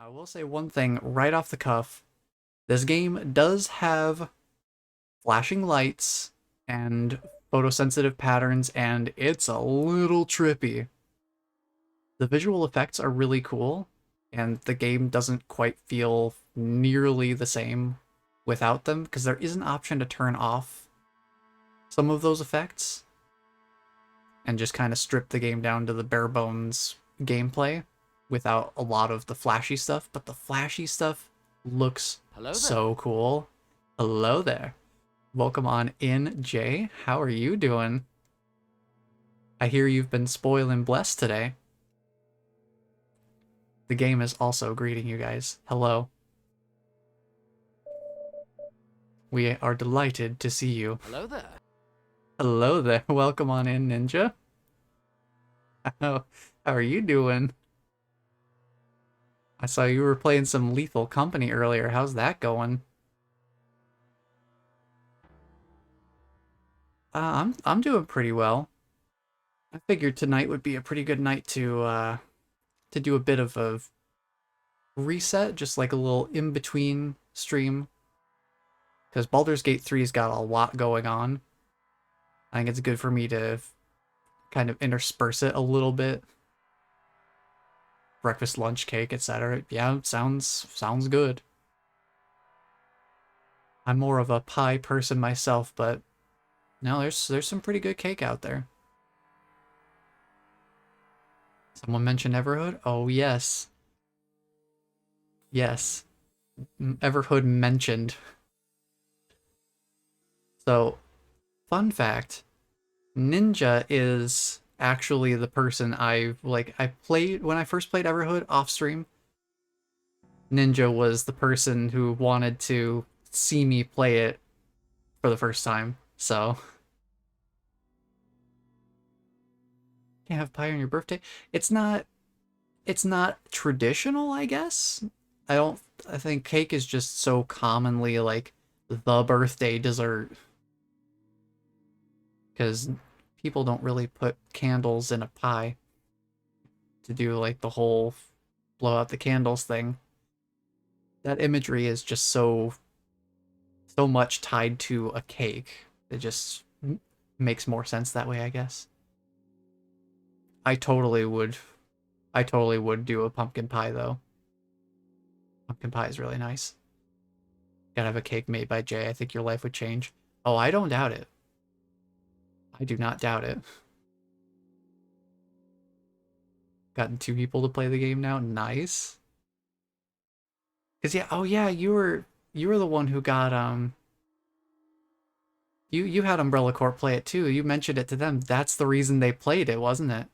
Now, I will say one thing right off the cuff. This game does have flashing lights and photosensitive patterns, and it's a little trippy. The visual effects are really cool, and the game doesn't quite feel nearly the same without them, because there is an option to turn off some of those effects and just kind of strip the game down to the bare bones gameplay without a lot of the flashy stuff, but the flashy stuff looks Hello there. so cool. Hello there. Welcome on in, Jay. How are you doing? I hear you've been spoiling blessed today. The game is also greeting you guys. Hello. We are delighted to see you. Hello there. Hello there. Welcome on in, Ninja. How are you doing? I saw you were playing some Lethal Company earlier. How's that going? I'm doing pretty well. I figured tonight would be a pretty good night to do a bit of a reset, just like a little in between stream, because Baldur's Gate 3's got a lot going on. I think it's good for me to kind of intersperse it a little bit. Breakfast, lunch, cake, etc. Yeah, sounds good. I'm more of a pie person myself, but no, there's some pretty good cake out there. Someone mentioned Everhood? Oh yes. Yes. Everhood mentioned. So, fun fact, Ninja is actually the person I played when I first played Everhood off stream. Ninja was the person who wanted to see me play it for the first time. So, can't have pie on your birthday. It's not traditional, I guess. I think cake is just so commonly like the birthday dessert, because people don't really put candles in a pie to do like the whole blow out the candles thing. That imagery is just so much tied to a cake. It just makes more sense that way, I guess. I totally would I totally would do a pumpkin pie though. Pumpkin pie is really nice. Gotta have a cake made by Jay. I think your life would change. Oh, I don't doubt it. I do not doubt it. Gotten two people to play the game now. Nice. Cause yeah, oh yeah, you were the one who got you had Umbrella Corp play it too. You mentioned it to them. That's the reason they played it, wasn't it?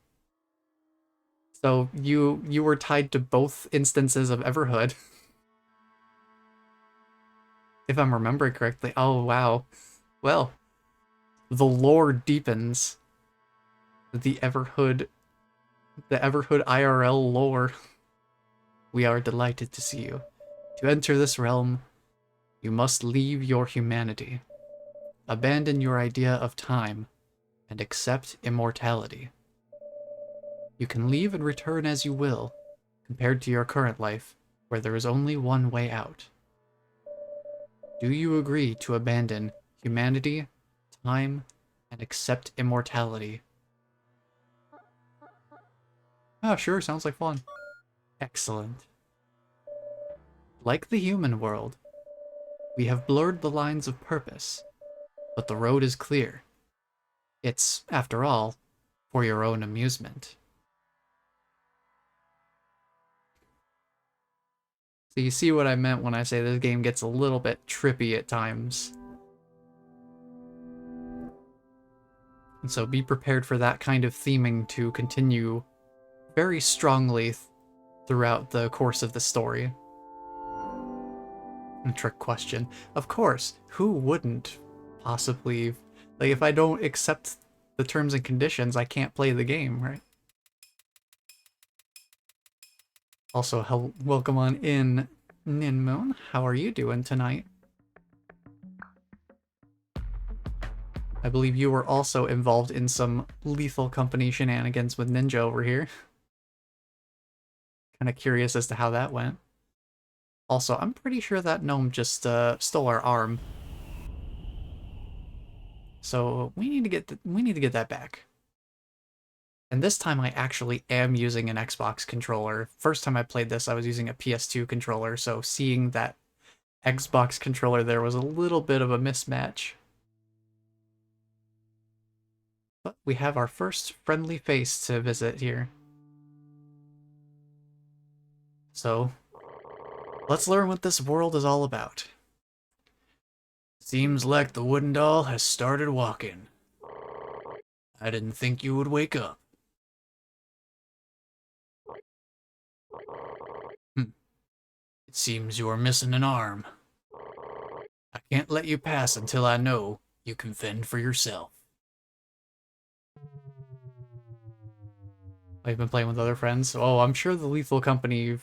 So you were tied to both instances of Everhood, if I'm remembering correctly. Oh wow. Well, the lore deepens. The Everhood the Everhood IRL lore. We are delighted to see you. To enter this realm, you must leave your humanity, abandon your idea of time, and accept immortality. You can leave and return as you will, compared to your current life, where there is only one way out. Do you agree to abandon humanity, time, and accept immortality? Oh, sure, sounds like fun. Excellent. Like the human world, we have blurred the lines of purpose, but the road is clear. It's, after all, for your own amusement. So you see what I meant when I say this game gets a little bit trippy at times. And so be prepared for that kind of theming to continue very strongly throughout the course of the story. A trick question. Of course, who wouldn't possibly... Like, if I don't accept the terms and conditions, I can't play the game, right? Also, welcome on in, Ninmoon. How are you doing tonight? I believe you were also involved in some Lethal Company shenanigans with Ninja over here. Kind of curious as to how that went. Also, I'm pretty sure that gnome just stole our arm. So we need to get that back. And this time I actually am using an Xbox controller. First time I played this, I was using a PS2 controller, so seeing that Xbox controller there was a little bit of a mismatch. But we have our first friendly face to visit here. So, let's learn what this world is all about. Seems like the wooden doll has started walking. I didn't think you would wake up. Hm. It seems you are missing an arm. I can't let you pass until I know you can fend for yourself. I've been playing with other friends. Oh, I'm sure the Lethal Company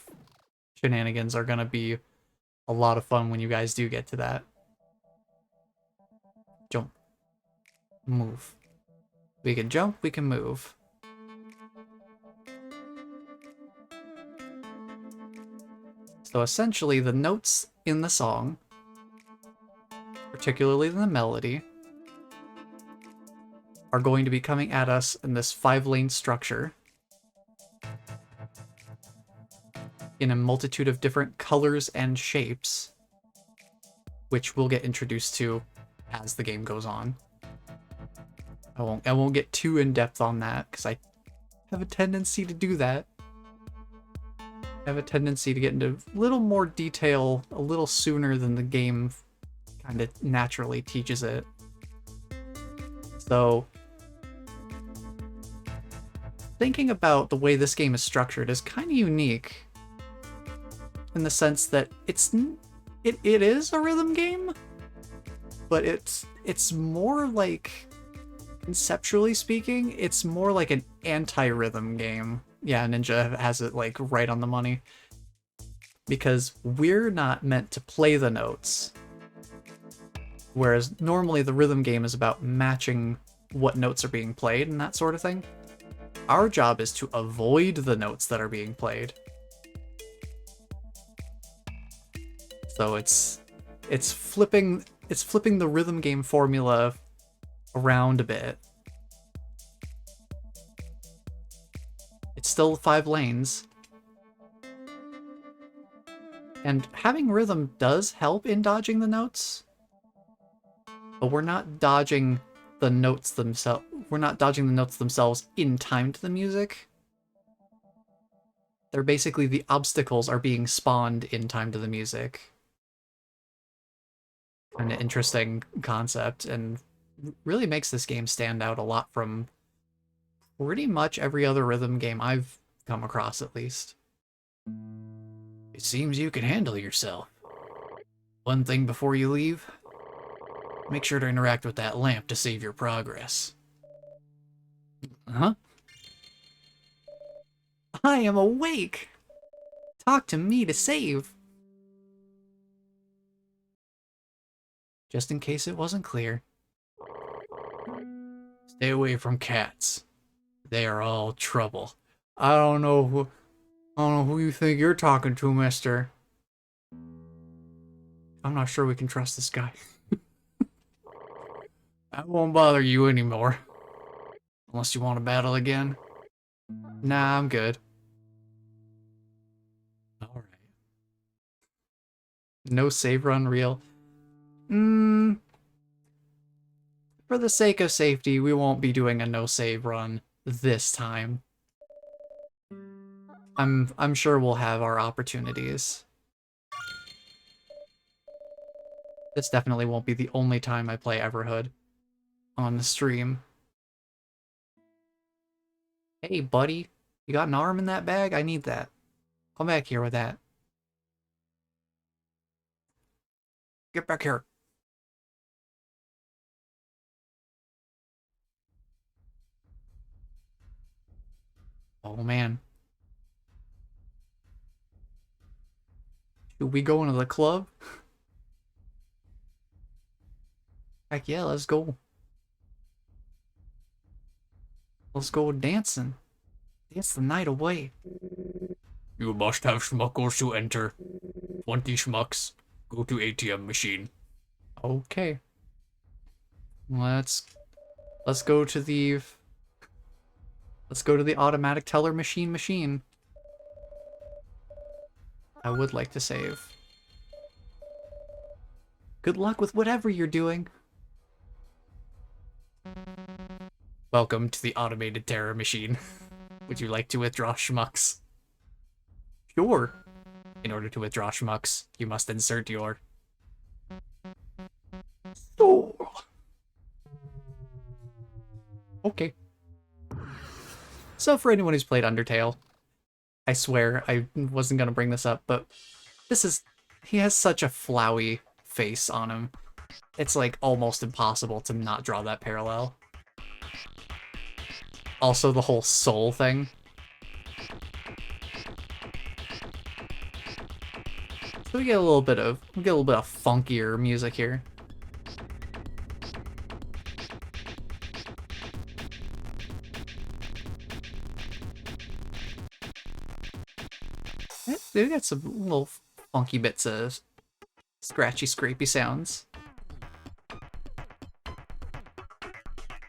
shenanigans are gonna be a lot of fun when you guys do get to that. Jump. Move. We can jump, we can move. So essentially, the notes in the song, particularly the melody, are going to be coming at us in this 5-lane structure in a multitude of different colors and shapes, which we'll get introduced to as the game goes on. I won't get too in-depth on that, because I have a tendency to do that. I have a tendency to get into a little more detail a little sooner than the game kind of naturally teaches it. So, thinking about the way this game is structured is kind of unique in the sense that it is a rhythm game, but it's more like, conceptually speaking, it's more like an anti-rhythm game. Yeah, Ninja has it like right on the money. Because we're not meant to play the notes. Whereas normally the rhythm game is about matching what notes are being played and that sort of thing. Our job is to avoid the notes that are being played. So it's flipping the rhythm game formula around a bit. It's still 5 lanes. And having rhythm does help in dodging the notes. But we're not dodging the notes themselves. We're not dodging the notes themselves in time to the music. They're basically the obstacles are being spawned in time to the music. Kind of interesting concept, and really makes this game stand out a lot from pretty much every other rhythm game I've come across, at least. It seems you can handle yourself. One thing before you leave, make sure to interact with that lamp to save your progress. Huh? I am awake! Talk to me to save! Just in case it wasn't clear. Stay away from cats. They are all trouble. I don't know who you think you're talking to, mister. I'm not sure we can trust this guy. I won't bother you anymore. Unless you want to battle again. Nah, I'm good. Alright. No save run real. For the sake of safety, we won't be doing a no save run this time. I'm sure we'll have our opportunities. This definitely won't be the only time I play Everhood on the stream. Hey, buddy, you got an arm in that bag? I need that. Come back here with that. Get back here. Oh, man. Should we go into the club? Heck yeah, let's go. Let's go dancing. Dance the night away. You must have smuggles to enter. 20 schmucks. Go to ATM machine. Okay. Let's go to the automatic teller machine. I would like to save. Good luck with whatever you're doing. Welcome to the automated terror machine. Would you like to withdraw schmucks? Sure. In order to withdraw schmucks, you must insert your... Oh. Okay. So for anyone who's played Undertale, I swear I wasn't gonna bring this up, but he has such a flowy face on him. It's like almost impossible to not draw that parallel. Also the whole soul thing. So we get a little bit of funkier music here. They got some little funky bits of scratchy, scrapey sounds.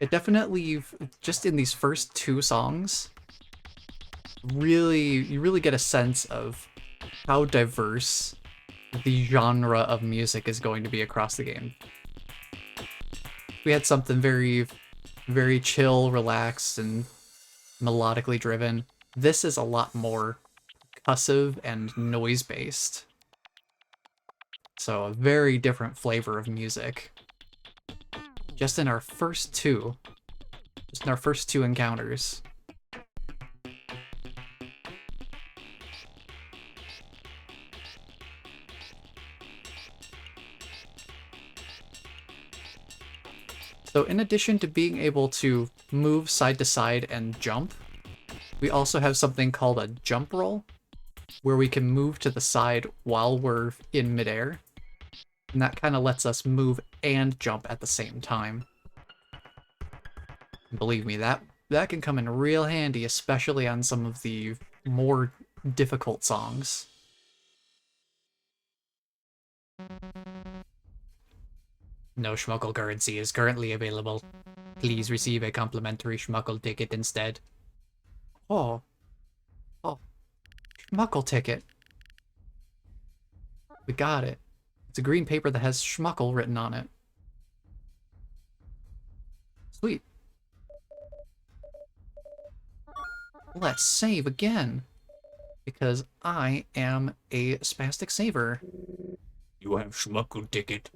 It definitely, just in these first two songs, you really get a sense of how diverse the genre of music is going to be across the game. We had something very, very chill, relaxed, and melodically driven. This is a lot more percussive and noise-based. So a very different flavor of music. Just in our first two encounters. So in addition to being able to move side to side and jump, we also have something called a jump roll, where we can move to the side while we're in midair. And that kind of lets us move and jump at the same time. And believe me, that can come in real handy, especially on some of the more difficult songs. No schmuckle currency is currently available. Please receive a complimentary schmuckle ticket instead. Oh. Schmuckle ticket. We got it. It's a green paper that has schmuckle written on it. Sweet. Let's save again. Because I am a spastic saver. You have schmuckle ticket.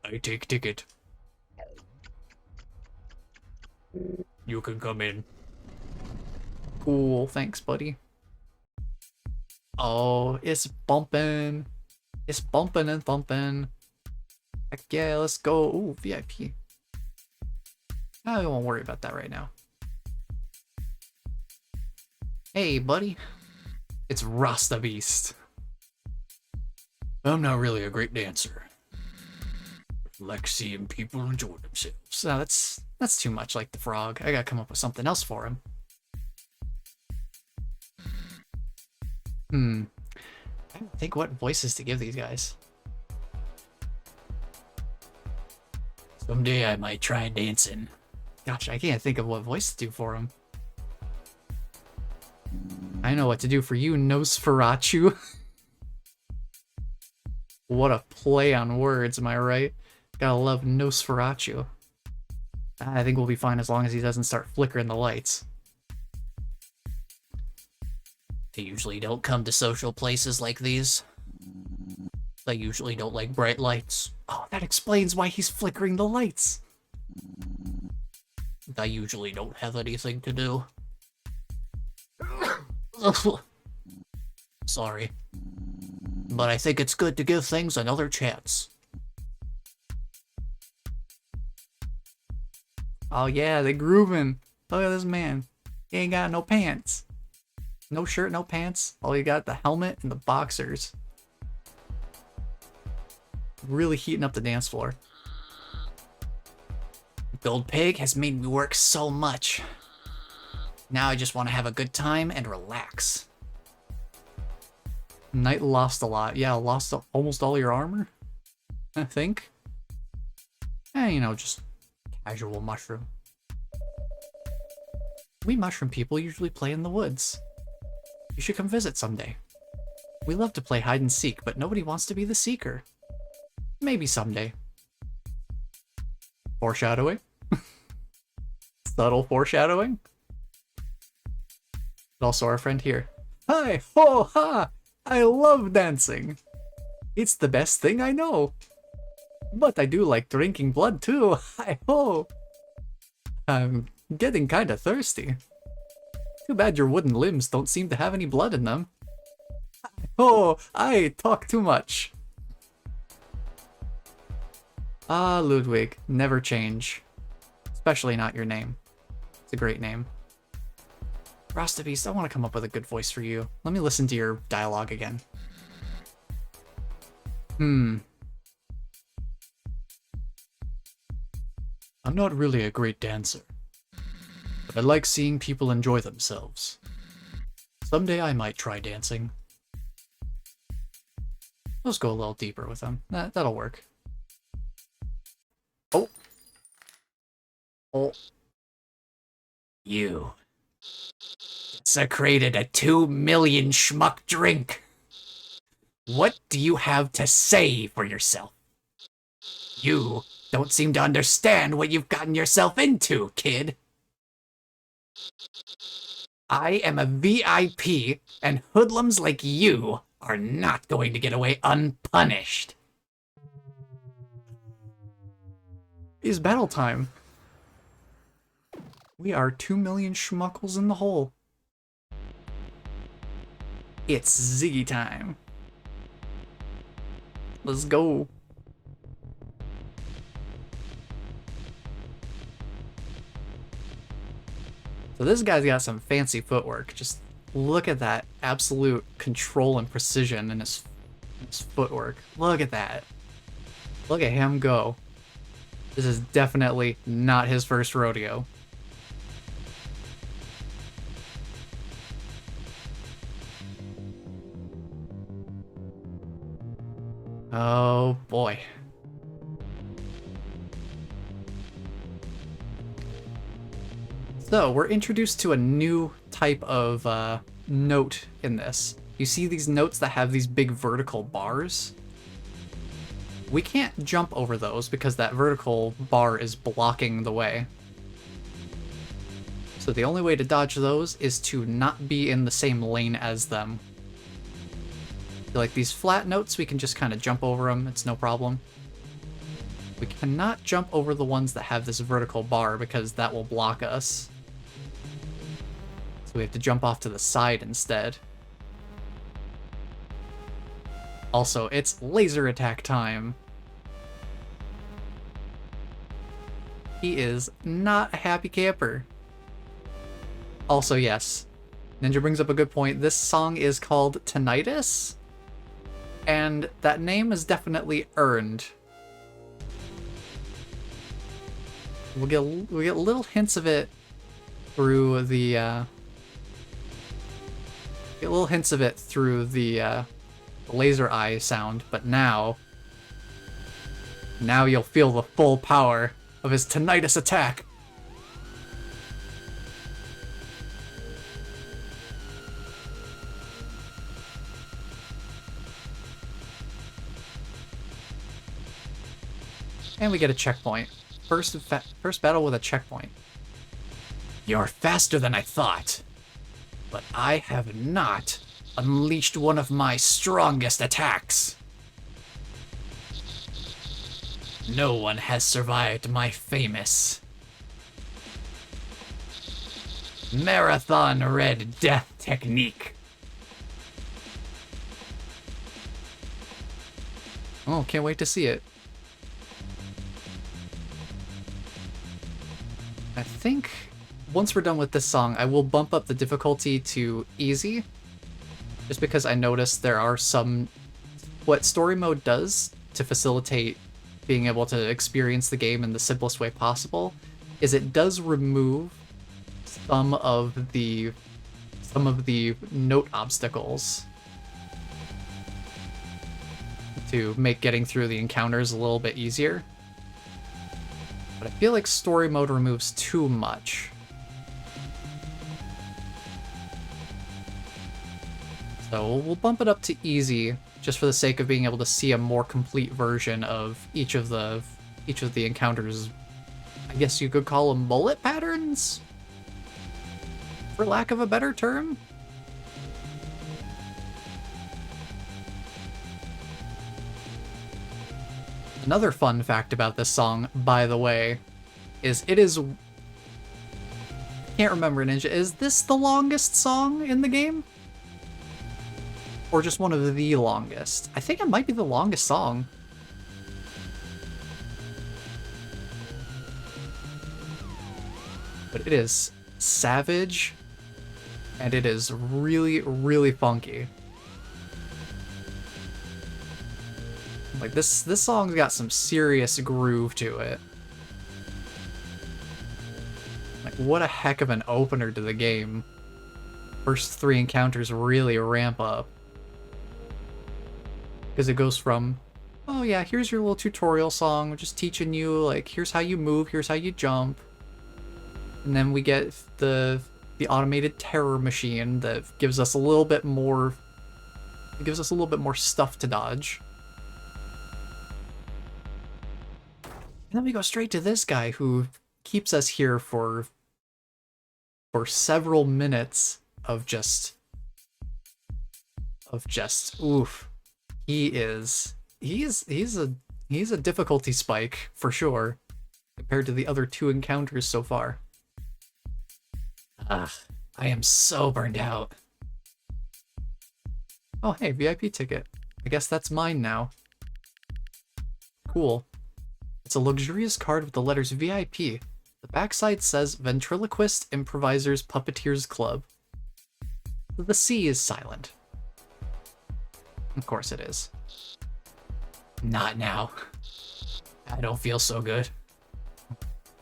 I take ticket. You can come in. Cool, thanks, buddy. Oh, it's bumping. It's bumping and thumping. Heck yeah, let's go. Ooh, VIP. I won't worry about that right now. Hey, buddy. It's Rasta Beast. I'm not really a great dancer. I like seeing people enjoy themselves. No, that's too much like the frog. I gotta come up with something else for him. I don't think what voices to give these guys. Someday I might try dancing. Gosh, I can't think of what voice to do for him. I know what to do for you, Nosferatu. What a play on words, am I right? Gotta love Nosferatu. I think we'll be fine as long as he doesn't start flickering the lights. They usually don't come to social places like these. They usually don't like bright lights. Oh, that explains why he's flickering the lights. I usually don't have anything to do. Sorry. But I think it's good to give things another chance. Oh yeah, they grooving. Look at this man. He ain't got no pants. No shirt, no pants. All you got, the helmet and the boxers. Really heating up the dance floor. Gold Pig has made me work so much. Now I just want to have a good time and relax. Knight lost a lot. Yeah, lost almost all your armor, I think. You know, just casual mushroom. We mushroom people usually play in the woods. You should come visit someday. We love to play hide and seek, but nobody wants to be the seeker. Maybe someday. Foreshadowing? Subtle foreshadowing? But also our friend here. Hi! Ho! Ha! I love dancing! It's the best thing I know! But I do like drinking blood too! Hi ho! I'm getting kinda thirsty. Too bad your wooden limbs don't seem to have any blood in them. Oh, I talk too much. Ah, Ludwig, never change. Especially not your name. It's a great name. Rostabeast, I want to come up with a good voice for you. Let me listen to your dialogue again. I'm not really a great dancer, but I like seeing people enjoy themselves. Someday I might try dancing. Let's go a little deeper with them. That'll work. Oh. Oh. You desecrated a 2 million schmuck drink. What do you have to say for yourself? You don't seem to understand what you've gotten yourself into, kid. I am a VIP, and hoodlums like you are not going to get away unpunished. It's battle time. We are 2 million schmuckles in the hole. It's Ziggy time. Let's go. So this guy's got some fancy footwork. Just look at that absolute control and precision in his footwork. Look at that. Look at him go. This is definitely not his first rodeo. Oh boy. So we're introduced to a new type of note in this. You see these notes that have these big vertical bars? We can't jump over those because that vertical bar is blocking the way. So the only way to dodge those is to not be in the same lane as them. Like these flat notes, we can just kind of jump over them, it's no problem. We cannot jump over the ones that have this vertical bar because that will block us. So we have to jump off to the side instead. Also, it's laser attack time. He is not a happy camper. Also, yes, Ninja brings up a good point. This song is called Tinnitus, and that name is definitely earned. We get little hints of it through the get little hints of it through the laser eye sound, but now you'll feel the full power of his tinnitus attack. And we get a checkpoint. First battle with a checkpoint. You're faster than I thought, but I have not unleashed one of my strongest attacks. No one has survived my famous Marathon Red Death technique. Oh, can't wait to see it. I think once we're done with this song, I will bump up the difficulty to easy, just because I noticed there are some... What story mode does to facilitate being able to experience the game in the simplest way possible is it does remove some of the note obstacles. to make getting through the encounters a little bit easier. But I feel like story mode removes too much. So we'll bump it up to easy, just for the sake of being able to see a more complete version of each of the encounters. I guess you could call them bullet patterns, for lack of a better term. Another fun fact about this song, by the way, is it is... I can't remember, Ninja. Is this the longest song in the game? Or just one of the longest? I think it might be the longest song. But it is savage, and it is really, really funky. Like, this song's got some serious groove to it. Like, what a heck of an opener to the game. First 3 encounters really ramp up. Because it goes from, oh yeah, here's your little tutorial song, just teaching you, like, here's how you move, here's how you jump. And then we get the automated terror machine that gives us a little bit more, stuff to dodge. And then we go straight to this guy who keeps us here for several minutes of just oof. He's a difficulty spike for sure compared to the other 2 encounters so far. Ugh, I am so burned out. Oh hey, VIP ticket. I guess that's mine now. Cool. It's a luxurious card with the letters VIP. The backside says Ventriloquist Improvisers Puppeteers Club. The C is silent. Of course it is. Not now. I don't feel so good.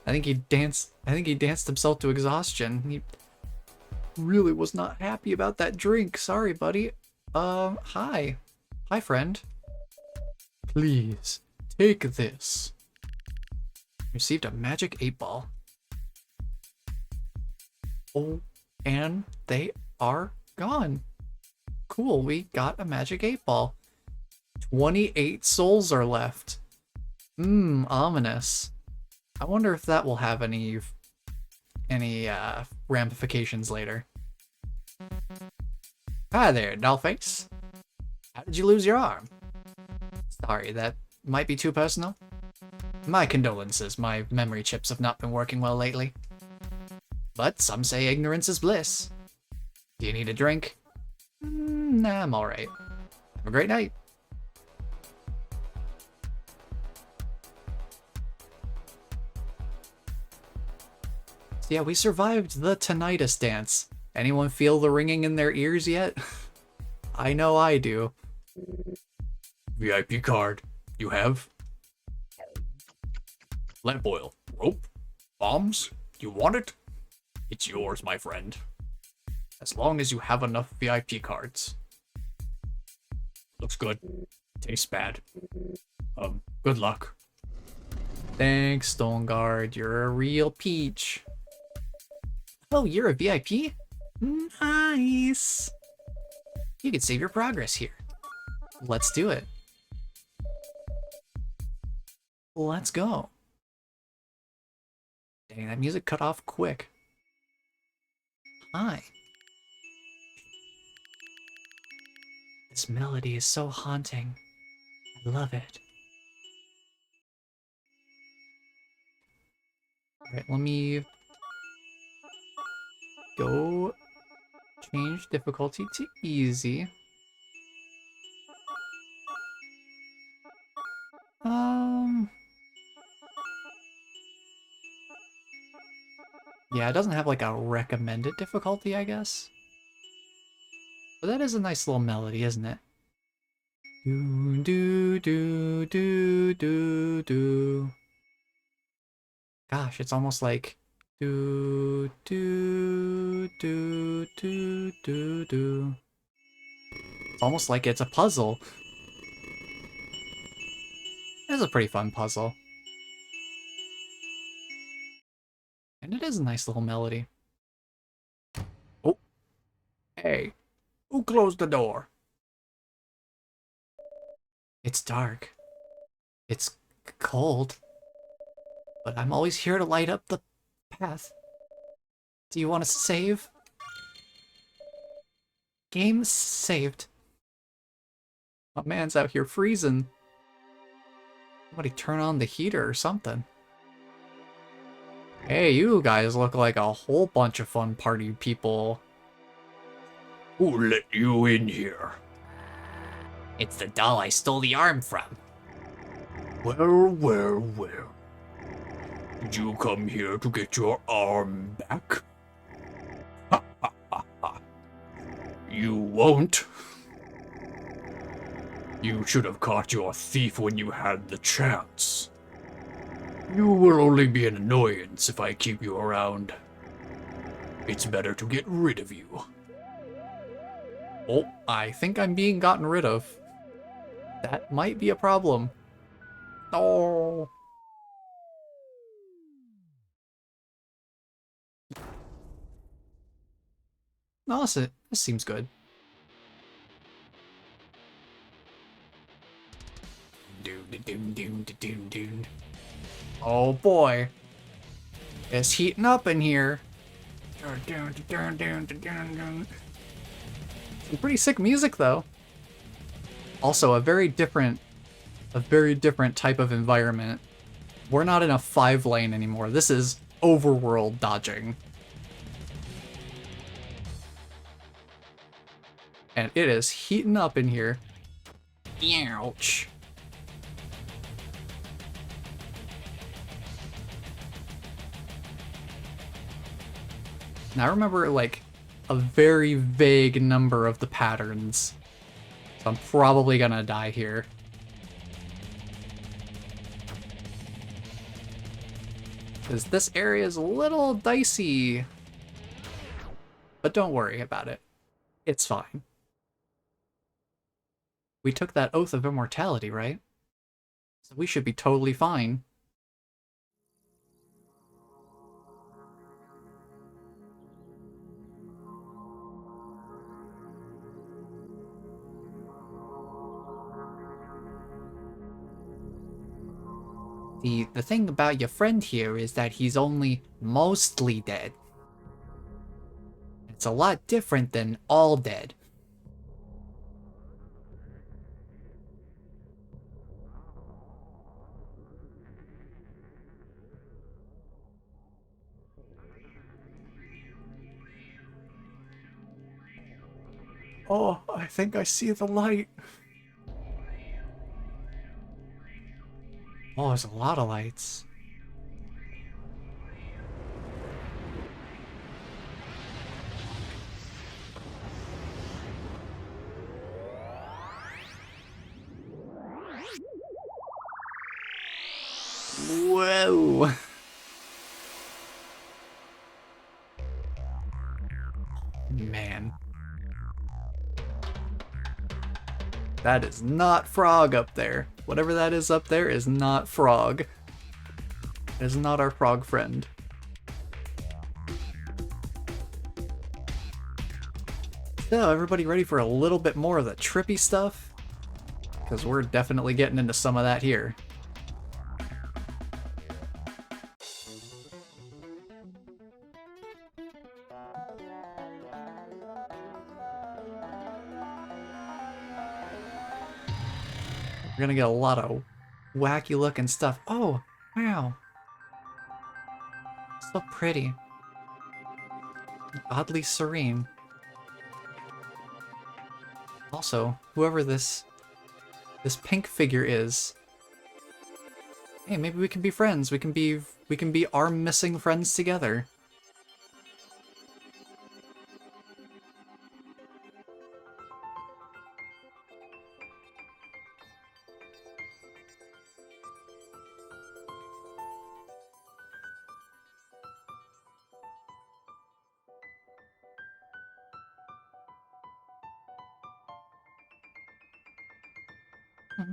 I think he danced himself to exhaustion. He really was not happy about that drink. Sorry, buddy. Hi. Hi, friend. Please, take this. Received a magic 8-ball. Oh, and they are gone. Cool, we got a magic 8-ball. 28 souls are left. Ominous. I wonder if that will have any ramifications later. Hi there, Dollface. How did you lose your arm? Sorry, that might be too personal. My condolences, my memory chips have not been working well lately. But some say ignorance is bliss. Do you need a drink? Nah, I'm alright. Have a great night. So yeah, we survived the tinnitus dance. Anyone feel the ringing in their ears yet? I know I do. VIP card. You have? Lamp oil. Rope? Bombs? You want it? It's yours, my friend. As long as you have enough VIP cards. Looks good. Tastes bad. Good luck. Thanks, Stone Guard. You're a real peach. Oh, you're a VIP? Nice. You can save your progress here. Let's do it. Let's go. Dang, that music cut off quick. Hi. This melody is so haunting. I love it. Alright, let me go change difficulty to easy. Yeah, it doesn't have like a recommended difficulty, I guess. But that is a nice little melody, isn't it? Do do do do do do. Gosh, it's almost like do do do do do do. It's almost like it's a puzzle. It's a pretty fun puzzle. And it is a nice little melody. Oh, hey, who closed the door? It's dark. It's cold. But I'm always here to light up the path. Do you want to save? Game saved. My man's out here freezing. Somebody turn on the heater or something. Hey, you guys look like a whole bunch of fun party people. Who let you in here? It's the doll I stole the arm from. Well. Did you come here to get your arm back? You won't. You should have caught your thief when you had the chance. You will only be an annoyance if I keep you around. It's better to get rid of you. Oh, I think I'm being gotten rid of. That might be a problem. Oh. No, this seems good. Oh boy. It's heating up in here. Some pretty sick music though. Also a very different type of environment. We're not in a 5-lane anymore. This is overworld dodging. And it is heating up in here. Ouch. Now I remember like a very vague number of the patterns. So I'm probably gonna die here. Because this area is a little dicey. But don't worry about it. It's fine. We took that oath of immortality, right? So we should be totally fine. The thing about your friend here is that he's only mostly dead. It's a lot different than all dead. Oh, I think I see the light. Oh, there's a lot of lights. Whoa. Man. That is not Frog up there. Whatever that is up there is not Frog. It is not our frog friend. So, everybody ready for a little bit more of the trippy stuff? Because we're definitely getting into some of that here. We're gonna get a lot of wacky looking stuff. Oh, wow. So pretty. Oddly serene. Also, whoever this pink figure is, hey, maybe we can be friends. We can be arm missing friends together.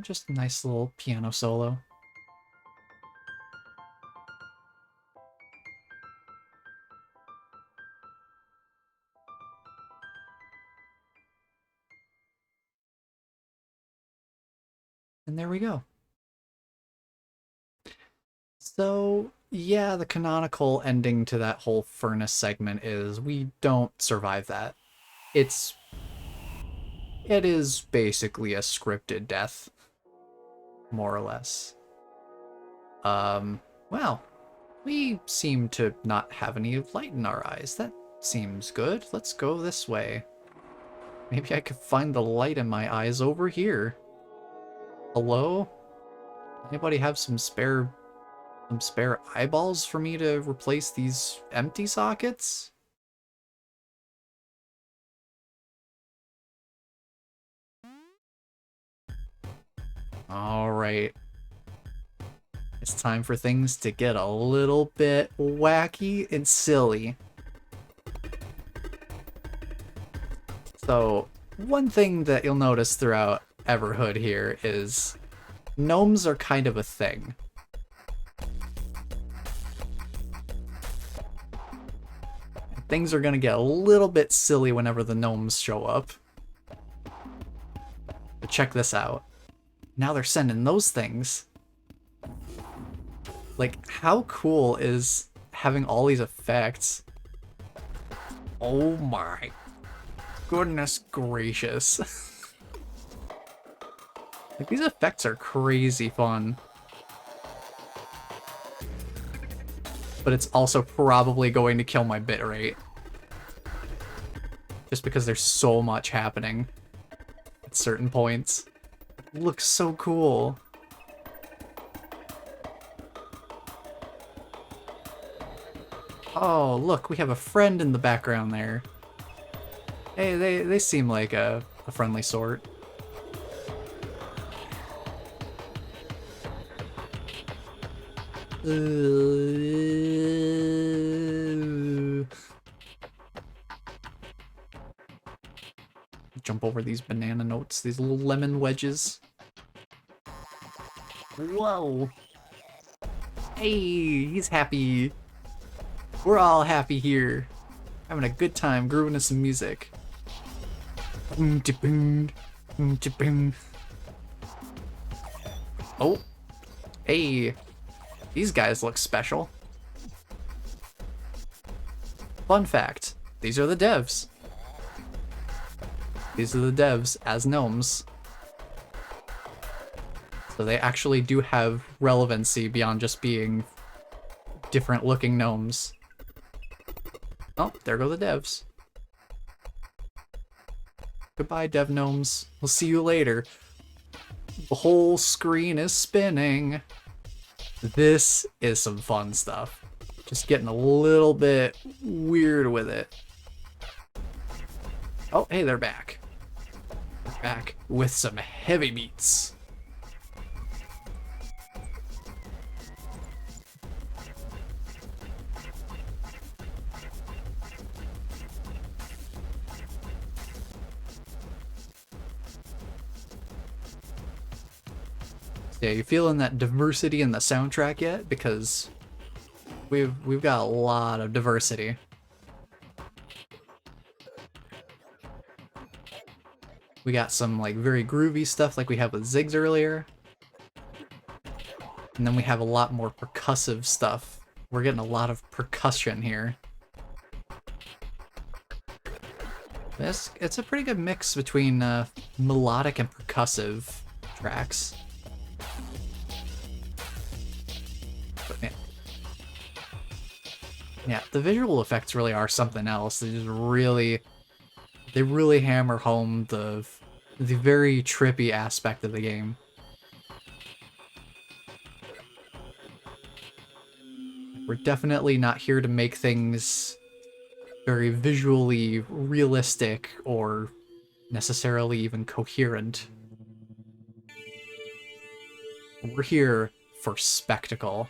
Just a nice little piano solo. And there we go. So, yeah, the canonical ending to that whole furnace segment is we don't survive that. It is basically a scripted death, more or less. Well, we seem to not have any light in our eyes. That seems good. Let's go this way. Maybe I could find the light in my eyes over here. Hello? Anybody have some spare eyeballs for me to replace these empty sockets? All right. It's time for things to get a little bit wacky and silly. So, one thing that you'll notice throughout Everhood here is gnomes are kind of a thing. Things are gonna get a little bit silly whenever the gnomes show up. But check this out. Now they're sending those things. Like, how cool is having all these effects? Oh my goodness gracious. Like, these effects are crazy fun. But it's also probably going to kill my bitrate. Just because there's so much happening at certain points. It looks so cool. Oh, look, we have a friend in the background there. Hey, they seem like a friendly sort. Jump over these banana notes, these little lemon wedges. Whoa. Hey, he's happy. We're all happy here. Having a good time grooving to some music. Oh. Hey. These guys look special. Fun fact. These are the devs. These are the devs as gnomes. So they actually do have relevancy beyond just being different looking gnomes. Oh, there go the devs. Goodbye, dev gnomes. We'll see you later. The whole screen is spinning. This is some fun stuff. Just getting a little bit weird with it. Oh, hey, they're back. They're back with some heavy beats. Yeah, you feeling that diversity in the soundtrack yet? Because we've got a lot of diversity. We got some like very groovy stuff like we had with Ziggs earlier. And then we have a lot more percussive stuff. We're getting a lot of percussion here. It's a pretty good mix between melodic and percussive tracks. But yeah, the visual effects really are something else. They really hammer home the very trippy aspect of the game. We're definitely not here to make things very visually realistic or necessarily even coherent. We're here for spectacle.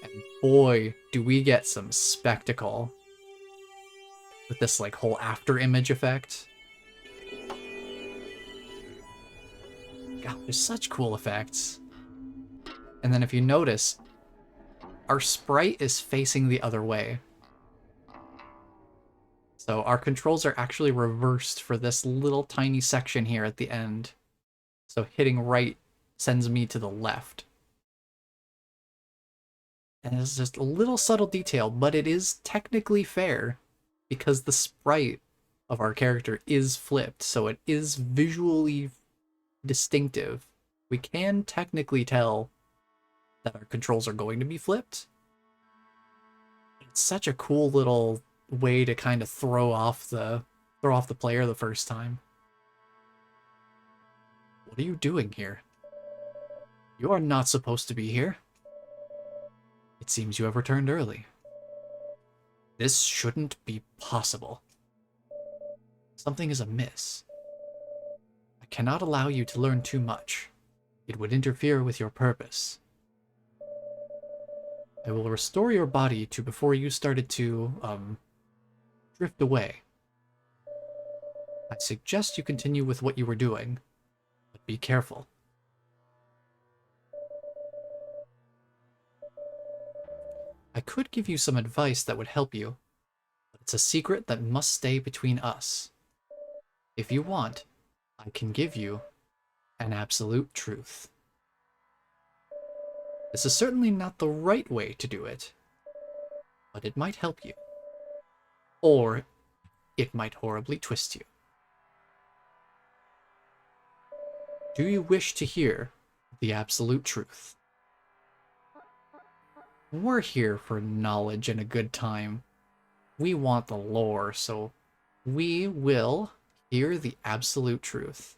And boy, do we get some spectacle with this like whole after image effect. God, there's such cool effects. And then if you notice, our sprite is facing the other way. So our controls are actually reversed for this little tiny section here at the end. So hitting right sends me to the left. And it's just a little subtle detail, but it is technically fair because the sprite of our character is flipped, so it is visually distinctive. We can technically tell that our controls are going to be flipped. It's such a cool little way to kind of throw off the player the first time. What are you doing here? You are not supposed to be here. It seems you have returned early. This shouldn't be possible. Something is amiss. I cannot allow you to learn too much. It would interfere with your purpose. I will restore your body to before you started to, drift away. I suggest you continue with what you were doing, but be careful. I could give you some advice that would help you, but it's a secret that must stay between us. If you want, I can give you an absolute truth. This is certainly not the right way to do it, but it might help you. Or it might horribly twist you. Do you wish to hear the absolute truth? We're here for knowledge and a good time. We want the lore, so we will hear the absolute truth.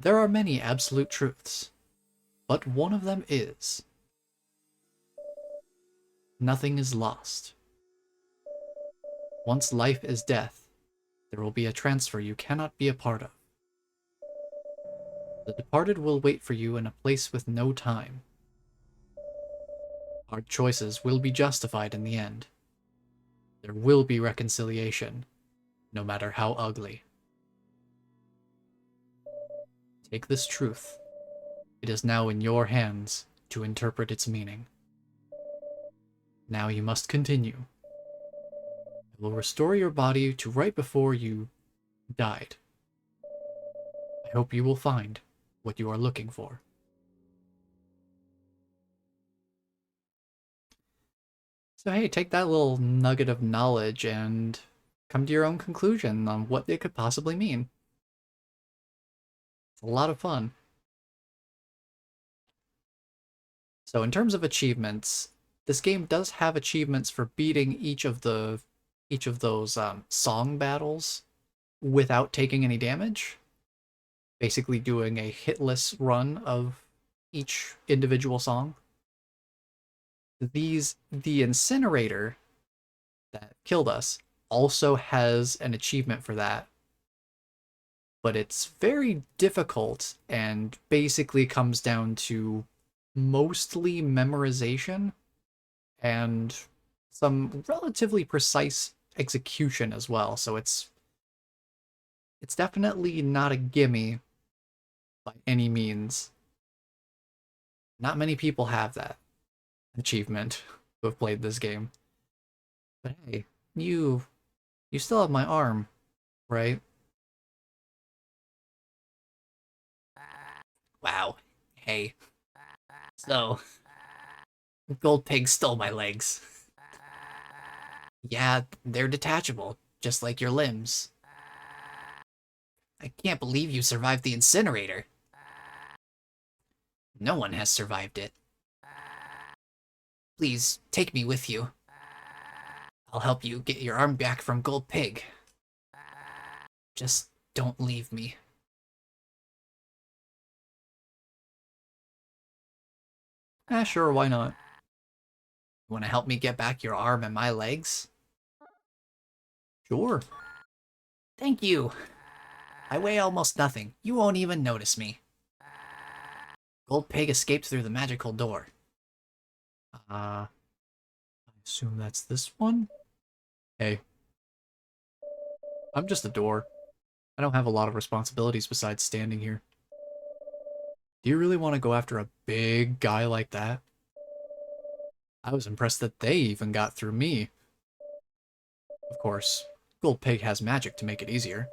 There are many absolute truths, but one of them is nothing is lost. Once life is death, there will be a transfer you cannot be a part of. The departed will wait for you in a place with no time. Our choices will be justified in the end. There will be reconciliation, no matter how ugly. Take this truth. It is now in your hands to interpret its meaning. Now you must continue. I will restore your body to right before you died. I hope you will find what you are looking for. So hey, take that little nugget of knowledge and come to your own conclusion on what it could possibly mean. It's a lot of fun. So in terms of achievements, this game does have achievements for beating each of those song battles without taking any damage. Basically doing a hitless run of each individual song. The incinerator that killed us also has an achievement for that, but it's very difficult and basically comes down to mostly memorization and some relatively precise execution as well. So it's definitely not a gimme by any means. Not many people have that achievement who have played this game. But hey, you still have my arm, right? Wow. Hey. So, Gold Pig stole my legs. Yeah, they're detachable, just like your limbs. I can't believe you survived the incinerator. No one has survived it. Please, take me with you. I'll help you get your arm back from Gold Pig. Just don't leave me. Sure, why not? You want to help me get back your arm and my legs? Sure. Thank you. I weigh almost nothing. You won't even notice me. Gold Pig escaped through the magical door. I assume that's this one? Hey. I'm just a door. I don't have a lot of responsibilities besides standing here. Do you really want to go after a big guy like that? I was impressed that they even got through me. Of course, Gold Pig has magic to make it easier.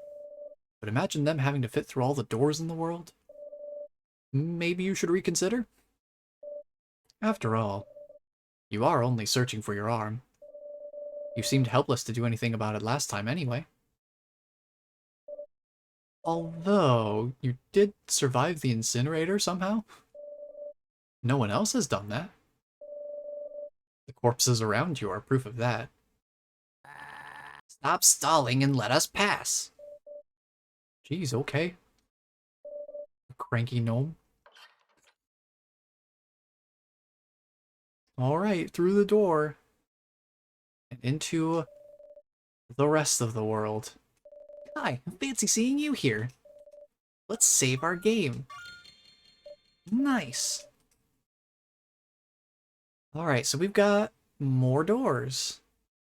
But imagine them having to fit through all the doors in the world. Maybe you should reconsider? After all, you are only searching for your arm. You seemed helpless to do anything about it last time anyway. Although, you did survive the incinerator somehow. No one else has done that. The corpses around you are proof of that. Stop stalling and let us pass. Geez, okay. Cranky gnome. Alright, through the door. And into the rest of the world. Hi, fancy seeing you here. Let's save our game. Nice. Alright, so we've got more doors.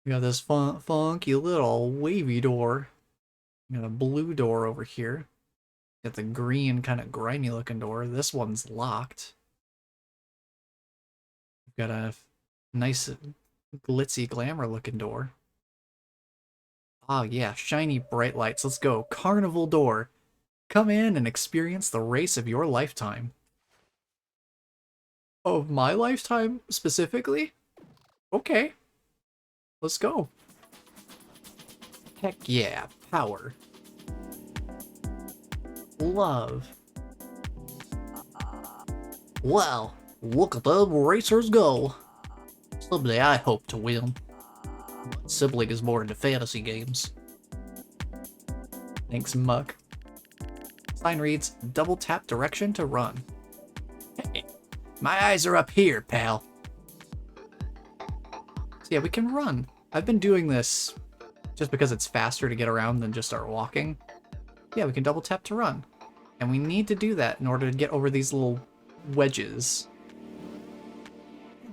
We got this funky little wavy door. We got a blue door over here. Got the green, kind of grimy looking door. This one's locked. We've got a nice, glitzy, glamour looking door. Oh yeah, shiny bright lights. Let's go. Carnival door. Come in and experience the race of your lifetime. Of my lifetime, specifically? Okay. Let's go. Heck yeah, power. Love. Well, look at them racers go. Someday I hope to win. My sibling is more into fantasy games. Thanks, Muck. Sign reads, double tap direction to run. Hey, my eyes are up here, pal. So yeah, we can run. I've been doing this just because it's faster to get around than just start walking. Yeah, we can double tap to run. And we need to do that in order to get over these little wedges.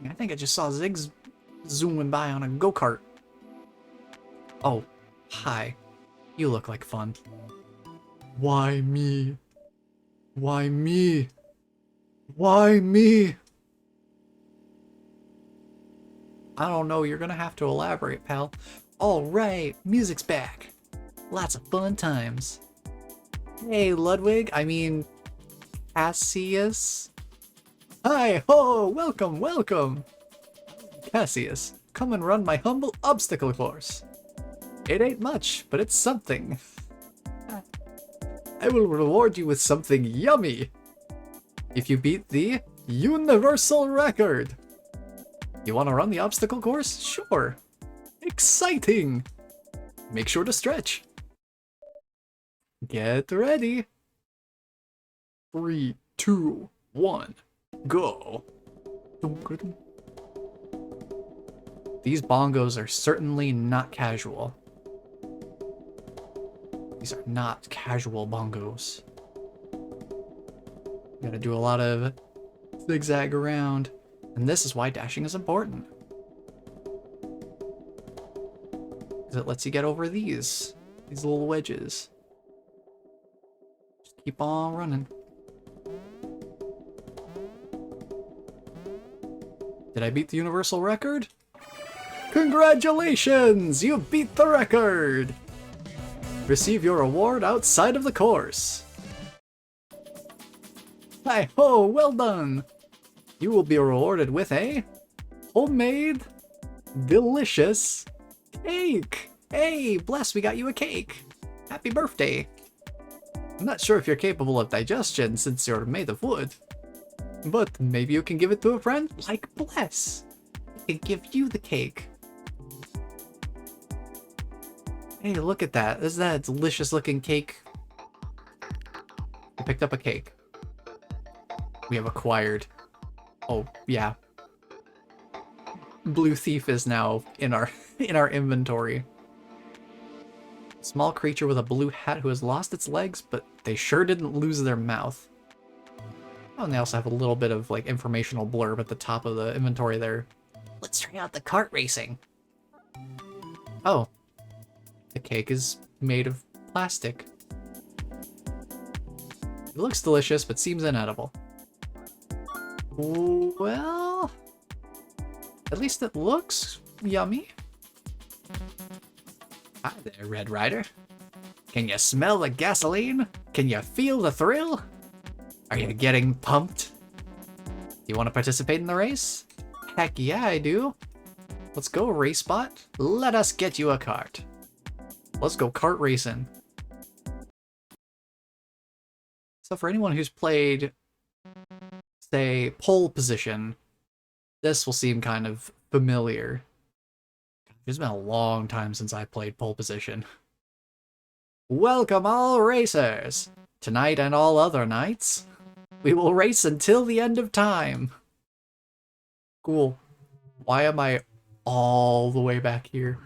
I think I just saw Ziggs zooming by on a go-kart. Oh, hi. You look like fun. Why me? Why me? Why me? I don't know, you're gonna have to elaborate, pal. Alright, music's back. Lots of fun times. Hey, Ludwig, I mean, Cassius? Hi, ho, welcome, welcome. Cassius, come and run my humble obstacle course. It ain't much, but it's something. I will reward you with something yummy if you beat the universal record. You want to run the obstacle course? Sure. Exciting! Make sure to stretch. Get ready. 3, 2, 1, go. These bongos are certainly not casual. These are not casual bongos. Gotta do a lot of zigzag around. And this is why dashing is important. Because it lets you get over these little wedges. Just keep on running. Did I beat the universal record? Congratulations! You beat the record! Receive your award outside of the course. Hi ho, well done! You will be rewarded with a homemade, delicious cake! Hey, bless, we got you a cake! Happy birthday! I'm not sure if you're capable of digestion since you're made of wood, but maybe you can give it to a friend like Bless. He can give you the cake. Hey, look at that. Isn't that a delicious looking cake? I picked up a cake. We have acquired. Oh, yeah. Blue Thief is now in our inventory. Small creature with a blue hat who has lost its legs, but they sure didn't lose their mouth. Oh, and they also have a little bit of like informational blurb at the top of the inventory there. Let's try out the kart racing. Oh. The cake is made of plastic. It looks delicious, but seems inedible. Well, at least it looks yummy. Hi there, Red Rider. Can you smell the gasoline? Can you feel the thrill? Are you getting pumped? You want to participate in the race? Heck yeah, I do. Let's go, RaceBot. Let us get you a cart. Let's go kart racing. So for anyone who's played, say, pole position, this will seem kind of familiar. It's been a long time since I played pole position. Welcome all racers! Tonight and all other nights, we will race until the end of time. Cool. Why am I all the way back here?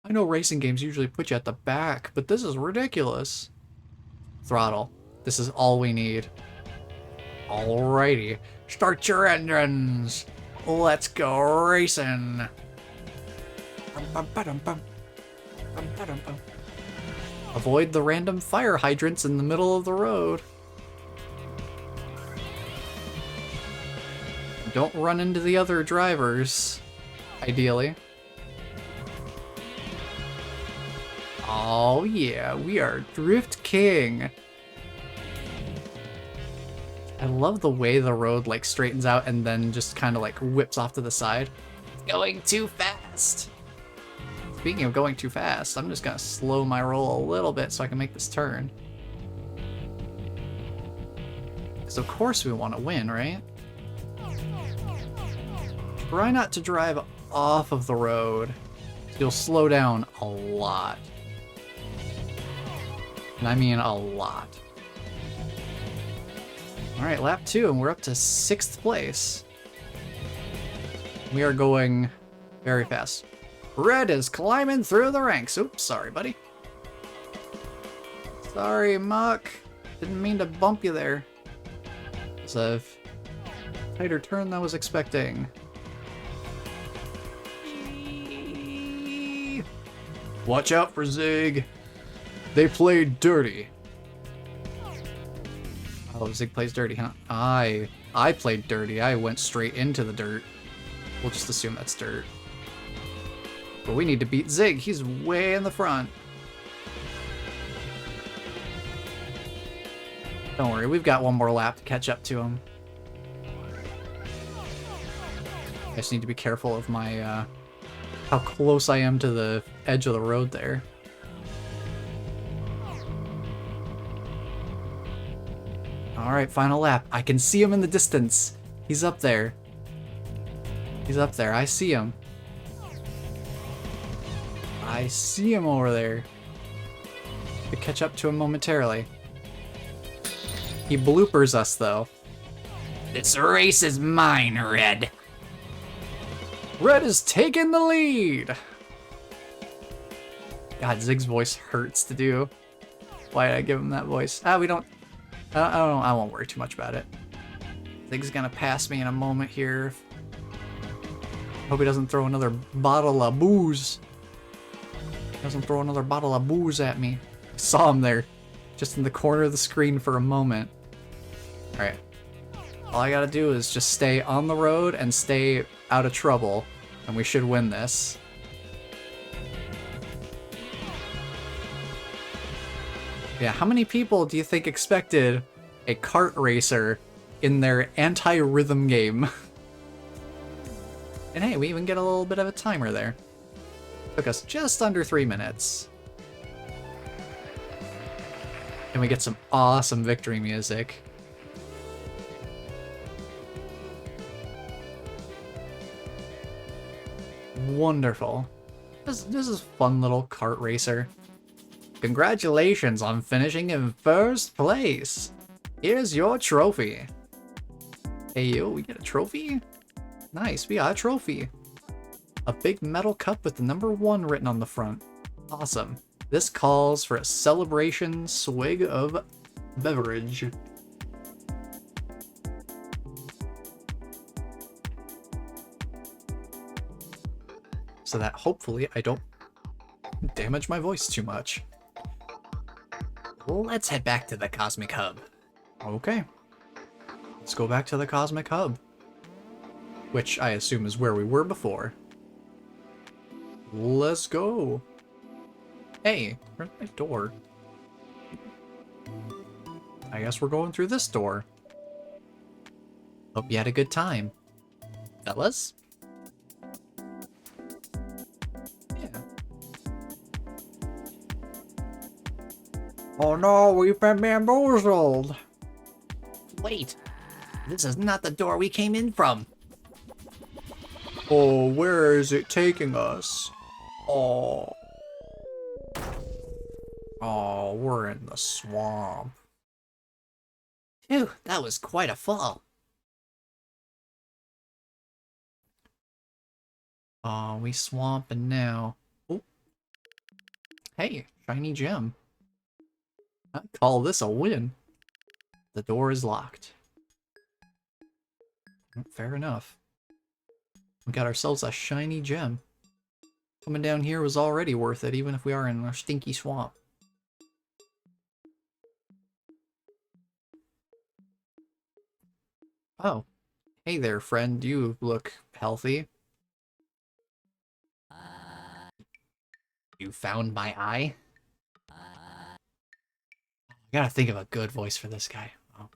I know racing games usually put you at the back, but this is ridiculous. Throttle. This is all we need. Alrighty. Start your engines. Let's go racing. Avoid the random fire hydrants in the middle of the road. Don't run into the other drivers, ideally. Oh yeah, we are Drift King. I love the way the road like straightens out and then just kind of like whips off to the side. It's going too fast. Speaking of going too fast, I'm just gonna slow my roll a little bit so I can make this turn. Because of course we want to win, right? Try not to drive off of the road. You'll slow down a lot. And I mean a lot. Alright, lap 2, and we're up to 6th place. We are going very fast. Red is climbing through the ranks. Oops, sorry, buddy. Sorry, Muck. Didn't mean to bump you there. It's a tighter turn than I was expecting. Watch out for Zig. They played dirty. Oh, Zig plays dirty, huh? I played dirty. I went straight into the dirt. We'll just assume that's dirt. But we need to beat Zig. He's way in the front. Don't worry, we've got one more lap to catch up to him. I just need to be careful of my, how close I am to the edge of the road there. Alright, final lap. I can see him in the distance. He's up there. He's up there. I see him. I see him over there. To catch up to him momentarily. He bloopers us, though. This race is mine, Red. Red is taking the lead. God, Zig's voice hurts to do. Why did I give him that voice? We don't... I won't worry too much about it. Zig's gonna pass me in a moment here. Hope he doesn't throw another bottle of booze. Doesn't throw another bottle of booze at me. Saw him there, just in the corner of the screen for a moment. Alright. All I gotta do is just stay on the road and stay out of trouble, and we should win this. Yeah, how many people do you think expected a kart racer in their anti-rhythm game? And hey, we even get a little bit of a timer there. Took us just under 3 minutes. And we get some awesome victory music. Wonderful. This is a fun little kart racer. Congratulations on finishing in 1st place. Here's your trophy. Hey yo, we get a trophy? Nice, we got a trophy. A big metal cup with the number 1 written on the front. Awesome. This calls for a celebration swig of beverage. So that hopefully I don't damage my voice too much. Let's head back to the Cosmic Hub. Okay. Let's go back to the Cosmic Hub. Which I assume is where we were before. Let's go. Hey, where's my door? I guess we're going through this door. Hope you had a good time. Fellas? Yeah. Oh no, we've been bamboozled! Wait, this is not the door we came in from. Oh, where is it taking us? Oh. Oh, we're in the swamp. Phew, that was quite a fall. Oh, we swamping now. Oh. Hey, shiny gem. I'd call this a win. The door is locked. Fair enough. We got ourselves a shiny gem. Coming down here was already worth it, even if we are in a stinky swamp. Oh. Hey there, friend. You look healthy. You found my eye? I gotta think of a good voice for this guy. Oh.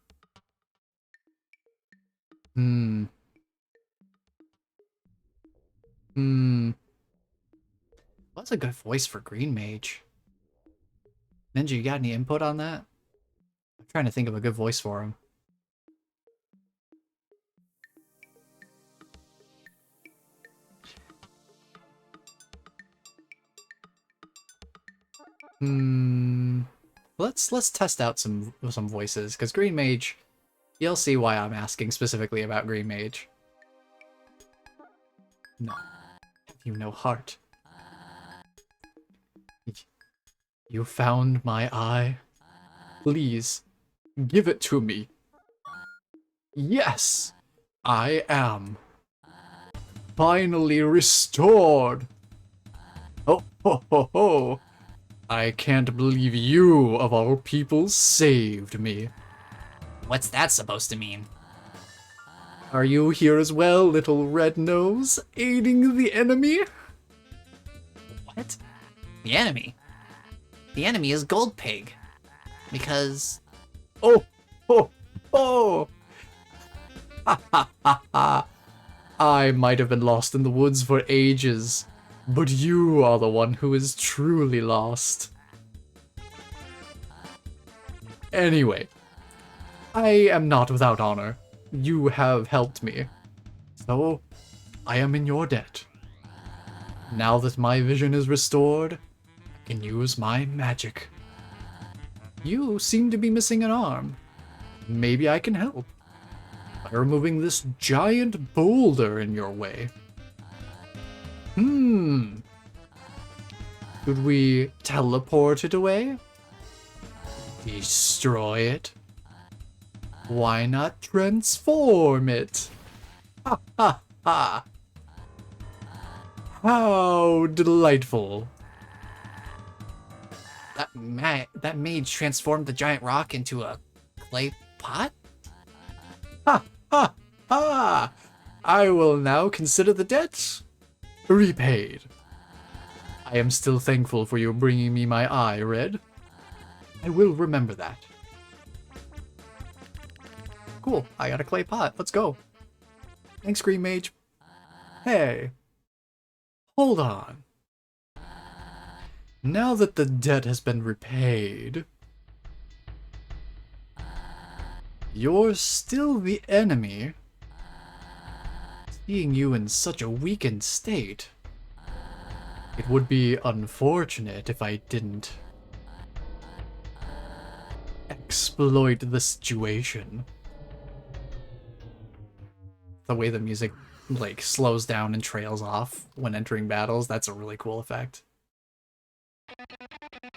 Hmm. Hmm. What's a good voice for Green Mage? Ninja, you got any input on that? I'm trying to think of a good voice for him. Hmm. Let's test out some voices, because Green Mage, you'll see why I'm asking specifically about Green Mage. No. Have you no heart? You found my eye? Please, give it to me. Yes, I am. Finally restored. Oh, ho, ho, ho. I can't believe you, of all people, saved me. What's that supposed to mean? Are you here as well, little red nose, aiding the enemy? What? The enemy? The enemy is Gold Pig. Because... Oh, ho, ho! Ha ha ha ha! I might have been lost in the woods for ages, but you are the one who is truly lost. Anyway, I am not without honor. You have helped me, so I am in your debt. Now that my vision is restored, I can use my magic. You seem to be missing an arm. Maybe I can help by removing this giant boulder in your way. Could we teleport it away? Destroy it? Why not transform it? Ha ha ha! How delightful. That mage transformed the giant rock into a clay pot? Ha ha ha! I will now consider the debt repaid. I am still thankful for you bringing me my eye, Red. I will remember that. Cool, I got a clay pot. Let's go. Thanks, Green Mage. Hey. Hold on. Now that the debt has been repaid, you're still the enemy. Seeing you in such a weakened state, it would be unfortunate if I didn't exploit the situation. The way the music, like, slows down and trails off when entering battles, that's a really cool effect.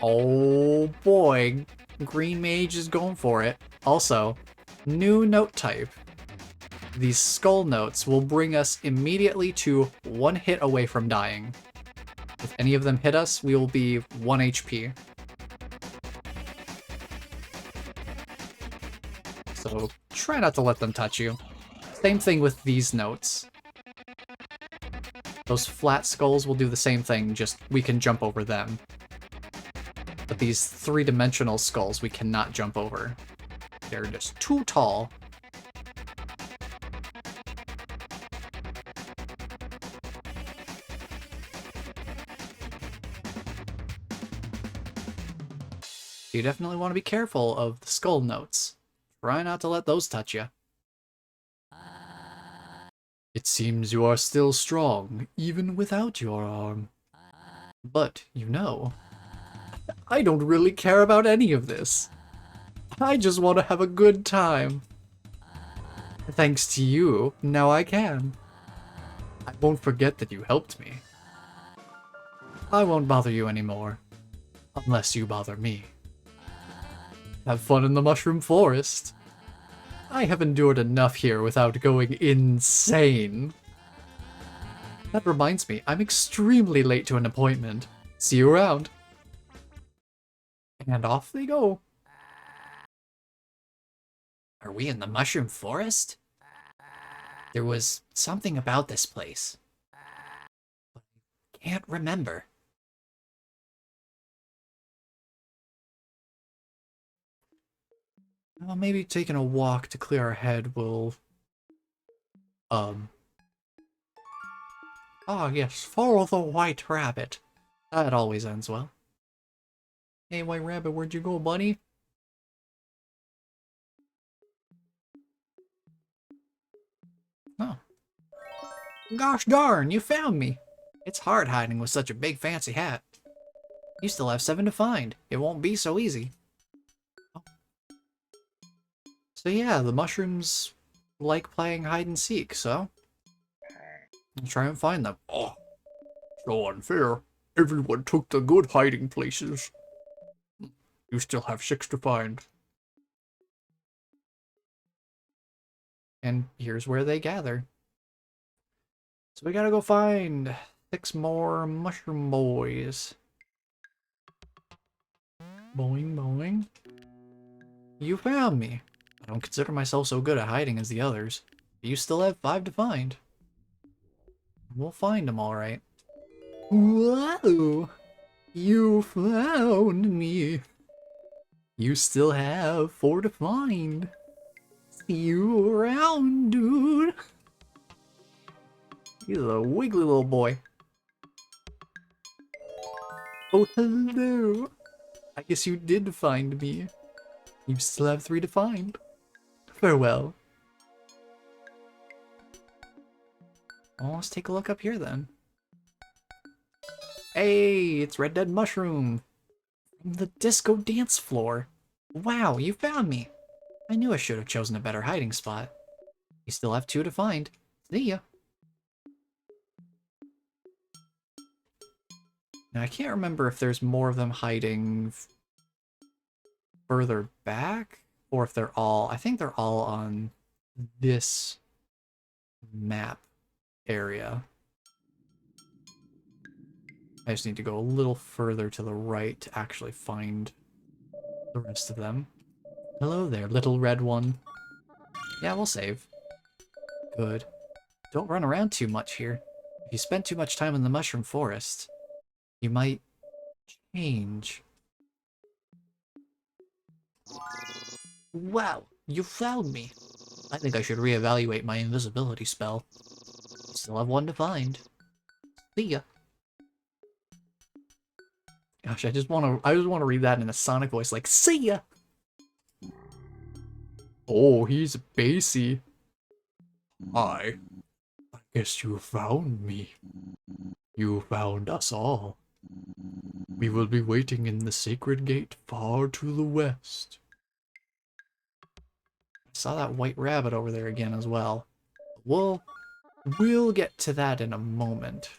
Oh boy, Green Mage is going for it. Also, new note type. These skull notes will bring us immediately to 1 hit away from dying. If any of them hit us, we will be 1 HP. So try not to let them touch you. Same thing with these notes. Those flat skulls will do the same thing, just we can jump over them. these three-dimensional skulls we cannot jump over. They're just too tall. You definitely want to be careful of the skull notes. Try not to let those touch you. It seems you are still strong, even without your arm. But, you know, I don't really care about any of this. I just want to have a good time. Thanks to you, now I can. I won't forget that you helped me. I won't bother you anymore. Unless you bother me. Have fun in the mushroom forest. I have endured enough here without going insane. That reminds me, I'm extremely late to an appointment. See you around. And off they go. Are we in the mushroom forest? There was something about this place. Can't remember. Well, maybe taking a walk to clear our head will... Ah, yes, follow the white rabbit. That always ends well. Hey, white rabbit, where'd you go, buddy? Oh. Gosh darn, you found me. It's hard hiding with such a big fancy hat. You still have 7 to find. It won't be so easy. Oh. So yeah, the mushrooms like playing hide and seek, so I'll try and find them. Oh, so unfair. Everyone took the good hiding places. You still have 6 to find. And here's where they gather. So we gotta go find 6 more mushroom boys. Boing, boing. You found me. I don't consider myself so good at hiding as the others. But you still have 5 to find. We'll find them all right. Whoa! You found me. You still have 4 to find. See you around, dude. He's a wiggly little boy. Oh, hello. I guess you did find me. You still have 3 to find. Farewell. Well, let's take a look up here then. Hey, it's Red Dead Mushroom. From the disco dance floor. Wow, you found me. I knew I should have chosen a better hiding spot. You still have 2 to find. See ya. Now, I can't remember if there's more of them hiding further back, or if they're all... I think they're all on this map area. I just need to go a little further to the right to actually find the rest of them. Hello there, little red one. Yeah, we'll save. Good. Don't run around too much here. If you spend too much time in the mushroom forest, you might change. Wow, you found me. I think I should reevaluate my invisibility spell. Still have 1 to find. See ya. Gosh, I just want to read that in a Sonic voice, like, see ya! Oh, he's bassy. Hi. I guess you found me. You found us all. We will be waiting in the sacred gate far to the west. I saw that white rabbit over there again as well. We'll get to that in a moment.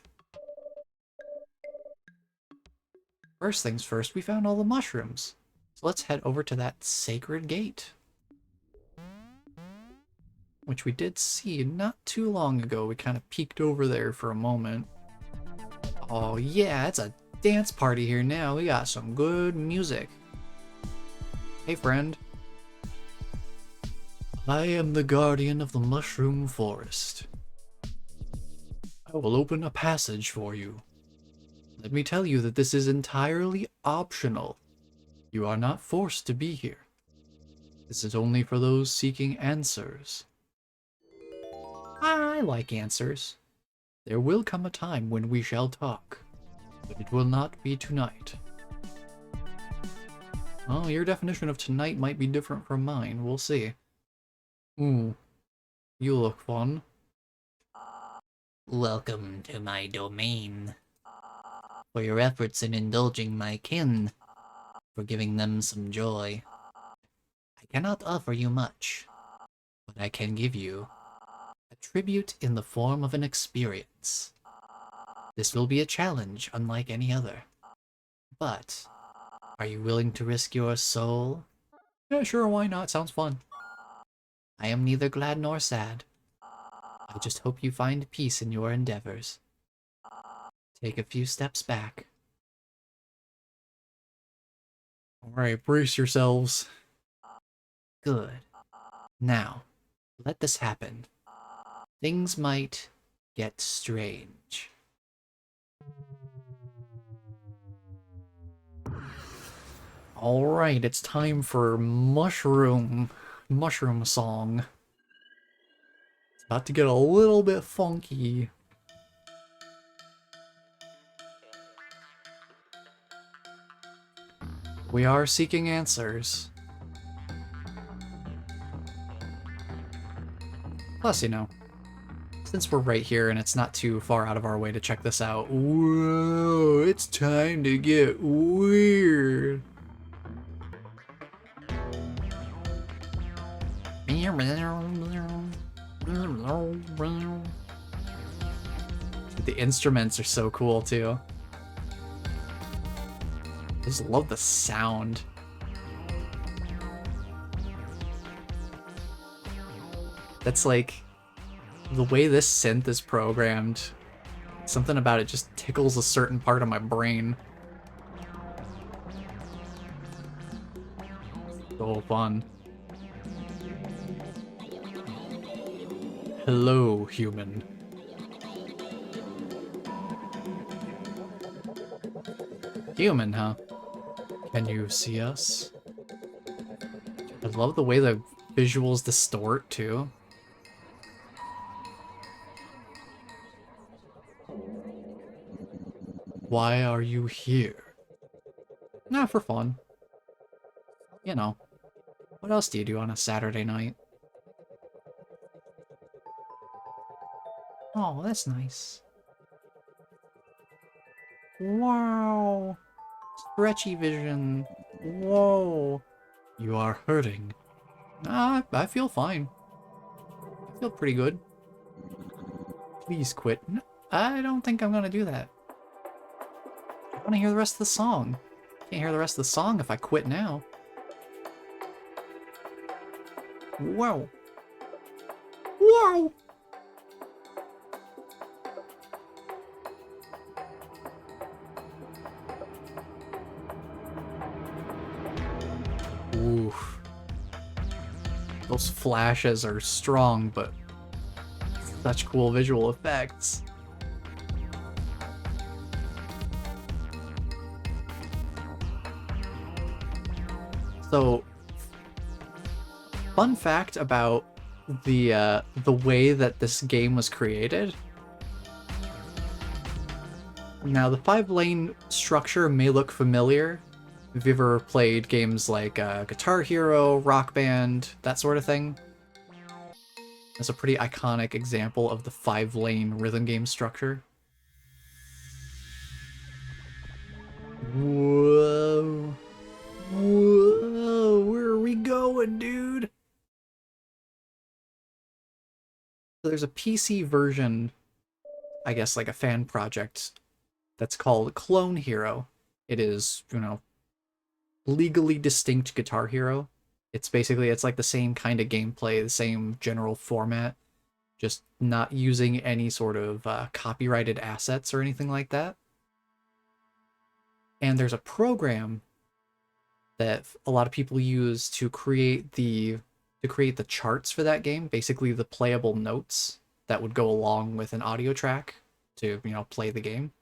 First things first, we found all the mushrooms. So let's head over to that sacred gate. Which we did see not too long ago. We kind of peeked over there for a moment. Oh yeah, it's a dance party here now. We got some good music. Hey friend. I am the guardian of the mushroom forest. I will open a passage for you. Let me tell you that this is entirely optional. You are not forced to be here. This is only for those seeking answers. I like answers. There will come a time when we shall talk, but it will not be tonight. Well, your definition of tonight might be different from mine. We'll see. Ooh, you look fun. Welcome to my domain. For your efforts in indulging my kin, for giving them some joy. I cannot offer you much, but I can give you a tribute in the form of an experience. This will be a challenge unlike any other. But, are you willing to risk your soul? Yeah, sure, why not? Sounds fun. I am neither glad nor sad. I just hope you find peace in your endeavors. Take a few steps back. Alright, brace yourselves. Good. Now, let this happen. Things might get strange. Alright, it's time for Mushroom Song. It's about to get a little bit funky. We are seeking answers. Plus, you know, since we're right here and it's not too far out of our way to check this out, whoa, it's time to get weird. The instruments are so cool too. I just love the sound. That's like, the way this synth is programmed, something about it just tickles a certain part of my brain. So fun. Hello, human. Human, huh? Can you see us? I love the way the visuals distort, too. Why are you here? Nah, for fun. You know. What else do you do on a Saturday night? Oh, that's nice. Wow. Stretchy vision. Whoa. You are hurting. Nah, I feel fine. I feel pretty good. Please quit. I don't think I'm gonna do that. I want to hear the rest of the song. Can't hear the rest of the song if I quit now. Whoa. Whoa. Oof. Those flashes are strong, but such cool visual effects. So, fun fact about the way that this game was created. Now, the 5-lane structure may look familiar if you've ever played games like Guitar Hero, Rock Band, that sort of thing. That's a pretty iconic example of the 5-lane rhythm game structure. Whoa. Whoa, where are we going, dude? So there's a PC version, I guess like a fan project, that's called Clone Hero. It is, you know, legally distinct Guitar Hero. It's like the same kind of gameplay, the same general format, just not using any sort of copyrighted assets or anything like that. And there's a program that a lot of people use to create the charts for that game, basically the playable notes that would go along with an audio track to, you know, play the game.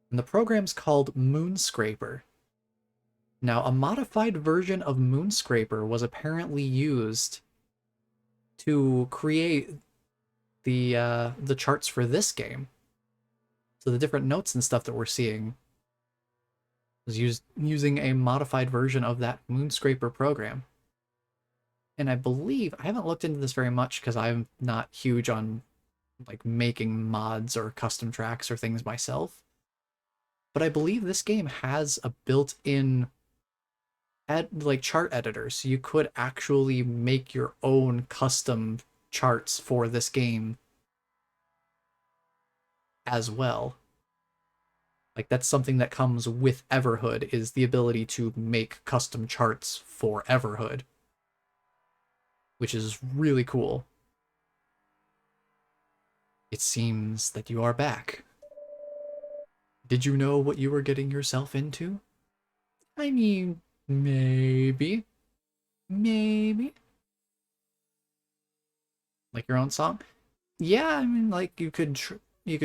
And the program's called Moonscraper. Now, a modified version of Moonscraper was apparently used to create the charts for this game. So the different notes and stuff that we're seeing was using a modified version of that Moonscraper program. And I believe I haven't looked into this very much because I'm not huge on like making mods or custom tracks or things myself. But I believe this game has a built-in like chart editor, so you could actually make your own custom charts for this game as well. Like that's something that comes with Everhood is the ability to make custom charts for Everhood, which is really cool. It seems that you are back. Did you know what you were getting yourself into? I mean, maybe. Maybe. Like your own song? Yeah, I mean, like you could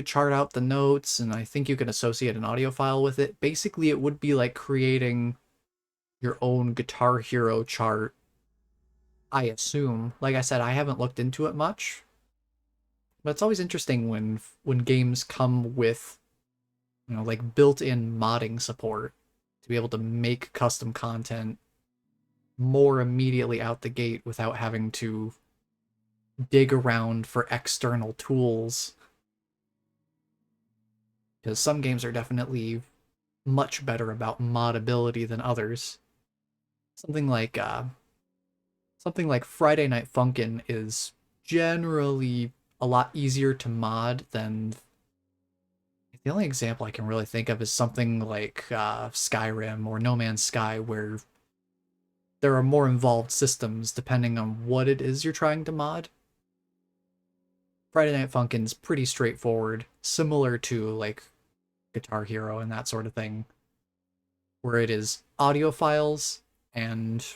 chart out the notes, and I think you can associate an audio file with it. Basically, it would be like creating your own Guitar Hero chart, I assume. Like I said, I haven't looked into it much, but it's always interesting when games come with, you know, like built-in modding support to be able to make custom content more immediately out the gate without having to dig around for external tools. Because some games are definitely much better about modability than others. Something like uh, something like Friday Night Funkin' is generally a lot easier to mod than the only example I can really think of is something like Skyrim or No Man's Sky, where there are more involved systems depending on what it is you're trying to mod. Friday Night Funkin's pretty straightforward, similar to like Guitar Hero and that sort of thing, where it is audio files and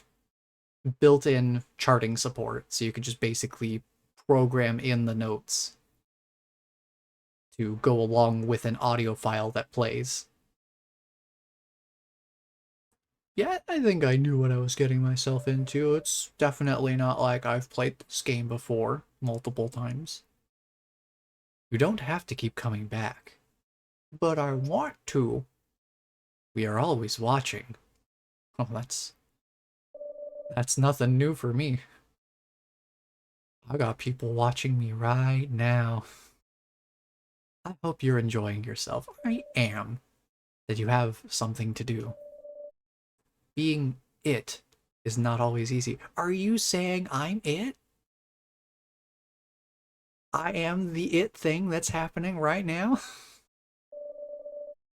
built-in charting support, so you could just basically program in the notes to go along with an audio file that plays. Yeah, I think I knew what I was getting myself into. It's definitely not like I've played this game before multiple times. You don't have to keep coming back. But I want to. We are always watching. Oh, that's nothing new for me. I got people watching me right now. I hope you're enjoying yourself. I am. That you have something to do. Being it is not always easy. Are you saying I'm it? I am the it thing that's happening right now?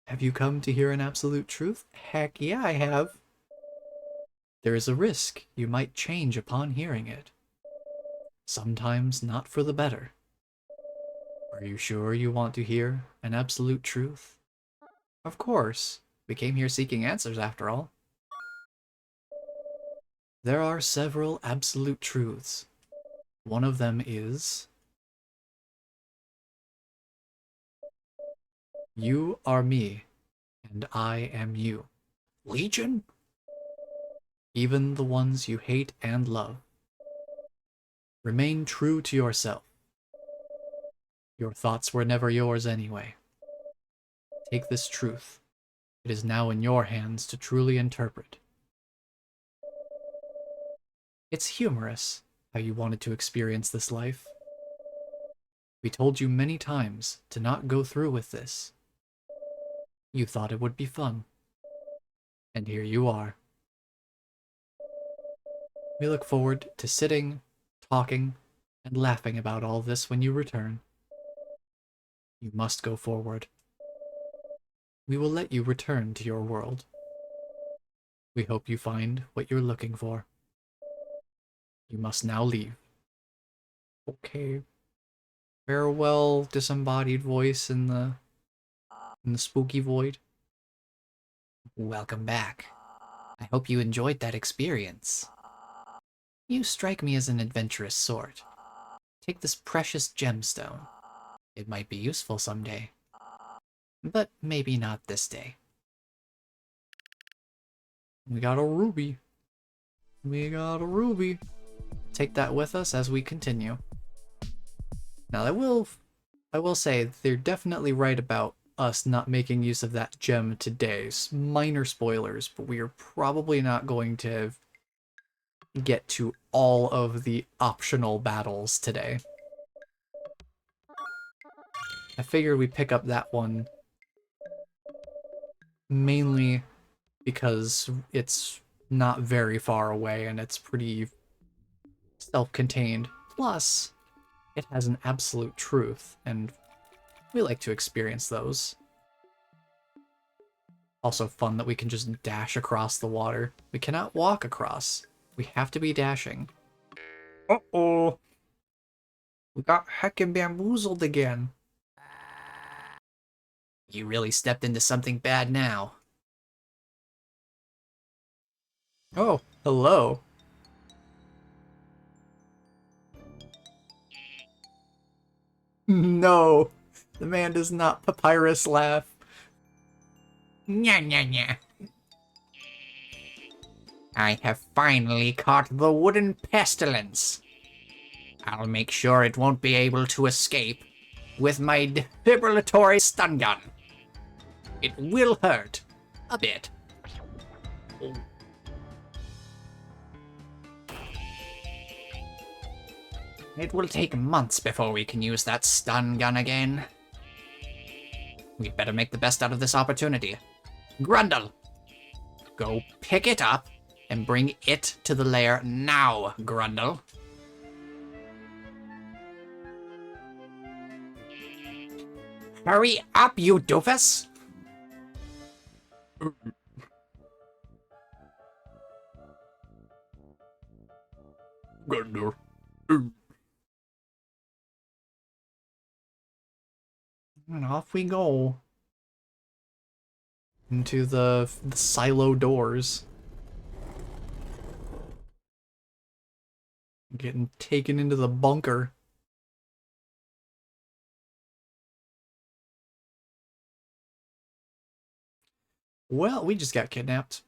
Have you come to hear an absolute truth? Heck yeah, I have. There is a risk you might change upon hearing it. Sometimes not for the better. Are you sure you want to hear an absolute truth? Of course. We came here seeking answers after all. There are several absolute truths. One of them is you are me, and I am you. Legion? Even the ones you hate and love. Remain true to yourself. Your thoughts were never yours anyway. Take this truth. It is now in your hands to truly interpret. It's humorous how you wanted to experience this life. We told you many times to not go through with this. You thought it would be fun. And here you are. We look forward to sitting, talking, and laughing about all this when you return. You must go forward. We will let you return to your world. We hope you find what you're looking for. You must now leave. Okay. Farewell, disembodied voice in the spooky void. Welcome back. I hope you enjoyed that experience. You strike me as an adventurous sort. Take this precious gemstone. It might be useful someday. But maybe not this day. We got a ruby. We got a ruby. Take that with us as we continue. Now, I will say they're definitely right about us not making use of that gem today. Minor spoilers, but we are probably not going to get to all of the optional battles today. I figured we pick up that one mainly because it's not very far away and it's pretty self-contained. Plus, it has an absolute truth, and we like to experience those. Also fun that we can just dash across the water. We cannot walk across. We have to be dashing. Uh-oh. We got heckin' bamboozled again. You really stepped into something bad now. Oh, hello. No, the man does not papyrus laugh. Nya nya nya. I have finally caught the wooden pestilence. I'll make sure it won't be able to escape with my defibrillatory stun gun. It will hurt. A bit. It will take months before we can use that stun gun again. We'd better make the best out of this opportunity. Grundle! Go pick it up and bring it to the lair now, Grundle. Hurry up, you doofus! Baldur. And off we go. Into the silo doors. Getting taken into the bunker. Well, we just got kidnapped.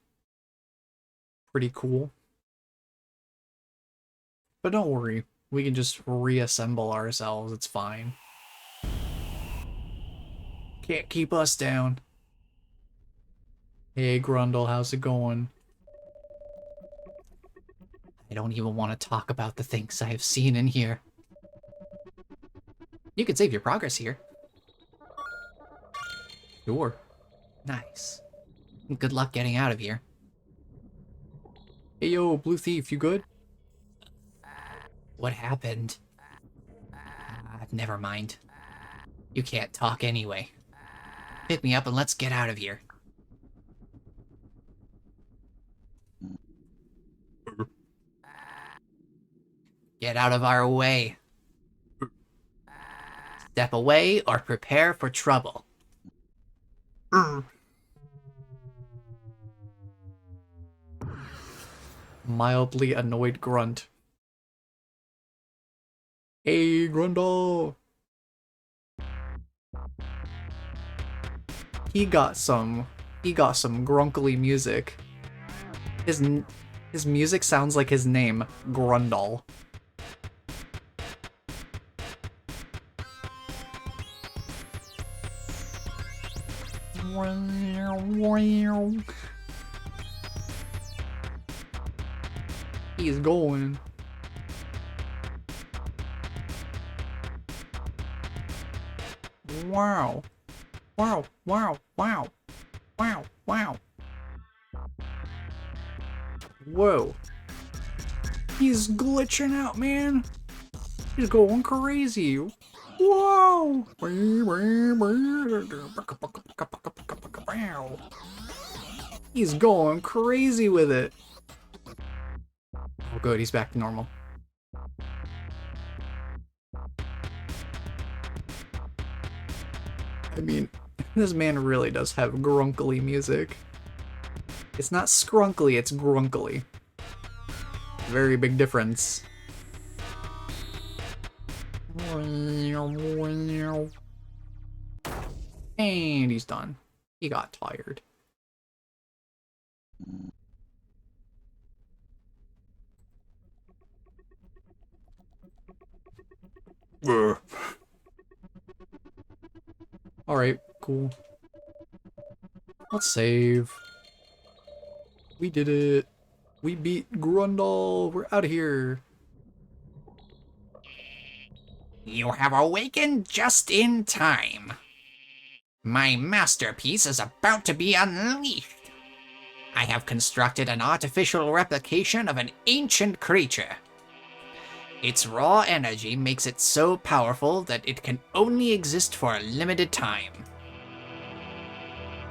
Pretty cool. But don't worry, we can just reassemble ourselves, it's fine. Can't keep us down. Hey Grundle, how's it going? I don't even want to talk about the things I have seen in here. You can save your progress here. Sure. Nice. Good luck getting out of here. Hey yo, Blue Thief, you good? What happened? Never mind. You can't talk anyway. Pick me up and let's get out of here. Get out of our way. Step away or prepare for trouble. Mildly annoyed grunt. Hey Grundle! He got some grunkly music. His music sounds like his name, Grundle. He's going. Wow. Wow, wow, wow. Wow, wow. Whoa. He's glitching out, man. He's going crazy. Whoa. He's going crazy with it. Oh, good. He's back to normal. I mean, this man really does have grunkly music. It's not scrunkly, it's grunkly. Very big difference. And he's done. He got tired. Alright, cool. Let's save. We did it. We beat Grundle. We're out of here. You have awakened just in time. My masterpiece is about to be unleashed. I have constructed an artificial replication of an ancient creature. Its raw energy makes it so powerful that it can only exist for a limited time.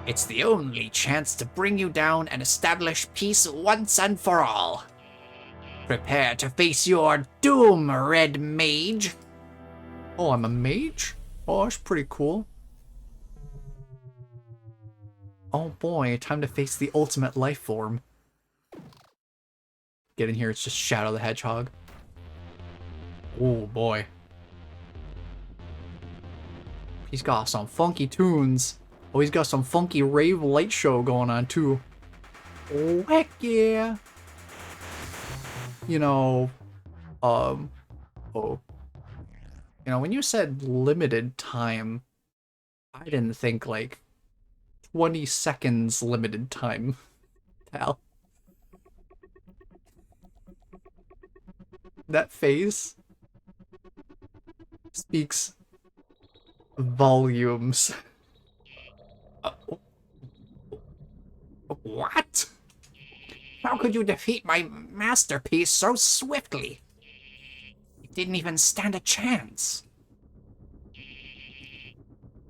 It's the only chance to bring you down and establish peace once and for all. Prepare to face your doom, Red Mage. Oh, I'm a mage? Oh, that's pretty cool. Oh boy, time to face the ultimate life form. Get in here, it's just Shadow the Hedgehog. Oh boy. He's got some funky tunes. Oh, he's got some funky rave light show going on too. Oh, heck yeah. You know, oh. You know, when you said limited time, I didn't think like 20 seconds limited time, pal. That face speaks volumes. What? How could you defeat my masterpiece so swiftly? It didn't even stand a chance.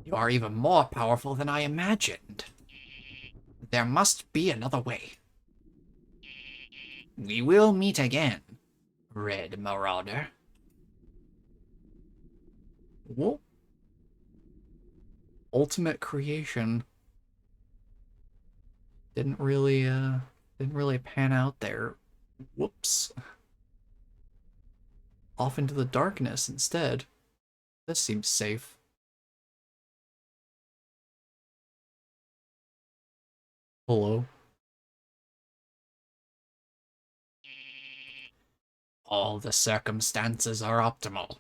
You are even more powerful than I imagined. There must be another way. We will meet again, Red Marauder. Whoa. Ultimate creation. Didn't really pan out there. Whoops. Off into the darkness instead. This seems safe. Hello. All the circumstances are optimal.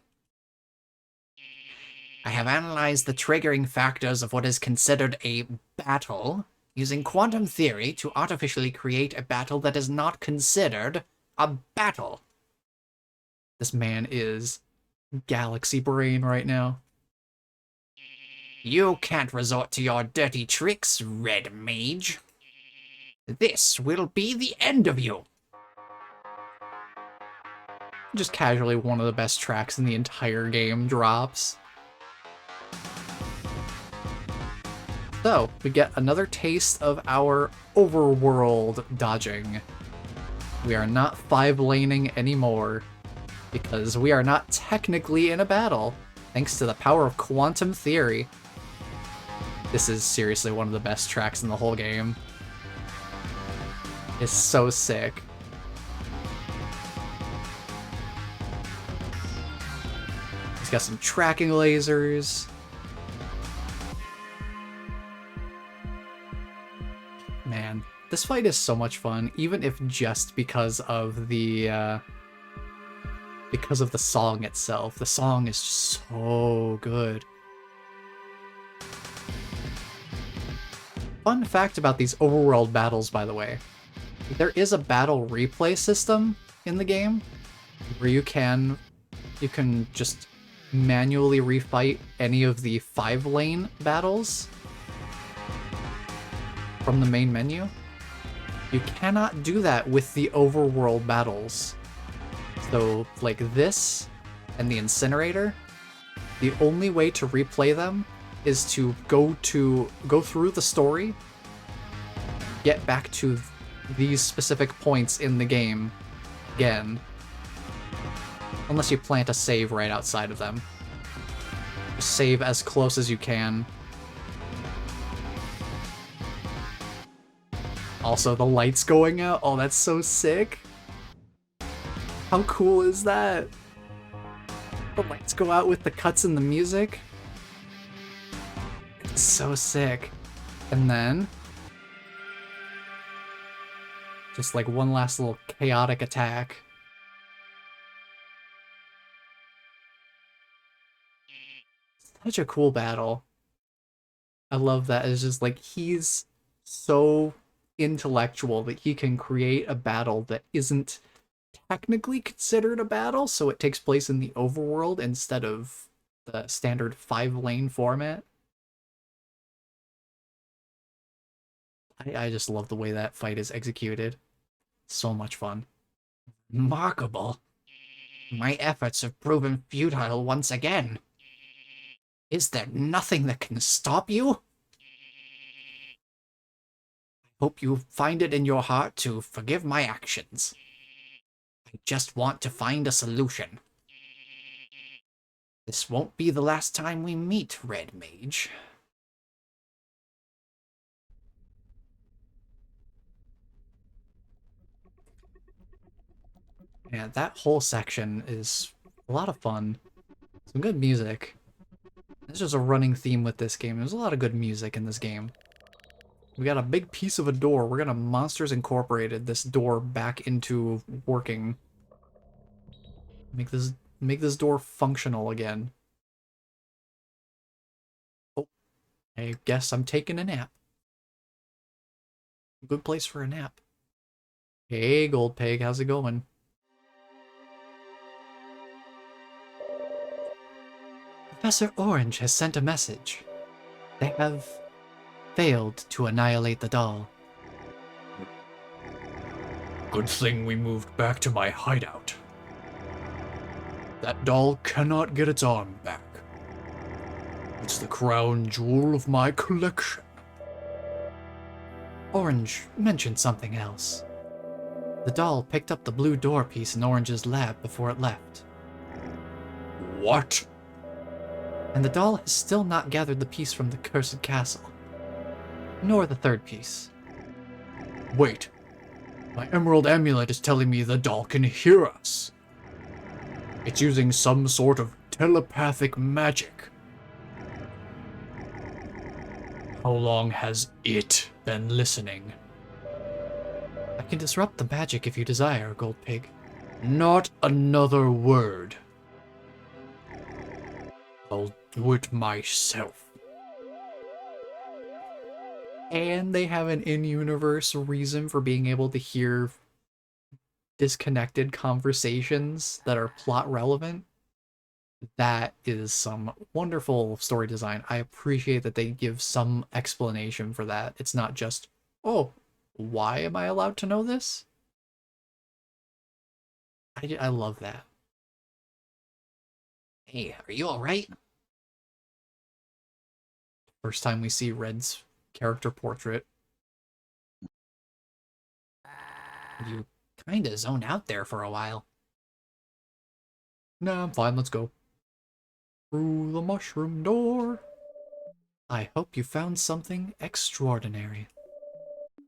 I have analyzed the triggering factors of what is considered a battle using quantum theory to artificially create a battle that is not considered a battle. This man is galaxy brain right now. You can't resort to your dirty tricks, Red Mage. This will be the end of you. Just casually one of the best tracks in the entire game drops. So, we get another taste of our overworld dodging. We are not 5-laning anymore, because we are not technically in a battle, thanks to the power of quantum theory. This is seriously one of the best tracks in the whole game. It's so sick. He's got some tracking lasers. Man, this fight is so much fun, even if just because of the song itself. The song is just so good. Fun fact about these overworld battles, by the way. There is a battle replay system in the game where you can just manually refight any of the 5-lane battles from the main menu. You cannot do that with the overworld battles. So, like this and the incinerator, the only way to replay them is to go through the story, get back to these specific points in the game again. Unless you plant a save right outside of them. Just save as close as you can. Also, the lights going out. Oh, that's so sick. How cool is that? The lights go out with the cuts in the music. It's so sick. And then just like one last little chaotic attack. Such a cool battle. I love that. It's just like he's so intellectual that he can create a battle that isn't technically considered a battle, so it takes place in the overworld instead of the standard 5-lane format. I just love the way that fight is executed. So much fun. Remarkable. My efforts have proven futile once again. Is there nothing that can stop you? Hope you find it in your heart to forgive my actions. I just want to find a solution. This won't be the last time we meet, Red Mage. Yeah, that whole section is a lot of fun. Some good music. It's just a running theme with this game. There's a lot of good music in this game. We got a big piece of a door. We're gonna Monsters Incorporated this door back into working. Make this door functional again. Oh, I guess I'm taking a nap. Good place for a nap. Hey, Gold Pig, how's it going? Professor Orange has sent a message. They have failed to annihilate the doll. Good thing we moved back to my hideout. That doll cannot get its arm back. It's the crown jewel of my collection. Orange mentioned something else. The doll picked up the blue door piece in Orange's lab before it left. What? And the doll has still not gathered the piece from the cursed castle. Nor the third piece. Wait. My emerald amulet is telling me the doll can hear us. It's using some sort of telepathic magic. How long has it been listening? I can disrupt the magic if you desire, Gold Pig. Not another word. I'll do it myself. And they have an in-universe reason for being able to hear disconnected conversations that are plot relevant. That is some wonderful story design. I appreciate that they give some explanation for that. It's not just, oh, why am I allowed to know this? I love that. Hey, are you alright? First time we see Red's character portrait. You kinda zoned out there for a while. Nah, I'm fine, let's go. Through the mushroom door. I hope you found something extraordinary.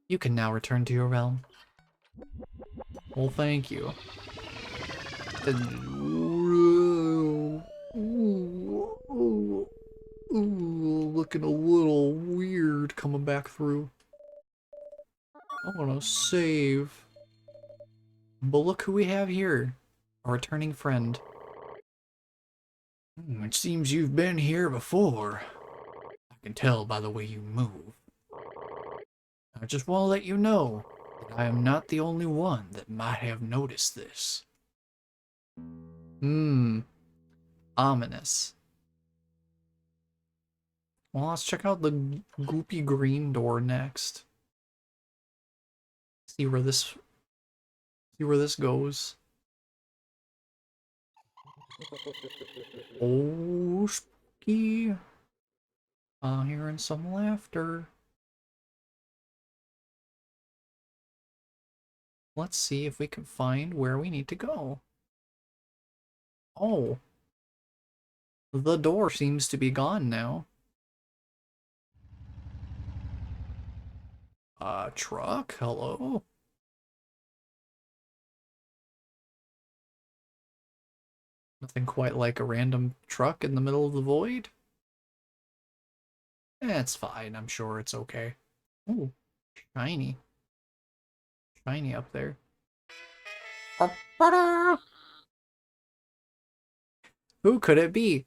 You can now return to your realm. Well, thank you. Looking a little weird coming back through. I want to save. But look who we have here. Our returning friend. It seems you've been here before. I can tell by the way you move. I just want to let you know that I am not the only one that might have noticed this. Ominous. Well, let's check out the goopy green door next. See where this goes. Oh, spooky. Hearing some laughter. Let's see if we can find where we need to go. Oh. The door seems to be gone now. Truck? Hello? Nothing quite like a random truck in the middle of the void? It's fine, I'm sure it's okay. Ooh, shiny. Shiny up there. Who could it be?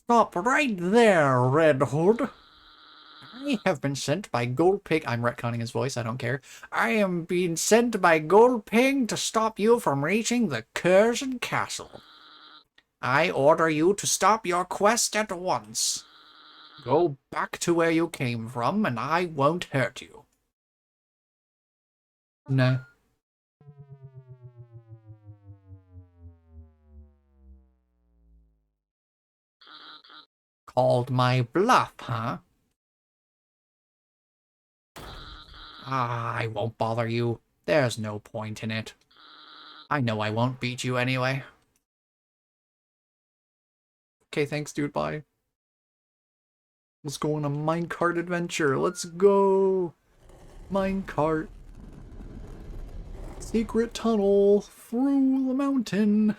Stop right there, Red Hood. I have been sent by Gold Pig. I'm retconning his voice, I don't care. I am being sent by Gold Pig to stop you from reaching the Cursed Castle. I order you to stop your quest at once. Go back to where you came from, and I won't hurt you. Nah. Called my bluff, huh? I won't bother you. There's no point in it. I know I won't beat you anyway. Okay, thanks, dude. Bye. Let's go on a minecart adventure. Let's go. Minecart. Secret tunnel through the mountain.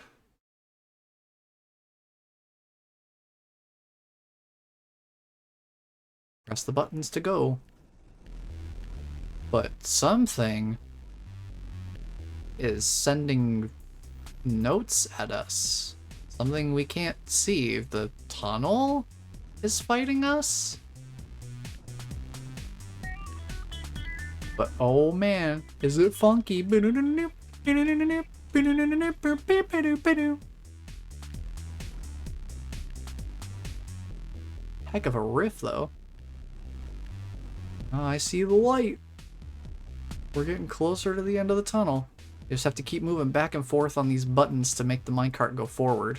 Press the buttons to go. But something is sending notes at us. Something we can't see. The tunnel is fighting us? But oh man, is it funky? Heck of a riff though. Oh, I see the light. We're getting closer to the end of the tunnel. You just have to keep moving back and forth on these buttons to make the minecart go forward.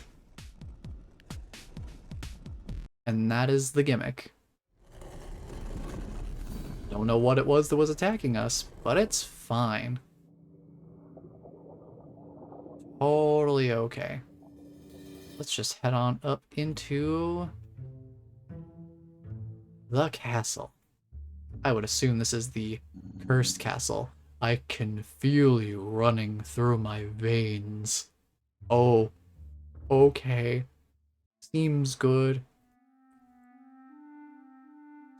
And that is the gimmick. Don't know what it was that was attacking us, but it's fine. Totally okay. Let's just head on up into the castle. I would assume this is the cursed castle. I can feel you running through my veins. Oh, okay. Seems good.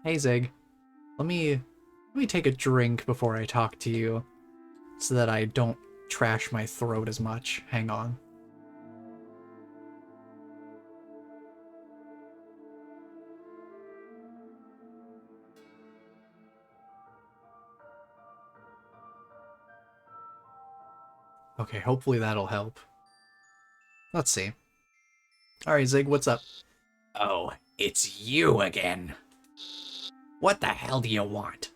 Hey Zig, let me take a drink before I talk to you, so that I don't trash my throat as much. Hang on. Okay, hopefully that'll help. Let's see. Alright, Zig, what's up? Oh, it's you again. What the hell do you want?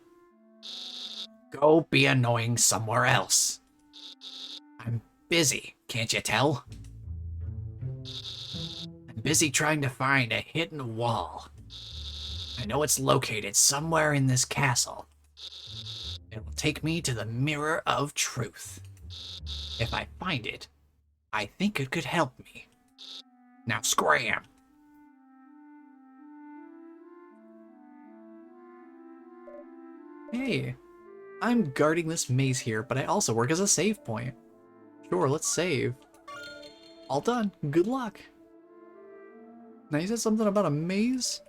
Go be annoying somewhere else. I'm busy, can't you tell? I'm busy trying to find a hidden wall. I know it's located somewhere in this castle. It will take me to the Mirror of Truth. If I find it, I think it could help me. Now scram! Hey, I'm guarding this maze here, but I also work as a save point. Sure, let's save. All done. Good luck. Now, you said something about a maze?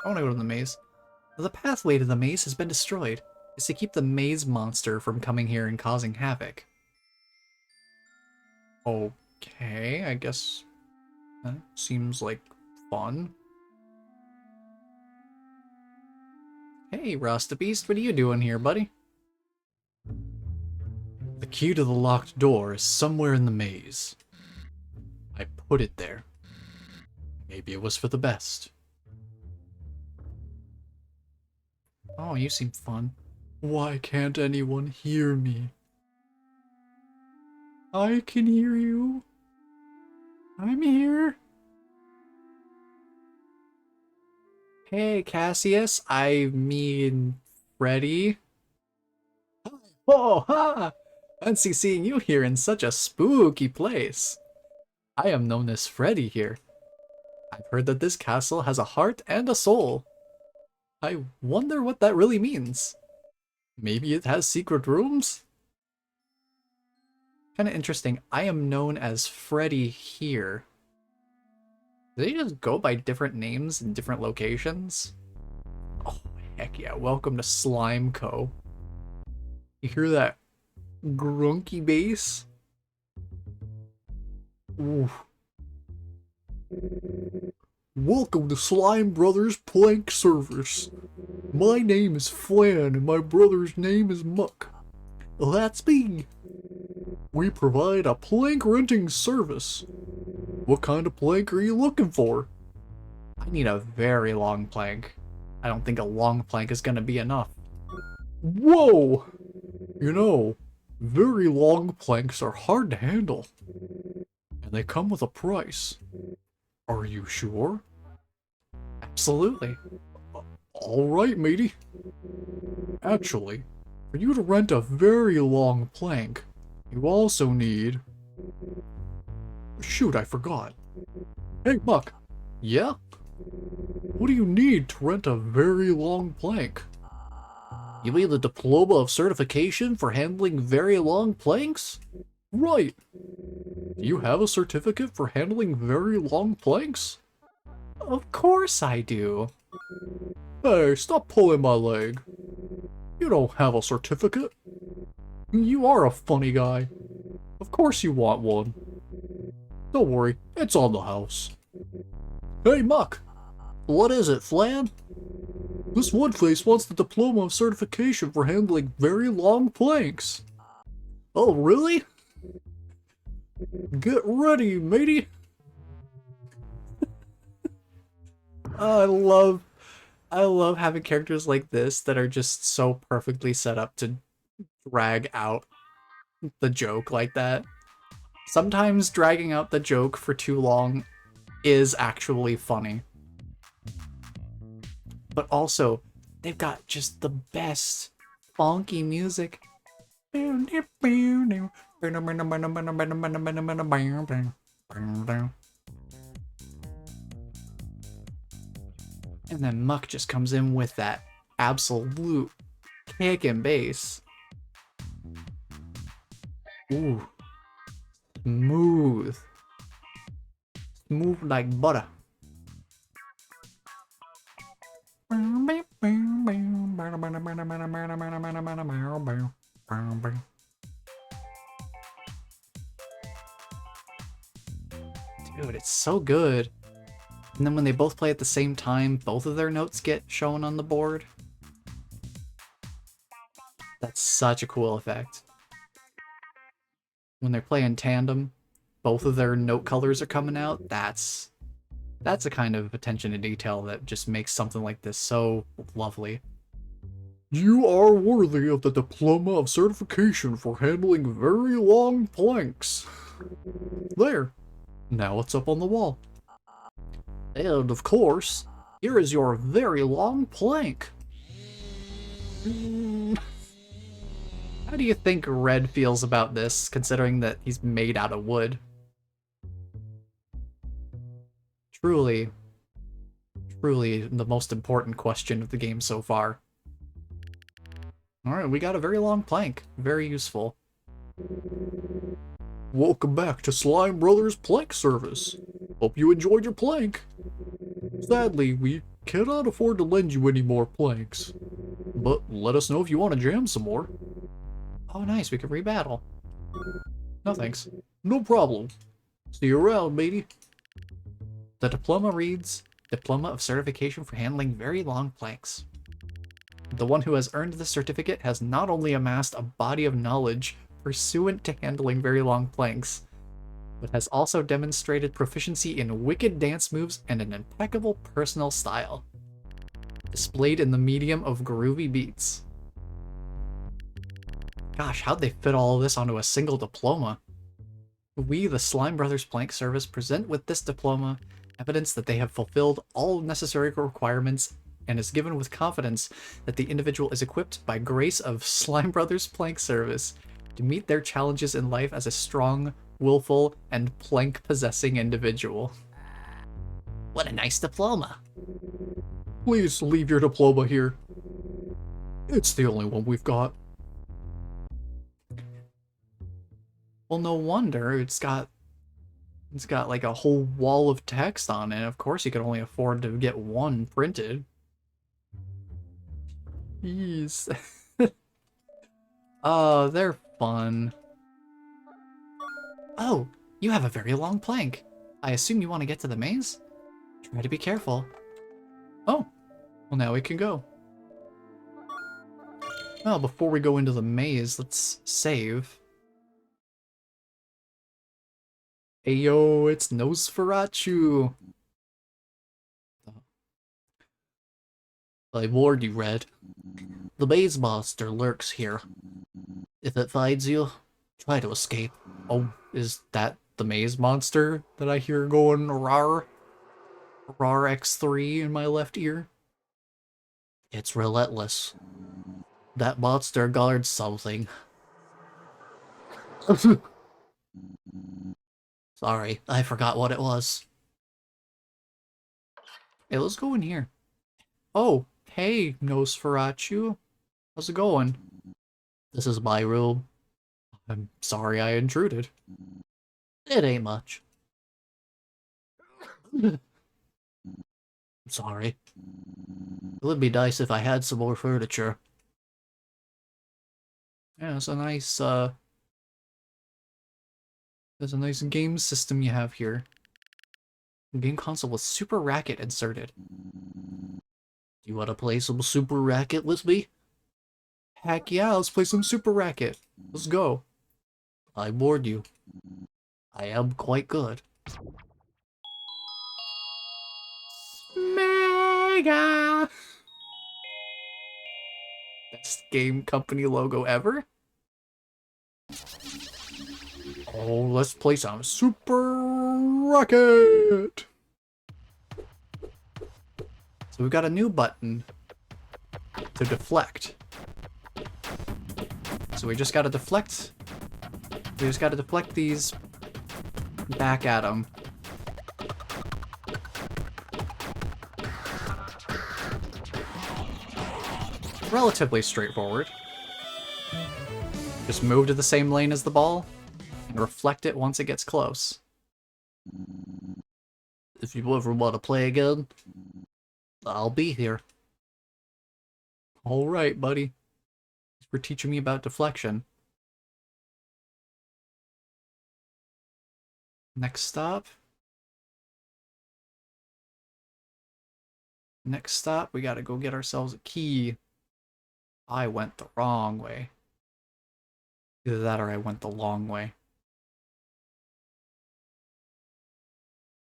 I want to go to the maze. The pathway to the maze has been destroyed. It's to keep the maze monster from coming here and causing havoc. Okay, I guess that seems like fun. Hey, Rasta Beast, what are you doing here, buddy? The key to the locked door is somewhere in the maze. I put it there. Maybe it was for the best. Oh, you seem fun. Why can't anyone hear me? I can hear you. I'm here. Hey, Cassius. I mean, Freddy. Oh, ha! Fancy seeing you here in such a spooky place. I am known as Freddy here. I've heard that this castle has a heart and a soul. I wonder what that really means. Maybe it has secret rooms? Kinda interesting. I am known as Freddy here. Do they just go by different names in different locations? Oh, heck yeah. Welcome to Slime Co. You hear that grunky bass? Ooh. Welcome to Slime Brothers Plank Service. My name is Flan and my brother's name is Muck. That's me. We provide a plank renting service. What kind of plank are you looking for? I need a very long plank. I don't think a long plank is gonna be enough. Whoa! You know, very long planks are hard to handle. And they come with a price. Are you sure? Absolutely. Alright, matey. Actually, for you to rent a very long plank, you also need... Shoot, I forgot. Hey, Buck. Yeah? What do you need to rent a very long plank? You mean the diploma of certification for handling very long planks? Right. Do you have a certificate for handling very long planks? Of course I do. Hey, stop pulling my leg. You don't have a certificate. You are a funny guy. Of course you want one. Don't worry, it's on the house. Hey, Muck. What is it, Flan? This one face wants the diploma of certification for handling very long planks. Oh, really? Get ready, matey. I love having characters like this that are just so perfectly set up to drag out the joke like that. Sometimes dragging out the joke for too long is actually funny. But also, they've got just the best funky music. And then Muck just comes in with that absolute kick and bass. Ooh. Smooth. Smooth like butter. Dude, it's so good. And then when they both play at the same time, both of their notes get shown on the board. That's such a cool effect. When they're playing tandem, both of their note colors are coming out. That's a kind of attention to detail that just makes something like this so lovely. You are worthy of the diploma of certification for handling very long planks. There. Now it's up on the wall. And of course, here is your very long plank. How do you think Red feels about this, considering that he's made out of wood? Truly the most important question of the game so far. Alright, we got a very long plank. Very useful. Welcome back to Slime Brothers Plank Service. Hope you enjoyed your plank. Sadly, we cannot afford to lend you any more planks. But let us know if you want to jam some more. Oh nice, we can rebattle. No thanks. No problem. See you around, matey. The diploma reads, Diploma of Certification for Handling Very Long Planks. The one who has earned this certificate has not only amassed a body of knowledge pursuant to handling very long planks, but has also demonstrated proficiency in wicked dance moves and an impeccable personal style, displayed in the medium of groovy beats. Gosh, how'd they fit all of this onto a single diploma? We, the Slime Brothers Plank Service, present with this diploma evidence that they have fulfilled all necessary requirements and is given with confidence that the individual is equipped by grace of Slime Brothers Plank Service to meet their challenges in life as a strong, willful, and plank-possessing individual. What a nice diploma. Please leave your diploma here. It's the only one we've got. Well, no wonder. It's got like a whole wall of text on it. Of course you could only afford to get one printed. Jeez. Oh, they're fun. Oh, you have a very long plank. I assume you want to get to the maze? Try to be careful. Oh, well now we can go. Well, before we go into the maze, let's save. Ayo, it's Nosferatu. I warned you, Red. The maze monster lurks here. If it finds you, try to escape. Oh, is that the maze monster that I hear going rar? Rar X3 in my left ear? It's relentless. That monster guards something. Sorry, I forgot what it was. Hey, let's go in here. Oh, hey, Nosferatu. How's it going? This is my room. I'm sorry I intruded. It ain't much. I'm sorry. It would be nice if I had some more furniture. Yeah, it's a nice, there's a nice game system you have here. Game console with Super Racket inserted. You want to play some Super Racket with me? Heck yeah, let's play some Super Racket. Let's go. I warned you. I am quite good. Mega! Best game company logo ever? Oh, let's play some Super Rocket! So we've got a new button to deflect. So we just gotta deflect. We just gotta deflect these back at them. Relatively straightforward. Just move to the same lane as the ball and reflect it once it gets close. If you ever want to play again, I'll be here. Alright, buddy. Thanks for teaching me about deflection. Next stop. Next stop, we gotta go get ourselves a key. I went the wrong way. Either that or I went the long way.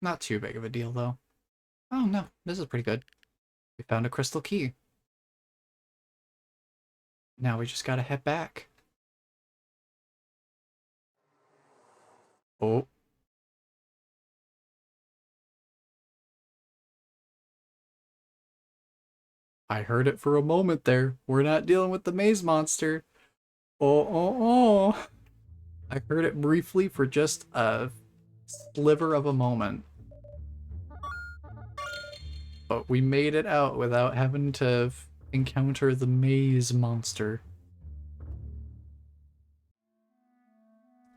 Not too big of a deal, though. Oh no, this is pretty good. We found a crystal key. Now we just gotta head back. Oh. I heard it for a moment there. We're not dealing with the maze monster. Oh. I heard it briefly for just a sliver of a moment. But we made it out without having to encounter the maze monster.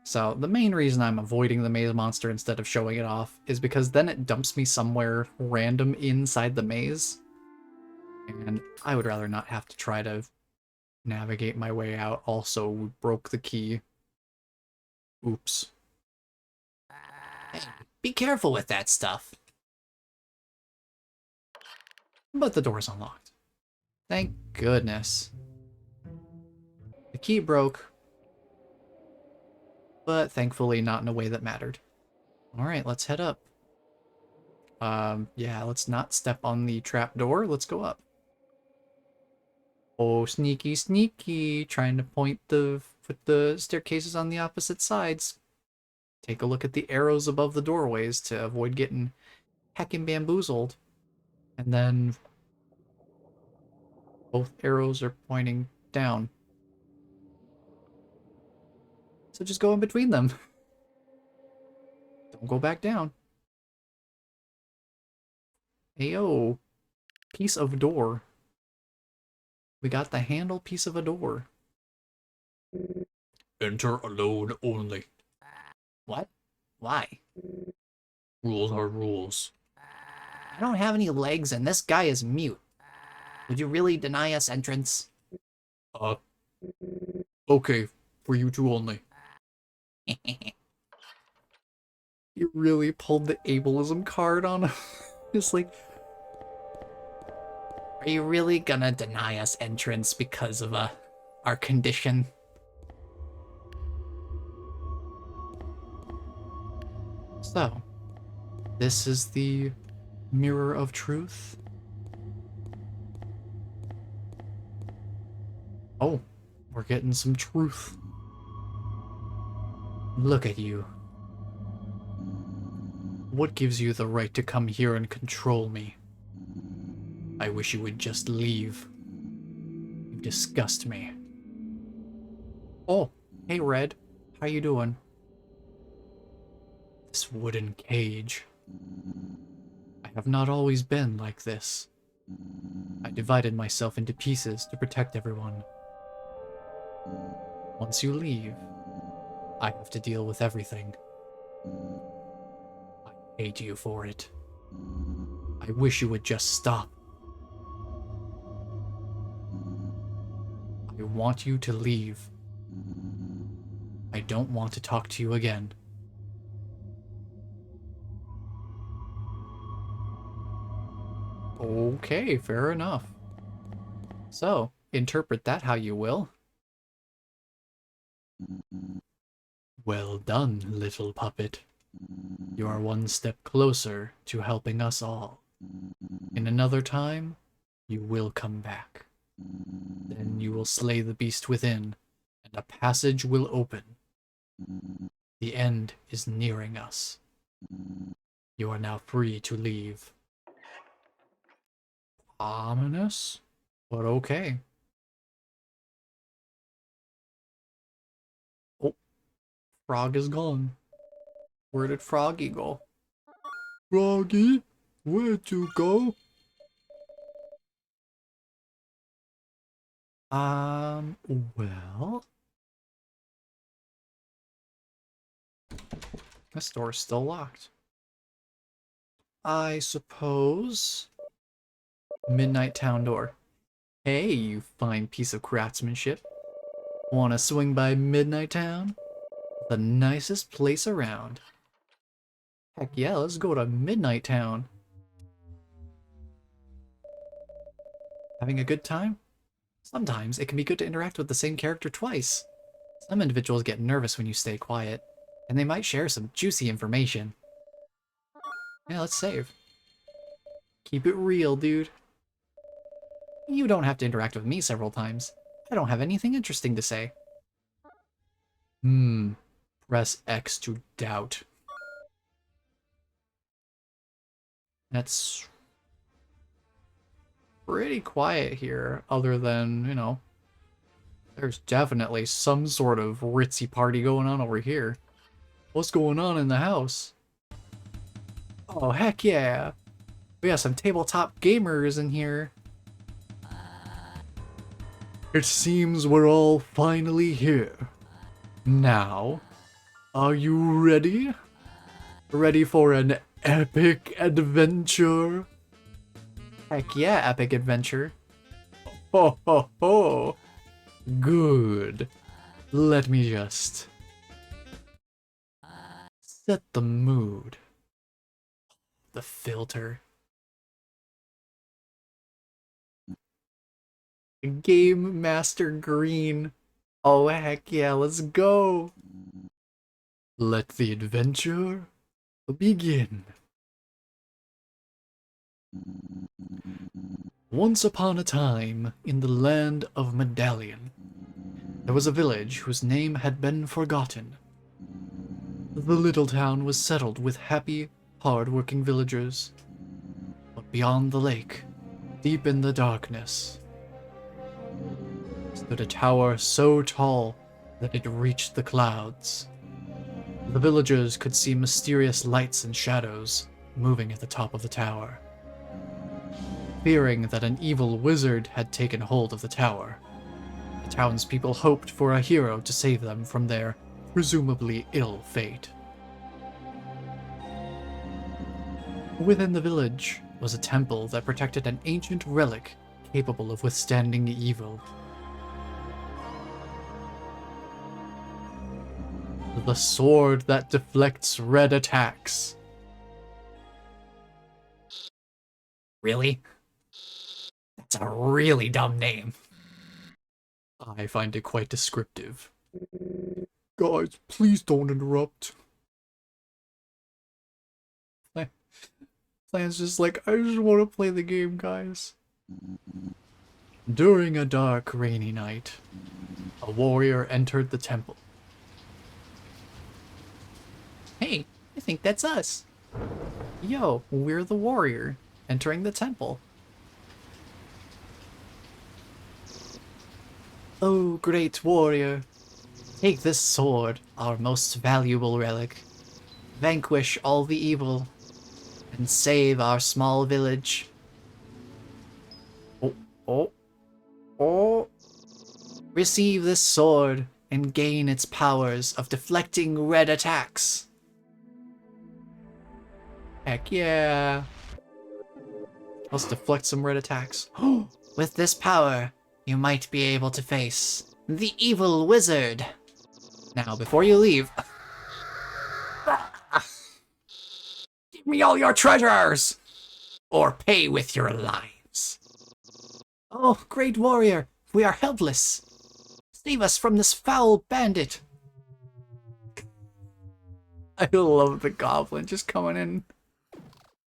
So the main reason I'm avoiding the maze monster instead of showing it off is because then it dumps me somewhere random inside the maze. And I would rather not have to try to navigate my way out. Also, we broke the key. Oops. Hey, be careful with that stuff. But the door's unlocked. Thank goodness. The key broke, but thankfully not in a way that mattered. Alright, let's head up. Yeah, let's not step on the trap door. Let's go up. Oh, sneaky, sneaky. Trying to put the staircases on the opposite sides. Take a look at the arrows above the doorways to avoid getting heckin' bamboozled. And then both arrows are pointing down. So just go in between them. Don't go back down. Ayo. Piece of door. We got the handle piece of a door. Enter alone only. What? Why? Rules are rules. I don't have any legs and this guy is mute. Would you really deny us entrance? Okay, for you two only. You really pulled the ableism card on him. It's like, Are you really gonna deny us entrance because of our condition? so, this is the mirror of truth. Oh, we're getting some truth. Look at you. What gives you the right to come here and control me? I wish you would just leave. You disgust me. Oh, hey Red. How you doing? This wooden cage. I have not always been like this. I divided myself into pieces to protect everyone. Once you leave, I have to deal with everything. I hate you for it. I wish you would just stop. I want you to leave. I don't want to talk to you again. Okay, fair enough. So, interpret that how you will. Well done, little puppet. You are one step closer to helping us all. In another time, you will come back. Then you will slay the beast within, and a passage will open. The end is nearing us. You are now free to leave. Ominous, but okay. Oh, Frog is gone. Where did Froggy go? Froggy, where'd you go? Well... This door's still locked. I suppose... Midnight Town Door. Hey, you fine piece of craftsmanship. Wanna swing by Midnight Town? The nicest place around. Heck yeah, let's go to Midnight Town. Having a good time? Sometimes it can be good to interact with the same character twice. Some individuals get nervous when you stay quiet, and they might share some juicy information. Yeah, let's save. Keep it real, dude. You don't have to interact with me several times. I don't have anything interesting to say. Press X to doubt. That's pretty quiet here, other than, you know, there's definitely some sort of ritzy party going on over here. What's going on in the house? Oh, heck yeah. We got some tabletop gamers in here. It seems we're all finally here. Now, are you ready? Ready for an epic adventure? Heck yeah, epic adventure. Ho ho ho! Good. Let me just set the mood. The filter. Game Master Green. Oh heck yeah, let's go. Let the adventure begin. Once upon a time, in the land of Medallion, there was a village whose name had been forgotten. The little town was settled with happy, hard-working villagers. But beyond the lake, deep in the darkness, stood a tower so tall that it reached the clouds. The villagers could see mysterious lights and shadows moving at the top of the tower. Fearing that an evil wizard had taken hold of the tower, the townspeople hoped for a hero to save them from their presumably ill fate. Within the village was a temple that protected an ancient relic capable of withstanding evil. The sword that deflects red attacks. Really? That's a really dumb name. I find it quite descriptive. Guys, please don't interrupt. Plan's just like, I just want to play the game, guys. During a dark, rainy night, a warrior entered the temple. Hey, I think that's us. Yo, we're the warrior, entering the temple. Oh, great warrior, take this sword, our most valuable relic. Vanquish all the evil, and save our small village. Oh, oh. Receive this sword and gain its powers of deflecting red attacks. Heck yeah. Let's deflect some red attacks. With this power, you might be able to face the evil wizard. Now, before you leave... Give me all your treasures! Or pay with your lives. Oh, great warrior, we are helpless. Save us from this foul bandit. I love the goblin just coming in,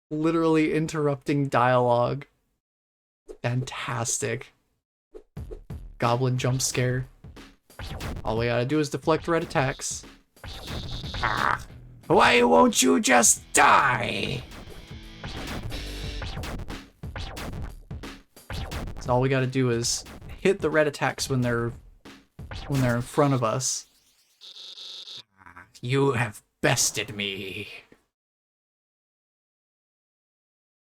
literally interrupting dialogue. Fantastic. Goblin jump scare. All we gotta do is deflect red attacks. Why won't you just die? So all we gotta do is hit the red attacks when they're in front of us. You have bested me.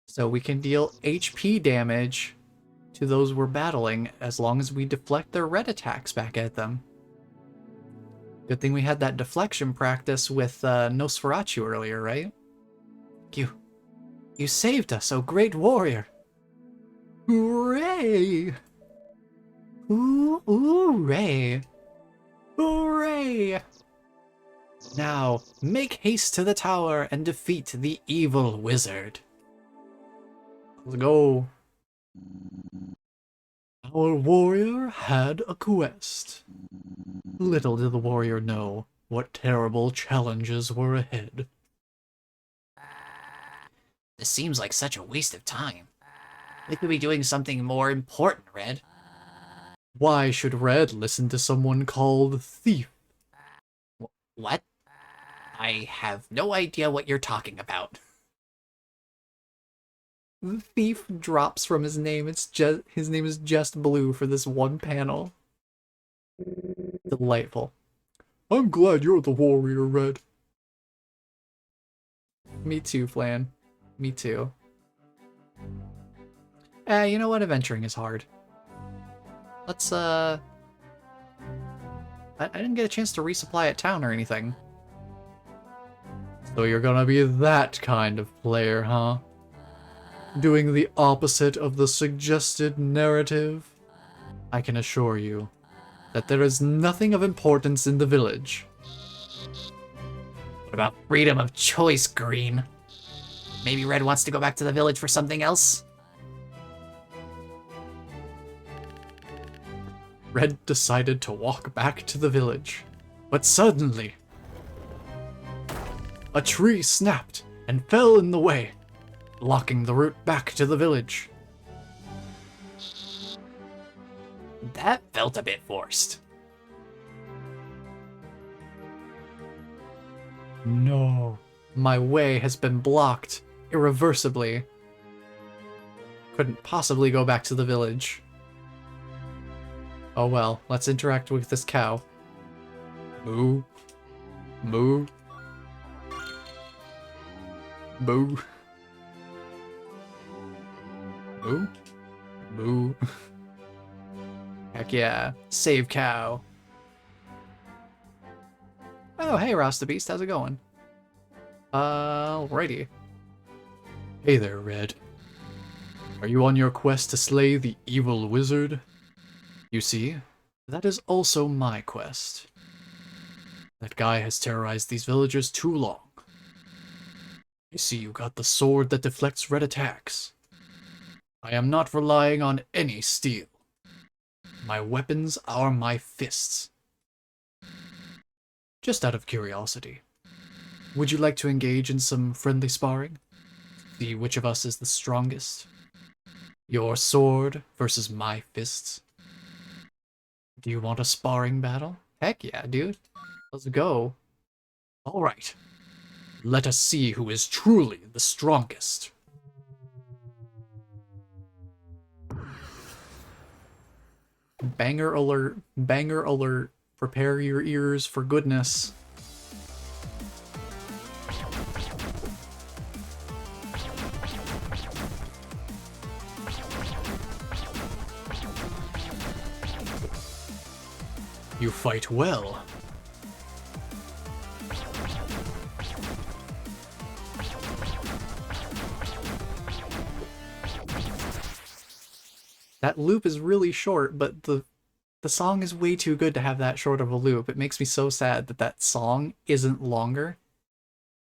So we can deal HP damage to those we're battling as long as we deflect their red attacks back at them. Good thing we had that deflection practice with Nosferatu earlier, right? You saved us, oh great warrior! Hooray! Hooray! Hooray! Now, make haste to the tower and defeat the evil wizard. Let's go. Our warrior had a quest. Little did the warrior know what terrible challenges were ahead. This seems like such a waste of time. We could be doing something more important, Red. Why should Red listen to someone called Thief? What? I have no idea what you're talking about. The Thief drops from his name. His name is just Blue for this one panel. Delightful. I'm glad you're the warrior, Red. Me too, Flan. Me too. You know what? Adventuring is hard. Let's, I didn't get a chance to resupply at town or anything. So you're gonna be that kind of player, huh? Doing the opposite of the suggested narrative? I can assure you that there is nothing of importance in the village. What about freedom of choice, Green? Maybe Red wants to go back to the village for something else? Red decided to walk back to the village, but suddenly, a tree snapped and fell in the way, blocking the route back to the village. That felt a bit forced. No, my way has been blocked irreversibly. Couldn't possibly go back to the village. Oh well, let's interact with this cow. Moo. Moo. Moo. Moo. Moo. Heck yeah. Save cow. Oh, hey, Rasta Beast, how's it going? Alrighty. Hey there, Red. Are you on your quest to slay the evil wizard? You see, that is also my quest. That guy has terrorized these villagers too long. I see you got the sword that deflects red attacks. I am not relying on any steel. My weapons are my fists. Just out of curiosity, would you like to engage in some friendly sparring? See which of us is the strongest? Your sword versus my fists? Do you want a sparring battle? Heck yeah, dude. Let's go. Alright. Let us see who is truly the strongest. Banger alert, banger alert. Prepare your ears for goodness. You fight well. That loop is really short, but the song is way too good to have that short of a loop. It makes me so sad that that song isn't longer.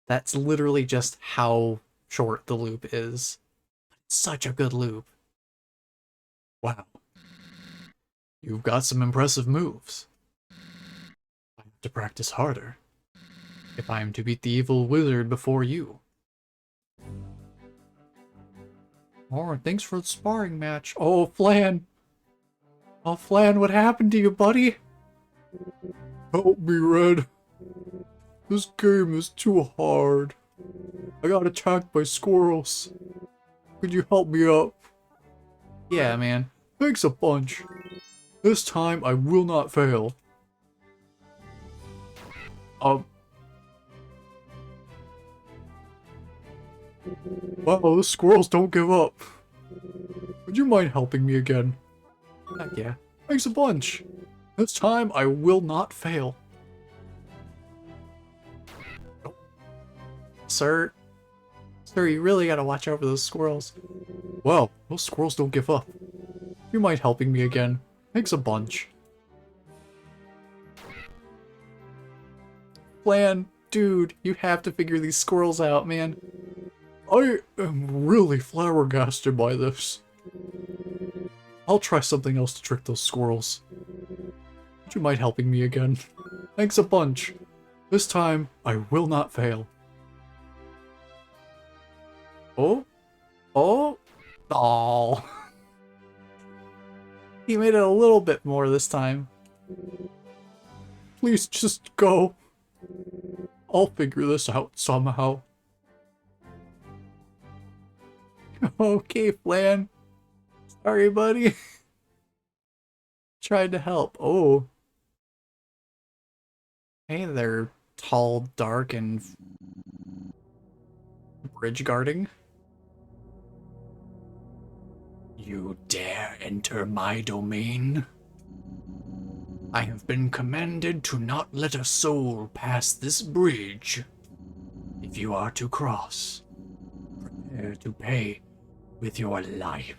That's literally just how short the loop is. Such a good loop. Wow. You've got some impressive moves. I have to practice harder if I am to beat the evil wizard before you. Oh, thanks for the sparring match. Oh, Flan. Oh, Flan, what happened to you, buddy? Help me, Red. This game is too hard. I got attacked by squirrels. Could you help me up? Yeah, man. Thanks a bunch. This time I will not fail. Wow, the squirrels don't give up. Would you mind helping me again? Heck yeah. Thanks a bunch. This time I will not fail. Sir, you really gotta watch over those squirrels. Wow, those squirrels don't give up. You mind helping me again? Thanks a bunch. Flan, dude, you have to figure these squirrels out, man. I am really flabbergasted by this. I'll try something else to trick those squirrels. Would you mind helping me again? Thanks a bunch. This time, I will not fail. Oh? Oh? Oh. He made it a little bit more this time. Please just go. I'll figure this out somehow. Okay, Flan. Sorry, buddy. Tried to help. Oh. Hey there, tall, dark, and bridge guarding. You dare enter my domain? I have been commanded to not let a soul pass this bridge. If you are to cross, prepare to pay with your life.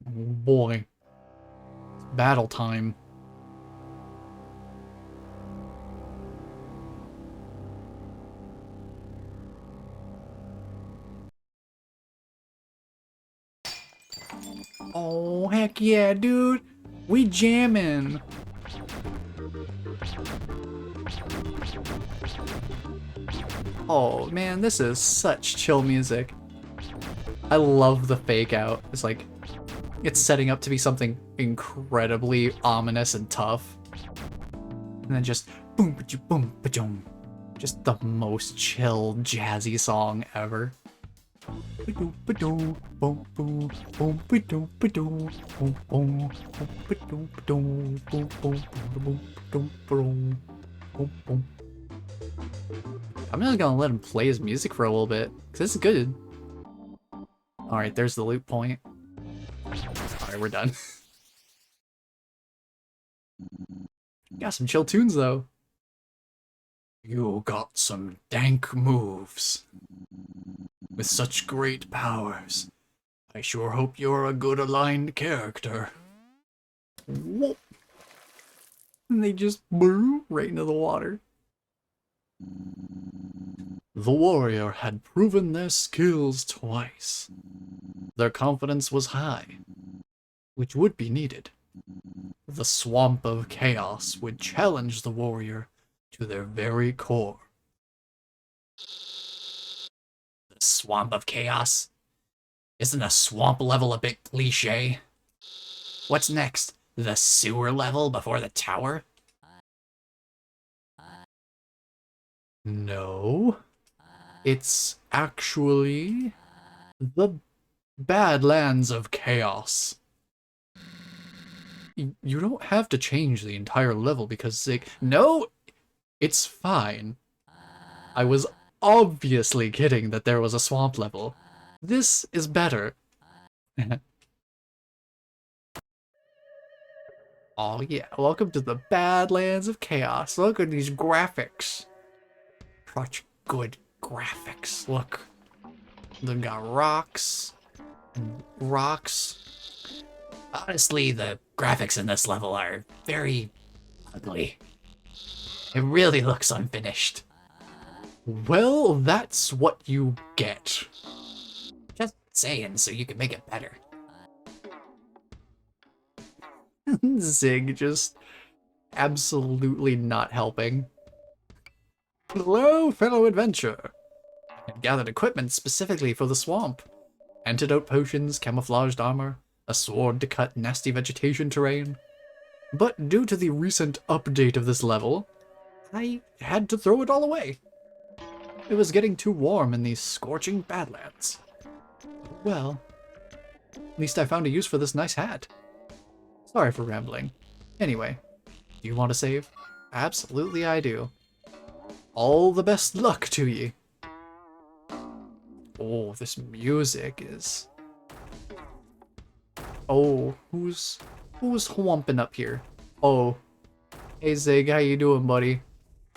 Oh boy. Battle time. Oh, heck yeah, dude. We jamming. Oh, man, this is such chill music. I love the fake out. It's like, it's setting up to be something incredibly ominous and tough. And then just boom, boom, boom. Just the most chill, jazzy song ever. I'm just gonna let him play his music for a little bit, because this is good. Alright, there's the loop point. Alright, we're done. Got some chill tunes, though. You got some dank moves. With such great powers, I sure hope you're a good aligned character. Whoop. And they just blew right into the water. The warrior had proven their skills twice. Their confidence was high, which would be needed. The swamp of chaos would challenge the warrior to their very core. The swamp of chaos? Isn't a swamp level a bit cliche? What's next? The sewer level before the tower? No. It's actually the Badlands of Chaos. You don't have to change the entire level because no, it's fine. I was obviously kidding that there was a swamp level. This is better. Oh yeah, welcome to the Badlands of Chaos. Look at these graphics. Such good graphics. Look. They've got rocks. And rocks. Honestly, the graphics in this level are very ugly. It really looks unfinished. Well, that's what you get. Just saying, so you can make it better. Zig just absolutely not helping. Hello, fellow adventurer. I had gathered equipment specifically for the swamp. Antidote potions, camouflaged armor, a sword to cut nasty vegetation terrain. But due to the recent update of this level, I had to throw it all away. It was getting too warm in these scorching badlands. Well, at least I found a use for this nice hat. Sorry for rambling. Anyway, do you want to save? Absolutely I do. All the best luck to ye. Oh, this music is... Oh, who's whumping up here? Oh, hey Zig, how you doing, buddy?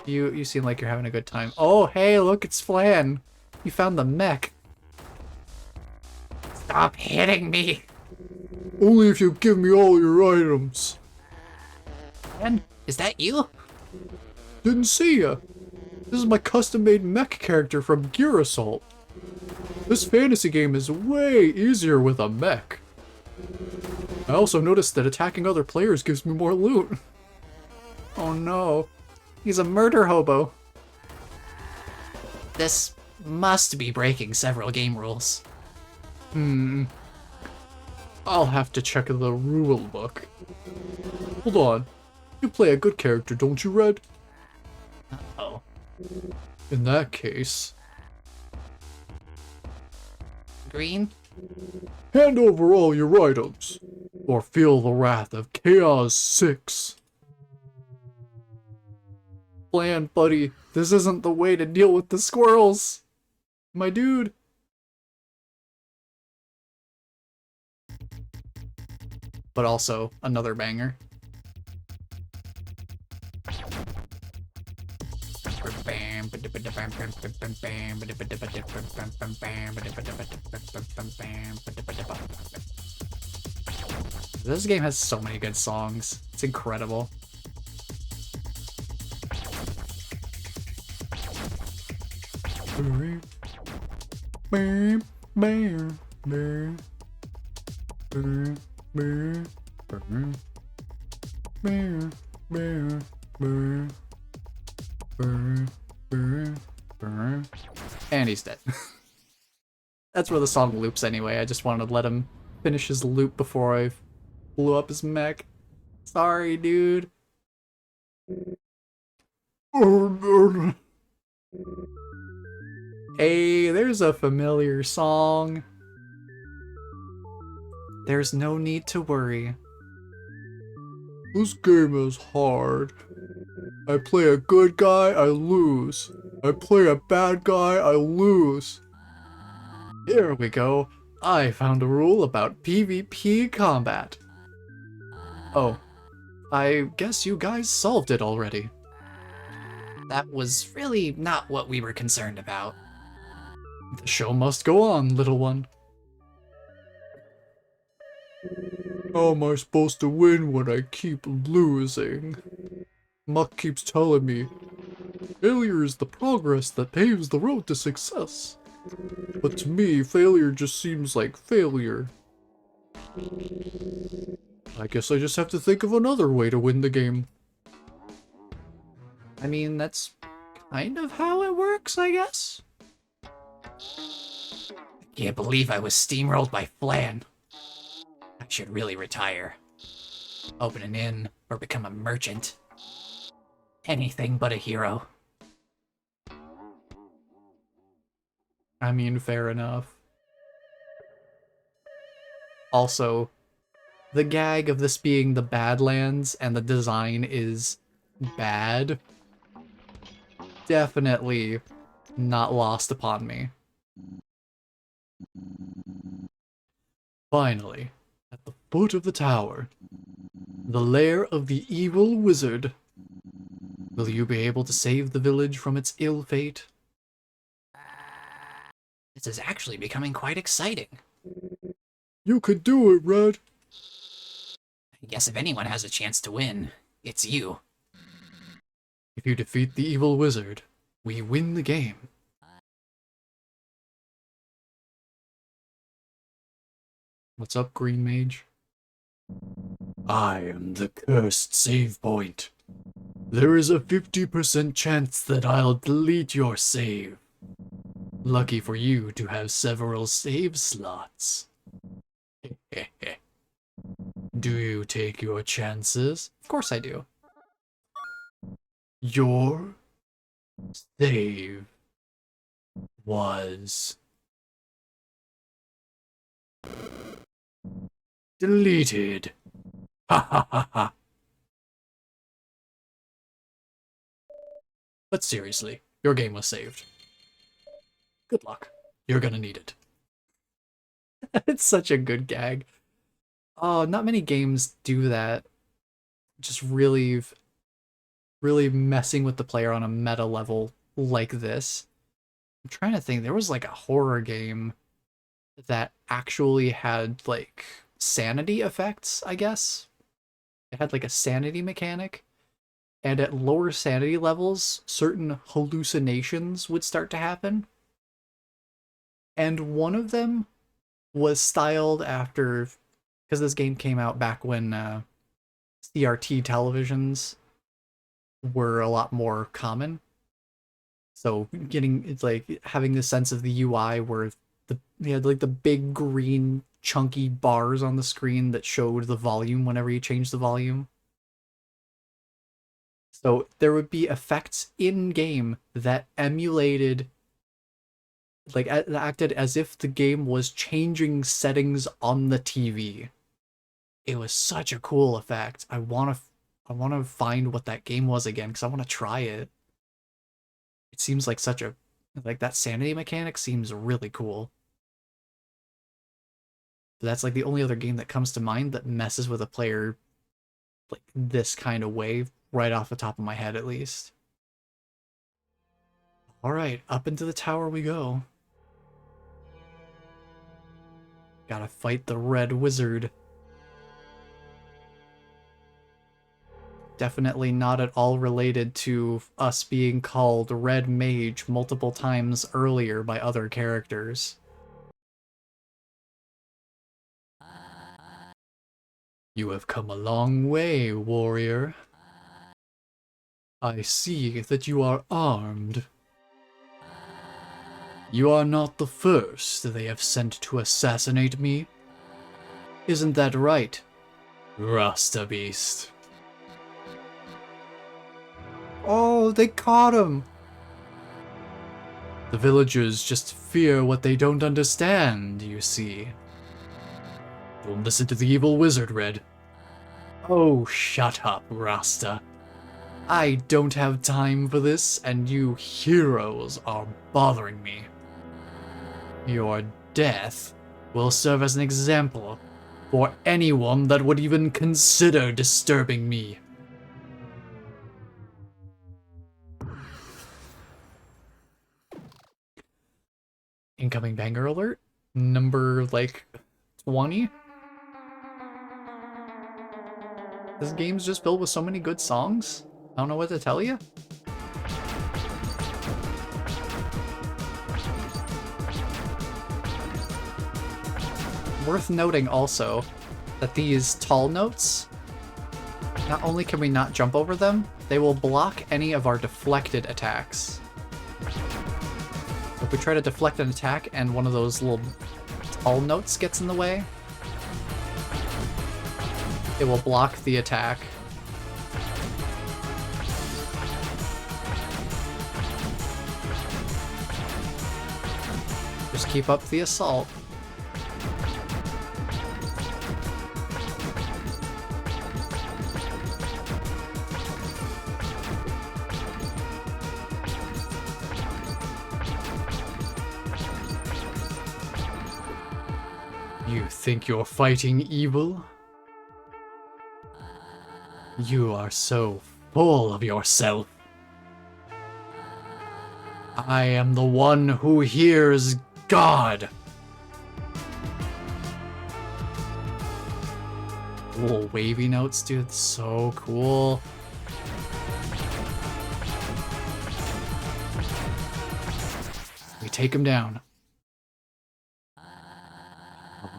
You seem like you're having a good time. Oh, hey, look, it's Flan. You found the mech. Stop hitting me. Only if you give me all your items. Flan, is that you? Didn't see ya. This is my custom-made mech character from Gear Assault. This fantasy game is way easier with a mech. I also noticed that attacking other players gives me more loot. Oh no. He's a murder hobo. This must be breaking several game rules. I'll have to check the rule book. Hold on. You play a good character, don't you, Red? Oh. In that case... Green? Hand over all your items, or feel the wrath of Chaos 6. Flan, buddy, this isn't the way to deal with the squirrels. My dude. But also, another banger. This game has so many good songs. It's incredible. And he's dead. That's where the song loops anyway. I just wanted to let him finish his loop before I blew up his mech. Sorry, dude. Hey, there's a familiar song. There's no need to worry. This game is hard. I play a good guy, I lose. I play a bad guy, I lose. Here we go. I found a rule about PvP combat. Oh, I guess you guys solved it already. That was really not what we were concerned about. The show must go on, little one. How am I supposed to win when I keep losing? Muck keeps telling me, failure is the progress that paves the road to success. But to me, failure just seems like failure. I guess I just have to think of another way to win the game. I mean, that's kind of how it works, I guess. Can't believe I was steamrolled by Flan. I should really retire. Open an inn or become a merchant. Anything but a hero. I mean, fair enough. Also, the gag of this being the Badlands and the design is bad, definitely not lost upon me. Finally, at the foot of the tower, the lair of the evil wizard. Will you be able to save the village from its ill fate? This is actually becoming quite exciting. You could do it, Red. I guess if anyone has a chance to win, it's you. If you defeat the evil wizard, we win the game. What's up, Green Mage? I am the cursed save point. There is a 50% chance that I'll delete your save. Lucky for you to have several save slots. Do you take your chances? Of course I do. Your save was deleted. Ha ha ha ha. But seriously, your game was saved. Good luck. You're gonna need it. It's such a good gag. Oh, not many games do that. Just really messing with the player on a meta level like this. I'm trying to think. There was like a horror game that actually had like sanity effects, I guess. It had like a sanity mechanic. And at lower sanity levels, certain hallucinations would start to happen. And one of them was styled after, because this game came out back when CRT televisions were a lot more common. So it's like having the sense of the UI where you had like the big green chunky bars on the screen that showed the volume whenever you changed the volume. So there would be effects in game that emulated, like acted as if the game was changing settings on the TV. It was such a cool effect. I want to find what that game was again because I want to try it. It seems like that sanity mechanic seems really cool. But that's like the only other game that comes to mind that messes with a player like this kind of way, right off the top of my head at least. Alright, up into the tower we go. Gotta fight the red wizard. Definitely not at all related to us being called Red Mage multiple times earlier by other characters. You have come a long way, warrior. I see that you are armed. You are not the first they have sent to assassinate me. Isn't that right, Rasta Beast? Oh, they caught him! The villagers just fear what they don't understand, you see. Don't listen to the evil wizard, Red. Oh, shut up, Rasta. I don't have time for this, and you heroes are bothering me. Your death will serve as an example for anyone that would even consider disturbing me. Incoming banger alert? Number, like, 20? This game's just filled with so many good songs. I don't know what to tell you. Worth noting also that these tall notes, not only can we not jump over them, they will block any of our deflected attacks. If we try to deflect an attack and one of those little tall notes gets in the way, it will block the attack. Just keep up the assault. You think you're fighting evil? You are so full of yourself. I am the one who hears God. Little wavy notes, dude. So cool. We take him down.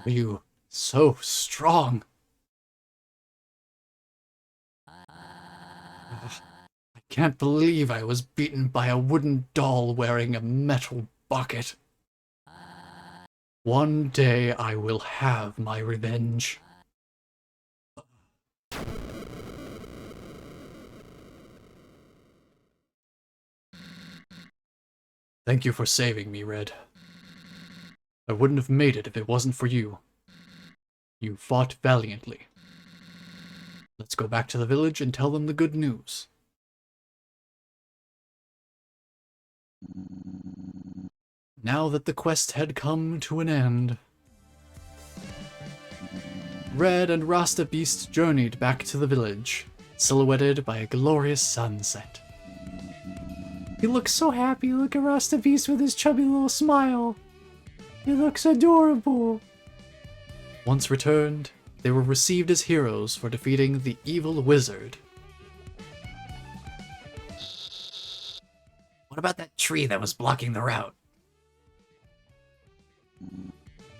You so strong. I can't believe I was beaten by a wooden doll wearing a metal bucket. One day I will have my revenge. Thank you for saving me, Red. I wouldn't have made it if it wasn't for you. You fought valiantly. Let's go back to the village and tell them the good news. Now that the quest had come to an end, Red and Rasta Beast journeyed back to the village, silhouetted by a glorious sunset. He looks so happy. Look at Rasta Beast with his chubby little smile. He looks adorable. Once returned, they were received as heroes for defeating the evil wizard. What about that tree that was blocking the route?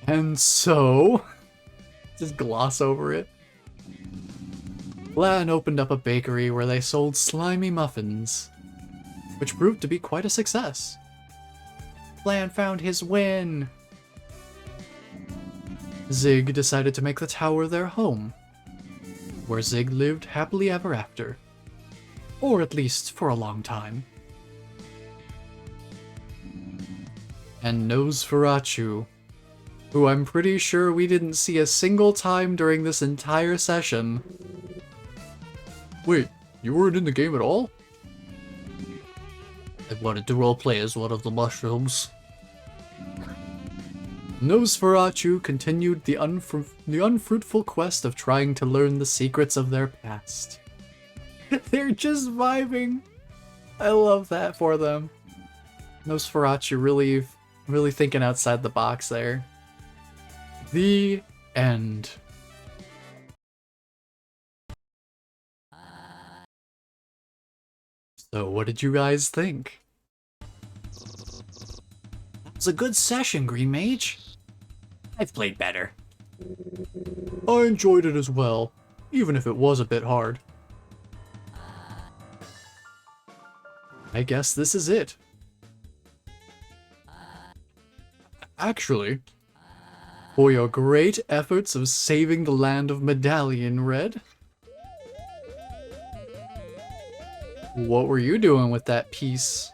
And so, just gloss over it. Lan opened up a bakery where they sold slimy muffins, which proved to be quite a success. Lan found his win. Zig decided to make the tower their home, where Zig lived happily ever after. Or at least for a long time. And Nosferatu, who I'm pretty sure we didn't see a single time during this entire session. Wait, you weren't in the game at all? I wanted to roleplay as one of the mushrooms. Nosferatu continued the unfruitful quest of trying to learn the secrets of their past. They're just vibing. I love that for them. Nosferatu really thinking outside the box there. The end. So what did you guys think? It was a good session, Green Mage. I've played better. I enjoyed it as well, even if it was a bit hard. I guess this is it. Actually, for your great efforts of saving the land of Medallion, Red, what were you doing with that piece?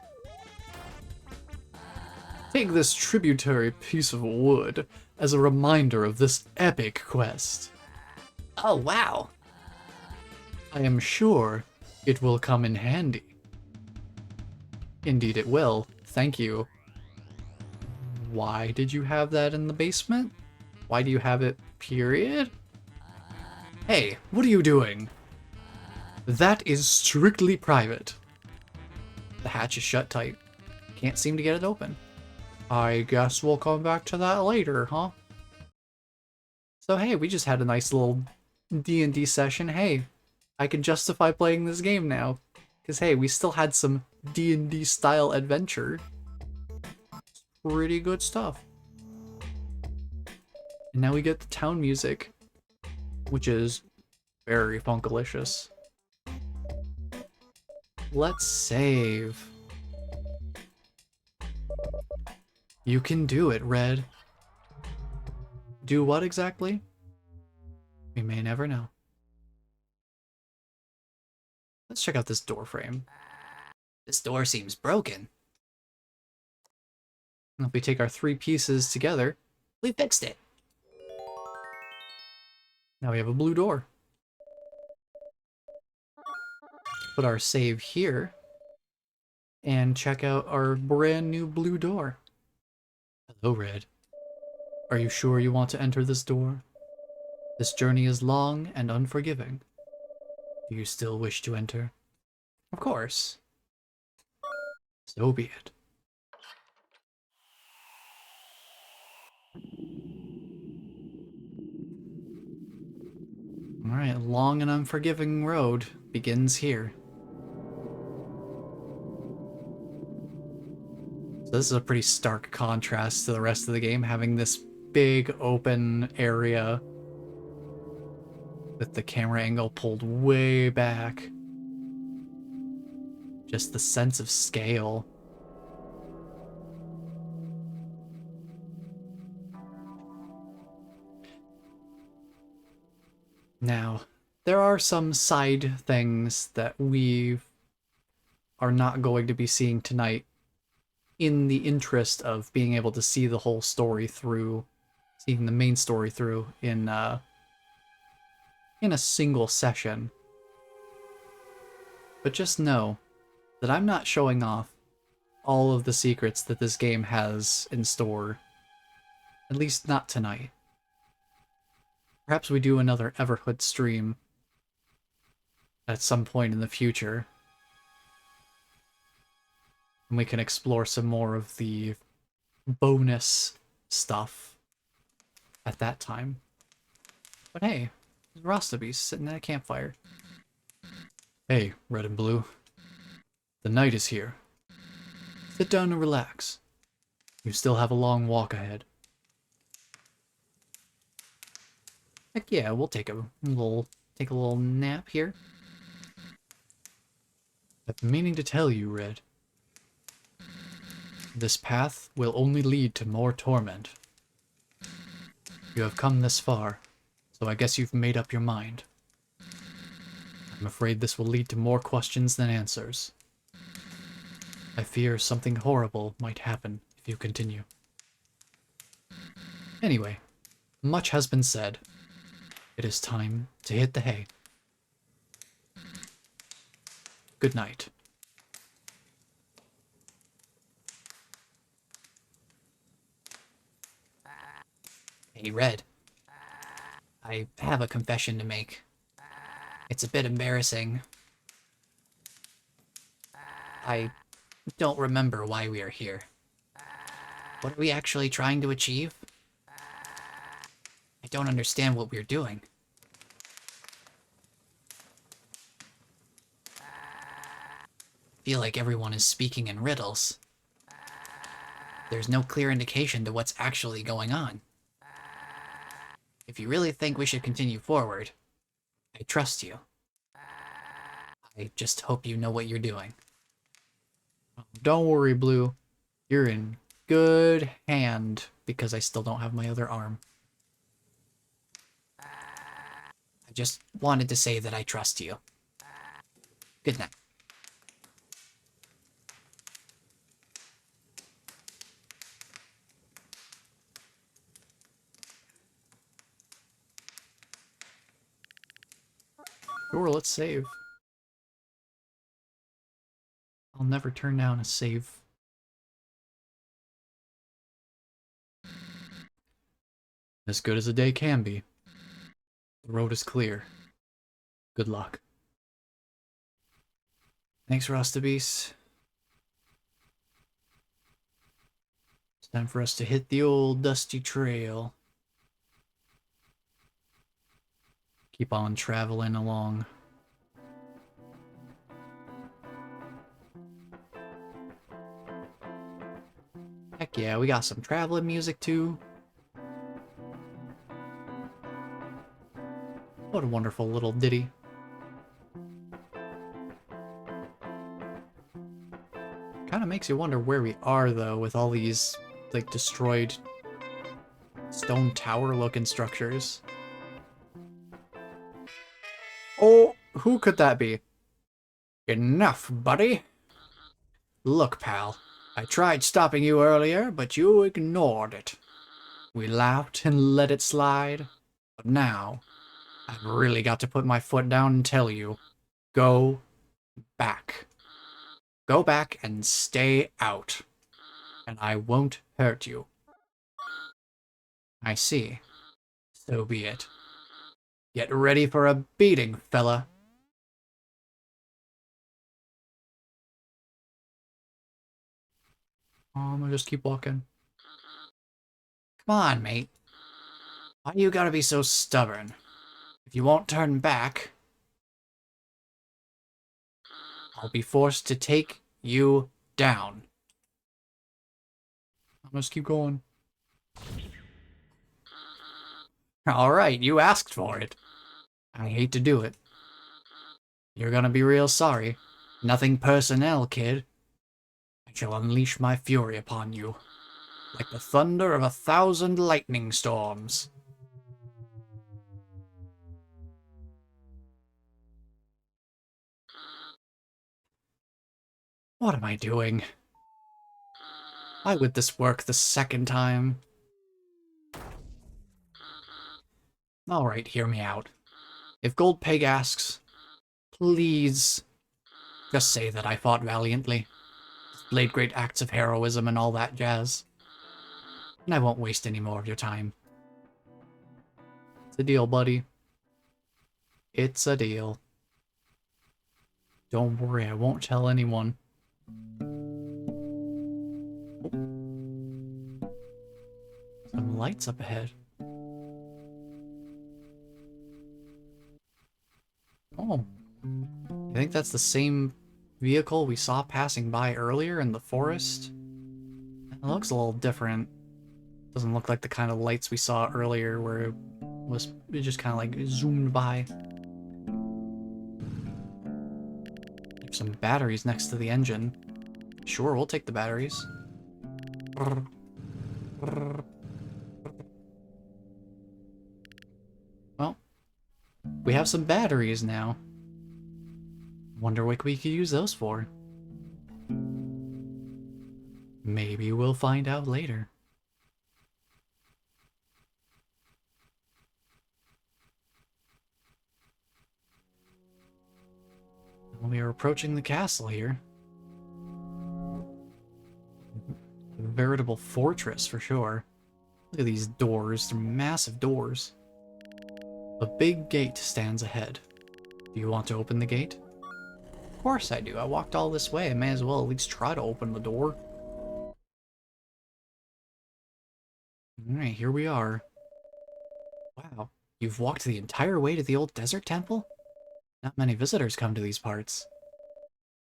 Take this tributary piece of wood as a reminder of this epic quest. Oh, wow. I am sure it will come in handy. Indeed it will. Thank you. Why did you have that in the basement? Why do you have it, period? Hey, what are you doing? That is strictly private. The hatch is shut tight. Can't seem to get it open. I guess we'll come back to that later, huh? So hey, we just had a nice little D&D session. Hey, I can justify playing this game now. Because, hey, we still had some D&D style adventure. Pretty good stuff. And now we get the town music, which is very funkalicious. Let's save. You can do it, Red. Do what exactly? We may never know. Let's check out this door frame. This door seems broken. And if we take our 3 pieces together, We fixed it. now we have a blue door. Put our save here, and check out our brand new blue door. Hello, Red. Are you sure you want to enter this door? This journey is long and unforgiving. Do you still wish to enter? Of course. So be it. Alright, long and unforgiving road begins here. So this is a pretty stark contrast to the rest of the game, having this big open area with the camera angle pulled way back. Just the sense of scale. Now, there are some side things that we are not going to be seeing tonight in the interest of being able to see the whole story through, seeing the main story through in a single session. But just know that I'm not showing off all of the secrets that this game has in store. At least not tonight. Perhaps we do another Everhood stream at some point in the future. And we can explore some more of the bonus stuff at that time. But hey, Rostaby's sitting at a campfire. Hey, Red and Blue. The night is here. Sit down and relax. You still have a long walk ahead. Heck yeah, we'll take a little nap here. I've been meaning to tell you, Red. This path will only lead to more torment. You have come this far, so I guess you've made up your mind. I'm afraid this will lead to more questions than answers. I fear something horrible might happen if you continue. Anyway, much has been said. It is time to hit the hay. Good night. Hey, Red. I have a confession to make. It's a bit embarrassing. I don't remember why we are here. What are we actually trying to achieve? I don't understand what we're doing. I feel like everyone is speaking in riddles. There's no clear indication to what's actually going on. If you really think we should continue forward, I trust you. I just hope you know what you're doing. Don't worry, Blue. You're in good hand because I still don't have my other arm. I just wanted to say that I trust you. Good night. Sure, let's save. I'll never turn down a save. As good as a day can be. The road is clear. Good luck. Thanks, Rostabeast. It's time for us to hit the old dusty trail. Keep on traveling along. Heck yeah, we got some traveling music too. What a wonderful little ditty. Kind of makes you wonder where we are, though, with all these, like, destroyed stone tower-looking structures. Oh, who could that be? Enough, buddy. Look, pal, I tried stopping you earlier, but you ignored it. We laughed and let it slide, but now I've really got to put my foot down and tell you, go back. Go back and stay out, and I won't hurt you. I see. So be it. Get ready for a beating, fella. I'm gonna just keep walking. Come on, mate. Why you gotta be so stubborn? If you won't turn back, I'll be forced to take you down. I'm gonna just keep going. Alright, you asked for it. I hate to do it. You're gonna be real sorry. Nothing personnel, kid. I shall unleash my fury upon you, like the thunder of 1,000 lightning storms. What am I doing? Why would this work the second time? Alright, hear me out. If Gold Peg asks, please just say that I fought valiantly, displayed great acts of heroism and all that jazz. And I won't waste any more of your time. It's a deal, buddy. It's a deal. Don't worry, I won't tell anyone. Some lights up ahead. Oh. I think that's the same vehicle we saw passing by earlier in the forest. It looks a little different. Doesn't look like the kind of lights we saw earlier where it just kind of like zoomed by. There's some batteries next to the engine. Sure, we'll take the batteries. Well, we have some batteries now. Wonder what we could use those for. Maybe we'll find out later. We are approaching the castle here. A veritable fortress for sure. Look at these doors, they're massive doors. A big gate stands ahead. Do you want to open the gate? Of course I do. I walked all this way. I may as well at least try to open the door. Alright, here we are. Wow, you've walked the entire way to the old desert temple? Not many visitors come to these parts.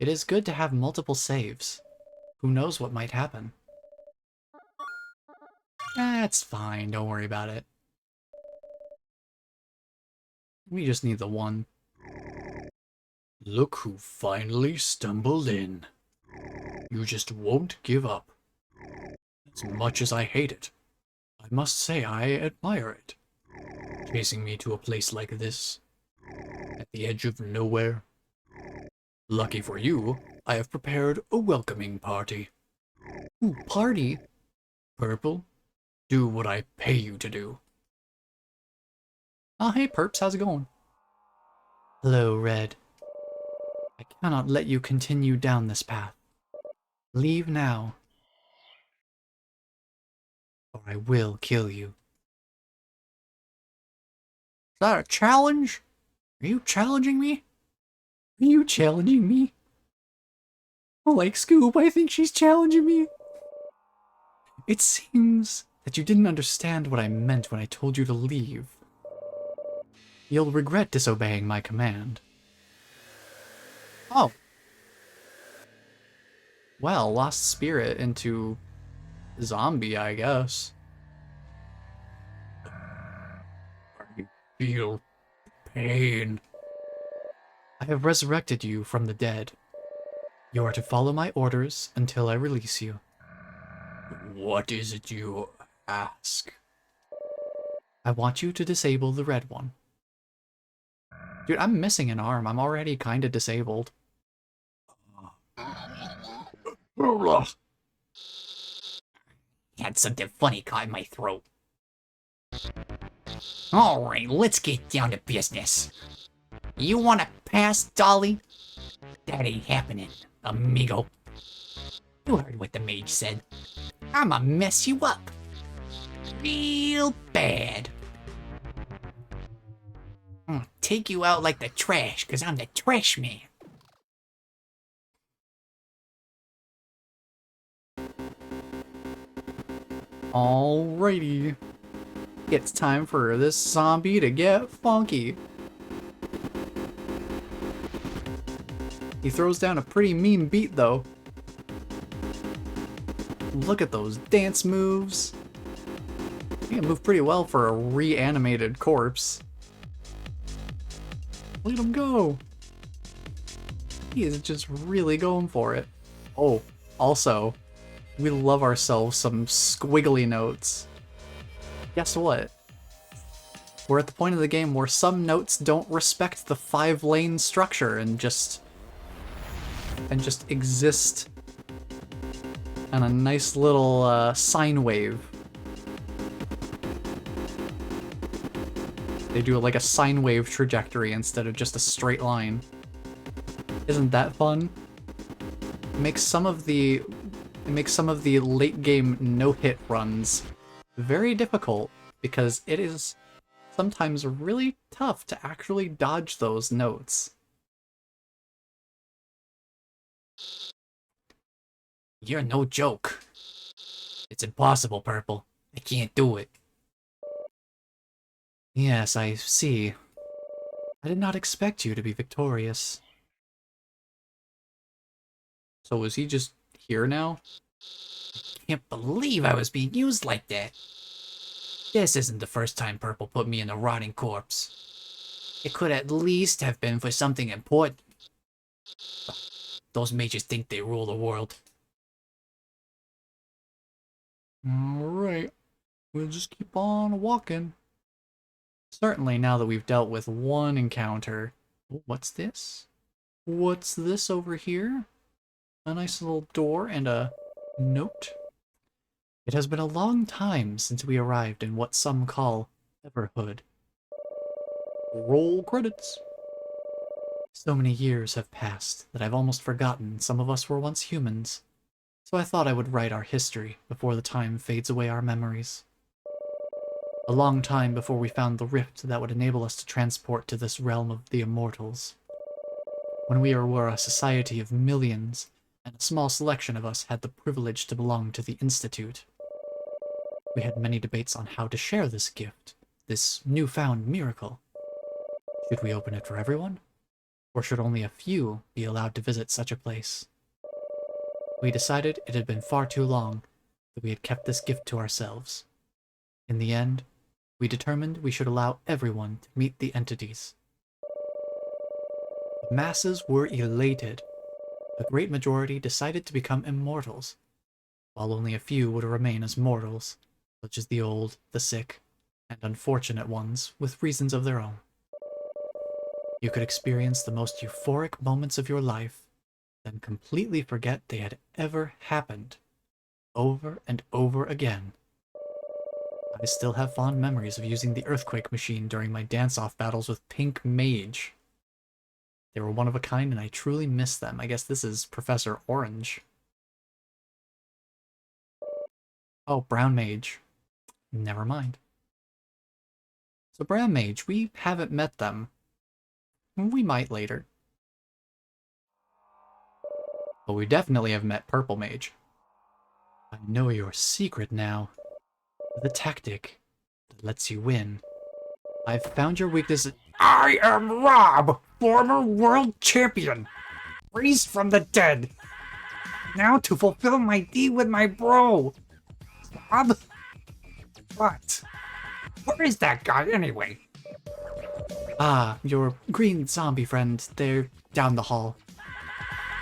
It is good to have multiple saves. Who knows what might happen? That's fine, don't worry about it. We just need the one. Look who finally stumbled in. You just won't give up. As much as I hate it, I must say I admire it. Chasing me to a place like this, at the edge of nowhere. Lucky for you, I have prepared a welcoming party. Ooh, party? Purple, do what I pay you to do. Oh, hey Perps, how's it going? Hello, Red. I cannot let you continue down this path. Leave now, or I will kill you. Is that a challenge? Are you challenging me? Are you challenging me? Oh, like Scoop, I think she's challenging me. It seems that you didn't understand what I meant when I told you to leave. You'll regret disobeying my command. Oh. Well, lost spirit into Zombie, I guess. I feel pain. I have resurrected you from the dead. You are to follow my orders until I release you. What is it you ask? I want you to disable the red one. Dude, I'm missing an arm. I'm already kinda disabled. Had something funny caught in my throat. Alright, let's get down to business. You wanna pass, Dolly? That ain't happening, amigo. You heard what the mage said. I'ma mess you up. Real bad. I'm gonna take you out like the trash, cause I'm the trash man. Alrighty. It's time for this zombie to get funky. He throws down a pretty mean beat, though. Look at those dance moves. He can move pretty well for a reanimated corpse. Look at him go. He is just really going for it. Oh, also, we love ourselves some squiggly notes. Guess what? We're at the point of the game where some notes don't respect the 5-lane structure and just exist on a nice little sine wave. They do like a sine wave trajectory instead of just a straight line. Isn't that fun? It makes some of the late game no-hit runs very difficult because it is sometimes really tough to actually dodge those notes. You're no joke. It's impossible, Purple. I can't do it. Yes, I see. I did not expect you to be victorious. So is he just here now? Can't believe I was being used like that. This isn't the first time Purple put me in a rotting corpse. It could at least have been for something important. Those mages think they rule the world. Alright, we'll just keep on walking. Certainly now that we've dealt with one encounter. Oh, what's this? What's this over here? A nice little door and a note. It has been a long time since we arrived in what some call Everhood. Roll credits. So many years have passed that I've almost forgotten some of us were once humans. So I thought I would write our history before the time fades away our memories. A long time before we found the rift that would enable us to transport to this realm of the immortals. When we were a society of millions, and a small selection of us had the privilege to belong to the Institute. We had many debates on how to share this gift, this newfound miracle. Should we open it for everyone? Or should only a few be allowed to visit such a place? We decided it had been far too long that we had kept this gift to ourselves. In the end, we determined we should allow everyone to meet the entities. The masses were elated. A great majority decided to become immortals, while only a few would remain as mortals, such as the old, the sick, and unfortunate ones with reasons of their own. You could experience the most euphoric moments of your life, then completely forget they had ever happened, over and over again. I still have fond memories of using the earthquake machine during my dance-off battles with Pink Mage. They were one of a kind and I truly miss them. I guess this is Professor Orange. Oh, Brown Mage. Never mind. So Brown Mage, we haven't met them. We might later. But we definitely have met Purple Mage. I know your secret now. The tactic that lets you win. I've found your weakness. I am Rob, former world champion, raised from the dead. Now to fulfill my deed with my bro. Rob? What? Where is that guy anyway? Ah, your green zombie friend. They're down the hall.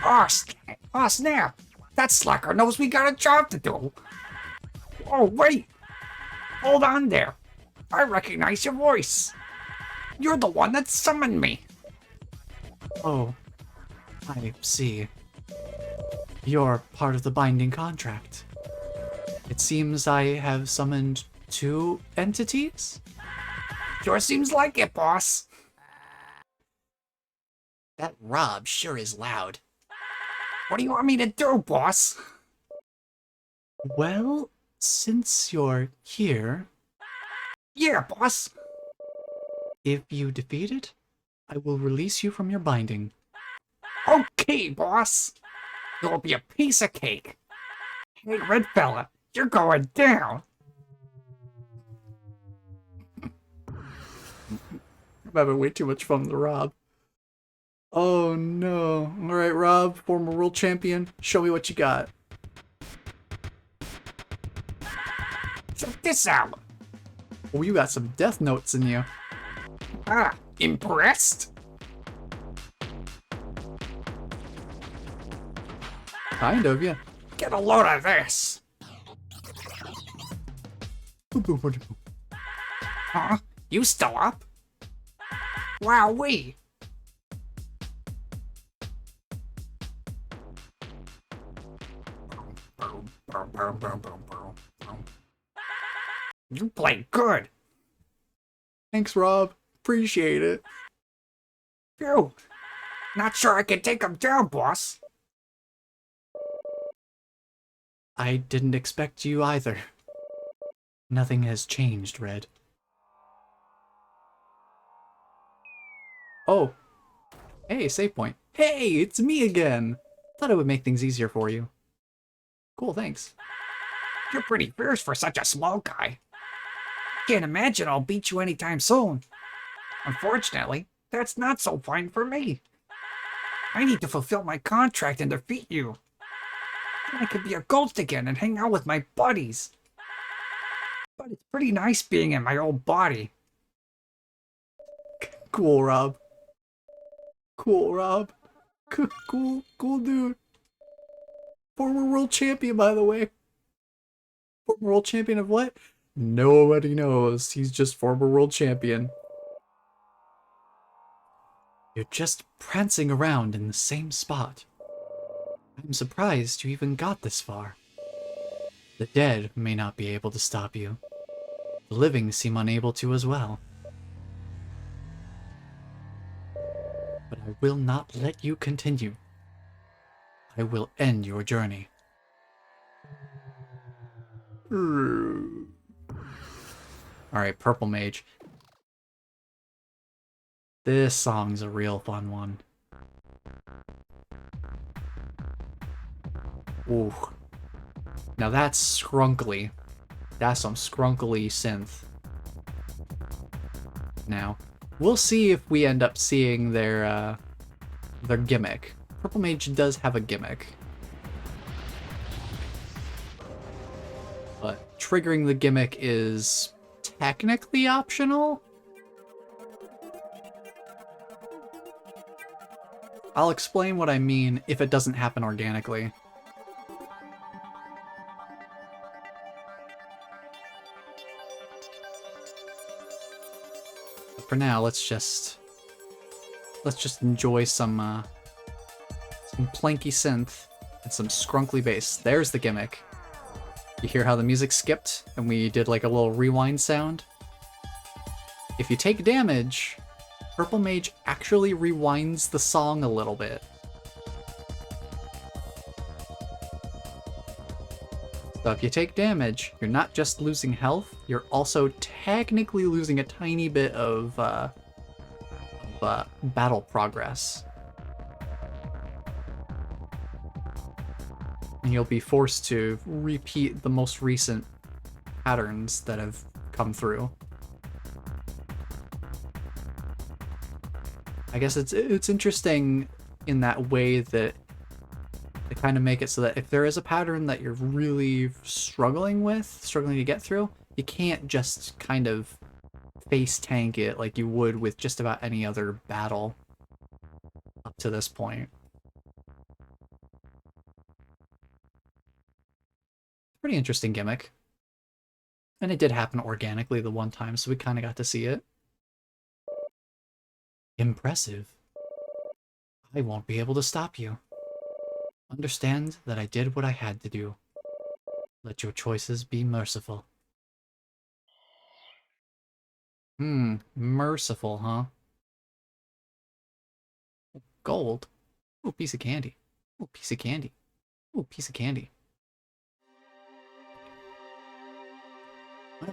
Oh, snap! That slacker knows we got a job to do. Oh, wait! Hold on there. I recognize your voice. You're the one that summoned me. Oh, I see. You're part of the binding contract. It seems I have summoned 2 entities? Sure seems like it, boss. That Rob sure is loud. What do you want me to do, boss? Well, since you're here, Yeah, boss. if you defeat it, I will release you from your binding. Okay, boss. You'll be a piece of cake. Hey, red fella, you're going down. I'm having way too much fun with Rob. Oh no. Alright, Rob, former world champion, show me what you got. Check this out. Oh, you got some death notes in you. Ah, impressed? Kind of, yeah. Get a load of this. Huh? You still up? Wowee. You played good. Thanks, Rob. Appreciate it. Phew. Not sure I can take him down, boss. I didn't expect you either. Nothing has changed, Red. Oh. Hey, save point. Hey, it's me again. Thought it would make things easier for you. Cool, thanks. You're pretty fierce for such a small guy. Can't imagine I'll beat you anytime soon. Unfortunately, that's not so fine for me. I need to fulfill my contract and defeat you. Then I could be a ghost again and hang out with my buddies. But it's pretty nice being in my old body. Cool, Rob. Cool, Rob. Cool dude. Former world champion, by the way. Former world champion of what? Nobody knows. He's just former world champion. You're just prancing around in the same spot. I'm surprised you even got this far. The dead may not be able to stop you. The living seem unable to as well. But I will not let you continue. I will end your journey. Alright, Purple Mage. This song's a real fun one. Ooh. Now that's scrunkly. That's some scrunkly synth. Now, we'll see if we end up seeing their gimmick. Purple Mage does have a gimmick. But triggering the gimmick is technically optional? I'll explain what I mean if it doesn't happen organically. But for now, let's just enjoy some planky synth and some scrunkly bass. There's the gimmick. You hear how the music skipped and we did like a little rewind sound? If you take damage, Purple Mage actually rewinds the song a little bit. So if you take damage, you're not just losing health, you're also technically losing a tiny bit of battle progress. And you'll be forced to repeat the most recent patterns that have come through. I guess it's interesting in that way that They kind of make it so that if there is a pattern that you're really struggling to get through, you can't just kind of face tank it like you would with just about any other battle up to this point. Pretty interesting gimmick. And it did happen organically the one time, so we kind of got to see it. Impressive. I won't be able to stop you. Understand that I did what I had to do. Let your choices be merciful. Merciful, huh? Gold. Ooh, piece of candy. Ooh, piece of candy. Ooh, piece of candy.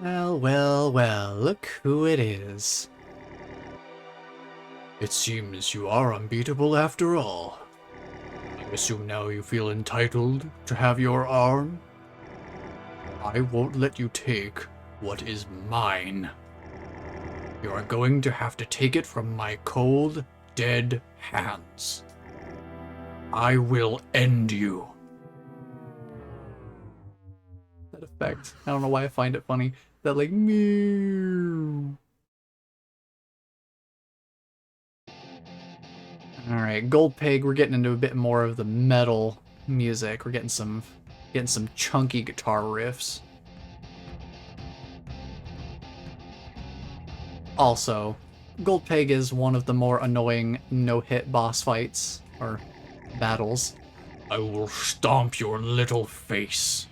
Well, well, well, look who it is. It seems you are unbeatable after all. I assume now you feel entitled to have your arm? I won't let you take what is mine. You are going to have to take it from my cold, dead hands. I will end you. That effect. I don't know why I find it funny. That like meow. Alright, Gold Pig, we're getting into a bit more of the metal music. We're getting some chunky guitar riffs. Also, Gold Pig is one of the more annoying no-hit boss fights, or battles. I will stomp your little face.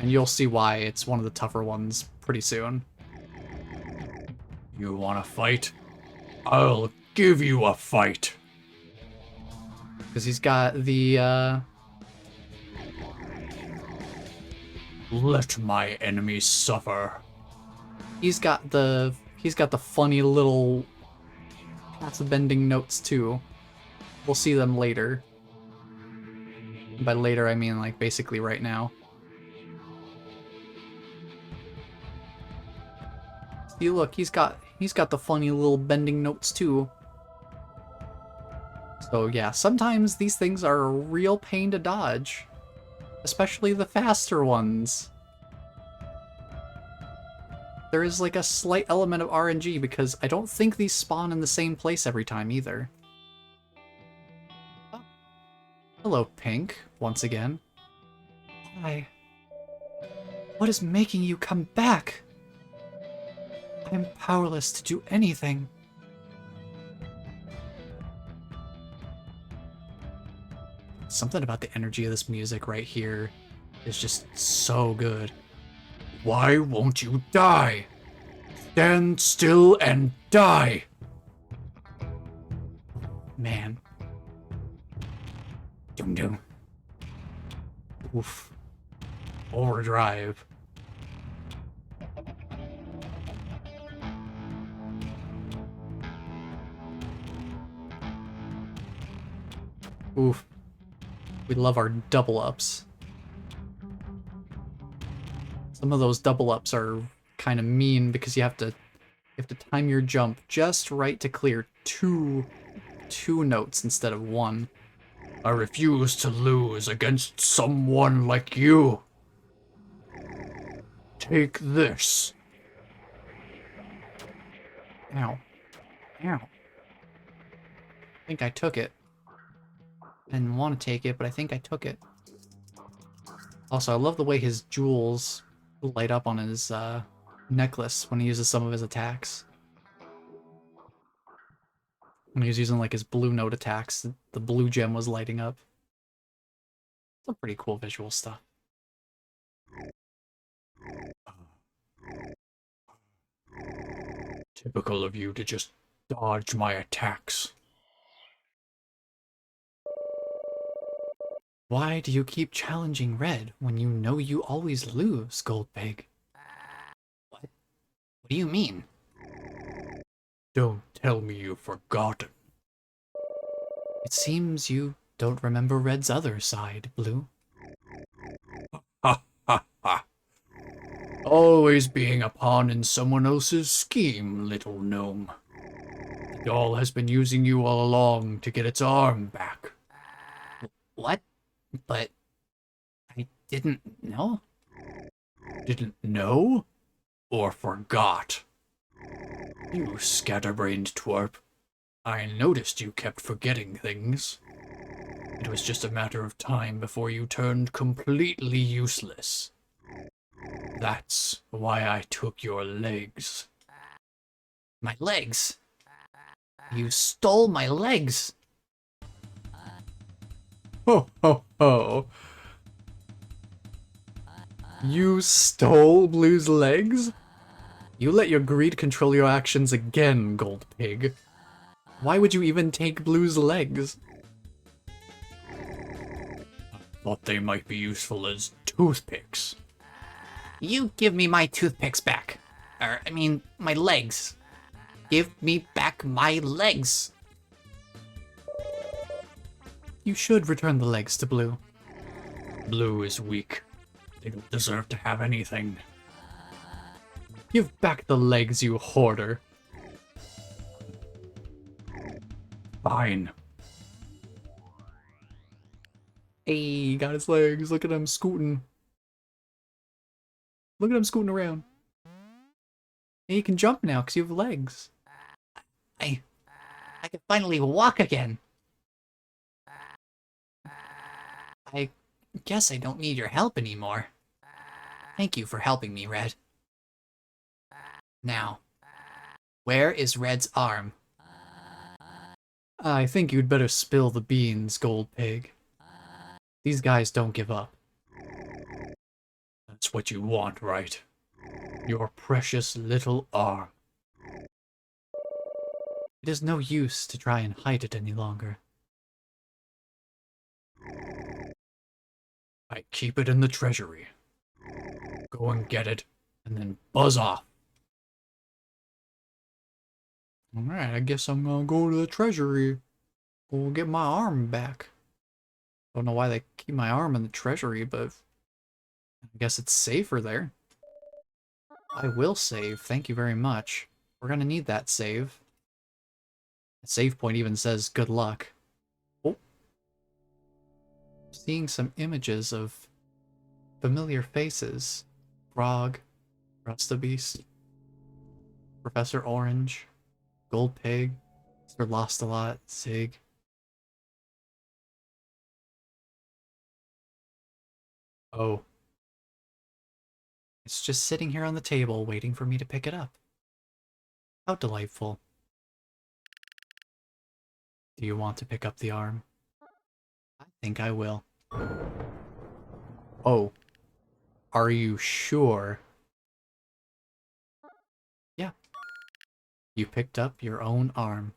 And you'll see why it's one of the tougher ones pretty soon. You wanna fight? I'll give you a fight. Because he's got the, let my enemies suffer. He's got the funny little path-bending notes too. We'll see them later. By later, I mean like basically right now. See, look, he's got the funny little bending notes too. So yeah, sometimes these things are a real pain to dodge, especially the faster ones. There is like a slight element of RNG because I don't think these spawn in the same place every time either. Oh. Hello, Pink, once again. Why? What is making you come back? I am powerless to do anything. Something about the energy of this music right here is just so good. Why won't you die? Stand still and die! Man. Doom doom. Oof. Overdrive. Oof. We love our double ups. Some of those double ups are kind of mean because you have to time your jump just right to clear two notes instead of one. I refuse to lose against someone like you. Take this. Ow. Ow. I think I took it. I didn't want to take it, but I think I took it. Also, I love the way his jewels light up on his necklace when he uses some of his attacks. When he was using like his blue note attacks, the blue gem was lighting up. Some pretty cool visual stuff. Typical of you to just dodge my attacks. Why do you keep challenging Red when you know you always lose, Goldpig? What? What do you mean? Don't tell me you've forgotten. It seems you don't remember Red's other side, Blue. Ha ha ha. Always being a pawn in someone else's scheme, little gnome. The doll has been using you all along to get its arm back. What? but I didn't know. Didn't know? Or forgot? You scatterbrained twerp. I noticed you kept forgetting things. It was just a matter of time before you turned completely useless. That's why I took your legs. My legs? You stole my legs! Ho ho ho. You stole Blue's legs? You let your greed control your actions again, Gold Pig. Why would you even take Blue's legs? Thought they might be useful as toothpicks. You give me my toothpicks back. My legs. Give me back my legs. You should return the legs to Blue. Blue is weak. They don't deserve to have anything. Give back the legs, you hoarder. Fine. Hey, got his legs. Look at him scooting. Look at him scooting around. Hey, you can jump now because you have legs. I can finally walk again. I guess I don't need your help anymore. Thank you for helping me, Red. Now, where is Red's arm? I think you'd better spill the beans, Gold Pig. These guys don't give up. That's what you want, right? Your precious little arm. It is no use to try and hide it any longer. I keep it in the treasury. Go and get it, and then buzz off. Alright, I guess I'm gonna go to the treasury. Go get my arm back. Don't know why they keep my arm in the treasury, but I guess it's safer there. I will save, thank you very much. We're gonna need that save. The save point even says good luck. Oh. Seeing some images of familiar faces. Frog, Beast, Professor Orange, Gold Pig, Mr. Lost a Lot, Sig. Oh. It's just sitting here on the table waiting for me to pick it up. How delightful. Do you want to pick up the arm? I think I will. Oh. Are you sure? Yeah. You picked up your own arm.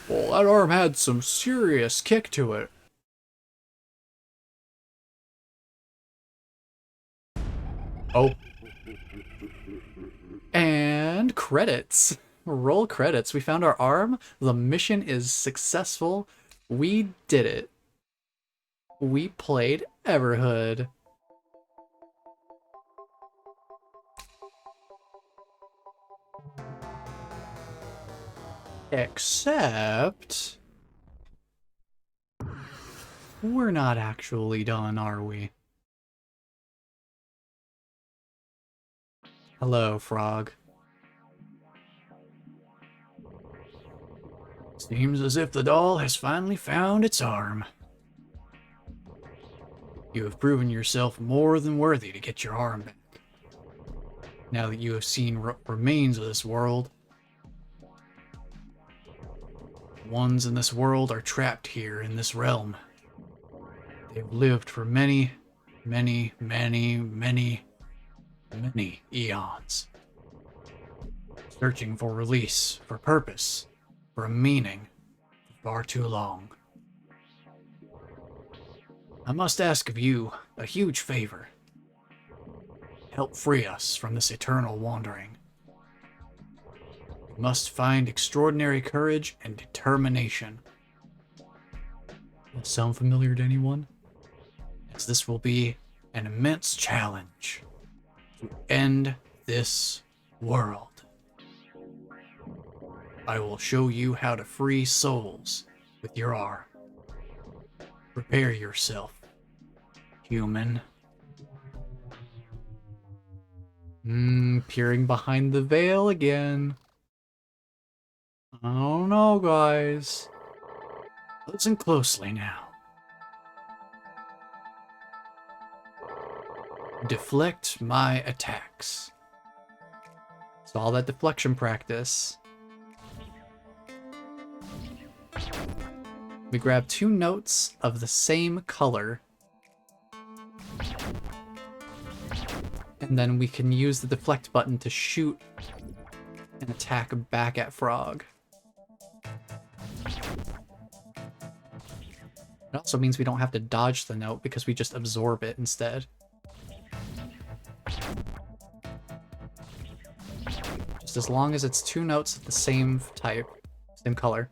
Well, that arm had some serious kick to it. Oh. And credits. Roll credits. We found our arm. The mission is successful. We did it. We played Everhood. Except... we're not actually done, are we? Hello, Frog. Seems as if the doll has finally found its arm. You have proven yourself more than worthy to get your arm back. Now that you have seen remains of this world, the ones in this world are trapped here in this realm. They've lived for many, many, many, many, many eons, searching for release, for purpose, for a meaning, for far too long. I must ask of you a huge favor. Help free us from this eternal wandering. We must find extraordinary courage and determination. That sound familiar to anyone? As this will be an immense challenge to end this world. I will show you how to free souls with your arm. Prepare yourself, human. Peering behind the veil again. I don't know, guys. Listen closely now. Deflect my attacks. So all that deflection practice. We grab 2 notes of the same color. And then we can use the deflect button to shoot an attack back at Frog. It also means we don't have to dodge the note because we just absorb it instead. Just as long as it's 2 notes of the same type, same color.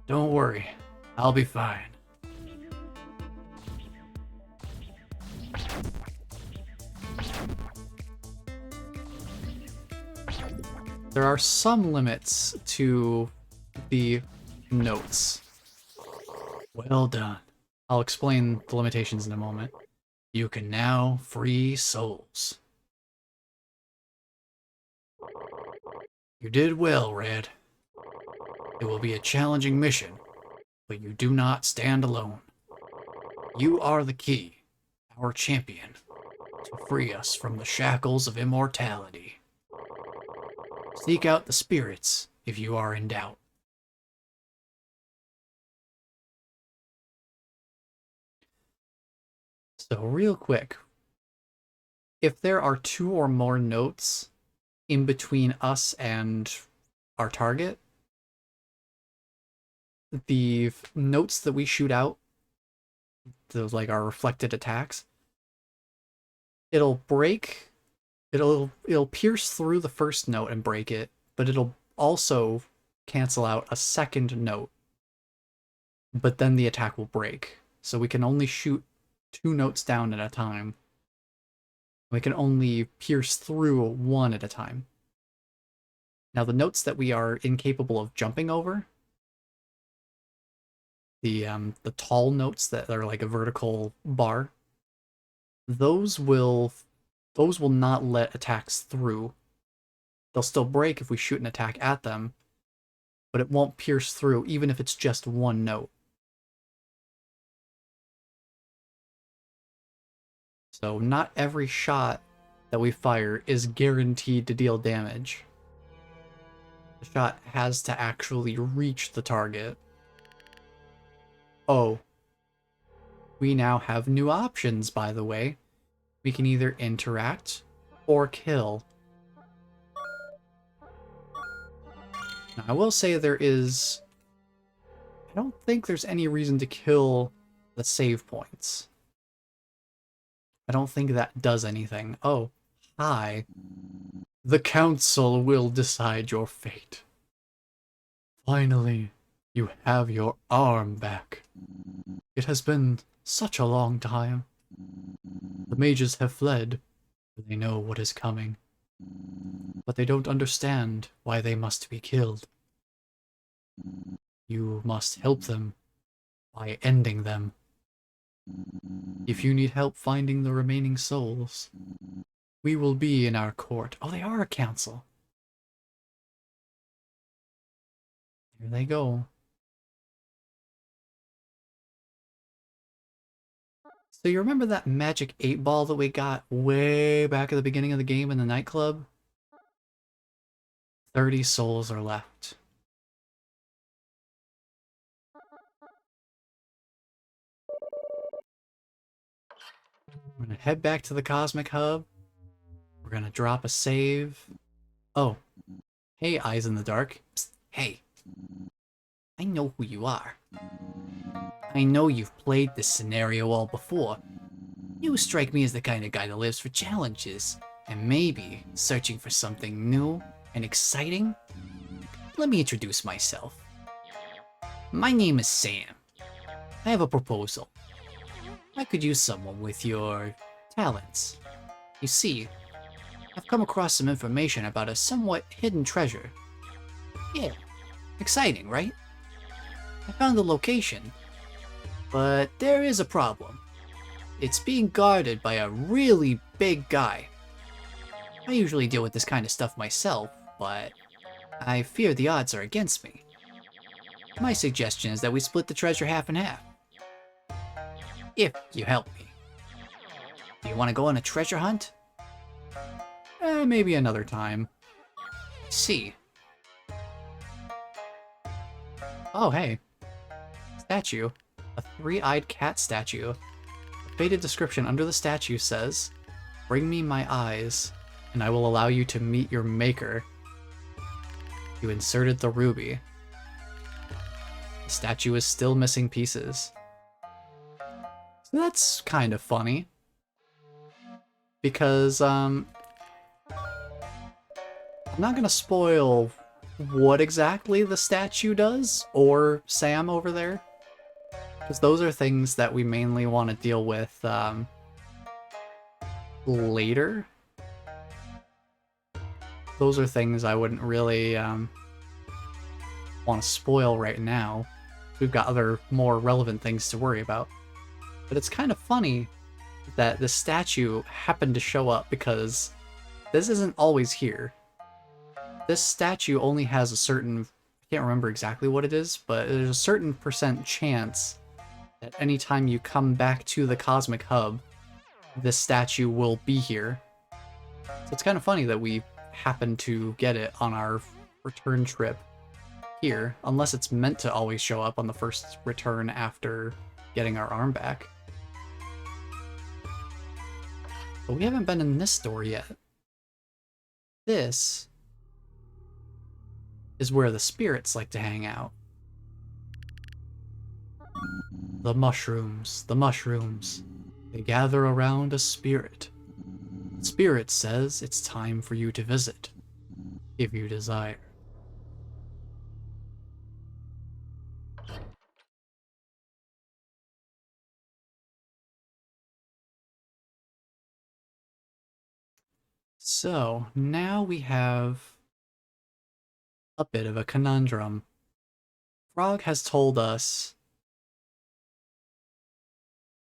Don't worry, I'll be fine. There are some limits to the notes. Well done. I'll explain the limitations in a moment. You can now free souls. You did well, Red. It will be a challenging mission, but you do not stand alone. You are the key, our champion, to free us from the shackles of immortality. Seek out the spirits if you are in doubt. So real quick, if there are 2 or more notes in between us and our target, the notes that we shoot out, those like our reflected attacks, it'll break, it'll pierce through the first note and break it, but it'll also cancel out a second note. But then the attack will break. So we can only shoot 2 notes down at a time. We can only pierce through 1 at a time. Now the notes that we are incapable of jumping over, the tall notes that are like a vertical bar, those will not let attacks through. They'll still break if we shoot an attack at them, but it won't pierce through even if it's just 1 note. So not every shot that we fire is guaranteed to deal damage. The shot has to actually reach the target. Oh. We now have new options, by the way. We can either interact or kill. Now, I will say I don't think there's any reason to kill the save points. I don't think that does anything. Oh, hi. The council will decide your fate. Finally, you have your arm back. It has been such a long time. The mages have fled. They know what is coming. But they don't understand why they must be killed. You must help them by ending them. If you need help finding the remaining souls, we will be in our court. Oh, they are a council. Here they go. So you remember that magic 8-ball that we got way back at the beginning of the game in the nightclub? 30 souls are left. We're gonna head back to the Cosmic Hub. We're gonna drop a save. Oh. Hey, Eyes in the Dark. Psst, hey. I know who you are. I know you've played this scenario all before. You strike me as the kind of guy that lives for challenges, and maybe searching for something new and exciting. Let me introduce myself. My name is Sam. I have a proposal. I could use someone with your talents. You see, I've come across some information about a somewhat hidden treasure. Yeah, exciting, right? I found the location, But there is a problem. It's being guarded by a really big guy. I usually deal with this kind of stuff myself, but I fear the odds are against me. My suggestion is that we split the treasure half and half. If you help me. Do you want to go on a treasure hunt? Maybe another time. See. Oh, hey. Statue. A three-eyed cat statue. The faded description under the statue says, "Bring me my eyes, and I will allow you to meet your maker." You inserted the ruby. The statue is still missing pieces. So that's kind of funny. Because, I'm not gonna spoil what exactly the statue does, or Sam over there. Because those are things that we mainly want to deal with, later. Those are things I wouldn't really, want to spoil right now. We've got other, more relevant things to worry about. But it's kind of funny that the statue happened to show up because this isn't always here. This statue only has a certain, I can't remember exactly what it is, but there's a certain % chance that anytime you come back to the Cosmic Hub, this statue will be here. So it's kind of funny that we happen to get it on our return trip here, unless it's meant to always show up on the first return after getting our arm back. But we haven't been in this door yet. This is where the spirits like to hang out. The mushrooms, the mushrooms. They gather around a spirit. The spirit says it's time for you to visit, if you desire. So, now we have a bit of a conundrum. Frog has told us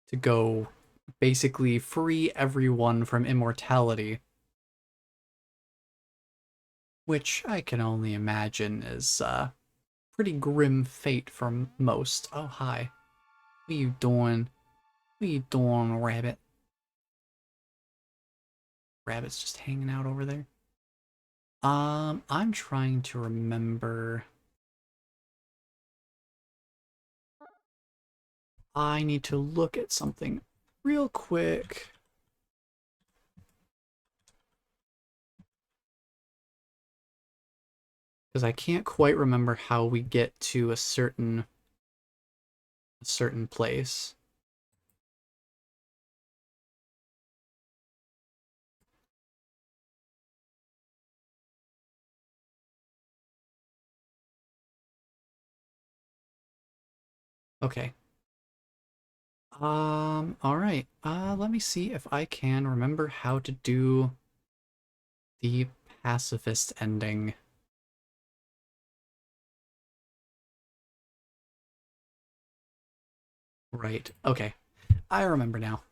to go basically free everyone from immortality, which I can only imagine is a pretty grim fate for most. Oh, hi. What you doing? What you doing, rabbit? Rabbit's just hanging out over there. I'm trying to remember. I need to look at something real quick. Because I can't quite remember how we get to a certain place. Okay. Alright. Let me see if I can remember how to do the pacifist ending. Right. Okay. I remember now.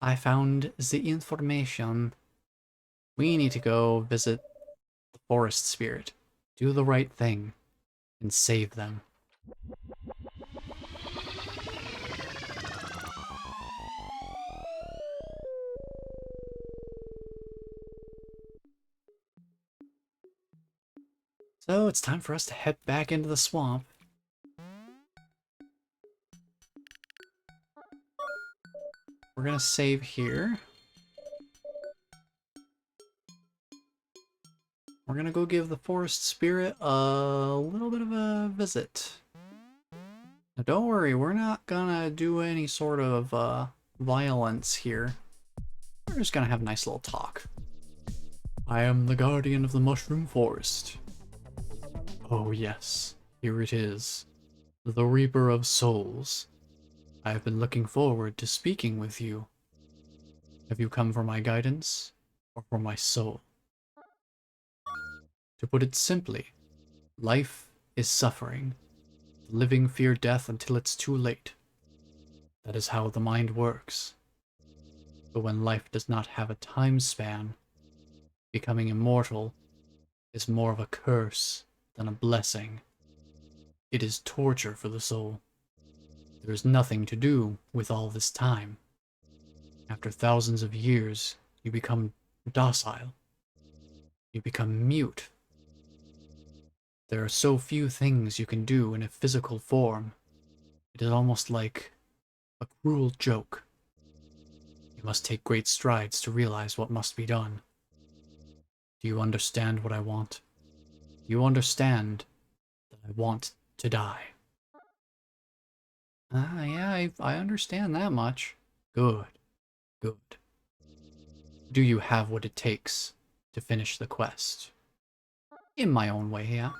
I found the information. We need to go visit the forest spirit, do the right thing, and save them. So it's time for us to head back into the swamp. We're gonna save here. We're gonna go give the forest spirit a little bit of a visit. Now don't worry, we're not gonna do any sort of violence here. We're just gonna have a nice little talk. I am the guardian of the mushroom forest. Oh yes, here it is. The Reaper of Souls. I have been looking forward to speaking with you. Have you come for my guidance, or for my soul? To put it simply, life is suffering. The living fear death until it's too late. That is how the mind works. But when life does not have a time span, becoming immortal is more of a curse than a blessing. It is torture for the soul. There is nothing to do with all this time. After thousands of years, you become docile. You become mute. There are so few things you can do in a physical form. It is almost like a cruel joke. You must take great strides to realize what must be done. Do you understand what I want? Do you understand that I want to die? Ah, yeah, I understand that much. Good, good. Do you have what it takes to finish the quest? In my own way, yeah.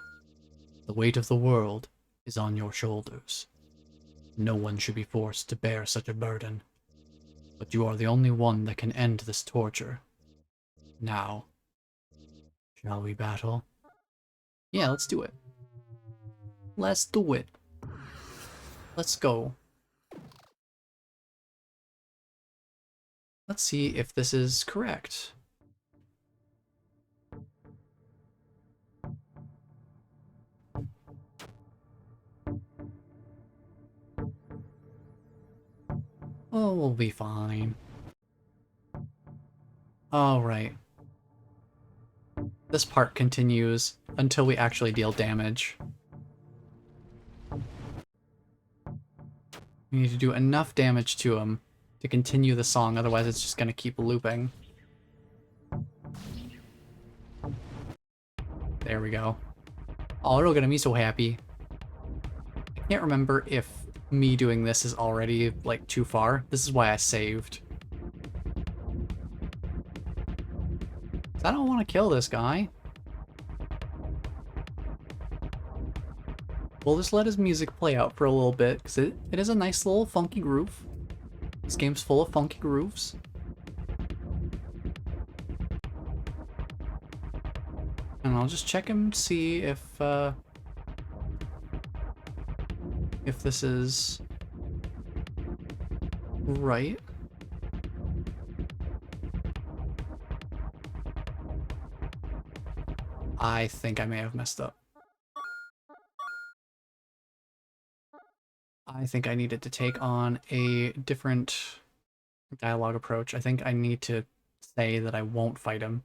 The weight of the world is on your shoulders. No one should be forced to bear such a burden. But you are the only one that can end this torture. Now, shall we battle? Yeah, let's do it. Let's do it. Let's go. Let's see if this is correct. Oh, we'll be fine. Alright. This part continues until we actually deal damage. We need to do enough damage to him to continue the song, otherwise it's just gonna keep looping. There we go. Oh, it'll get me so happy. I can't remember if me doing this is already, like, too far. This is why I saved. 'Cause I don't want to kill this guy. We'll just let his music play out for a little bit, because it is a nice little funky groove. This game's full of funky grooves. And I'll just check him to see if this is right. I think I may have messed up. I think I needed to take on a different dialogue approach. I think I need to say that I won't fight him.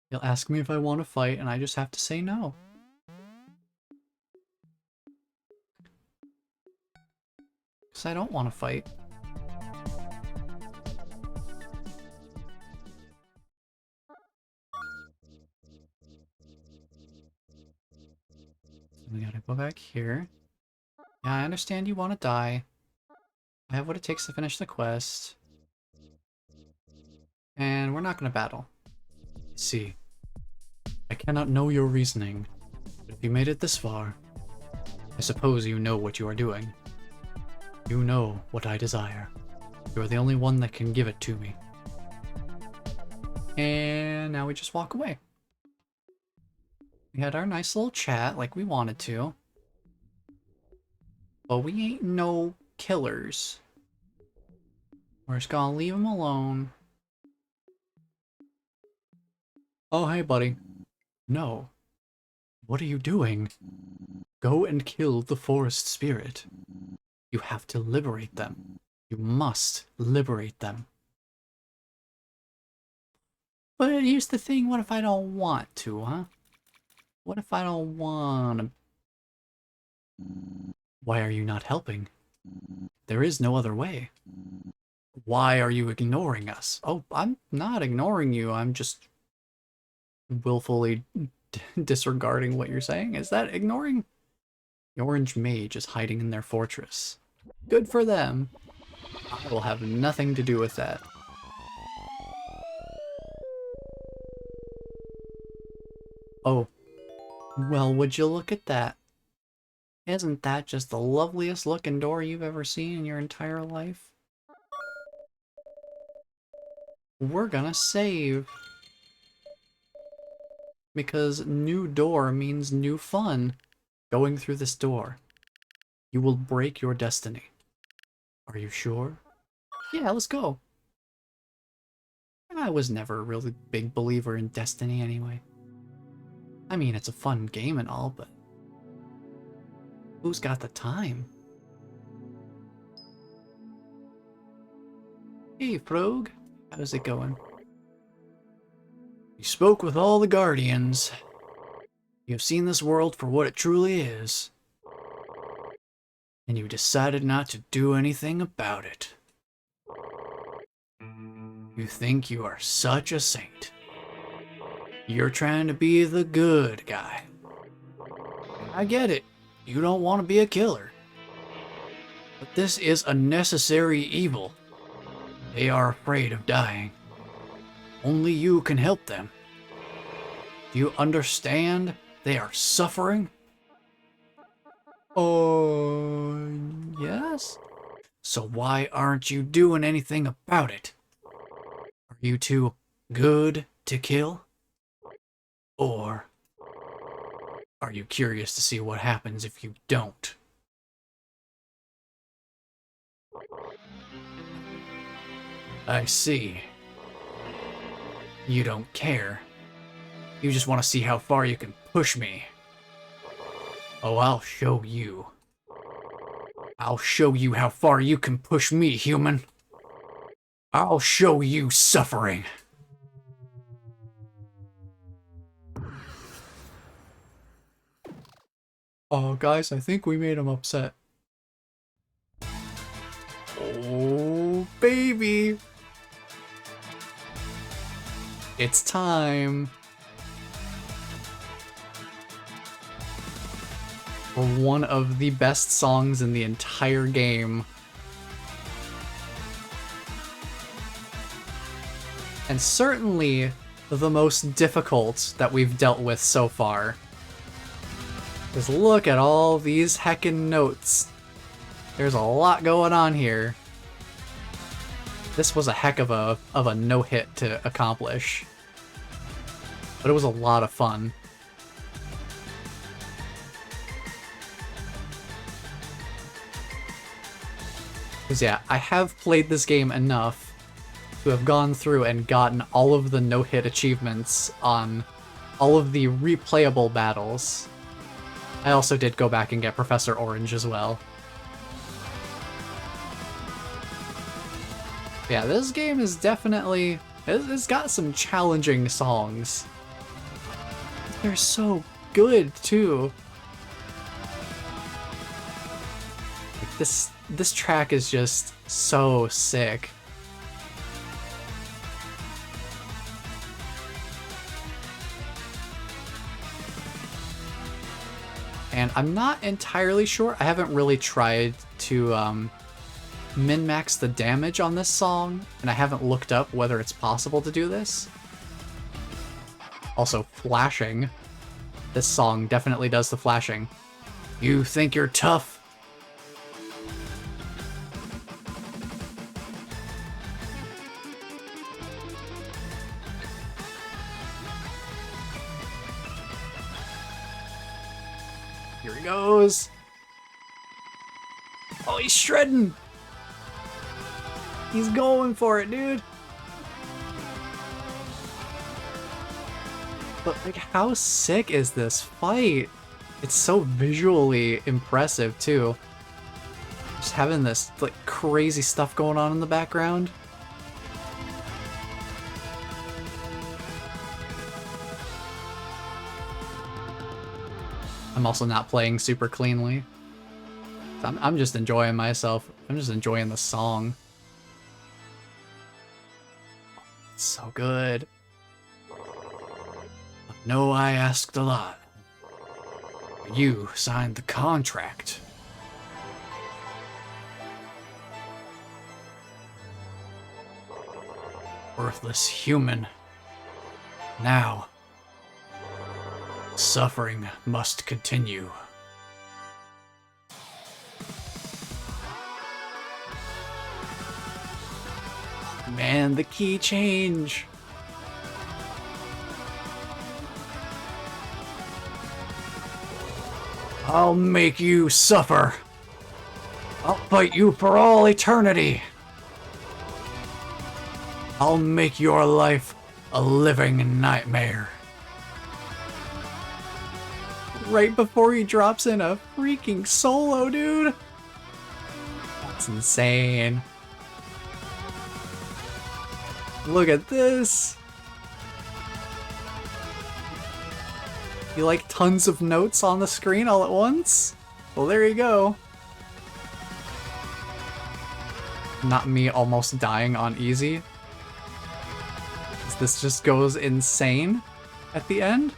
He'll ask me if I want to fight, and I just have to say no. Because I don't want to fight. So we gotta go back here. Yeah, I understand you want to die. I have what it takes to finish the quest. And we're not gonna battle. See, I cannot know your reasoning, but if you made it this far, I suppose you know what you are doing. You know what I desire. You are the only one that can give it to me. And now we just walk away. We had our nice little chat like we wanted to. But we ain't no killers. We're just gonna leave him alone. Oh, hey, buddy. No. What are you doing? Go and kill the forest spirit. You have to liberate them. You must liberate them. But here's the thing, what if I don't want to, huh? What if I don't want to? Why are you not helping? There is no other way. Why are you ignoring us? Oh, I'm not ignoring you. I'm just willfully disregarding what you're saying. Is that ignoring? The orange mage is hiding in their fortress. Good for them. I will have nothing to do with that. Oh, well, would you look at that? Isn't that just the loveliest looking door you've ever seen in your entire life? We're gonna save. Because new door means new fun. Going through this door, you will break your destiny. Are you sure? Yeah, let's go. I was never a really big believer in Destiny anyway. I mean, it's a fun game and all, but who's got the time? Hey, Frog. How's it going? You spoke with all the Guardians. You have seen this world for what it truly is. And you decided not to do anything about it. You think you are such a saint. You're trying to be the good guy. I get it. You don't want to be a killer. But this is a necessary evil. They are afraid of dying. Only you can help them. Do you understand? They are suffering? Oh, yes? So why aren't you doing anything about it? Are you too good to kill? Or are you curious to see what happens if you don't? I see. You don't care. You just want to see how far you can push me. Oh, I'll show you. I'll show you how far you can push me, human. I'll show you suffering. Oh, guys, I think we made him upset. Oh, baby. It's time. For one of the best songs in the entire game. And certainly the most difficult that we've dealt with so far. Just look at all these heckin' notes. There's a lot going on here. This was a heck of a no-hit to accomplish. But it was a lot of fun. Because yeah, I have played this game enough to have gone through and gotten all of the no-hit achievements on all of the replayable battles. I also did go back and get Professor Orange as well. Yeah, this game is definitely... It's got some challenging songs. They're so good, too. Like, this track is just so sick. And I'm not entirely sure. I haven't really tried to min-max the damage on this song, and I haven't looked up whether it's possible to do this. Also, flashing. This song definitely does the flashing. You think you're tough? Here he goes. Oh, he's shredding. He's going for it, dude. But, like, how sick is this fight? It's so visually impressive, too. Just having this, like, crazy stuff going on in the background. I'm also not playing super cleanly. I'm just enjoying myself. I'm just enjoying the song. It's so good. No, I asked a lot. You signed the contract. Worthless human. Now, suffering must continue. Man, the key change. I'll make you suffer. I'll fight you for all eternity. I'll make your life a living nightmare. Right before he drops in a freaking solo, dude. That's insane. Look at this. You like tons of notes on the screen all at once? Well, there you go. Not me almost dying on easy. This just goes insane at the end.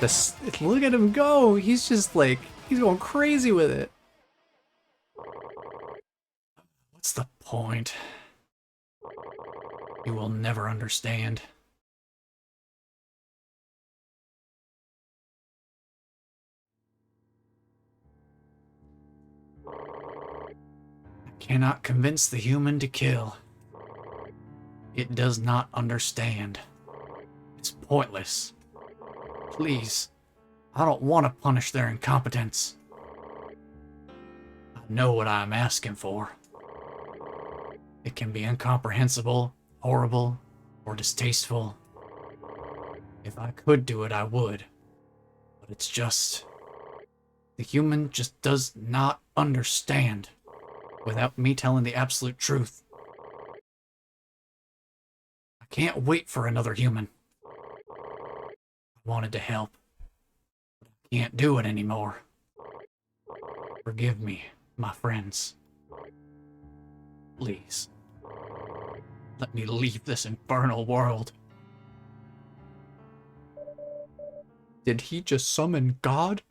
This, look at him go. He's just like, he's going crazy with it. What's the point? You will never understand. I cannot convince the human to kill. It does not understand. It's pointless. Please, I don't want to punish their incompetence. I know what I'm asking for. It can be incomprehensible, horrible, or distasteful. If I could do it, I would. But it's just... the human just does not understand without me telling the absolute truth. I can't wait for another human. I wanted to help, but I can't do it anymore. Forgive me, my friends. Please. Let me leave this infernal world. Did he just summon God?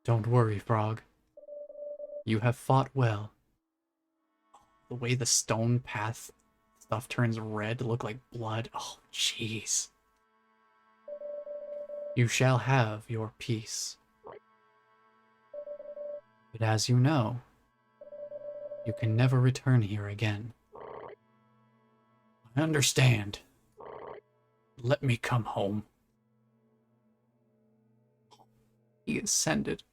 Don't worry, Frog. You have fought well. The way the stone path stuff turns red to look like blood. Oh, jeez. You shall have your peace. But as you know, you can never return here again. I understand. Let me come home. He ascended.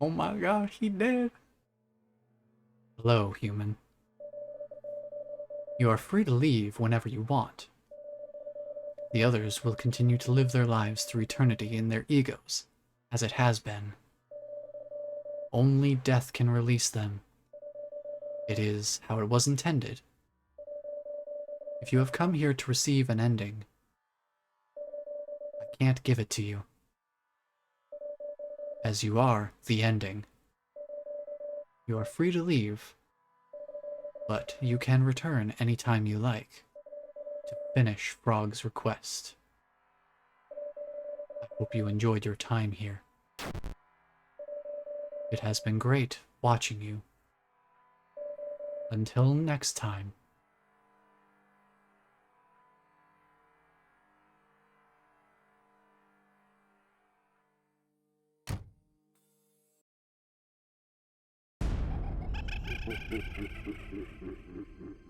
Oh my god, he did. Hello, human. You are free to leave whenever you want. The others will continue to live their lives through eternity in their egos, as it has been. Only death can release them. It is how it was intended. If you have come here to receive an ending, I can't give it to you. As you are the ending. You are free to leave, but you can return anytime you like to finish Frog's request. I hope you enjoyed your time here. It has been great watching you. Until next time.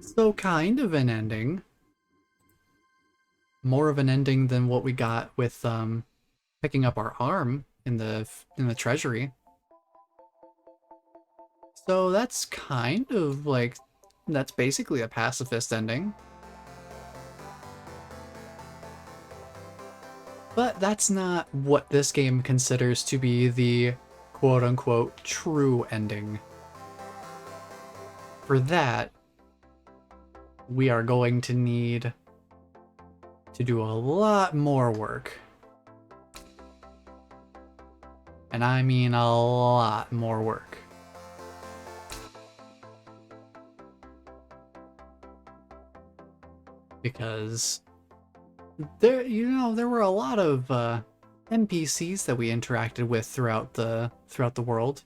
So kind of an ending. More of an ending than what we got with picking up our arm in the treasury. So that's kind of like, that's basically a pacifist ending. But that's not what this game considers to be the quote-unquote true ending. For that, we are going to need to do a lot more work. And I mean a lot more work. Because there, there were a lot of NPCs that we interacted with throughout the world.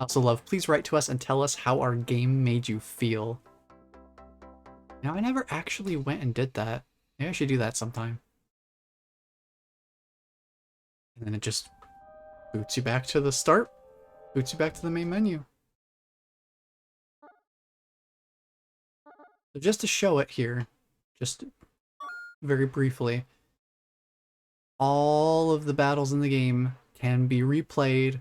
Also love, please write to us and tell us how our game made you feel. Now, I never actually went and did that. Maybe I should do that sometime. And then it just boots you back to the start, boots you back to the main menu. So just to show it here, just very briefly, all of the battles in the game can be replayed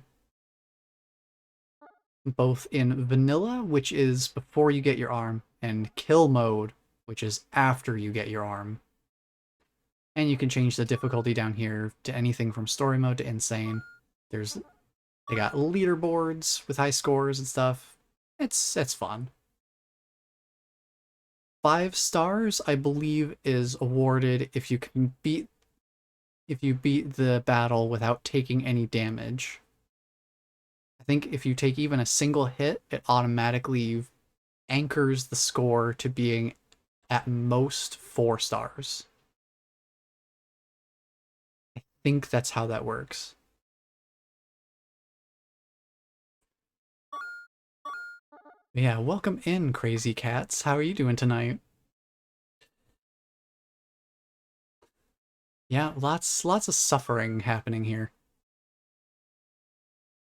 both in vanilla, which is before you get your arm, and kill mode, which is after you get your arm. And you can change the difficulty down here to anything from story mode to insane. They got leaderboards with high scores and stuff. It's fun. 5 stars, I believe, is awarded if you beat the battle without taking any damage. I think if you take even a single hit, it automatically anchors the score to being at most 4 stars. I think that's how that works. Yeah, welcome in, crazy cats. How are you doing tonight? Yeah, lots of suffering happening here.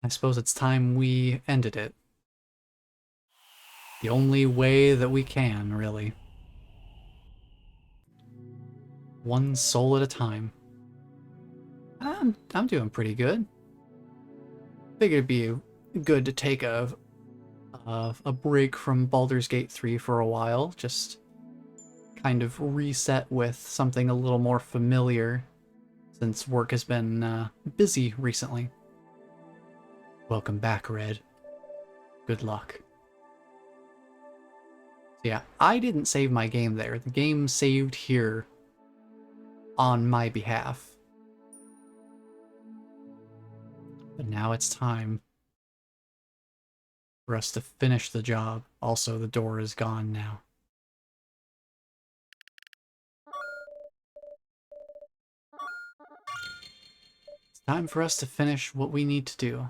I suppose it's time we ended it. The only way that we can, really. One soul at a time. I'm doing pretty good. Figured it'd be good to take a break from Baldur's Gate 3 for a while, just kind of reset with something a little more familiar, since work has been busy recently. Welcome back, Red. Good luck. So yeah, I didn't save my game there. The game saved here on my behalf. But now it's time for us to finish the job. Also, the door is gone now. It's time for us to finish what we need to do.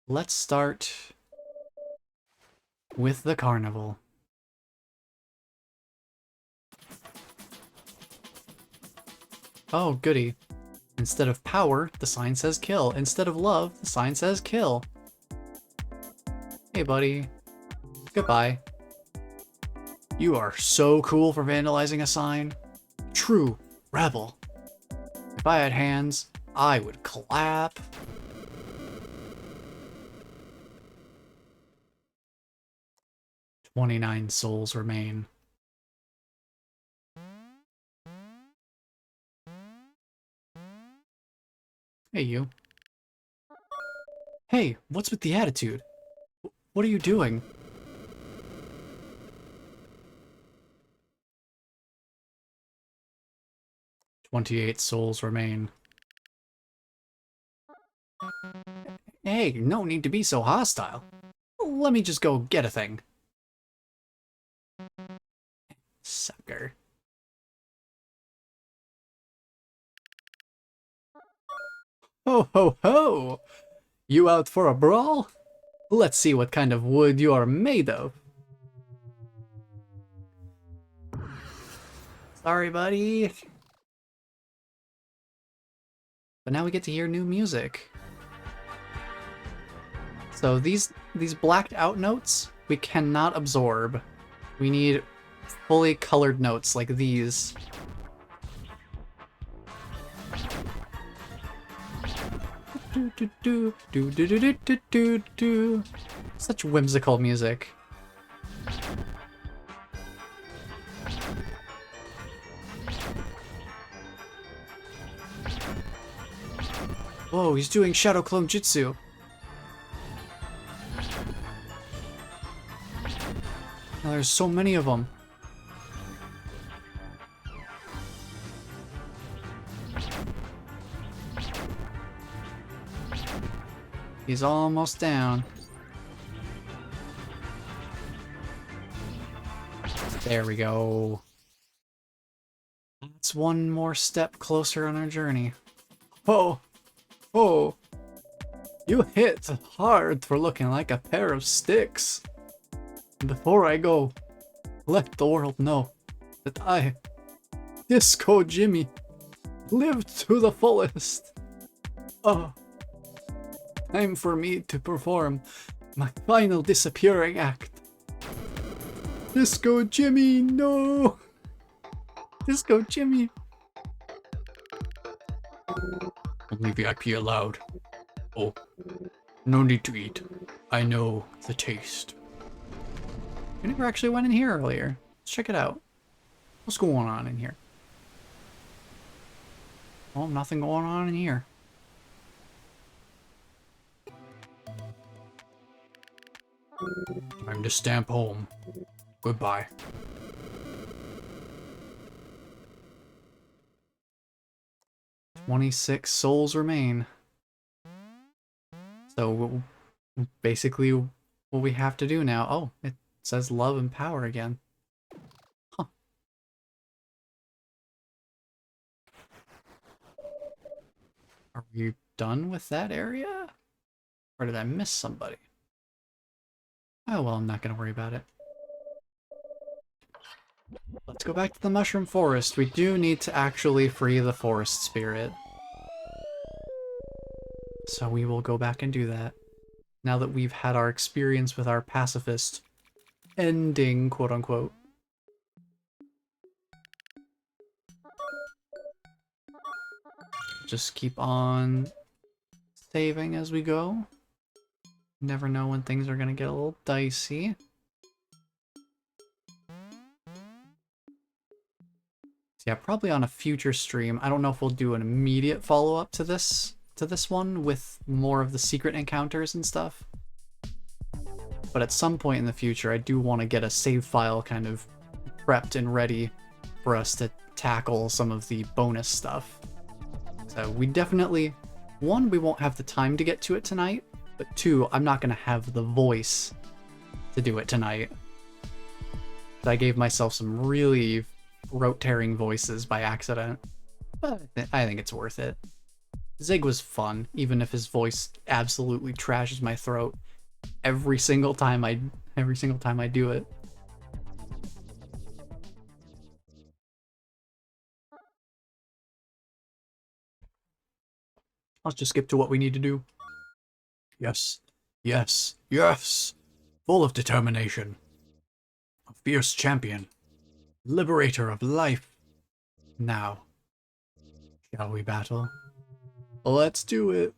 Let's start with the carnival. Oh, goody. Instead of power, the sign says kill. Instead of love, the sign says kill. Hey, buddy. Goodbye. You are so cool for vandalizing a sign. True rebel. If I had hands, I would clap. "29 souls remain." Hey, you. Hey, what's with the attitude? What are you doing? "28 souls remain." Hey, no need to be so hostile. Let me just go get a thing. Sucker. Ho ho ho! You out for a brawl? Let's see what kind of wood you are made of. Sorry, buddy. But now we get to hear new music. So these blacked out notes, we cannot absorb. We need fully colored notes like these. Such whimsical music. Whoa, he's doing Shadow Clone Jutsu. Now there's so many of them. He's almost down. There we go. That's one more step closer on our journey. Oh, oh. You hit hard for looking like a pair of sticks. Before I go, let the world know that I, Disco Jimmy, lived to the fullest. Oh, time for me to perform my final disappearing act. Disco Jimmy, no! Disco Jimmy. Only VIP allowed. Oh, no need to eat. I know the taste. We never actually went in here earlier. Let's check it out. What's going on in here? Oh, nothing going on in here. Time to stamp home. Goodbye. "26 souls remain." So basically what we have to do now. Oh, it says love and power again. Huh. Are we done with that area? Or did I miss somebody? Oh, well, I'm not going to worry about it. Let's go back to the Mushroom Forest. We do need to actually free the forest spirit. So we will go back and do that. Now that we've had our experience with our pacifist ending, quote unquote. Just keep on saving as we go. Never know when things are gonna get a little dicey. So yeah, probably on a future stream. I don't know if we'll do an immediate follow-up to this one with more of the secret encounters and stuff. But at some point in the future, I do want to get a save file kind of prepped and ready for us to tackle some of the bonus stuff. So we definitely, one, we won't have the time to get to it tonight, but two, I'm not going to have the voice to do it tonight. I gave myself some really throat-tearing voices by accident, but I think it's worth it. Zig was fun, even if his voice absolutely trashes my throat every single time I do it. Let's just skip to what we need to do. Yes, yes, yes! Full of determination. A fierce champion. Liberator of life. Now, shall we battle? Let's do it.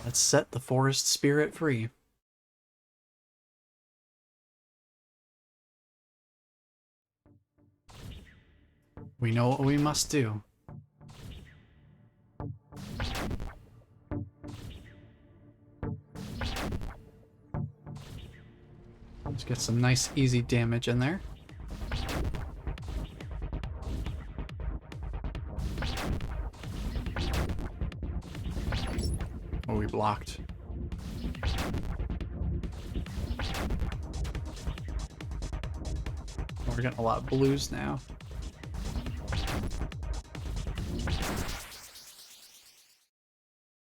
Let's set the forest spirit free. We know what we must do. Let's get some nice easy damage in there. Oh, we blocked. Oh, we're getting a lot of blues now.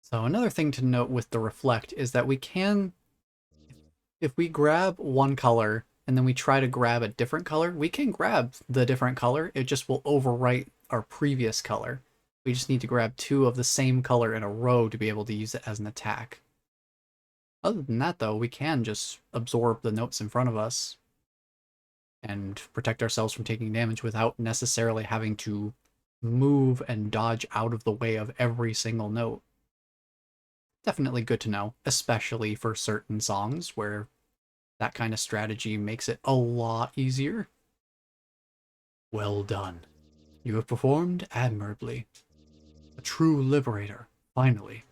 So another thing to note with the reflect is that we can, if we grab one color and then we try to grab a different color, we can grab the different color. It just will overwrite our previous color. We just need to grab two of the same color in a row to be able to use it as an attack. Other than that, though, we can just absorb the notes in front of us and protect ourselves from taking damage without necessarily having to move and dodge out of the way of every single note. Definitely good to know, especially for certain songs where that kind of strategy makes it a lot easier. Well done. You have performed admirably. A true liberator, finally.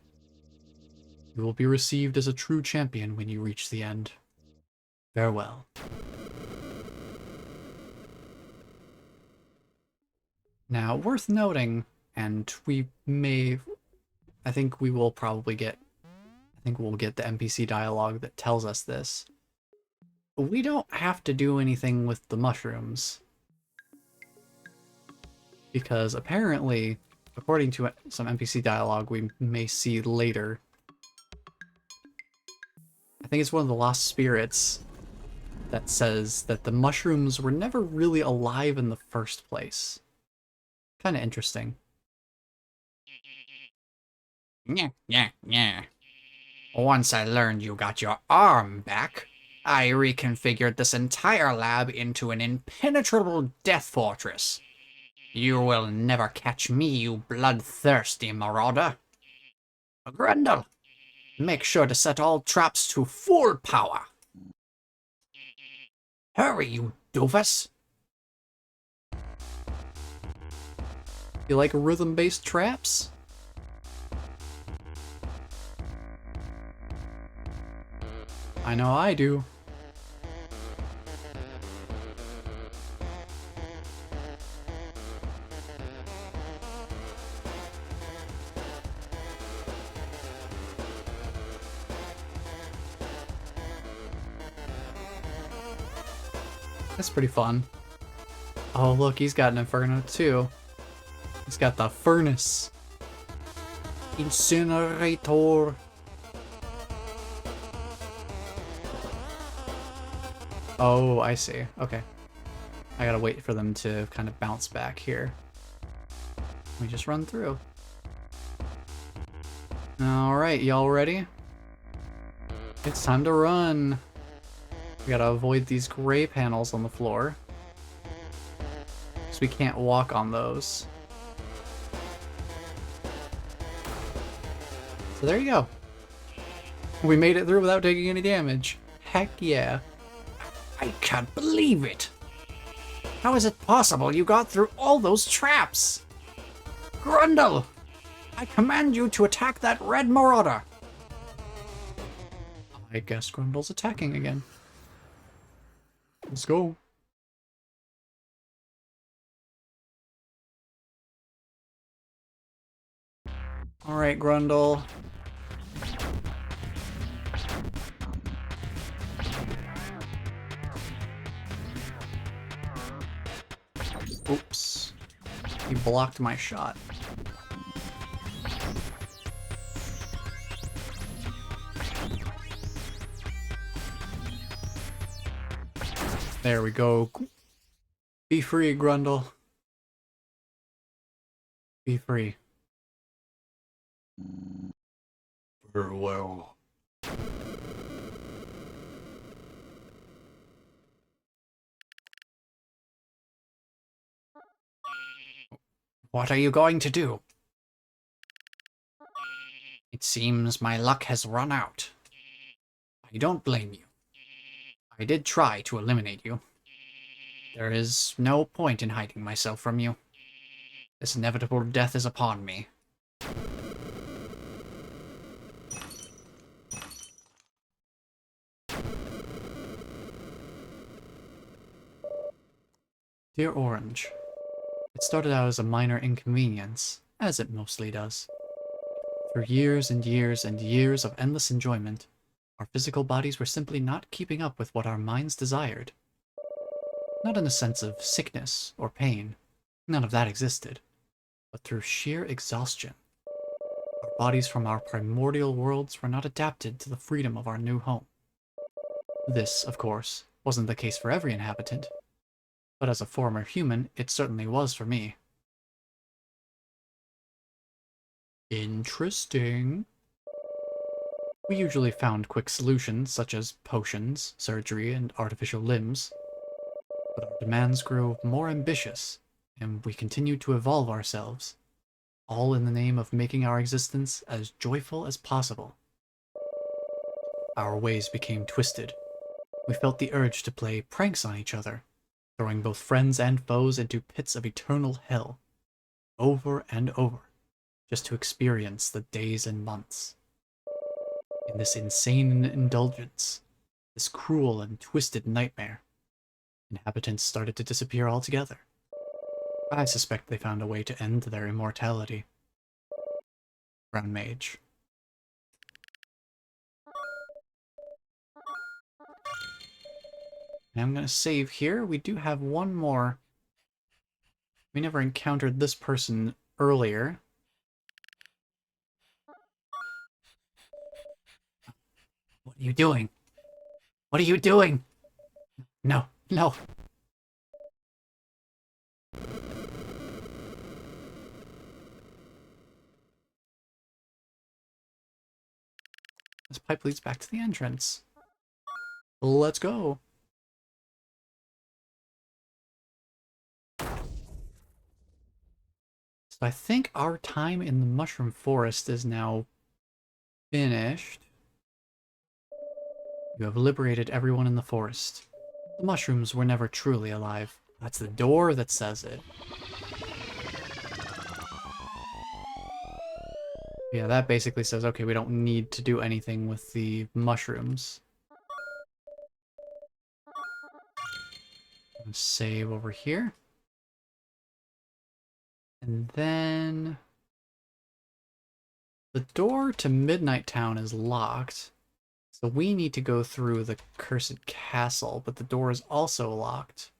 You will be received as a true champion when you reach the end. Farewell. Now, worth noting, and we may, I think we will probably get, I think we'll get the NPC dialogue that tells us this. We don't have to do anything with the mushrooms. Because apparently, according to some NPC dialogue we may see later, I think it's one of the lost spirits that says that the mushrooms were never really alive in the first place. Kind of interesting. Yeah. Once I learned you got your arm back, I reconfigured this entire lab into an impenetrable death fortress. You will never catch me, you bloodthirsty marauder. Grendel, make sure to set all traps to full power. Hurry, you doofus. You like rhythm-based traps? I know I do. That's pretty fun. Oh, look, he's got an inferno too. He's got the furnace. Incinerator. Oh, I see. Okay. I gotta wait for them to kind of bounce back here. Let me just run through. Alright, y'all ready? It's time to run. We gotta avoid these gray panels on the floor, because we can't walk on those. So there you go. We made it through without taking any damage. Heck yeah. I can't believe it. How is it possible you got through all those traps? Grundle, I command you to attack that red marauder. I guess Grundle's attacking again. Let's go. Alright, Grundle. Oops. He blocked my shot. There we go. Be free, Grundle. Be free. Farewell. What are you going to do? It seems my luck has run out. I don't blame you. I did try to eliminate you. There is no point in hiding myself from you. This inevitable death is upon me. Dear Orange, it started out as a minor inconvenience, as it mostly does. Through years and years and years of endless enjoyment, our physical bodies were simply not keeping up with what our minds desired. Not in a sense of sickness or pain, none of that existed, but through sheer exhaustion. Our bodies from our primordial worlds were not adapted to the freedom of our new home. This, of course, wasn't the case for every inhabitant, but as a former human, it certainly was for me. Interesting. We usually found quick solutions such as potions, surgery, and artificial limbs, but our demands grew more ambitious, and we continued to evolve ourselves, all in the name of making our existence as joyful as possible. Our ways became twisted. We felt the urge to play pranks on each other, throwing both friends and foes into pits of eternal hell, over and over, just to experience the days and months. In this insane indulgence, this cruel and twisted nightmare, inhabitants started to disappear altogether. I suspect they found a way to end their immortality. Brown Mage. And I'm going to save here. We do have one more. We never encountered this person earlier. What are you doing? What are you doing? No, no. This pipe leads back to the entrance. Let's go. So I think our time in the Mushroom Forest is now finished. You have liberated everyone in the forest. The mushrooms were never truly alive. That's the door that says it. Yeah, that basically says, okay, we don't need to do anything with the mushrooms. Save over here. And then... the door to Midnight Town is locked. So we need to go through the Cursed Castle, but the door is also locked.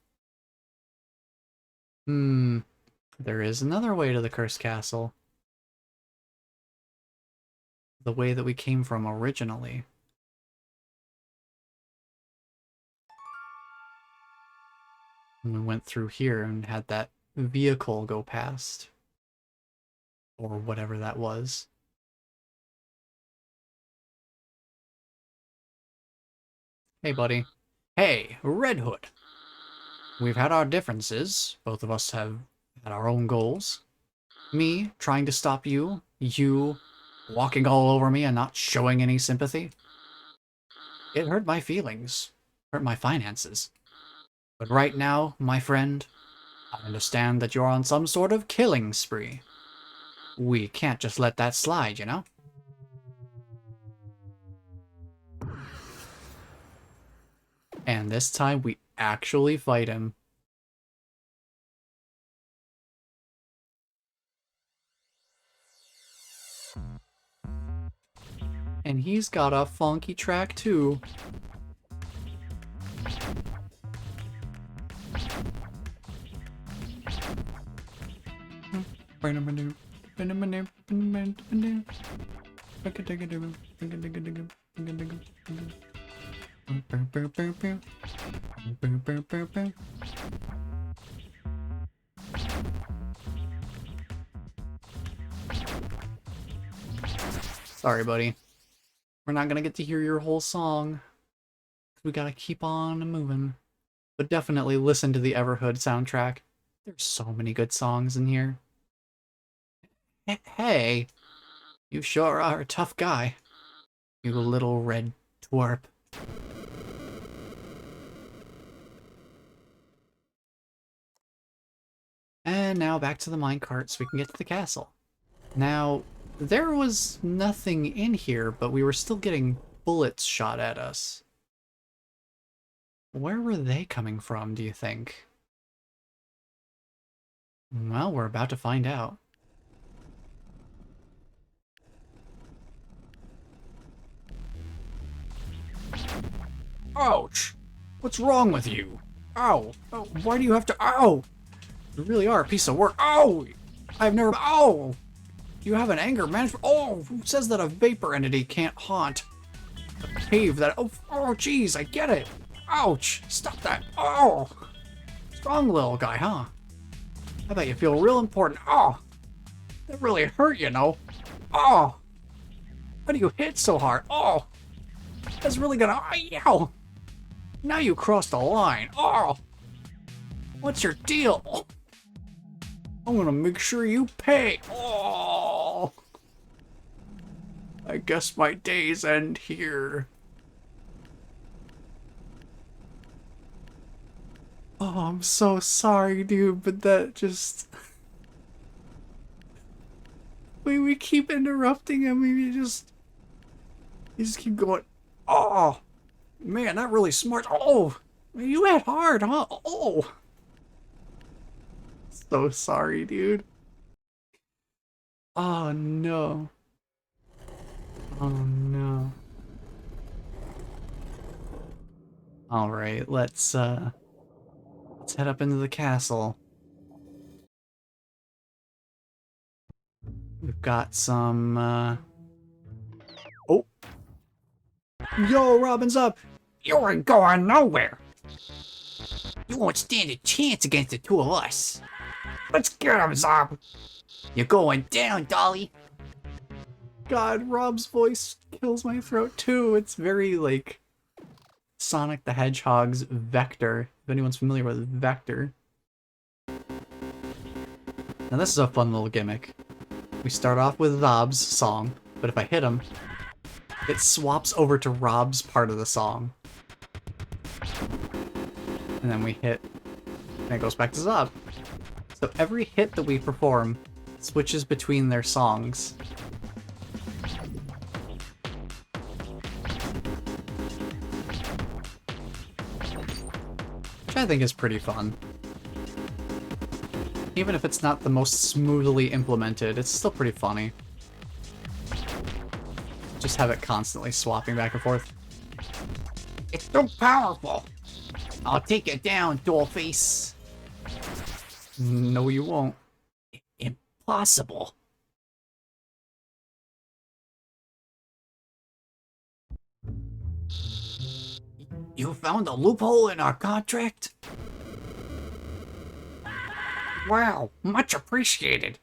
There is another way to the Cursed Castle. The way that we came from originally. And we went through here and had that vehicle go past. Or whatever that was. Hey, buddy. Hey, Red Hood. We've had our differences. Both of us have had our own goals. Me trying to stop you. You walking all over me and not showing any sympathy. It hurt my feelings. Hurt my finances. But right now, my friend, I understand that you're on some sort of killing spree. We can't just let that slide, you know? And this time we actually fight him. And he's got a funky track too. Sorry, buddy. We're not gonna get to hear your whole song. We gotta keep on moving. But definitely listen to the Everhood soundtrack. There's so many good songs in here. Hey, you sure are a tough guy. You little red twerp. And now back to the minecart so we can get to the castle. Now, there was nothing in here, but we were still getting bullets shot at us. Where were they coming from, do you think? Well, we're about to find out. Ouch! What's wrong with you? Ow! Oh, why do you have to- Ow! You really are a piece of work. Oh! I've never- Oh! You have an anger management- Oh! Who says that a vapor entity can't haunt a cave that- Oh, jeez, I get it! Ouch! Stop that! Oh! Strong little guy, huh? I bet you feel real important. Oh! That really hurt, you know? Oh! Why do you hit so hard? Oh! That's really gonna- Ow! Now you crossed the line. Oh! What's your deal? I'm gonna make sure you pay. Oh! I guess my days end here. Oh, I'm so sorry, dude, but that just... we keep interrupting him, you just keep going, oh! Man, that really smart. Oh! You hit hard, huh? Oh! So sorry, dude. Oh, no. Oh, no. Alright, let's head up into the castle. We've got some, Oh! Yo, Robin's up! You ain't going nowhere. You won't stand a chance against the two of us. Let's get him, Zob. You're going down, Dolly. God, Rob's voice kills my throat too. It's very, like, Sonic the Hedgehog's Vector. If anyone's familiar with Vector. Now this is a fun little gimmick. We start off with Rob's song, but if I hit him, it swaps over to Rob's part of the song. And then we hit, and it goes back to Zob. So every hit that we perform switches between their songs. Which I think is pretty fun. Even if it's not the most smoothly implemented, it's still pretty funny. Just have it constantly swapping back and forth. It's so powerful. I'll take it down, dollface. No, you won't. Impossible. You found a loophole in our contract? Wow, much appreciated.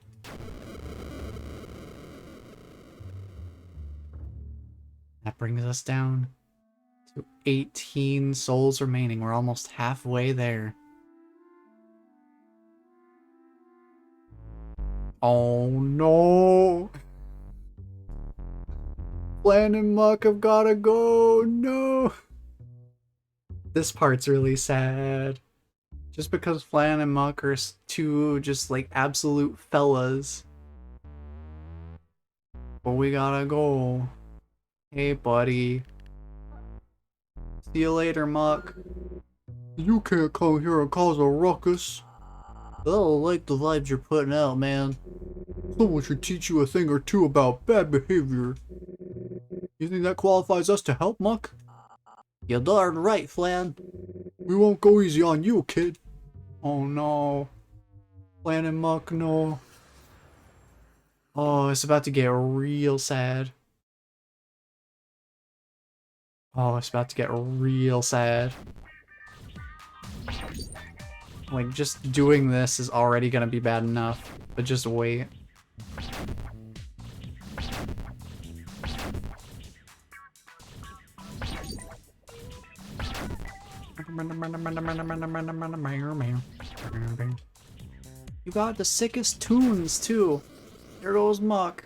That brings us down to 18 souls remaining. We're almost halfway there. Oh no! Flan and Muck have gotta go! No! This part's really sad. Just because Flan and Muck are two just like absolute fellas. But we gotta go. Hey buddy. See you later, Muck. You can't come here and cause a ruckus. I don't like the vibes you're putting out, man. Someone should teach you a thing or two about bad behavior. You think that qualifies us to help, Muck? You're darn right, Flan. We won't go easy on you, kid. Oh no. Flan and Muck, no. Oh, it's about to get real sad. Oh, it's about to get real sad. Like, just doing this is already gonna be bad enough. But just wait. You got the sickest tunes, too. Here goes Muck.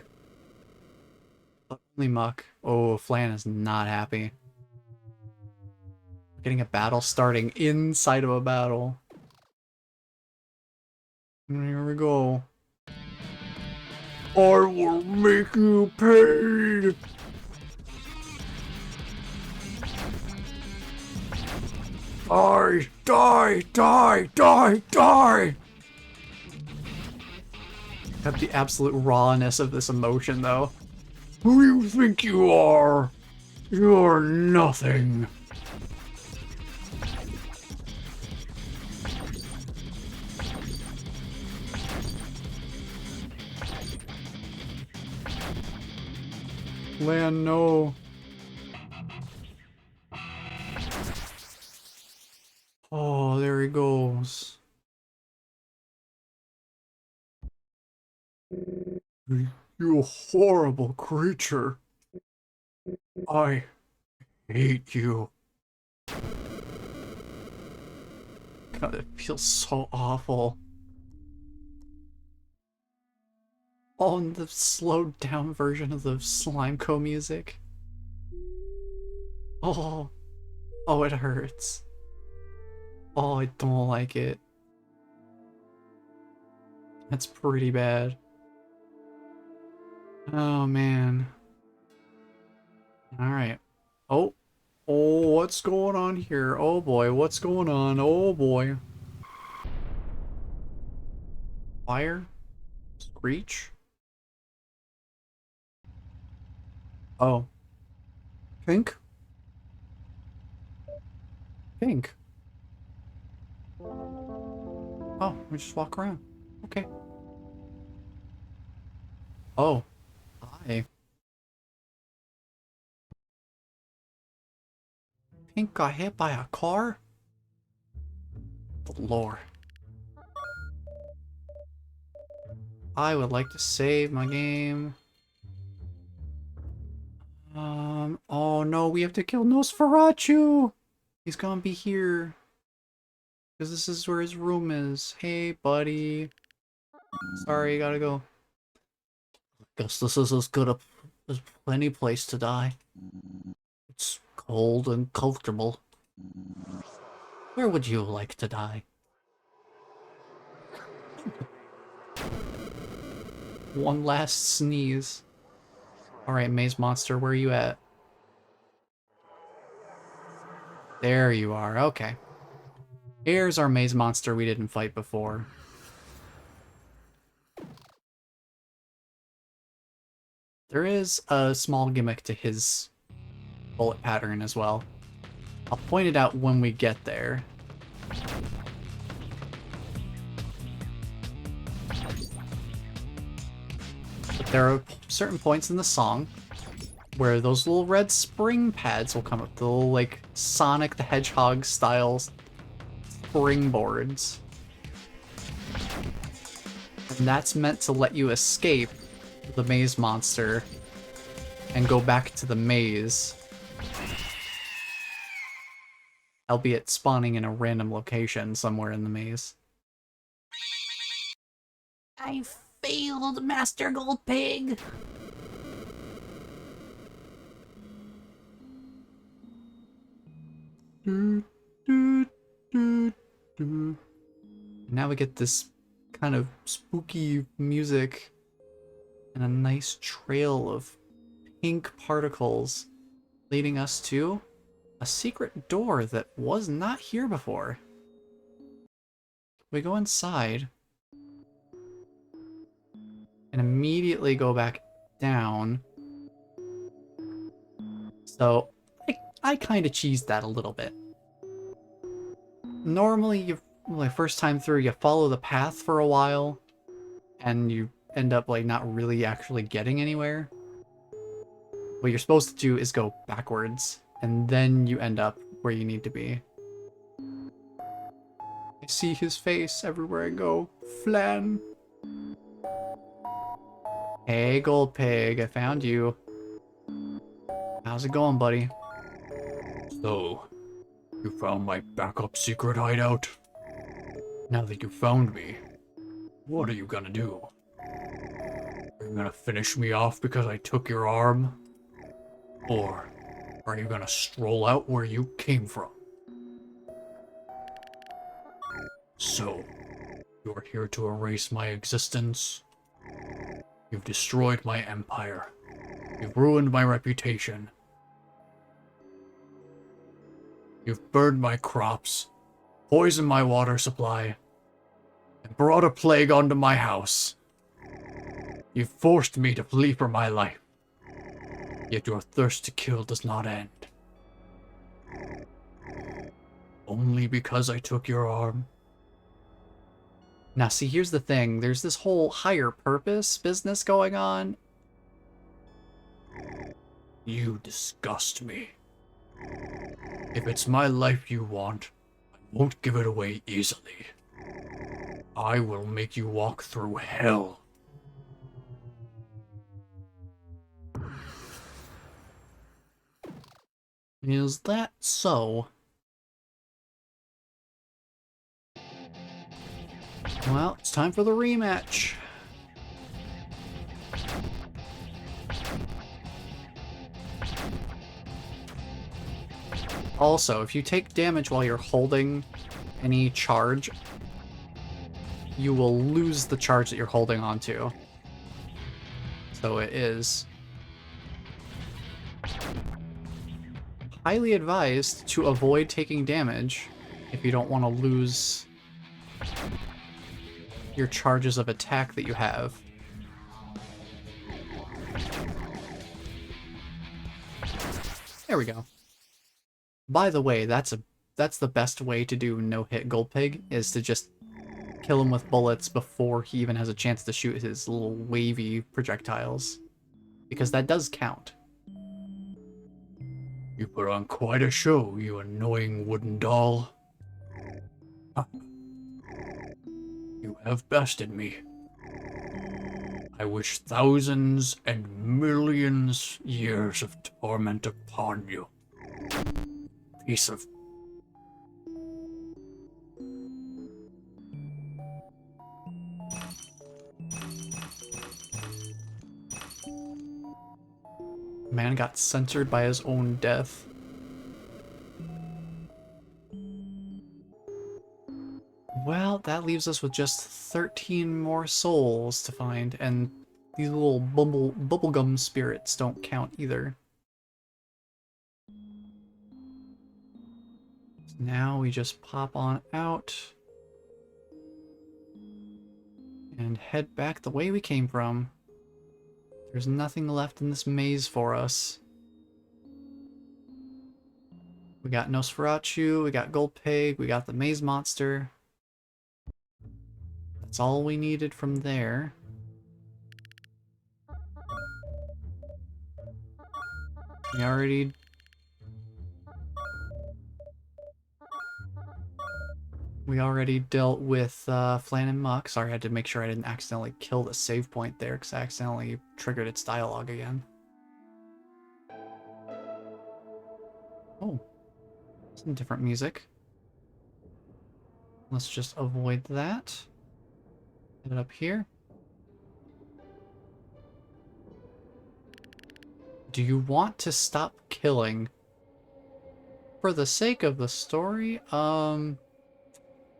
But only Muck. Oh, Flan is not happy. Getting a battle starting inside of a battle. And here we go. I will make you pay. Die, die, die, die, die. Got the absolute rawness of this emotion, though. Who do you think you are? You're nothing. Land, no. Oh, there he goes. You horrible creature. I hate you. God, it feels so awful. Oh, and the slowed down version of the Slimeco music. Oh. Oh, it hurts. Oh, I don't like it. That's pretty bad. Oh, man. Alright. Oh. Oh, what's going on here? Oh boy, what's going on? Oh boy. Fire? Screech? Oh. Pink? Pink. Oh, we just walk around. Okay. Oh. Hi. Pink got hit by a car? The lore. I would like to save my game. Oh no, we have to kill Nosferatu! He's gonna be here. Because this is where his room is. Hey, buddy. Sorry, gotta go. Guess this is as good as any place to die. It's cold and comfortable. Where would you like to die? One last sneeze. Alright, Maze Monster, where are you at? There you are, okay. Here's our Maze Monster we didn't fight before. There is a small gimmick to his bullet pattern as well. I'll point it out when we get there. But there are certain points in the song where those little red spring pads will come up. The little, like, Sonic the Hedgehog style springboards. And that's meant to let you escape the maze monster and go back to the maze. Albeit spawning in a random location somewhere in the maze. I failed, Master Gold Pig. Now we get this kind of spooky music and a nice trail of pink particles leading us to a secret door that was not here before. We go inside and immediately go back down. So I kind of cheesed that a little bit. Normally, like, first time through, you follow the path for a while and you end up like not really actually getting anywhere. What you're supposed to do is go backwards, and then you end up where you need to be. I see his face everywhere I go. Flan. Hey, Gold Pig, I found you. How's it going, buddy? So, you found my backup secret hideout? Now that you found me, what are you gonna do? Are you gonna finish me off because I took your arm? Or are you gonna stroll out where you came from? So, you're here to erase my existence? You've destroyed my empire. You've ruined my reputation. You've burned my crops, poisoned my water supply, and brought a plague onto my house. You've forced me to flee for my life. Yet your thirst to kill does not end. Only because I took your arm? Now, see, here's the thing. There's this whole higher purpose business going on. You disgust me. If it's my life you want, I won't give it away easily. I will make you walk through hell. Is that so? Well, it's time for the rematch. Also, if you take damage while you're holding any charge, you will lose the charge that you're holding onto. So it is highly advised to avoid taking damage if you don't want to lose your charges of attack that you have. There we go. By the way, that's the best way to do no-hit Gold Pig, is to just kill him with bullets before he even has a chance to shoot his little wavy projectiles. Because that does count. You put on quite a show, you annoying wooden doll. You have bested me. I wish thousands and millions years of torment upon you. Piece of Man got censored by his own death. Well, that leaves us with just 13 more souls to find, and these little bubblegum spirits don't count either. Now we just pop on out and head back the way we came from. There's nothing left in this maze for us. We got Nosferatu, we got Gold Pig, we got the Maze Monster. That's all we needed from there. We already... dealt with Flan and Muck. Sorry, I had to make sure I didn't accidentally kill the save point there, because I accidentally triggered its dialogue again. Oh. Some different music. Let's just avoid that. Head up here. Do you want to stop killing? For the sake of the story,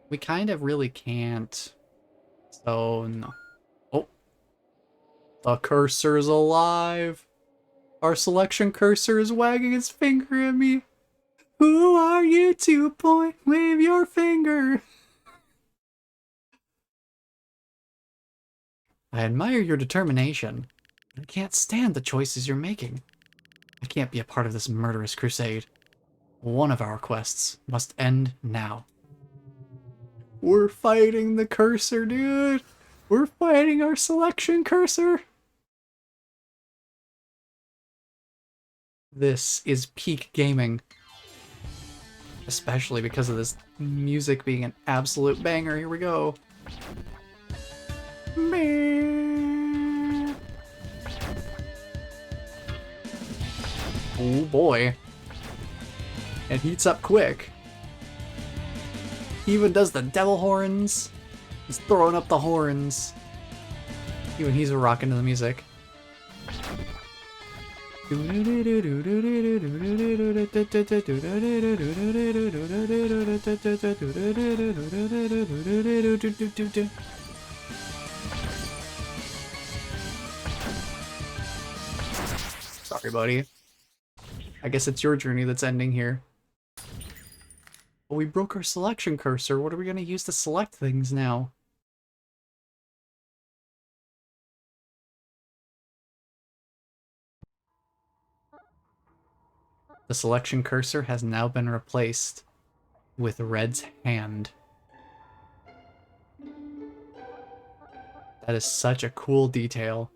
we kind of really can't. So, no. Oh. The cursor's alive. Our selection cursor is wagging its finger at me. Who are you to point? Wave your finger. I admire your determination. I can't stand the choices you're making. I can't be a part of this murderous crusade. One of our quests must end now. We're fighting the cursor, dude. We're fighting our selection cursor. This is peak gaming. Especially because of this music being an absolute banger. Here we go. Oh boy. It heats up quick. He even does the devil horns. He's throwing up the horns. Even he's rocking to the music. Sorry, buddy. I guess it's your journey that's ending here. But we broke our selection cursor. What are we going to use to select things now? The selection cursor has now been replaced with Red's hand. That is such a cool detail.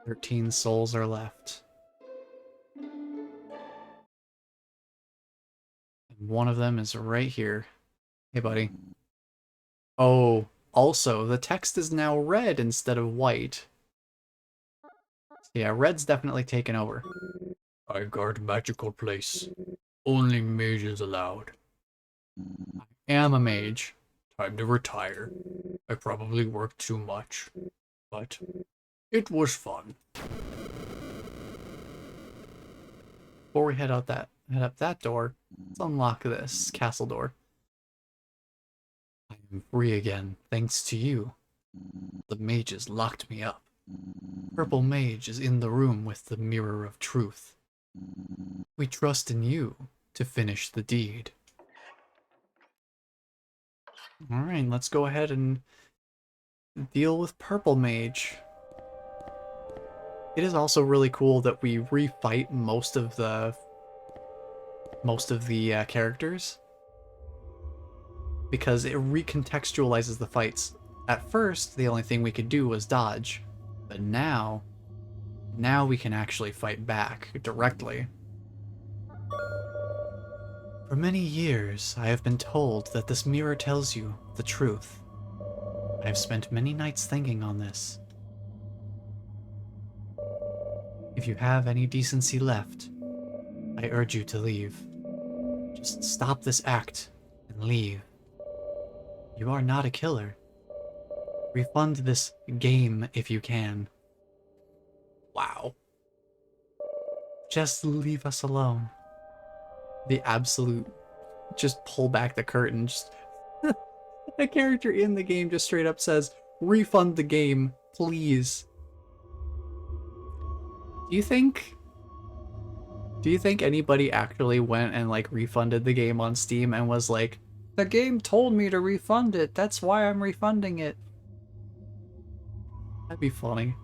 13 souls are left. And one of them is right here. Hey, buddy. Oh, also, the text is now red instead of white. Yeah, red's definitely taken over. I guard magical place. Only mages allowed. I am a mage. Time to retire. I probably worked too much, but it was fun. Before we head up that door, let's unlock this castle door. I am free again, thanks to you. The mages locked me up. Purple Mage is in the room with the Mirror of Truth. We trust in you to finish the deed. Alright, let's go ahead and deal with Purple Mage. It is also really cool that we refight most of the characters, because it recontextualizes the fights. At first, the only thing we could do was dodge, but now we can actually fight back directly. For many years, I have been told that this mirror tells you the truth. I have spent many nights thinking on this. If you have any decency left, I urge you to leave. Just stop this act and leave. You are not a killer. Refund this game if you can. Wow. Just leave us alone. The absolute, just pull back the curtain. Just a character in the game just straight up says, refund the game, please. Do you think anybody actually went and like refunded the game on Steam and was like, the game told me to refund it, that's why I'm refunding it? That'd be funny.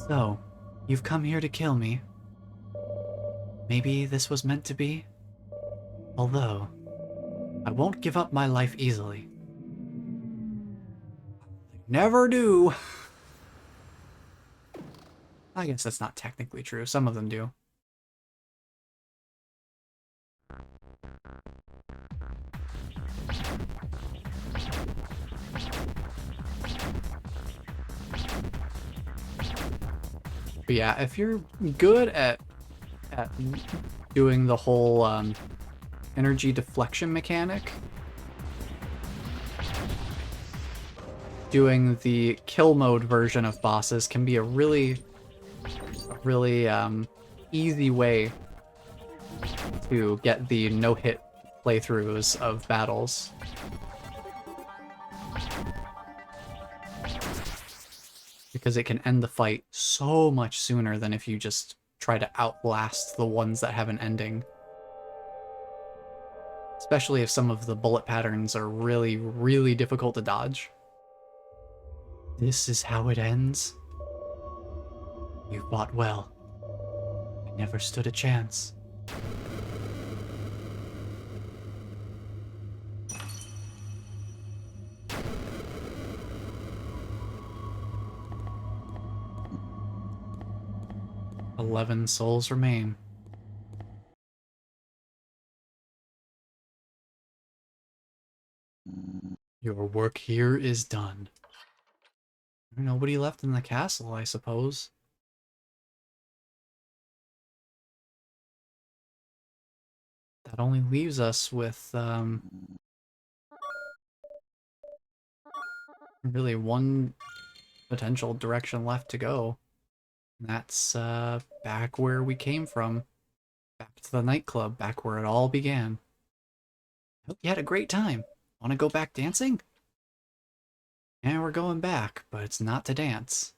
So, you've come here to kill me. Maybe this was meant to be? Although, I won't give up my life easily. Never do. I guess that's not technically true. Some of them do. But yeah, if you're good at doing the whole energy deflection mechanic, doing the kill mode version of bosses can be a really easy way to get the no-hit playthroughs of battles. Because it can end the fight so much sooner than if you just try to outlast the ones that have an ending. Especially if some of the bullet patterns are really, really difficult to dodge. This is how it ends? You fought well. I never stood a chance. "11 souls remain." Your work here is done. Nobody left in the castle, I suppose. That only leaves us with, really one potential direction left to go. And that's, back where we came from. Back to the nightclub, back where it all began. Hope you had a great time. Want to go back dancing? Yeah, we're going back, but it's not to dance.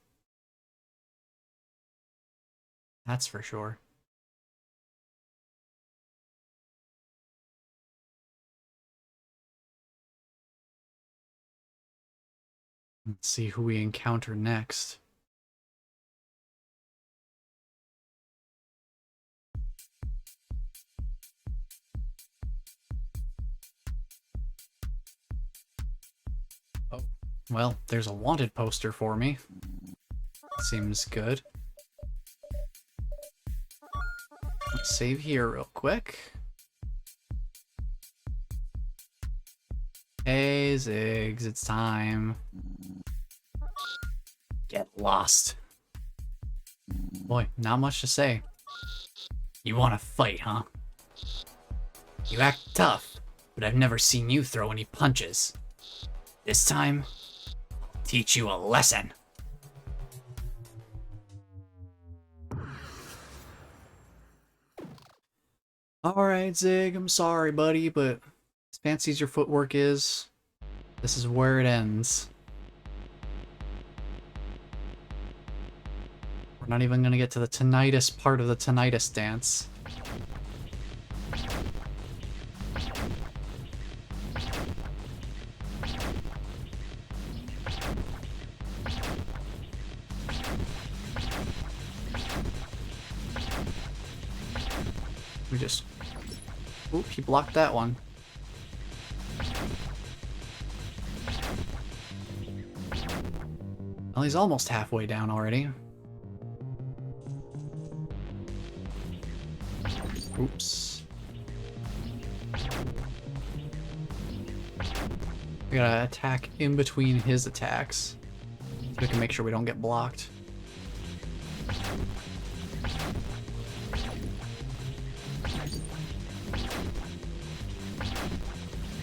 That's for sure. Let's see who we encounter next. Oh, well, there's a wanted poster for me. Seems good. Let's save here real quick. Hey, Ziggs, it's time. Get lost. Boy, not much to say. You want to fight, huh? You act tough, but I've never seen you throw any punches. This time, I'll teach you a lesson. Alright, Zig, I'm sorry, buddy, but as fancy as your footwork is, this is where it ends. We're not even gonna get to the tinnitus part of the tinnitus dance. We just... Oop, he blocked that one. Well, he's almost halfway down already. Oops. We gotta attack in between his attacks, so we can make sure we don't get blocked.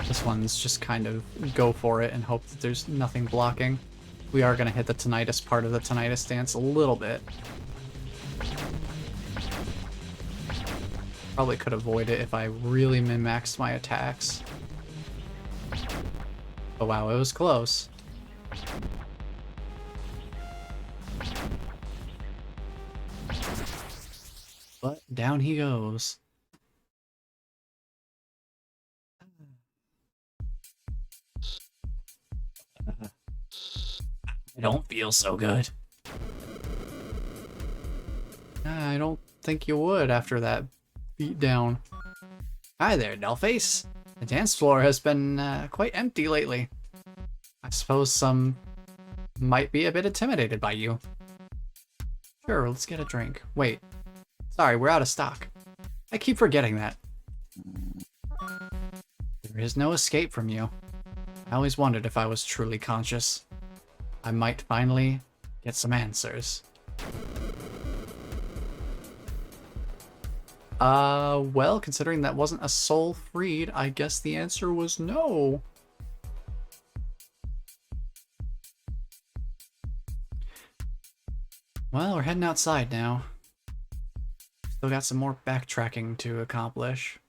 This one's just kind of go for it and hope that there's nothing blocking. We are going to hit the tinnitus part of the tinnitus dance a little bit. Probably could avoid it if I really min-maxed my attacks. Oh wow, it was close. But down he goes. I don't feel so good. I don't think you would after that beat down. Hi there, Dollface. The dance floor has been quite empty lately. I suppose some might be a bit intimidated by you. Sure, let's get a drink. Wait. Sorry, we're out of stock. I keep forgetting that. There is no escape from you. I always wondered if I was truly conscious. I might finally get some answers. Well, considering that wasn't a soul freed, I guess the answer was no. Well, we're heading outside now. Still got some more backtracking to accomplish.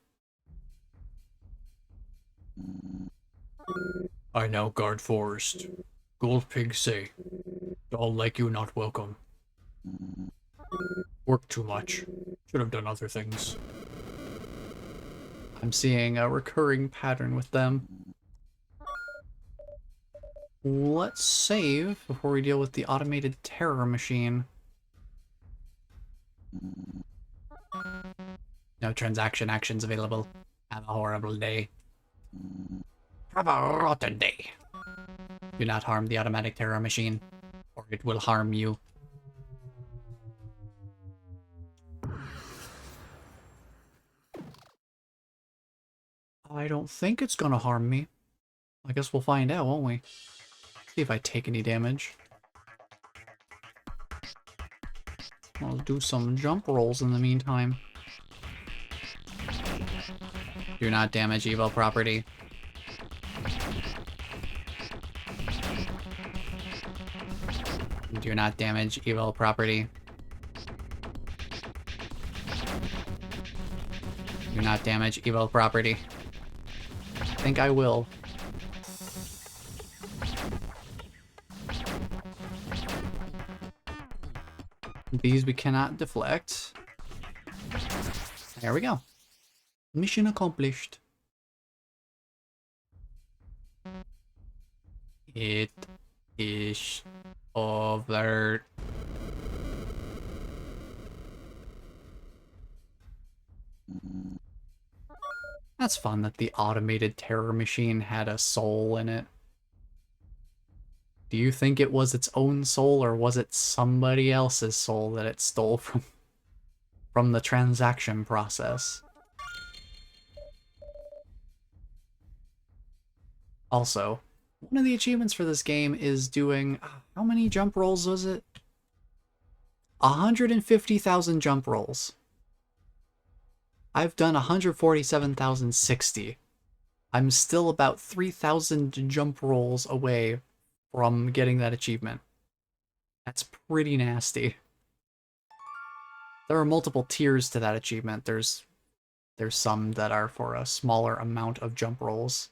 I now guard forest. Gold pigs say, all like you not welcome. Work too much. Should have done other things. I'm seeing a recurring pattern with them. Let's save before we deal with the automated terror machine. No transaction actions available. Have a horrible day. Have a rotten day. Do not harm the automatic terror machine, or it will harm you. I don't think it's gonna harm me. I guess we'll find out, won't we? See if I take any damage. I'll do some jump rolls in the meantime. Do not damage evil property. Do not damage evil property. Do not damage evil property. I think I will. These we cannot deflect. There we go. Mission accomplished. It is over. That's fun that the automated terror machine had a soul in it. Do you think it was its own soul, or was it somebody else's soul that it stole from the transaction process? Also, one of the achievements for this game is doing, how many jump rolls was it? 150,000 jump rolls. I've done 147,060. I'm still about 3,000 jump rolls away from getting that achievement. That's pretty nasty. There are multiple tiers to that achievement. There's some that are for a smaller amount of jump rolls.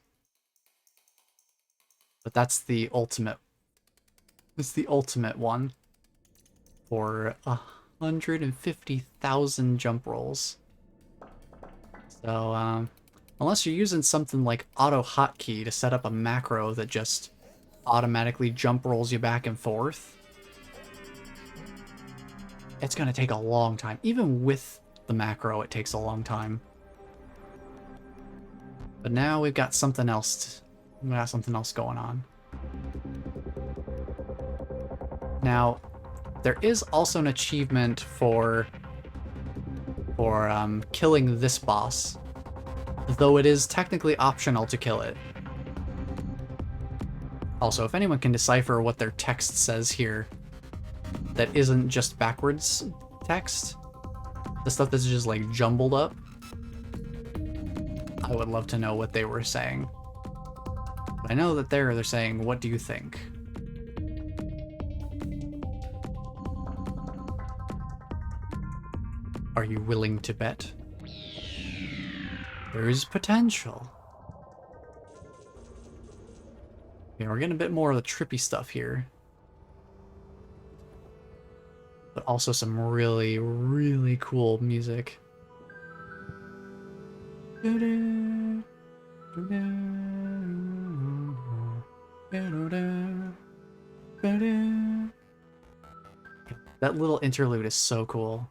But that's the ultimate. It's the ultimate one for 150,000 jump rolls. So, unless you're using something like auto hotkey to set up a macro that just automatically jump rolls you back and forth, it's gonna take a long time. Even with the macro, it takes a long time. But now we've got something else. We got something else going on. Now, there is also an achievement for killing this boss, though it is technically optional to kill it. Also, if anyone can decipher what their text says here, that isn't just backwards text, the stuff that's just like jumbled up, I would love to know what they were saying. But I know that they're saying, what do you think? Are you willing to bet? There is potential. Yeah, we're getting a bit more of the trippy stuff here. But also some really, really cool music. That little interlude is so cool.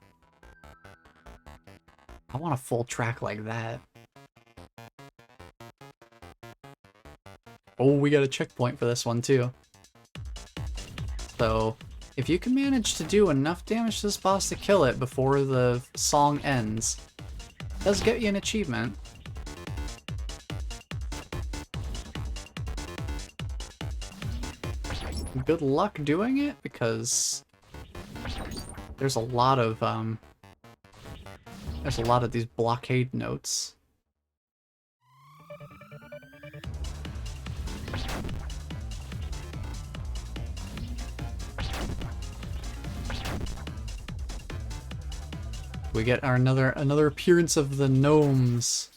I want a full track like that. Oh, we got a checkpoint for this one too. So, if you can manage to do enough damage to this boss to kill it before the song ends, it does get you an achievement. Good luck doing it, because there's a lot of these blockade notes. We get our another appearance of the gnomes.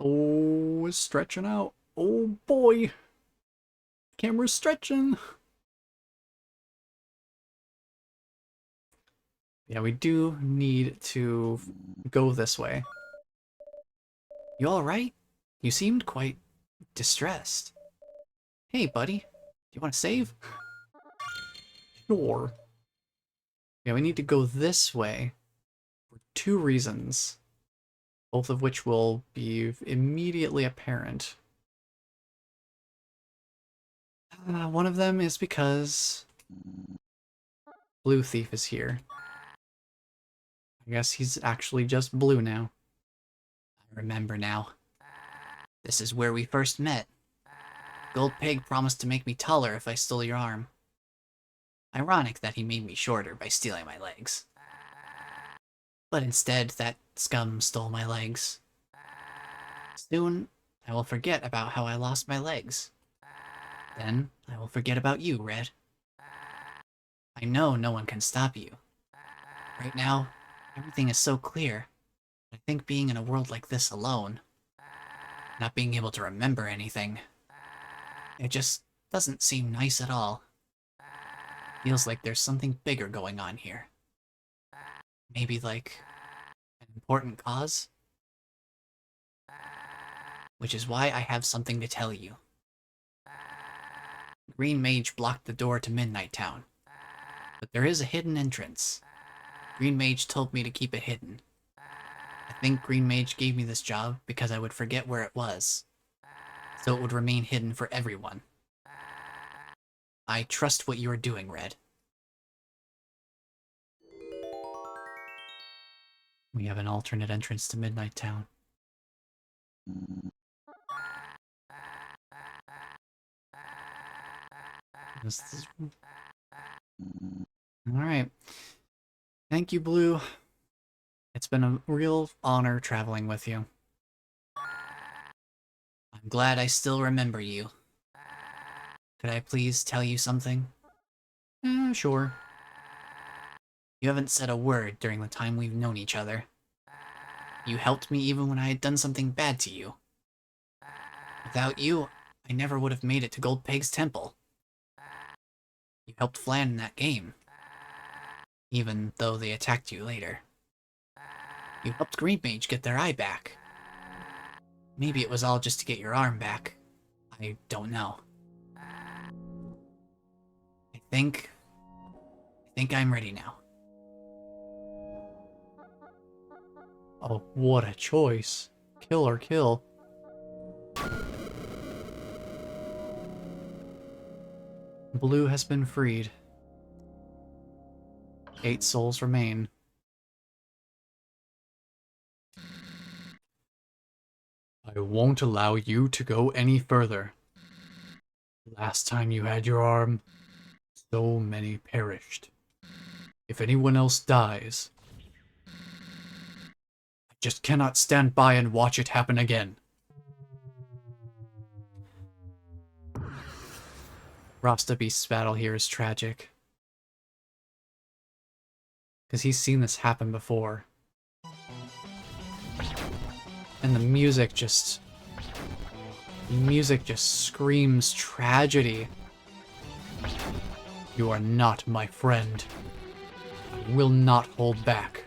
Oh, it's stretching out. Oh boy. Camera's stretching. Yeah, we do need to go this way. You alright? You seemed quite distressed. Hey, buddy. Do you want to save? Sure. Yeah, we need to go this way for 2 reasons, both of which will be immediately apparent. One of them is because Blue Thief is here. I guess he's actually just blue now. I remember now. This is where we first met. Gold Pig promised to make me taller if I stole your arm. Ironic that he made me shorter by stealing my legs. But instead, that scum stole my legs. Soon, I will forget about how I lost my legs. Then, I will forget about you, Red. I know no one can stop you. Right now, everything is so clear. I think being in a world like this alone, not being able to remember anything, it just doesn't seem nice at all. Feels like there's something bigger going on here. Maybe like an important cause? Which is why I have something to tell you. Green Mage blocked the door to Midnight Town, but there is a hidden entrance. Green Mage told me to keep it hidden. I think Green Mage gave me this job because I would forget where it was, so it would remain hidden for everyone. I trust what you are doing, Red. We have an alternate entrance to Midnight Town. Alright. Thank you, Blue. It's been a real honor traveling with you. I'm glad I still remember you. Could I please tell you something? Sure. You haven't said a word during the time we've known each other. You helped me even when I had done something bad to you. Without you, I never would have made it to Gold Pig's temple. You helped Flan in that game, even though they attacked you later. You helped Green Mage get their eye back. Maybe it was all just to get your arm back. I don't know. I think I'm ready now. Oh, what a choice. Kill or kill. Blue has been freed. 8 souls remain. I won't allow you to go any further. Last time you had your arm, so many perished. If anyone else dies, I just cannot stand by and watch it happen again. Rasta Beast's battle here is tragic. Because he's seen this happen before. And the music just screams tragedy. You are not my friend. I will not hold back.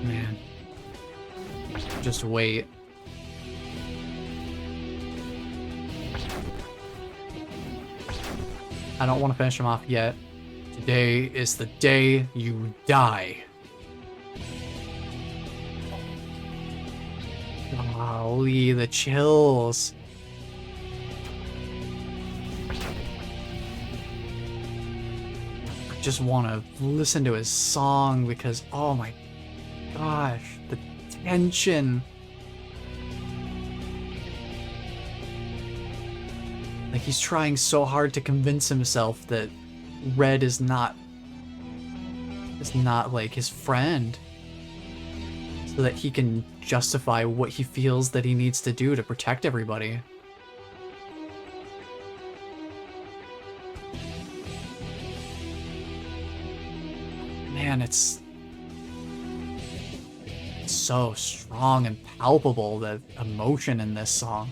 Man. Just wait. I don't want to finish him off yet. Today is the day you die. Golly, the chills. I just want to listen to his song because, oh my gosh, the tension. Like, he's trying so hard to convince himself that Red is not like his friend, so that he can justify what he feels that he needs to do to protect everybody. Man, it's so strong and palpable, the emotion in this song.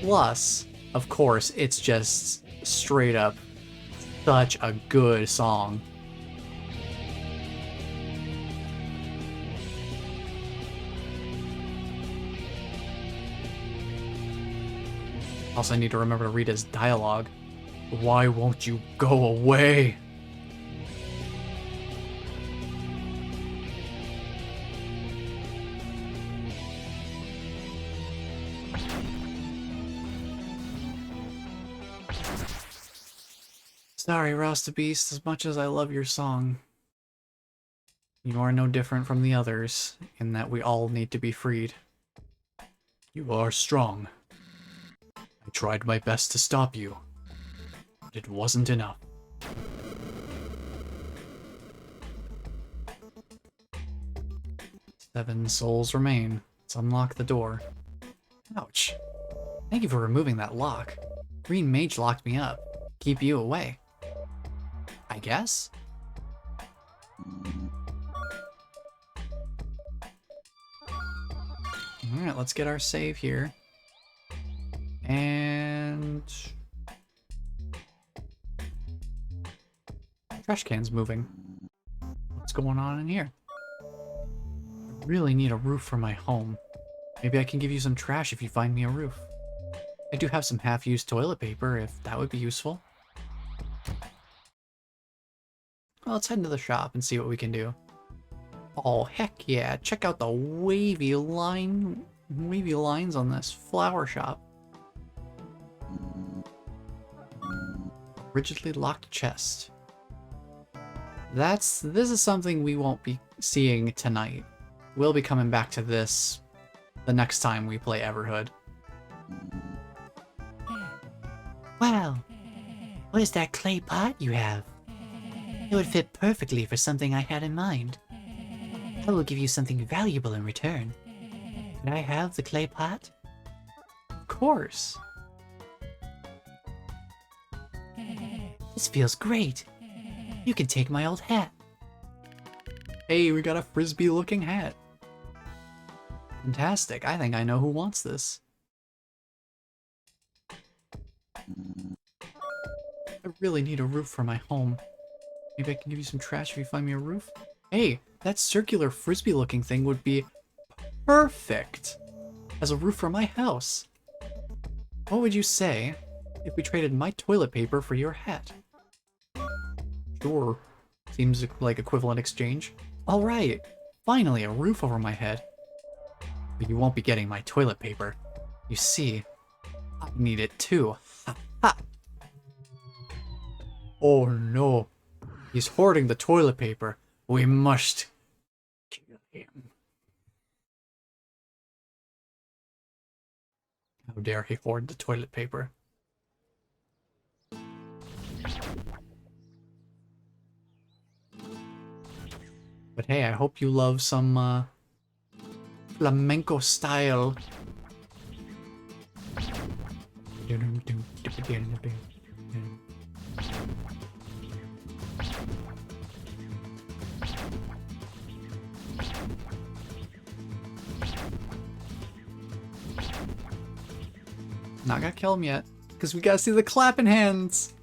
Plus, of course, it's just straight up such a good song. Also, I need to remember to read his dialogue. Why won't you go away? Sorry, Rasta Beast, as much as I love your song, you are no different from the others, in that we all need to be freed. You are strong. I tried my best to stop you, but it wasn't enough. Seven souls remain. Let's unlock the door. Ouch. Thank you for removing that lock. Green Mage locked me up. Keep you away. I guess? Alright, let's get our save here. And... trash can's moving. What's going on in here? I really need a roof for my home. Maybe I can give you some trash if you find me a roof. I do have some half-used toilet paper, if that would be useful. Well, let's head into the shop and see what we can do. Oh, heck yeah. Check out the wavy lines on this flower shop. Rigidly locked chest. This is something we won't be seeing tonight. We'll be coming back to this the next time we play Everhood. Wow, what is that clay pot you have? It would fit perfectly for something I had in mind. I will give you something valuable in return. Could I have the clay pot? Of course. This feels great. You can take my old hat. Hey, we got a frisbee-looking hat. Fantastic. I think I know who wants this. I really need a roof for my home. Maybe I can give you some trash if you find me a roof? Hey, that circular frisbee-looking thing would be perfect as a roof for my house. What would you say if we traded my toilet paper for your hat? Sure. Seems like equivalent exchange. Alright, finally a roof over my head. But you won't be getting my toilet paper. You see, I need it too. Ha ha! Oh no. He's hoarding the toilet paper. We must kill him. How dare he hoard the toilet paper? But hey, I hope you love some flamenco style. Not gonna kill him yet, because we gotta see the clapping hands.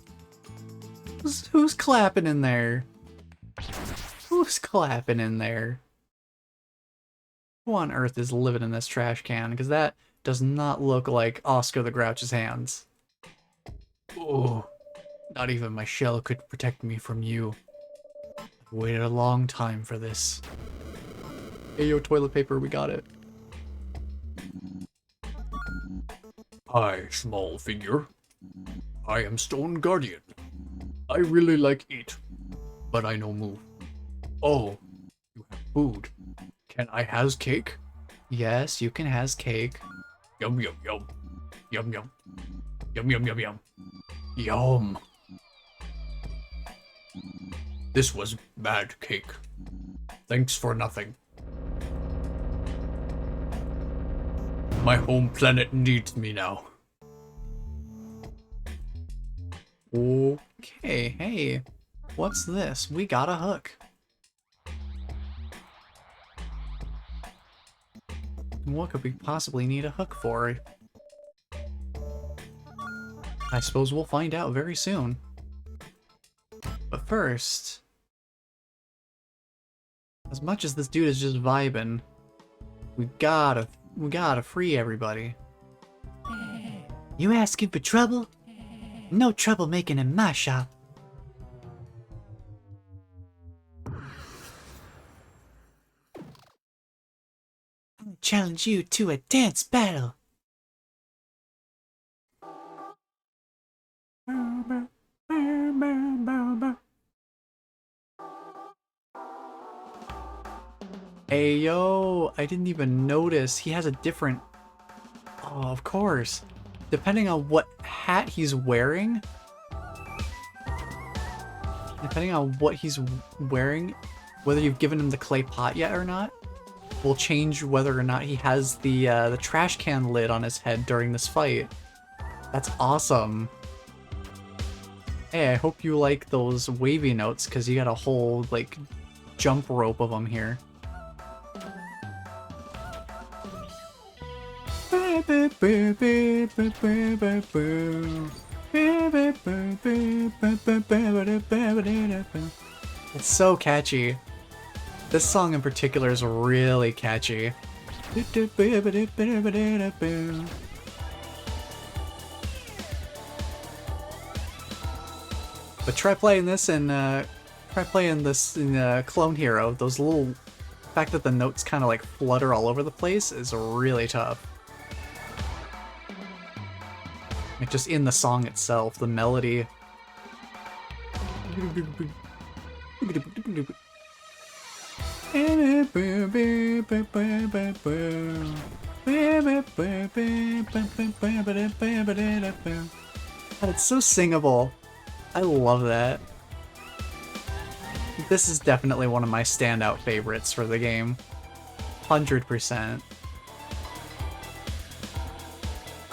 Who's clapping in there? Who's clapping in there? Who on earth is living in this trash can? Because that does not look like Oscar the Grouch's hands. Oh, not even my shell could protect me from you. I've waited a long time for this. Hey, yo, toilet paper, we got it. Hi, small figure. I am Stone Guardian. I really like eat, but I no move. Oh, you have food. Can I has cake? Yes, you can has cake. Yum yum yum. Yum yum. Yum yum yum yum. Yum. This was bad cake. Thanks for nothing. My home planet needs me now. Okay, hey, what's this? We got a hook. What could we possibly need a hook for? I suppose we'll find out very soon. But first, as much as this dude is just vibing, we gotta free everybody. You asking for trouble? No trouble making in my shop. I'll challenge you to a dance battle. Hey yo, I didn't even notice. He has a different... Oh, of course. Depending on what hat he's wearing... Depending on what he's wearing, whether you've given him the clay pot yet or not, will change whether or not he has the trash can lid on his head during this fight. That's awesome. Hey, I hope you like those wavy notes, because you got a whole, like, jump rope of them here. It's so catchy. This song in particular is really catchy. But try playing this in Clone Hero. Those little fact that the notes kind of like flutter all over the place is really tough. Like just in the song itself, the melody. God, it's so singable. I love that. This is definitely one of my standout favorites for the game. 100%.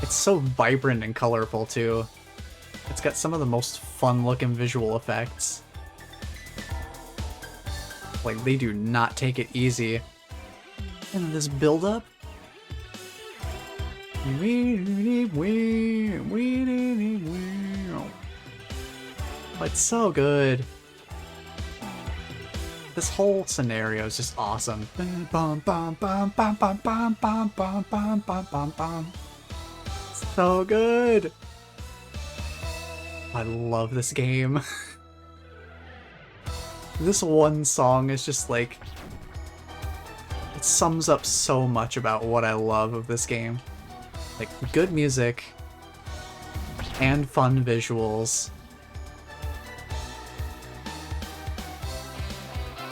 It's so vibrant and colorful, too. It's got some of the most fun-looking visual effects. Like, they do not take it easy. And this build-up? Oh, it's so good. This whole scenario is just awesome. So good. I love this game. This one song is just like... It sums up so much about what I love of this game. Like, good music and fun visuals.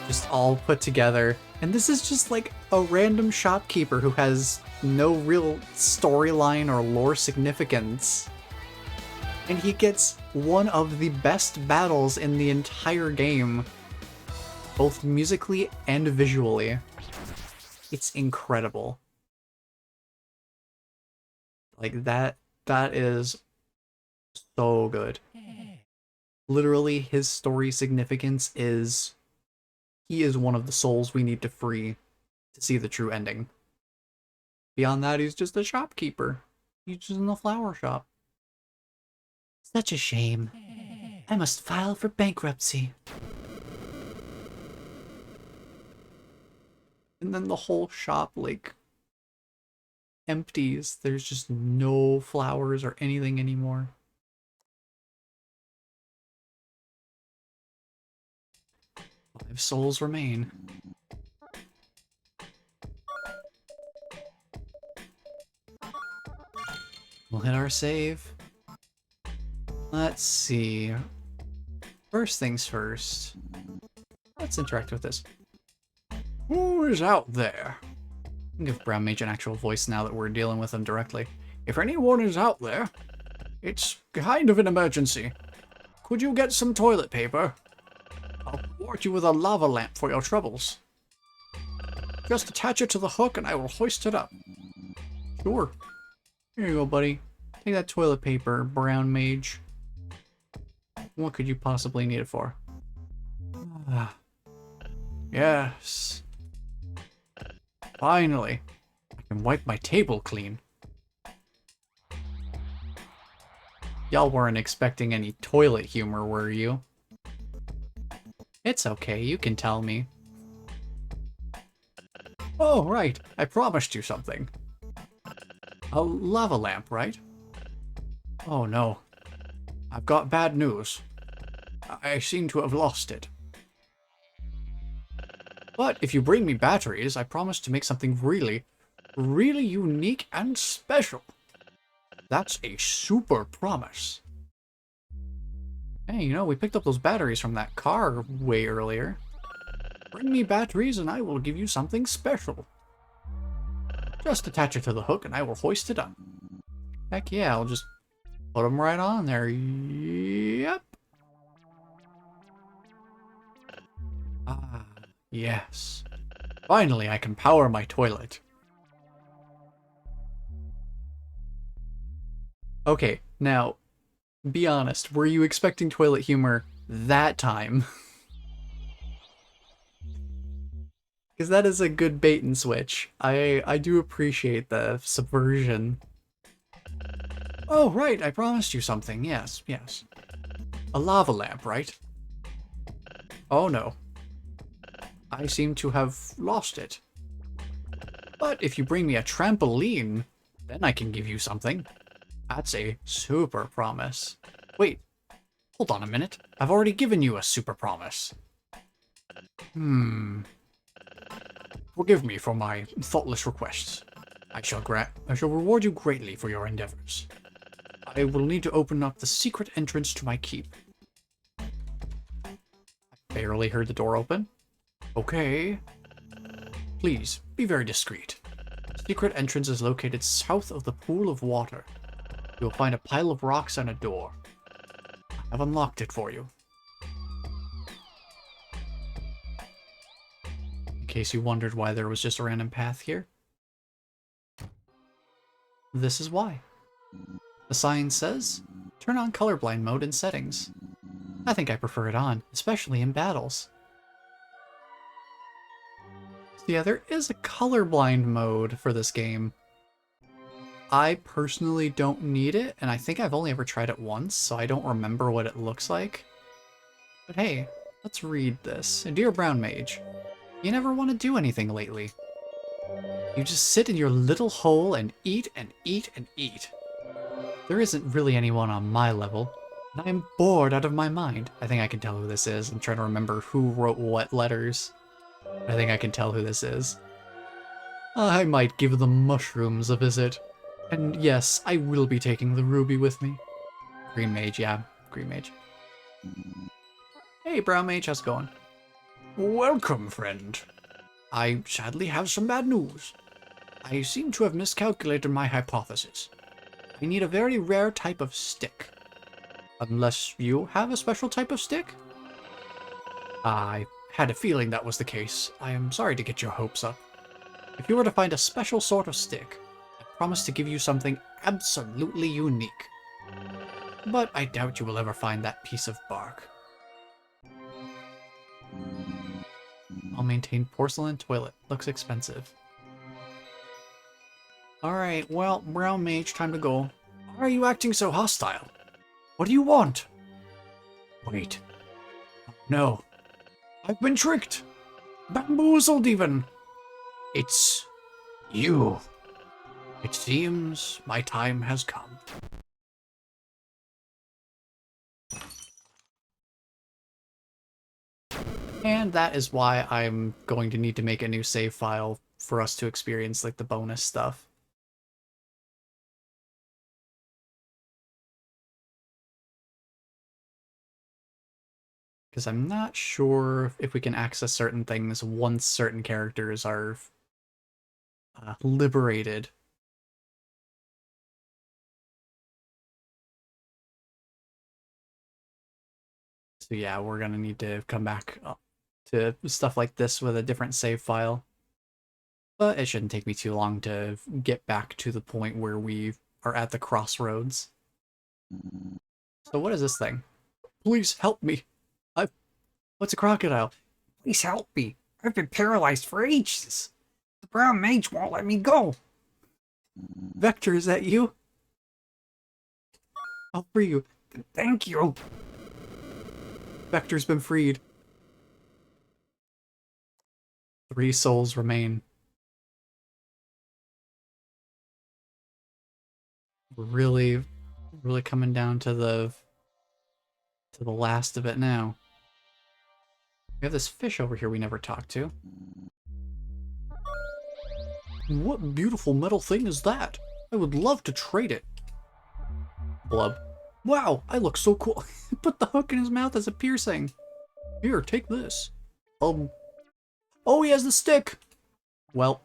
Just all put together. And this is just like a random shopkeeper who has no real storyline or lore significance. And he gets one of the best battles in the entire game. both musically and visually. It's incredible. Like that is so good. Literally, his story significance is he is one of the souls we need to free to see the true ending. Beyond that, he's just a shopkeeper. He's just in the flower shop. Such a shame. I must file for bankruptcy. And then the whole shop, like, empties. There's just no flowers or anything anymore. Five souls remain. We'll hit our save. Let's see. First things first. Let's interact with this. Who is out there? I'll give Brown Mage an actual voice now that we're dealing with him directly. If anyone is out there, it's kind of an emergency. Could you get some toilet paper? I'll reward you with a lava lamp for your troubles. Just attach it to the hook and I will hoist it up. Sure. Here you go, buddy. Take that toilet paper, Brown Mage. What could you possibly need it for? Ah. Yes. Finally, I can wipe my table clean. Y'all weren't expecting any toilet humor, were you? It's okay, you can tell me. Oh, right, I promised you something. A lava lamp, right? Oh no. I've got bad news. I seem to have lost it. But if you bring me batteries, I promise to make something really, really unique and special. That's a super promise. Hey, you know, we picked up those batteries from that car way earlier. Bring me batteries and I will give you something special. Just attach it to the hook and I will hoist it up. Heck yeah, I'll just put them right on there. Yep. Ah, yes. Finally, I can power my toilet. Okay, now, be honest, were you expecting toilet humor that time? Because that is a good bait and switch. I do appreciate the subversion. Oh, right, I promised you something. Yes, yes. A lava lamp, right? Oh no. I seem to have lost it. But if you bring me a trampoline, then I can give you something. That's a super promise. Wait, hold on a minute. I've already given you a super promise. Forgive me for my thoughtless requests. I shall reward you greatly for your endeavors. I will need to open up the secret entrance to my keep. I barely heard the door open. Okay. Please, be very discreet. The secret entrance is located south of the pool of water. You will find a pile of rocks and a door. I've unlocked it for you. In case you wondered why there was just a random path here. This is why. The sign says, turn on colorblind mode in settings. I think I prefer it on, especially in battles. So yeah, there is a colorblind mode for this game. I personally don't need it, and I think I've only ever tried it once, so I don't remember what it looks like. But hey, let's read this. Dear Brown Mage, you never want to do anything lately. You just sit in your little hole and eat and eat and eat. There isn't really anyone on my level, and I am bored out of my mind. I think I can tell who this is. I'm trying to remember who wrote what letters. I think I can tell who this is. I might give the mushrooms a visit. And yes, I will be taking the ruby with me. Green Mage, yeah. Green Mage. Hey, Brown Mage, how's it going? Welcome, friend. I sadly have some bad news. I seem to have miscalculated my hypothesis. I need a very rare type of stick. Unless you have a special type of stick? I had a feeling that was the case. I am sorry to get your hopes up. If you were to find a special sort of stick, I promise to give you something absolutely unique. But I doubt you will ever find that piece of bark. I'll maintain porcelain toilet. Looks expensive. Alright, well, Brown Mage, time to go. Why are you acting so hostile? What do you want? Wait. No. I've been tricked. Bamboozled even. It's you. It seems my time has come. And that is why I'm going to need to make a new save file for us to experience like the bonus stuff. Because I'm not sure if we can access certain things once certain characters are liberated. So yeah, we're gonna need to come back to stuff like this with a different save file. But it shouldn't take me too long to get back to the point where we are at the crossroads. So what is this thing? Please help me. What's a crocodile? Please help me. I've been paralyzed for ages. The brown mage won't let me go. Vector, is that you? I'll free you. Thank you. Vector's been freed. 3 souls remain. We're really coming down to the last of it now. We have this fish over here we never talked to. What beautiful metal thing is that? I would love to trade it. Blub. Wow, I look so cool. Put the hook in his mouth as a piercing. Here, take this. Oh, he has the stick. Well,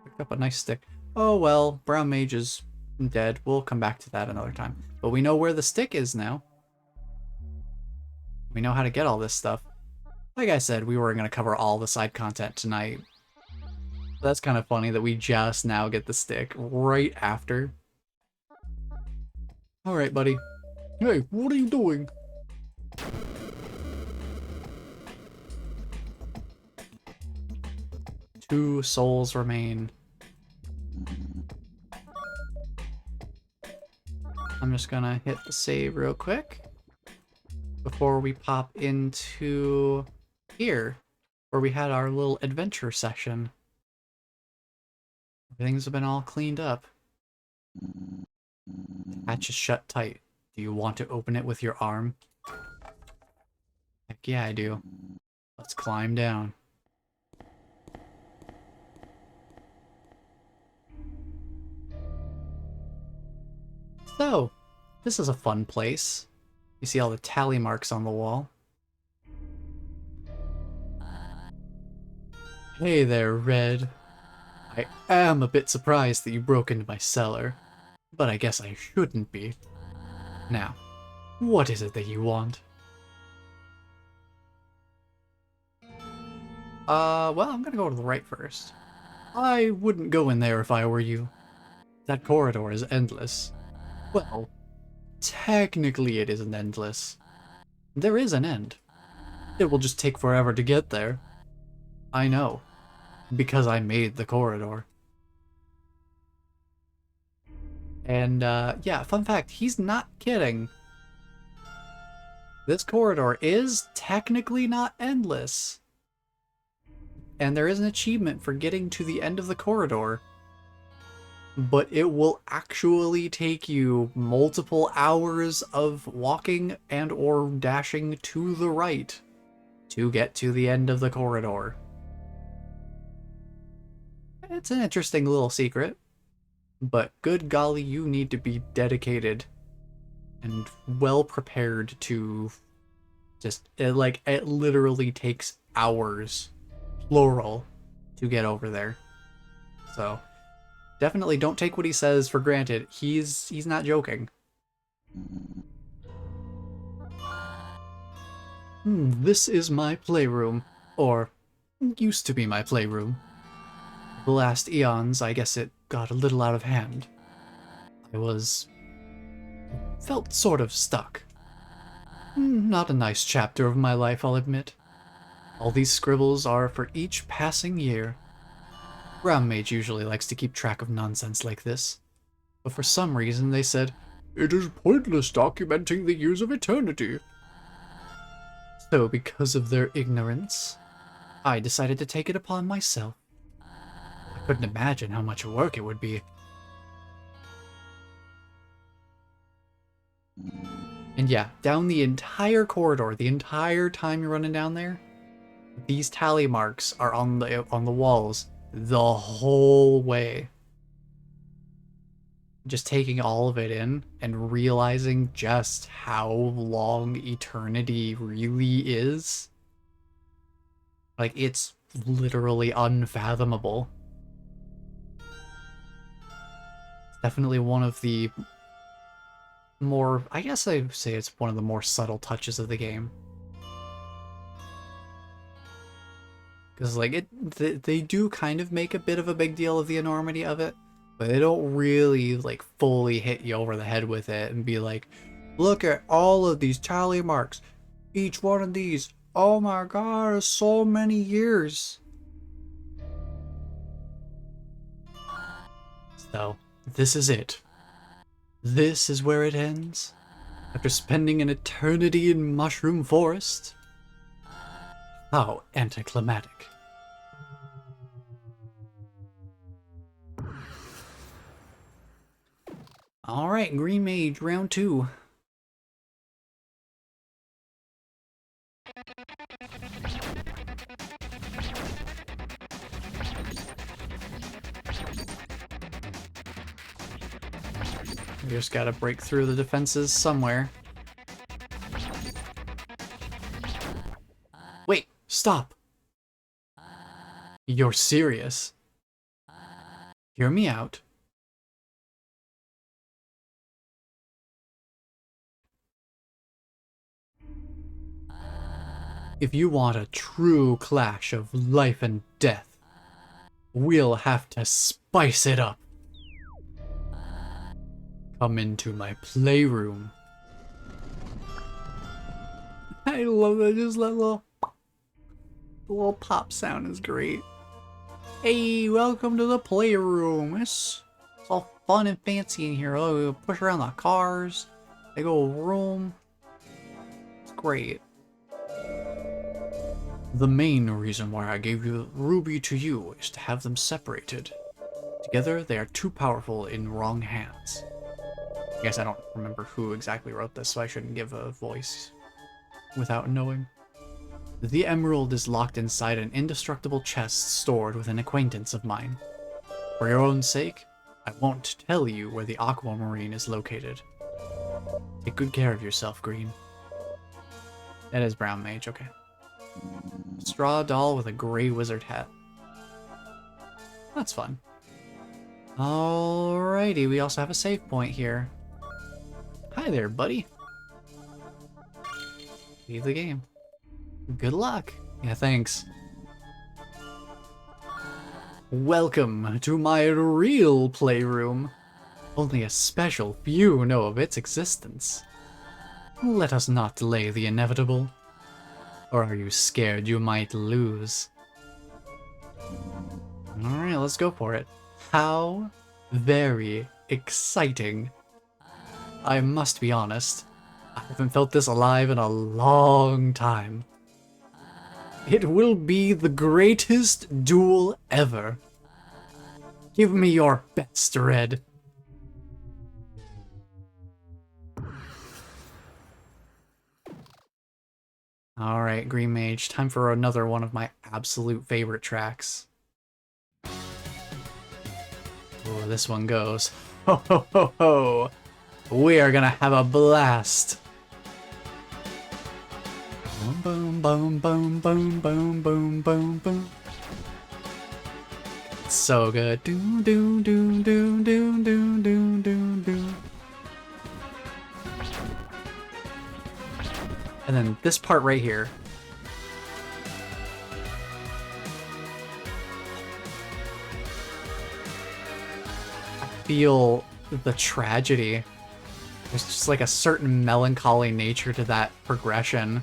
picked up a nice stick. Oh well, Brown Mage is dead. We'll come back to that another time. But we know where the stick is now. We know how to get all this stuff. Like I said, we weren't going to cover all the side content tonight. That's kind of funny that we just now get the stick right after. Alright, buddy. Hey, what are you doing? Two souls remain. I'm just gonna hit the save real quick before we pop into here, where we had our little adventure session. Everything's been all cleaned up. Hatch is shut tight. Do you want to open it with your arm? Heck yeah, I do. Let's climb down. So, this is a fun place. You see all the tally marks on the wall. Hey there, Red. I am a bit surprised that you broke into my cellar, but I guess I shouldn't be. Now, what is it that you want? Well, I'm gonna go to the right first. I wouldn't go in there if I were you. That corridor is endless. Well, technically it isn't endless. There is an end. It will just take forever to get there. I know, because I made the corridor. And, yeah, fun fact, he's not kidding. This corridor is technically not endless. And there is an achievement for getting to the end of the corridor. But it will actually take you multiple hours of walking and or dashing to the right to get to the end of the corridor. It's an interesting little secret, but good golly, you need to be dedicated and well prepared to just, it literally takes hours, plural, to get over there. So definitely don't take what he says for granted. He's not joking. This is my playroom, or used to be my playroom. The last eons, I guess it got a little out of hand. Felt sort of stuck. Not a nice chapter of my life, I'll admit. All these scribbles are for each passing year. Brown Mage usually likes to keep track of nonsense like this, but for some reason they said, It is pointless documenting the years of eternity. so because of their ignorance, I decided to take it upon myself. I couldn't imagine how much work it would be. And yeah, down the entire corridor, the entire time you're running down there, these tally marks are on the walls the whole way. Just taking all of it in and realizing just how long eternity really is. Like, it's literally unfathomable. It's definitely one of the more, I guess I'd say it's one of the more subtle touches of the game. Because, like, they do kind of make a bit of a big deal of the enormity of it, but they don't really, like, fully hit you over the head with it and be like, look at all of these tally marks. Each one of these, oh my god, so many years. So, this is it. This is where it ends. After spending an eternity in Mushroom Forest. How anticlimactic. Alright, Green Mage, round 2. We just gotta break through the defenses somewhere. Wait, stop! You're serious? Hear me out. If you want a true clash of life and death, we'll have to spice it up. Come into my playroom. I love that, just that little pop sound is great. Hey, welcome to the playroom. It's all fun and fancy in here. Oh, we push around the cars. Big old room. It's great. The main reason why I gave you Ruby to you is to have them separated. Together, they are too powerful in wrong hands. I guess I don't remember who exactly wrote this, so I shouldn't give a voice without knowing. The emerald is locked inside an indestructible chest stored with an acquaintance of mine. For your own sake, I won't tell you where the aquamarine is located. Take good care of yourself, Green. That is Brown Mage, okay. Straw doll with a gray wizard hat. That's fun. Alrighty, we also have a save point here. Hi there, buddy. Leave the game. Good luck. Yeah, thanks. Welcome to my real playroom. Only a special few know of its existence. Let us not delay the inevitable. Or are you scared you might lose? Alright, let's go for it. How very exciting. I must be honest, I haven't felt this alive in a long time. It will be the greatest duel ever. Give me your best, Red. Alright, Green Mage, time for another one of my absolute favorite tracks. Oh, this one goes. Ho ho ho ho! We are gonna have a blast! Boom boom boom boom boom boom boom boom. It's so good. Doom doom doom doom doom doom doom doom doom. And then this part right here. I feel the tragedy. There's just like a certain melancholy nature to that progression.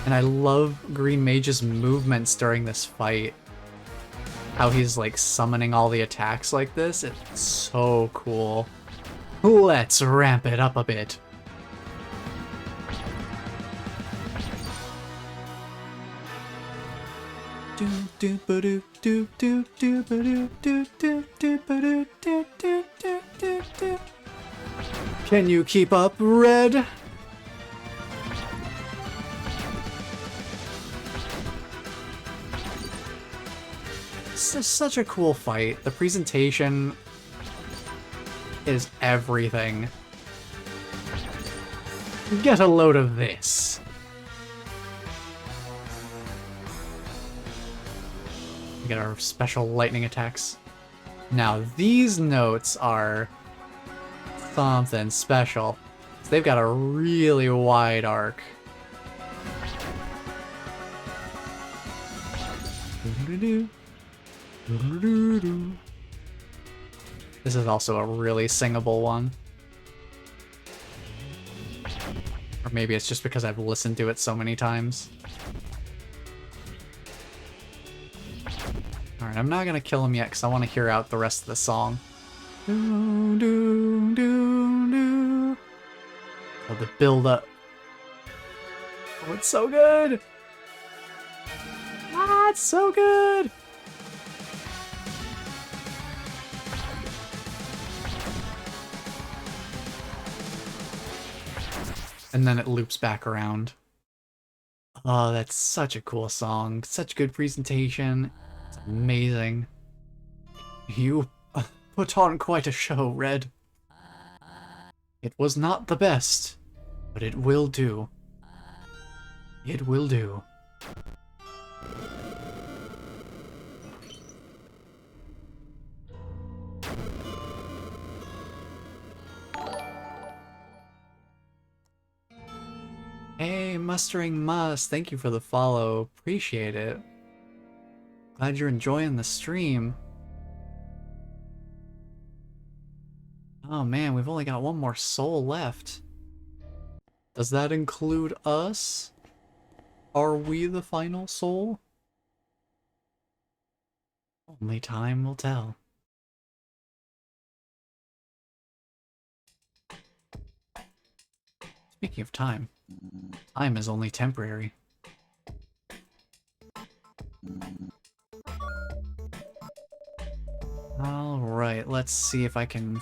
And I love Green Mage's movements during this fight. How he's like summoning all the attacks like this. It's so cool. Let's ramp it up a bit. Can you keep up, Red? This is such a cool fight. The presentation is everything. Get a load of this. We get our special lightning attacks. Now these notes are something special. They've got a really wide arc. This is also a really singable one. Or maybe it's just because I've listened to it so many times. Alright, I'm not gonna kill him yet because I want to hear out the rest of the song. Oh, the build up. Oh, it's so good! Ah, it's so good! And then it loops back around. Oh, that's such a cool song. Such good presentation. It's amazing. You put on quite a show, Red. It was not the best, but it will do. It will do. Hey, Mustering Mus, thank you for the follow. Appreciate it. Glad you're enjoying the stream. Oh man, we've only got one more soul left. Does that include us? Are we the final soul? Only time will tell. Speaking of time, time is only temporary. Alright, let's see if I can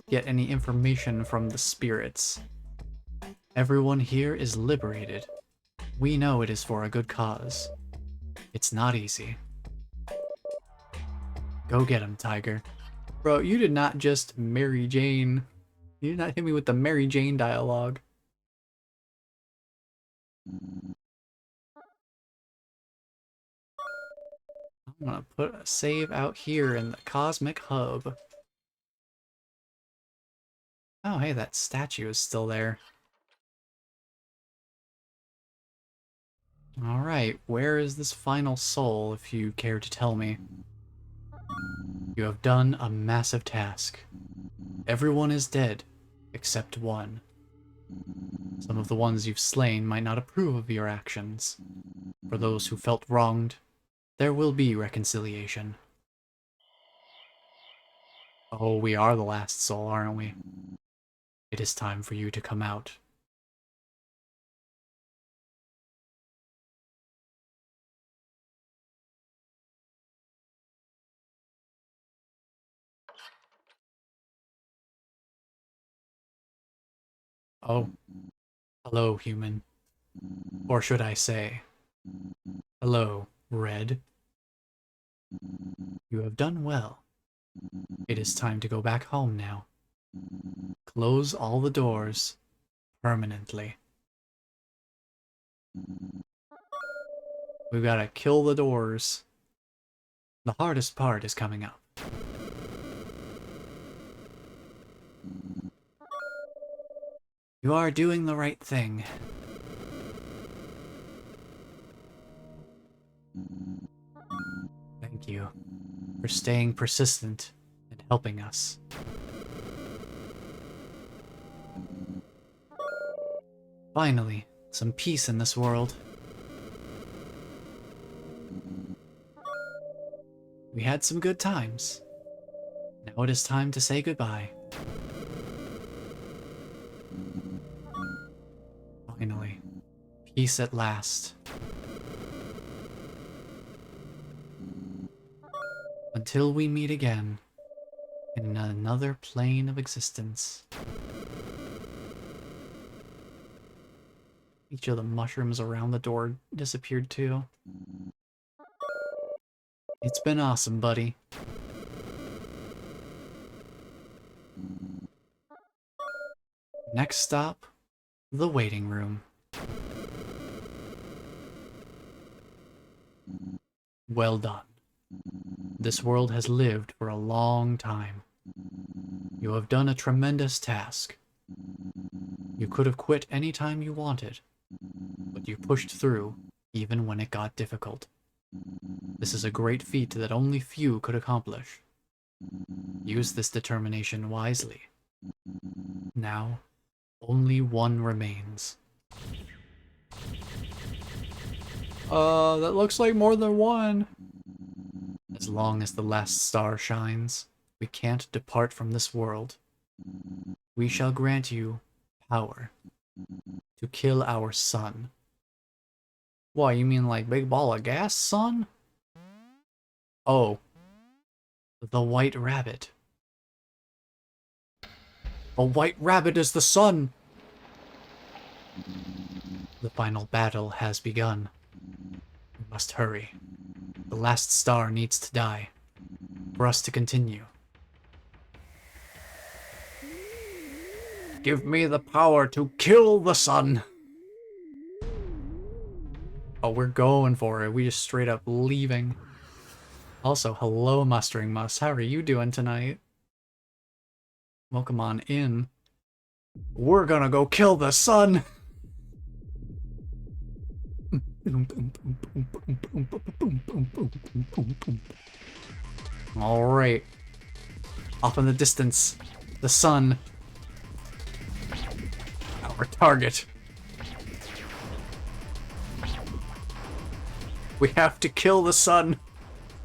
get any information from the spirits. Everyone here is liberated. We know it is for a good cause. It's not easy. Go get him, Tiger. Bro, you did not just Mary Jane. You did not hit me with the Mary Jane dialogue. I'm gonna put a save out here in the Cosmic Hub. Oh, hey, that statue is still there. Alright, where is this final soul, if you care to tell me? You have done a massive task. Everyone is dead, except one. Some of the ones you've slain might not approve of your actions. For those who felt wronged, there will be reconciliation. Oh, we are the last soul, aren't we? It is time for you to come out. Oh, hello, human. Or should I say, hello, Red. You have done well. It is time to go back home now. Close all the doors, permanently. We've gotta kill the doors. The hardest part is coming up. You are doing the right thing. Thank you for staying persistent and helping us. Finally, some peace in this world. We had some good times. Now it is time to say goodbye. Finally, peace at last. Until we meet again in another plane of existence. Each of the mushrooms around the door disappeared too. It's been awesome, buddy. Next stop, the waiting room. Well done. This world has lived for a long time. You have done a tremendous task. You could have quit any time you wanted, but you pushed through even when it got difficult. This is a great feat that only few could accomplish. Use this determination wisely. Now, only one remains. That looks like more than one. As long as the last star shines, we can't depart from this world. We shall grant you power to kill our sun. What, you mean like big ball of gas, son? Oh, the White Rabbit. A white rabbit is the sun! The final battle has begun. We must hurry. The last star needs to die for us to continue. Give me the power to kill the sun! Oh, we're going for it. We just straight up leaving. Also, hello, Mustering Mus. How are you doing tonight? Welcome on in. We're gonna go kill the sun! Alright. Off in the distance, the sun. Our target. We have to kill the sun.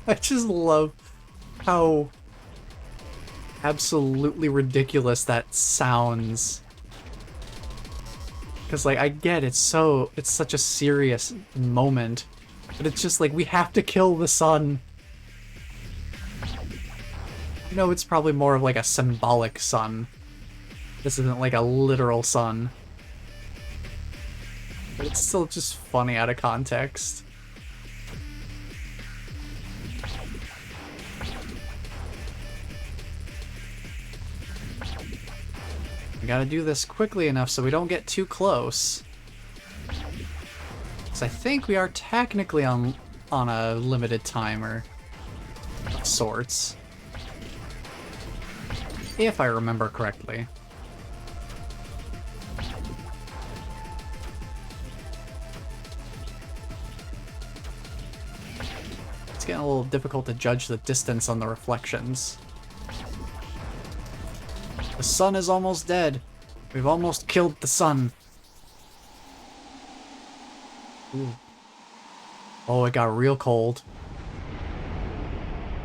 I just love how absolutely ridiculous that sounds. Because, like, I get it's such a serious moment. But it's just like, we have to kill the sun. You know, it's probably more of like a symbolic sun. This isn't like a literal sun. But it's still just funny out of context. We gotta do this quickly enough so we don't get too close. Because I think we are technically on a limited timer of sorts. If I remember correctly. It's getting a little difficult to judge the distance on the reflections. The sun is almost dead. We've almost killed the sun. Ooh. Oh, it got real cold.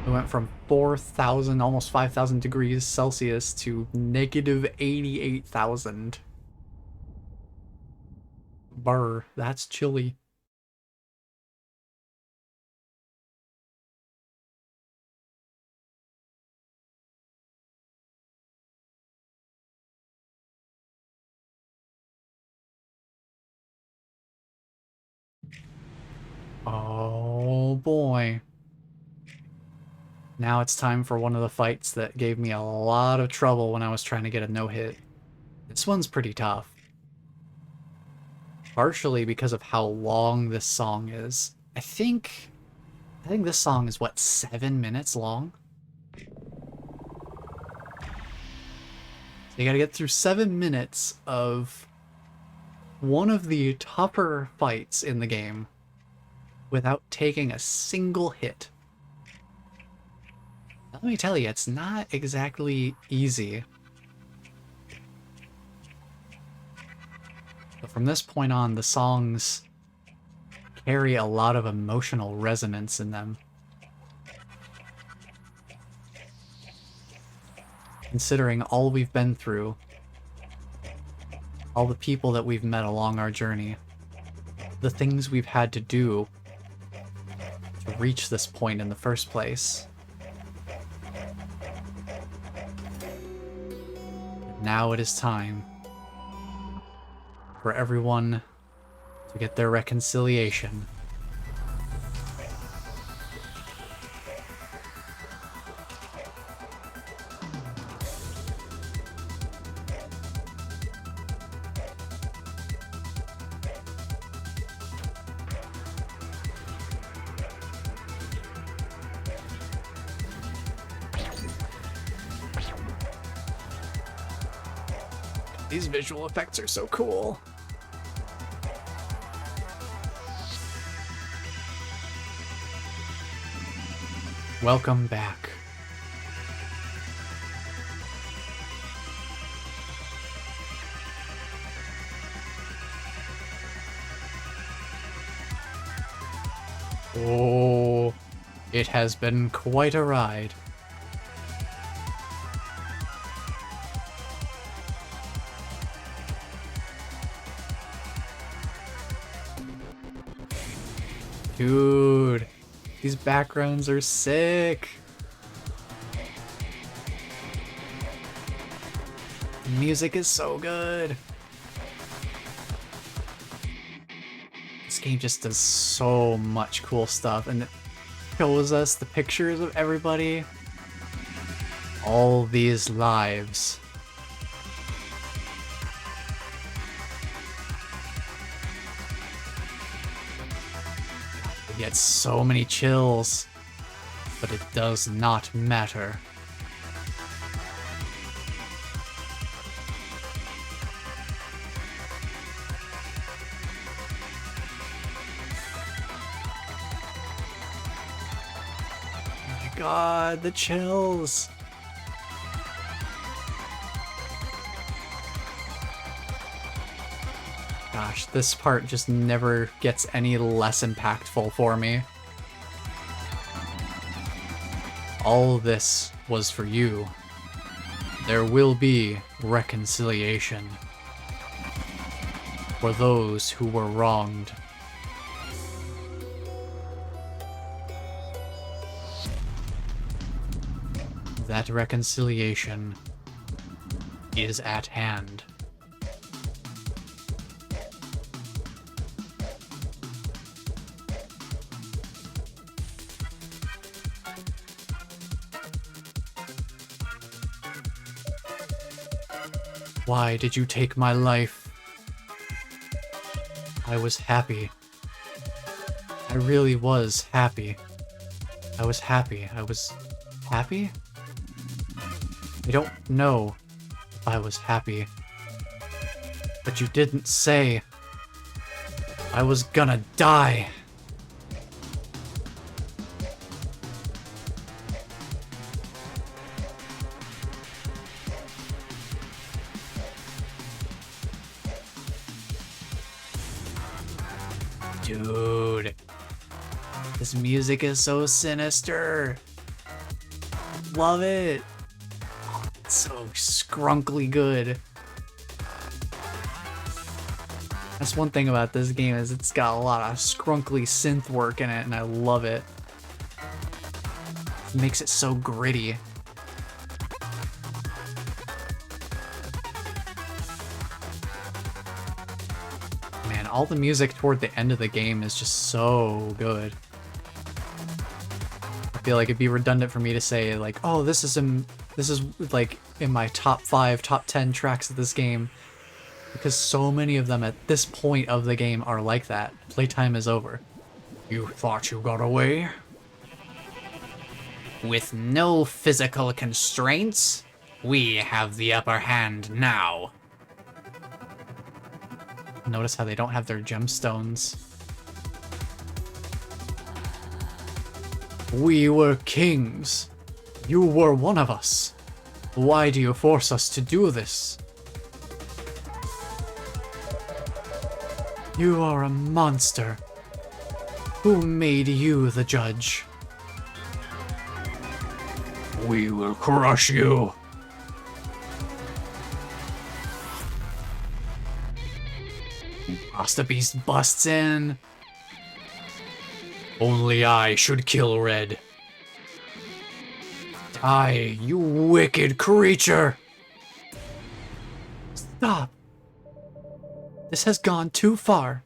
We went from 4,000, almost 5,000 degrees Celsius to negative 88,000. Brr, that's chilly. Oh boy. Now it's time for one of the fights that gave me a lot of trouble when I was trying to get a no-hit. This one's pretty tough. Partially because of how long this song is. I think this song is, what, 7 minutes long? So you gotta get through 7 minutes of one of the tougher fights in the game without taking a single hit. Let me tell you, it's not exactly easy. But from this point on, the songs carry a lot of emotional resonance in them. Considering all we've been through, all the people that we've met along our journey, the things we've had to do to reach this point in the first place. Now it is time for everyone to get their reconciliation. These visual effects are so cool. Welcome back. Oh, it has been quite a ride. Dude, these backgrounds are sick. The music is so good. This game just does so much cool stuff, and it shows us the pictures of everybody. All these lives. Get so many chills, but it does not matter. Oh my god, the chills. Gosh, this part just never gets any less impactful for me. All this was for you. There will be reconciliation for those who were wronged. That reconciliation is at hand. Why did you take my life? I was happy. I really was happy. I was happy. I was happy? I don't know if I was happy. But you didn't say I was gonna die. Dude, this music is so sinister. Love it. It's so scrunkly good. That's one thing about this game, is it's got a lot of scrunkly synth work in it, and I love it. It makes it so gritty. All the music toward the end of the game is just so good. I feel like it'd be redundant for me to say like, oh, this is like in my top 5, top 10 tracks of this game, because so many of them at this point of the game are like that. Playtime is over. You thought you got away? With no physical constraints, we have the upper hand now. Notice how they don't have their gemstones. We were kings. You were one of us. Why do you force us to do this? You are a monster. Who made you the judge? We will crush you. Rasta Beast busts in. Only I should kill Red. Die, you wicked creature! Stop! This has gone too far.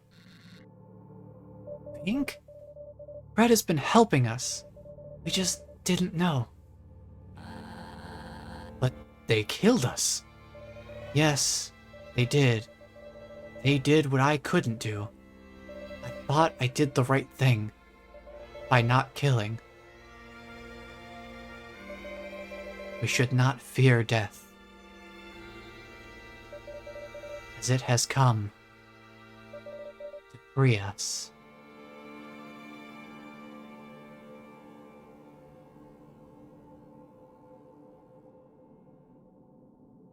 Pink? Red has been helping us. We just didn't know. But they killed us. Yes, they did. They did what I couldn't do. I thought I did the right thing by not killing. We should not fear death, as it has come to free us.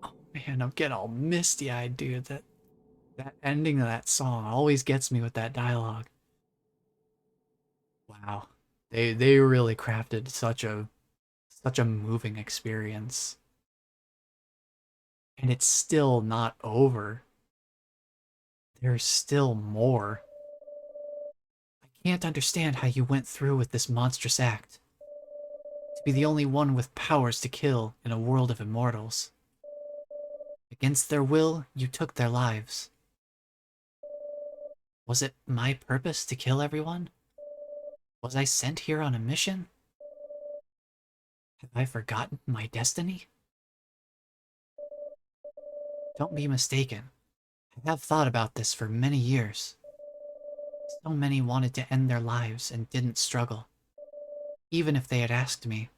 Oh man, I'm getting all misty-eyed, dude. That ending of that song always gets me with that dialogue. Wow. They really crafted such a moving experience. And it's still not over. There's still more. I can't understand how you went through with this monstrous act. To be the only one with powers to kill in a world of immortals. Against their will, you took their lives. Was it my purpose to kill everyone? Was I sent here on a mission? Have I forgotten my destiny? Don't be mistaken. I have thought about this for many years. So many wanted to end their lives and didn't struggle. Even if they had asked me,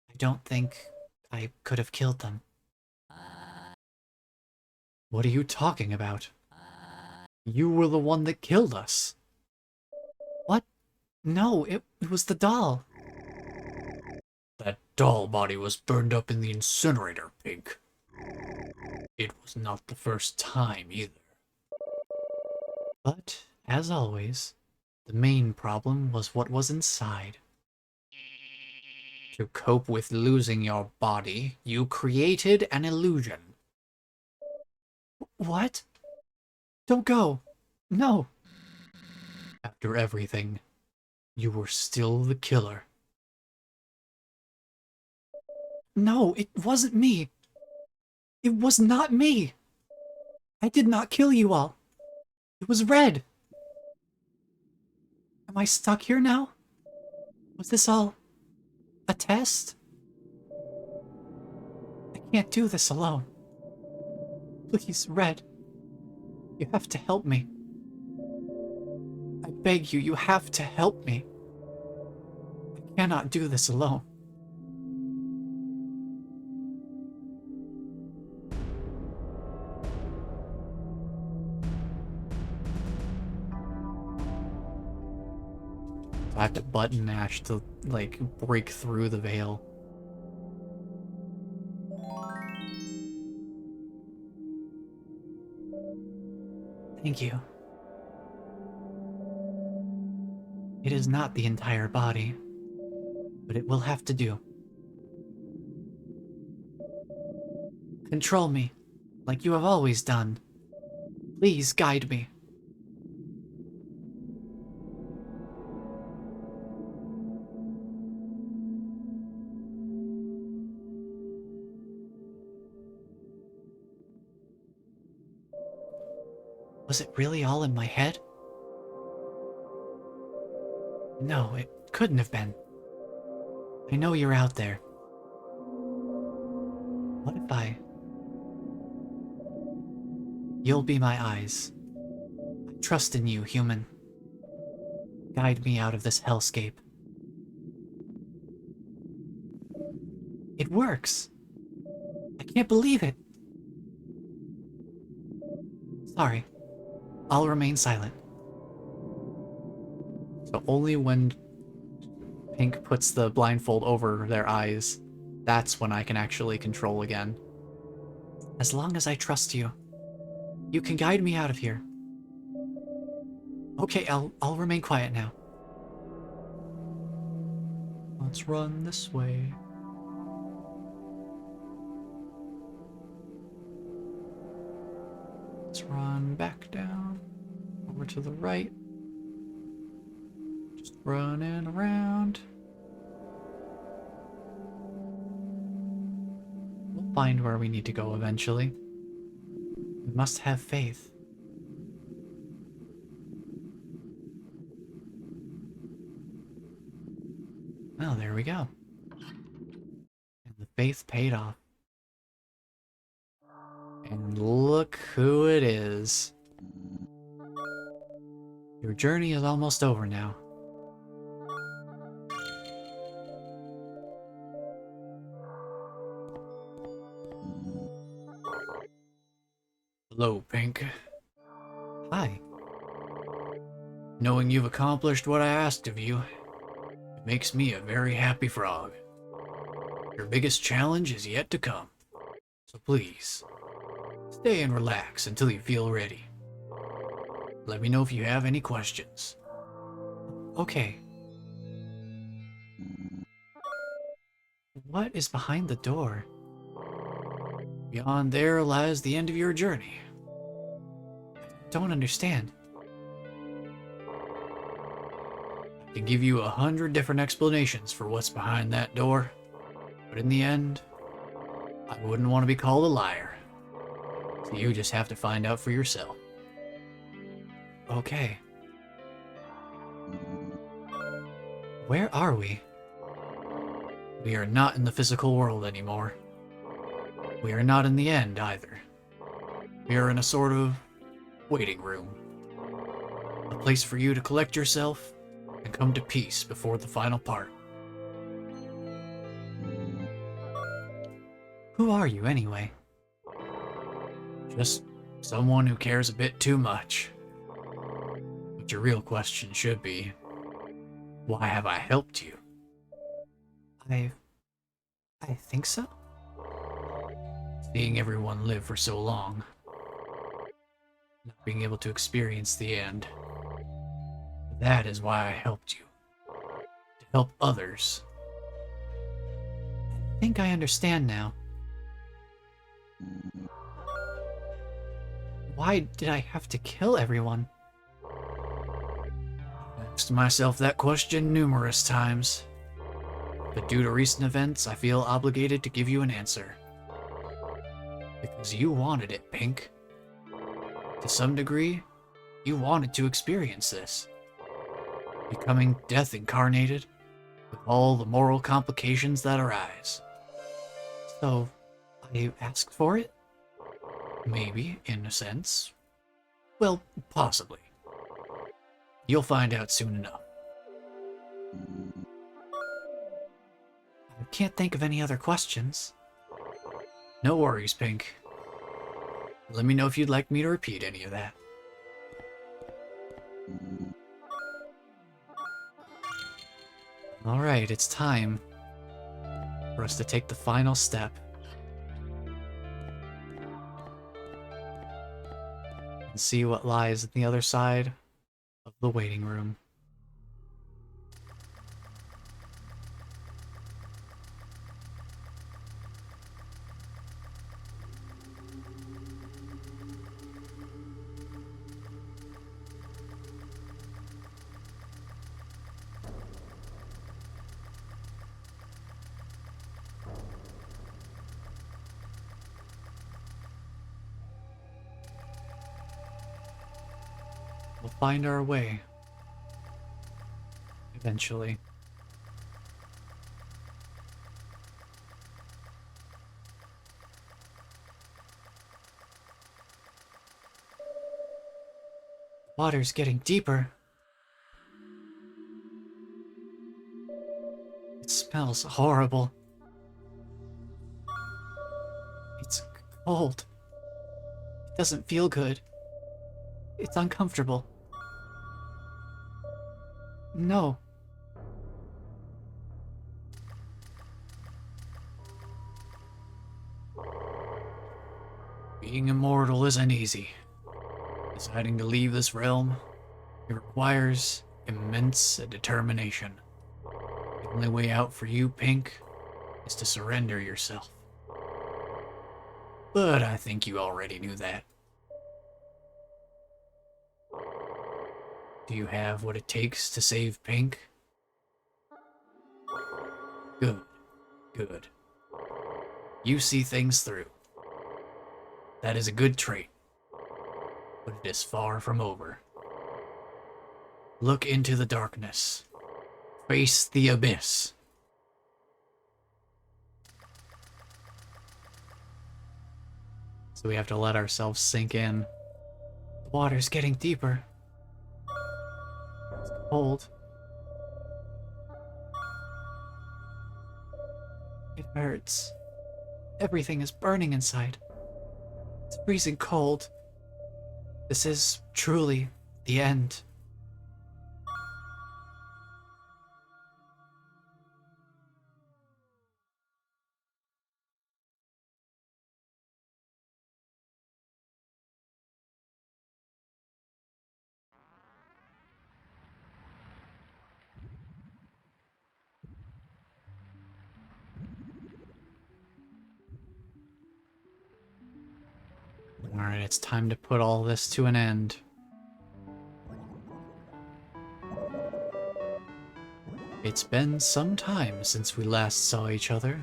I don't think I could have killed them. What are you talking about? You were the one that killed us. What? No, it was the doll. That doll body was burned up in the incinerator, Pink. It was not the first time either. But, as always, the main problem was what was inside. To cope with losing your body, you created an illusion. What? Don't go. No. After everything, you were still the killer. No, it wasn't me. It was not me. I did not kill you all. It was Red. Am I stuck here now? Was this all a test? I can't do this alone. Please, Red. You have to help me. I beg you, you have to help me. I cannot do this alone. I have to button mash to, like, break through the veil. Thank you. It is not the entire body, but it will have to do. Control me, like you have always done. Please guide me. Was it really all in my head? No, it couldn't have been. I know you're out there. What if I... You'll be my eyes. I trust in you, human. Guide me out of this hellscape. It works! I can't believe it! Sorry. I'll remain silent. So only when Pink puts the blindfold over their eyes, that's when I can actually control again. As long as I trust you, you can guide me out of here. Okay, I'll remain quiet now. Let's run this way. Let's run back down, over to the right. Just running around. We'll find where we need to go eventually. We must have faith. Well, there we go. And the faith paid off. And look who it is. Your journey is almost over now. Hello, Pink. Hi. Knowing you've accomplished what I asked of you, it makes me a very happy frog. Your biggest challenge is yet to come. So please, stay and relax until you feel ready. Let me know if you have any questions. Okay. What is behind the door? Beyond there lies the end of your journey. Don't understand. I can give you 100 different explanations for what's behind that door, but in the end, I wouldn't want to be called a liar. So you just have to find out for yourself. Okay. Where are we? We are not in the physical world anymore. We are not in the end either. We are in a sort of waiting room. A place for you to collect yourself and come to peace before the final part. Who are you anyway? Just someone who cares a bit too much. But your real question should be, why have I helped you? I think so? Seeing everyone live for so long, not being able to experience the end. That is why I helped you. To help others. I think I understand now. Why did I have to kill everyone? I asked myself that question numerous times. But due to recent events, I feel obligated to give you an answer. Because you wanted it, Pink. To some degree, you wanted to experience this. Becoming death incarnated, with all the moral complications that arise. So, I asked for it? Maybe, in a sense. Well, possibly. You'll find out soon enough. I can't think of any other questions. No worries, Pink. Let me know if you'd like me to repeat any of that. Alright, it's time for us to take the final step. And see what lies on the other side of the waiting room. We'll find our way. Eventually. Water's getting deeper. It smells horrible. It's cold. It doesn't feel good. It's uncomfortable. No. Being immortal isn't easy. Deciding to leave this realm, it requires immense determination. The only way out for you, Pink, is to surrender yourself. But I think you already knew that. Do you have what it takes to save Pink? Good. Good. You see things through. That is a good trait. But it is far from over. Look into the darkness. Face the abyss. So we have to let ourselves sink in. The water's getting deeper. It's cold. It hurts. Everything is burning inside. It's freezing cold. This is truly the end. Alright, it's time to put all this to an end. It's been some time since we last saw each other.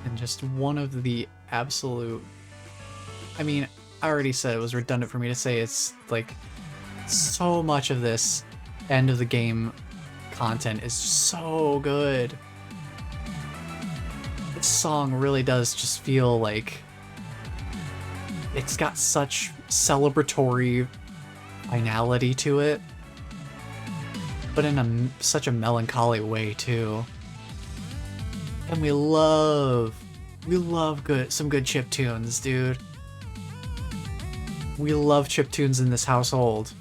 And just one of the absolute... I mean, I already said it was redundant for me to say it's like so much of this end of the game content is so good. This song really does just feel like it's got such celebratory finality to it, but in such a melancholy way too. And we love some good chip tunes, dude. We love chip tunes in this household.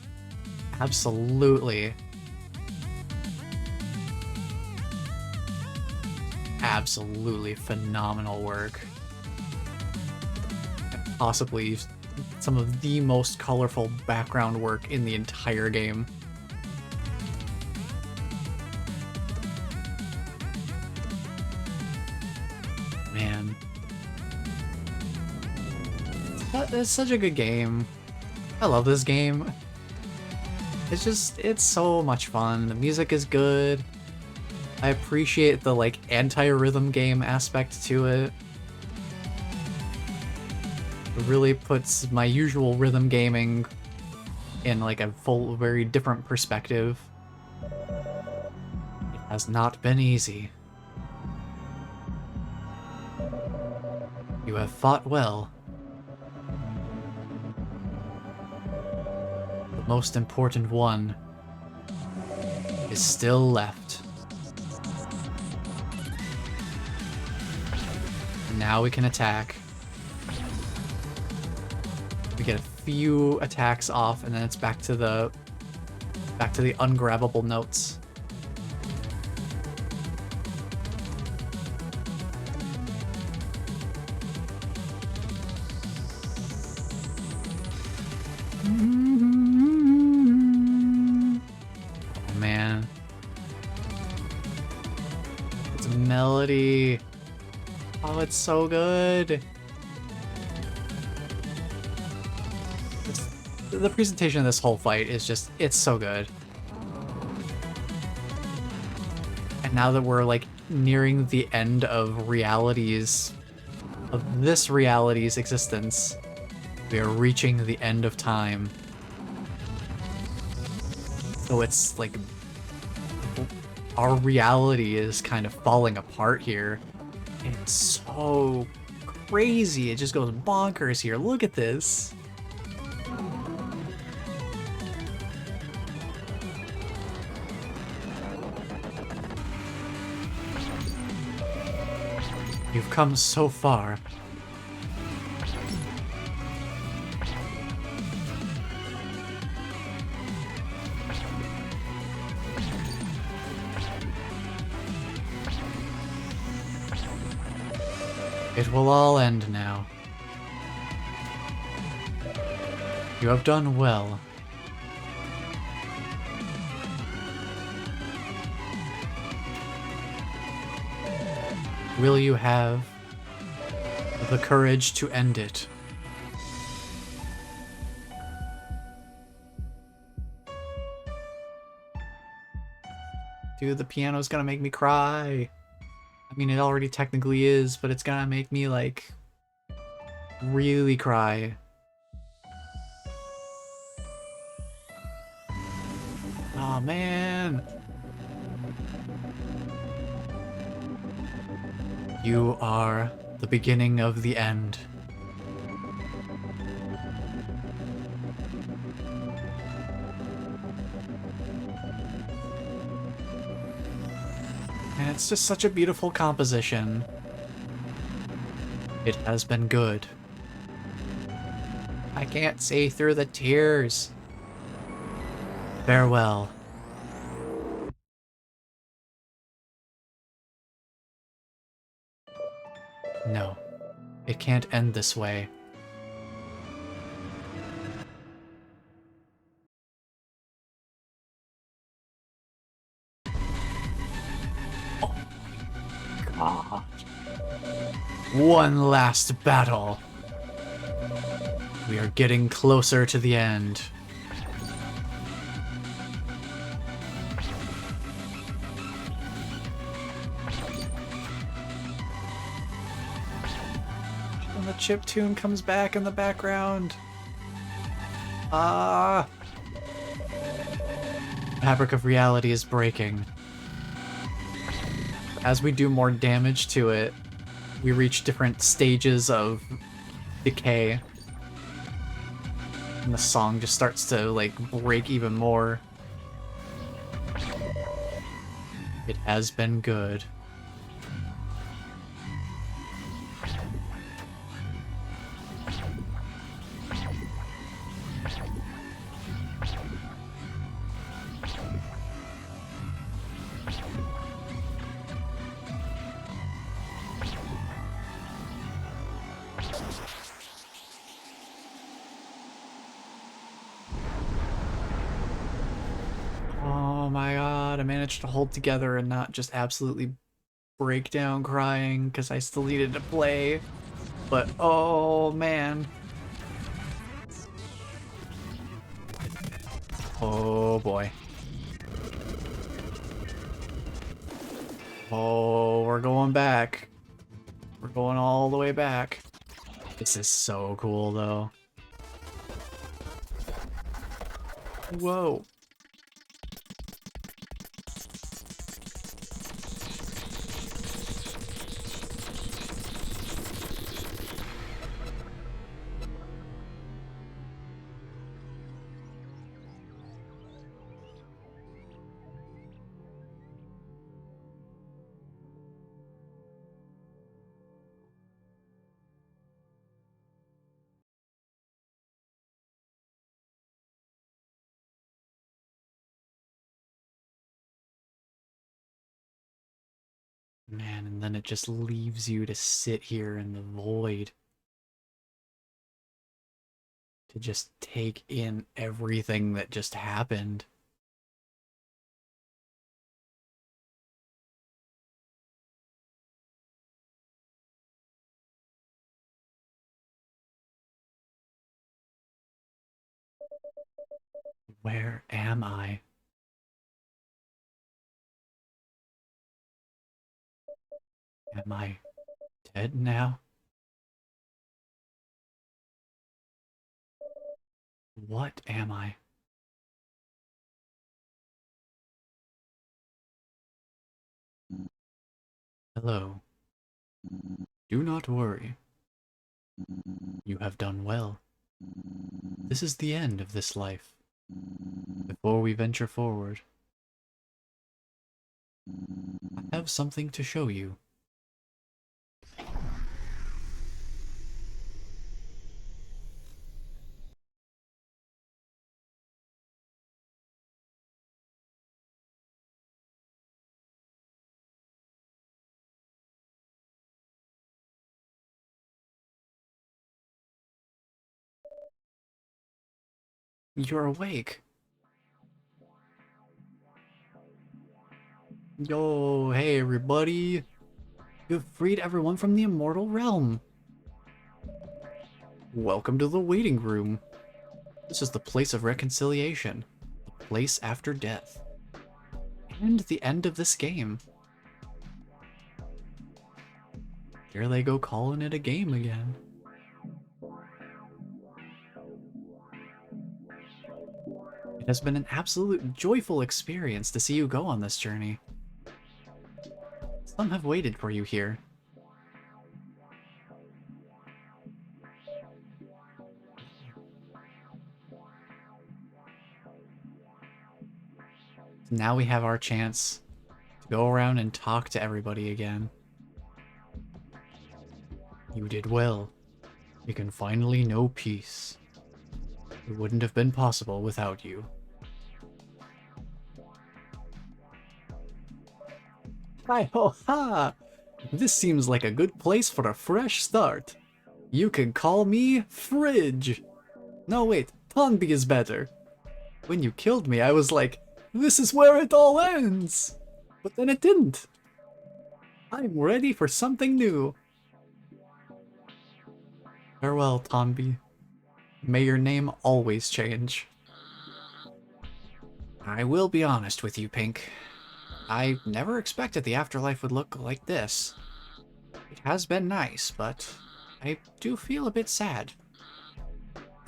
Absolutely. Absolutely phenomenal work. Possibly some of the most colorful background work in the entire game. Man. It's such a good game. I love this game. It's so much fun. The music is good. I appreciate the, like, anti-rhythm game aspect to it. It really puts my usual rhythm gaming in, like, a very different perspective. It has not been easy. You have fought well. The most important one is still left. Now we can attack. We get a few attacks off, and then it's back to the ungrabbable notes. Oh man, it's a melody. Oh, it's so good. The presentation of this whole fight is just, it's so good. And now that we're like nearing the end of this reality's existence, we are reaching the end of time. So it's like our reality is kind of falling apart here. It's so crazy. It just goes bonkers here. Look at this. You've come so far. It will all end now. You have done well. Will you have the courage to end it? Dude, the piano's gonna make me cry. I mean, it already technically is, but it's gonna make me, like, really cry. Aw, man. You are the beginning of the end. And it's just such a beautiful composition. It has been good. I can't see through the tears. Farewell. No, it can't end this way. God. One last battle. We are getting closer to the end. And the chiptune comes back in the background. Ah. Fabric of reality is breaking. As we do more damage to it, we reach different stages of decay. And the song just starts to, like, break even more. It has been good. Oh my god, I managed to hold together and not just absolutely break down crying because I still needed to play. But oh man. Oh boy. Oh, we're going back. We're going all the way back. This is so cool though. Whoa. Man, and then it just leaves you to sit here in the void. To just take in everything that just happened. Where am I? Am I dead now? What am I? Hello. Do not worry. You have done well. This is the end of this life. Before we venture forward, I have something to show you. You're awake. Yo, hey everybody. You've freed everyone from the immortal realm. Welcome to the waiting room. This is the place of reconciliation. The place after death. And the end of this game. Here they go calling it a game again. It has been an absolute joyful experience to see you go on this journey. Some have waited for you here. Now we have our chance to go around and talk to everybody again. You did well. You can finally know peace. It wouldn't have been possible without you. Hi ho ha! This seems like a good place for a fresh start. You can call me Fridge. No wait, Tonby is better. When you killed me, I was like, this is where it all ends! But then it didn't. I'm ready for something new. Farewell, Tonby. May your name always change. I will be honest with you, Pink. I never expected the afterlife would look like this. It has been nice, but I do feel a bit sad.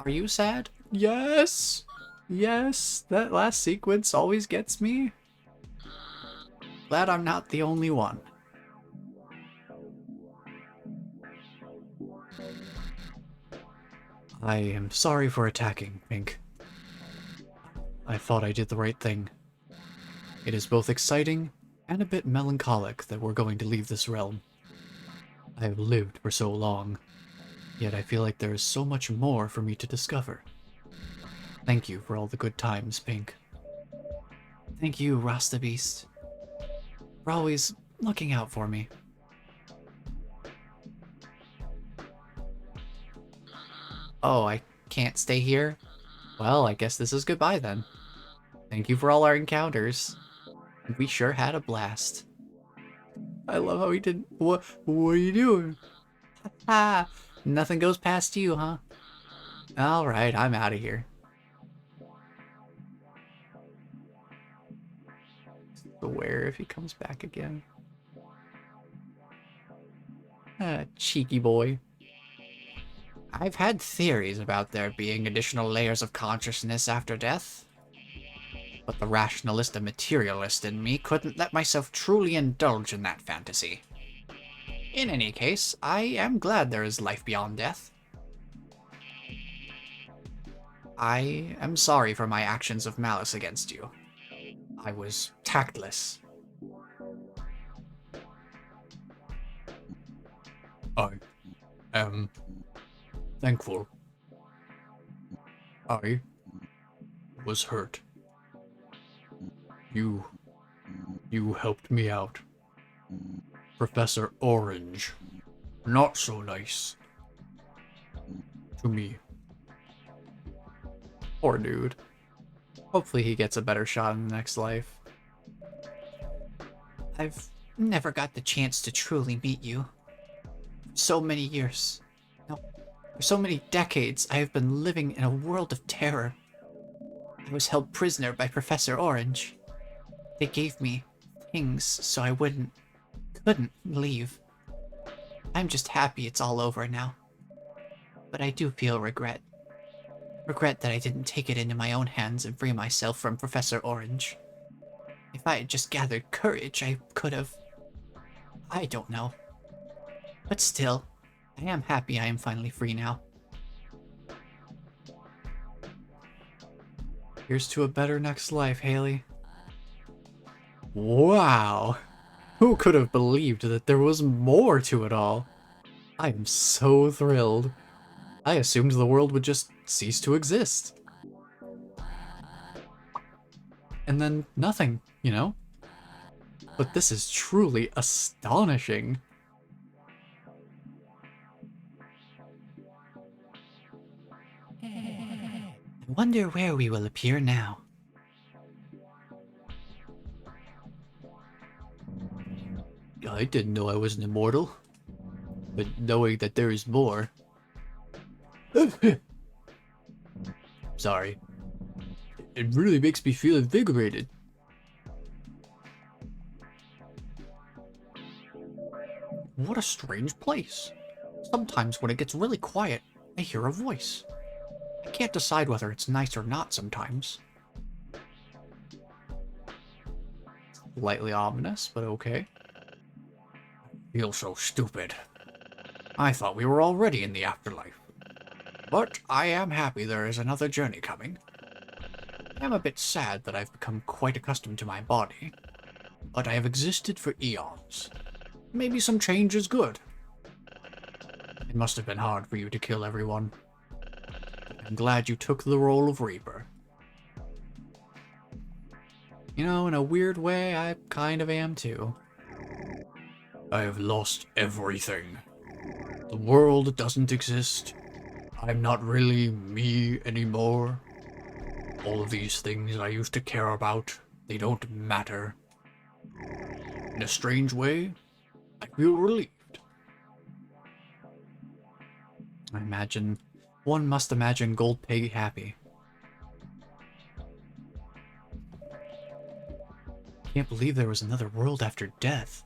Are you sad? Yes! Yes, that last sequence always gets me. Glad I'm not the only one. I am sorry for attacking, Pink. I thought I did the right thing. It is both exciting and a bit melancholic that we're going to leave this realm. I have lived for so long, yet I feel like there is so much more for me to discover. Thank you for all the good times, Pink. Thank you, Rasta Beast, for always looking out for me. Oh, I can't stay here? Well, I guess this is goodbye then. Thank you for all our encounters. We sure had a blast. I love how he did. What are you doing? Ha! Nothing goes past you, huh? Alright, I'm out of here. Beware if he comes back again. Ah, cheeky boy. I've had theories about there being additional layers of consciousness after death. But the rationalist and materialist in me couldn't let myself truly indulge in that fantasy. In any case, I am glad there is life beyond death. I am sorry for my actions of malice against you. I was tactless. I am thankful. I was hurt. You helped me out. Professor Orange, not so nice to me. Poor dude. Hopefully he gets a better shot in the next life. I've never got the chance to truly meet you. For so many years. No, for so many decades, I have been living in a world of terror. I was held prisoner by Professor Orange. They gave me things so I couldn't leave. I'm just happy it's all over now. But I do feel regret. Regret that I didn't take it into my own hands and free myself from Professor Orange. If I had just gathered courage, I could have... I don't know. But still, I am happy I am finally free now. Here's to a better next life, Haley. Wow! Who could have believed that there was more to it all? I am so thrilled. I assumed the world would just cease to exist. And then nothing, you know? But this is truly astonishing. I wonder where we will appear now. I didn't know I was an immortal, but knowing that there is more... Sorry. It really makes me feel invigorated. What a strange place. Sometimes when it gets really quiet, I hear a voice. I can't decide whether it's nice or not sometimes. Slightly ominous, but okay. Feel so stupid. I thought we were already in the afterlife. But I am happy there is another journey coming. I am a bit sad that I've become quite accustomed to my body, but I have existed for eons. Maybe some change is good. It must have been hard for you to kill everyone. I'm glad you took the role of Reaper. You know, in a weird way, I kind of am too. I have lost everything. The world doesn't exist. I'm not really me anymore. All of these things I used to care about, they don't matter. In a strange way, I feel relieved. One must imagine Gold Pig happy. Can't believe there was another world after death.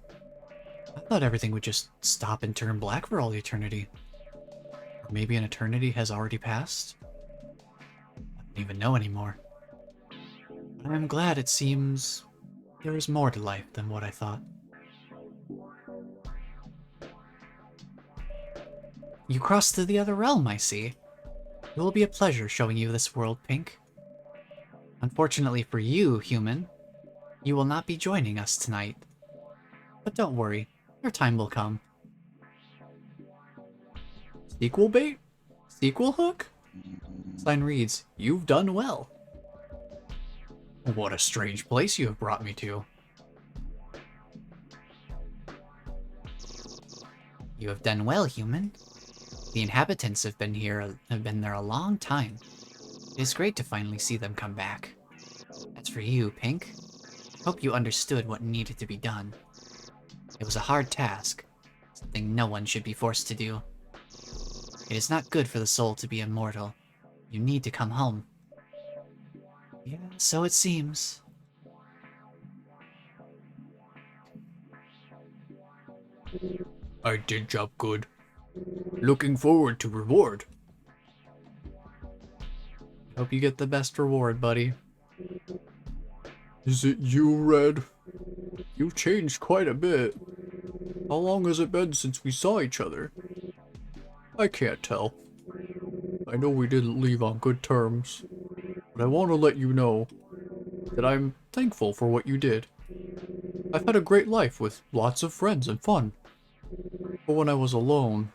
I thought everything would just stop and turn black for all eternity. Or maybe an eternity has already passed? I don't even know anymore. But I'm glad it seems there is more to life than what I thought. You crossed to the other realm, I see. It will be a pleasure showing you this world, Pink. Unfortunately for you, human, you will not be joining us tonight. But don't worry, your time will come. Sequel bait? Sequel hook? Sign reads, "You've done well." What a strange place you have brought me to. You have done well, human. The inhabitants have been there a long time. It is great to finally see them come back. As for you, Pink, I hope you understood what needed to be done. It was a hard task, something no one should be forced to do. It is not good for the soul to be immortal. You need to come home. Yeah, so it seems. I did job good. Looking forward to reward. Hope you get the best reward, buddy. Is it you, Red? You've changed quite a bit. How long has it been since we saw each other? I can't tell. I know we didn't leave on good terms, but I want to let you know that I'm thankful for what you did. I've had a great life with lots of friends and fun. But when I was alone,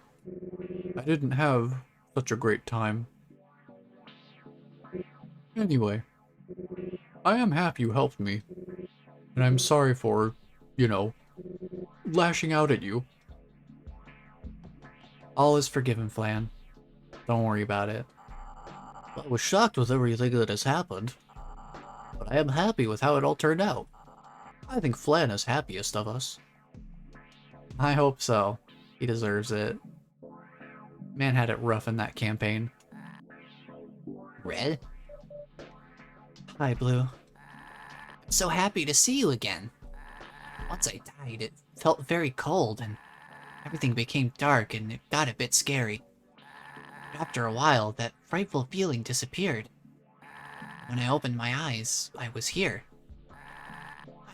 I didn't have such a great time. Anyway, I am happy you helped me, and I'm sorry for, lashing out at you. All is forgiven, Flan. Don't worry about it. I was shocked with everything that has happened, but I am happy with how it all turned out. I think Flan is happiest of us. I hope so. He deserves it. Man had it rough in that campaign. Red? Hi, Blue. I'm so happy to see you again. Once I died, it felt very cold, and everything became dark, and it got a bit scary. But after a while, that frightful feeling disappeared. When I opened my eyes, I was here.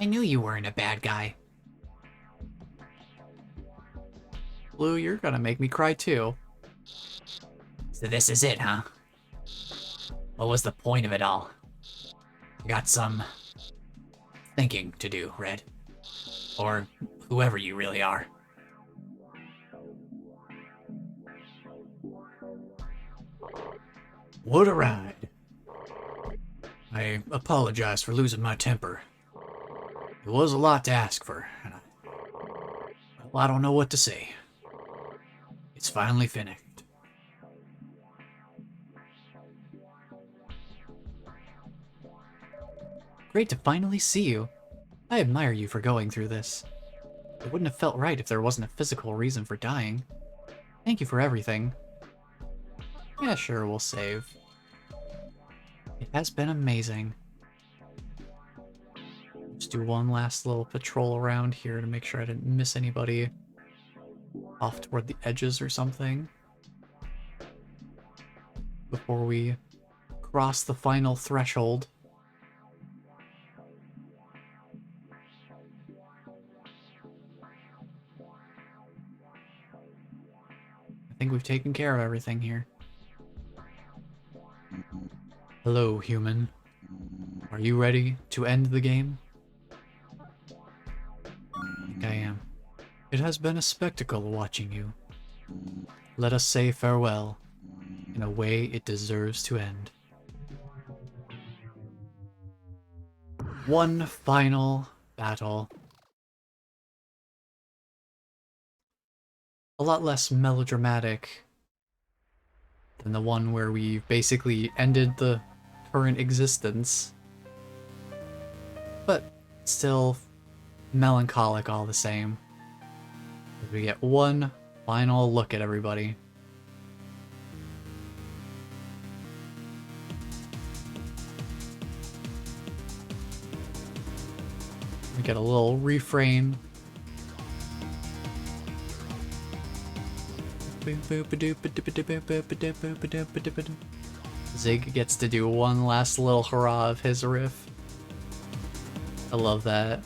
I knew you weren't a bad guy. Blue, you're gonna make me cry too. So this is it, huh? What was the point of it all? I got some thinking to do, Red. Or whoever you really are. What a ride. I apologize for losing my temper. It was a lot to ask for, and I don't know what to say. It's finally finished. Great to finally see you. I admire you for going through this. It wouldn't have felt right if there wasn't a physical reason for dying. Thank you for everything. Yeah, sure, we'll save. It has been amazing. Just do one last little patrol around here to make sure I didn't miss anybody off toward the edges or something before we cross the final threshold. I think we've taken care of everything here. Hello, human. Are you ready to end the game? I think I am. It has been a spectacle watching you. Let us say farewell in a way it deserves to end. One final battle. A lot less melodramatic than the one where we basically ended the current existence. But still melancholic all the same. We get one final look at everybody. We get a little refrain. Zig gets to do one last little hurrah of his riff. I love that.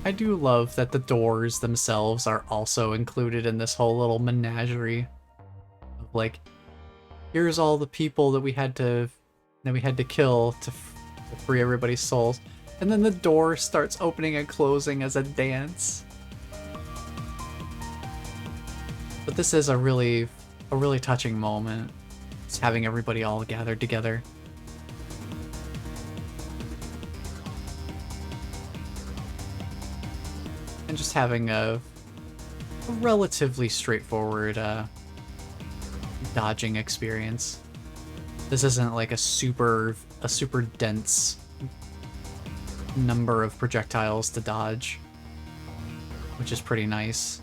I do love that the doors themselves are also included in this whole little menagerie of like, here's all the people that we had to kill to free everybody's souls, and then the door starts opening and closing as a dance. But this is a really touching moment. It's having everybody all gathered together. And just having a relatively straightforward dodging experience. This isn't like a super dense number of projectiles to dodge, which is pretty nice.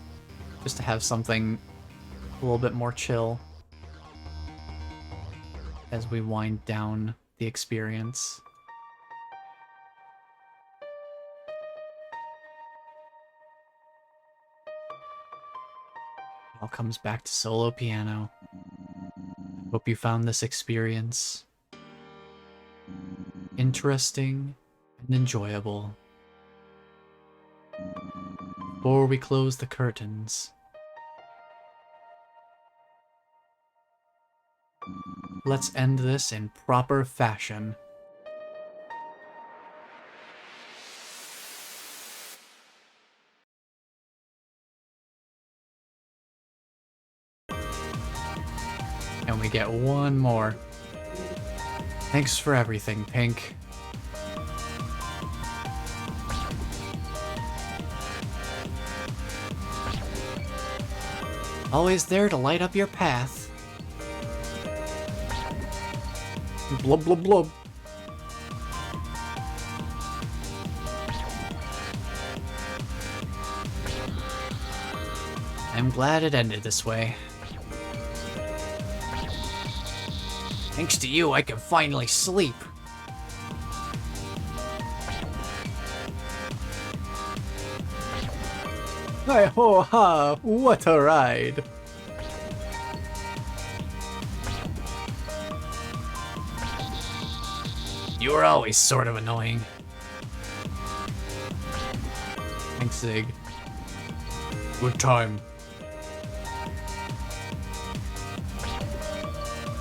Just to have something a little bit more chill as we wind down the experience. All comes back to solo piano. Hope you found this experience interesting and enjoyable. Before we close the curtains, let's end this in proper fashion. And we get one more. Thanks for everything, Pink. Always there to light up your path. Blub blub blub. I'm glad it ended this way. Thanks to you, I can finally sleep. Hi ho ha, what a ride. You were always sort of annoying. Thanks, Zig. Good time.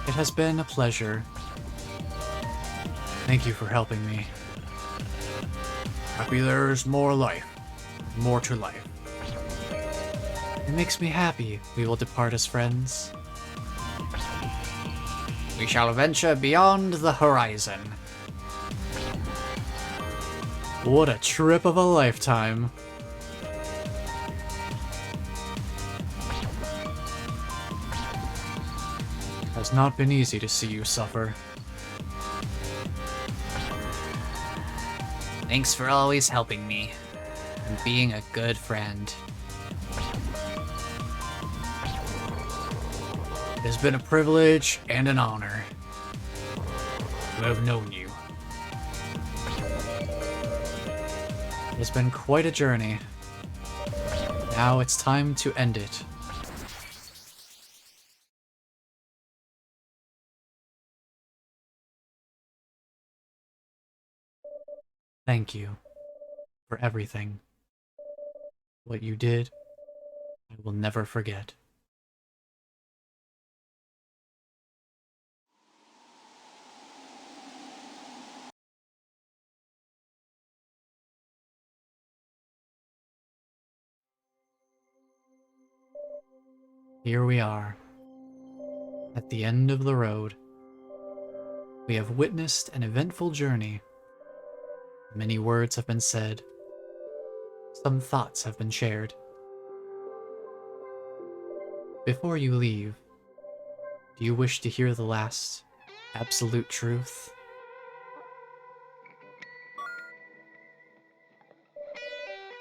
It has been a pleasure. Thank you for helping me. Happy there's more life. More to life. It makes me happy we will depart as friends. We shall venture beyond the horizon. What a trip of a lifetime. Has not been easy to see you suffer. Thanks for always helping me and being a good friend. It has been a privilege and an honor to have known you. It has been quite a journey. Now it's time to end it. Thank you for everything. What you did, I will never forget. Here we are, at the end of the road. We have witnessed an eventful journey. Many words have been said. Some thoughts have been shared. Before you leave, do you wish to hear the last absolute truth?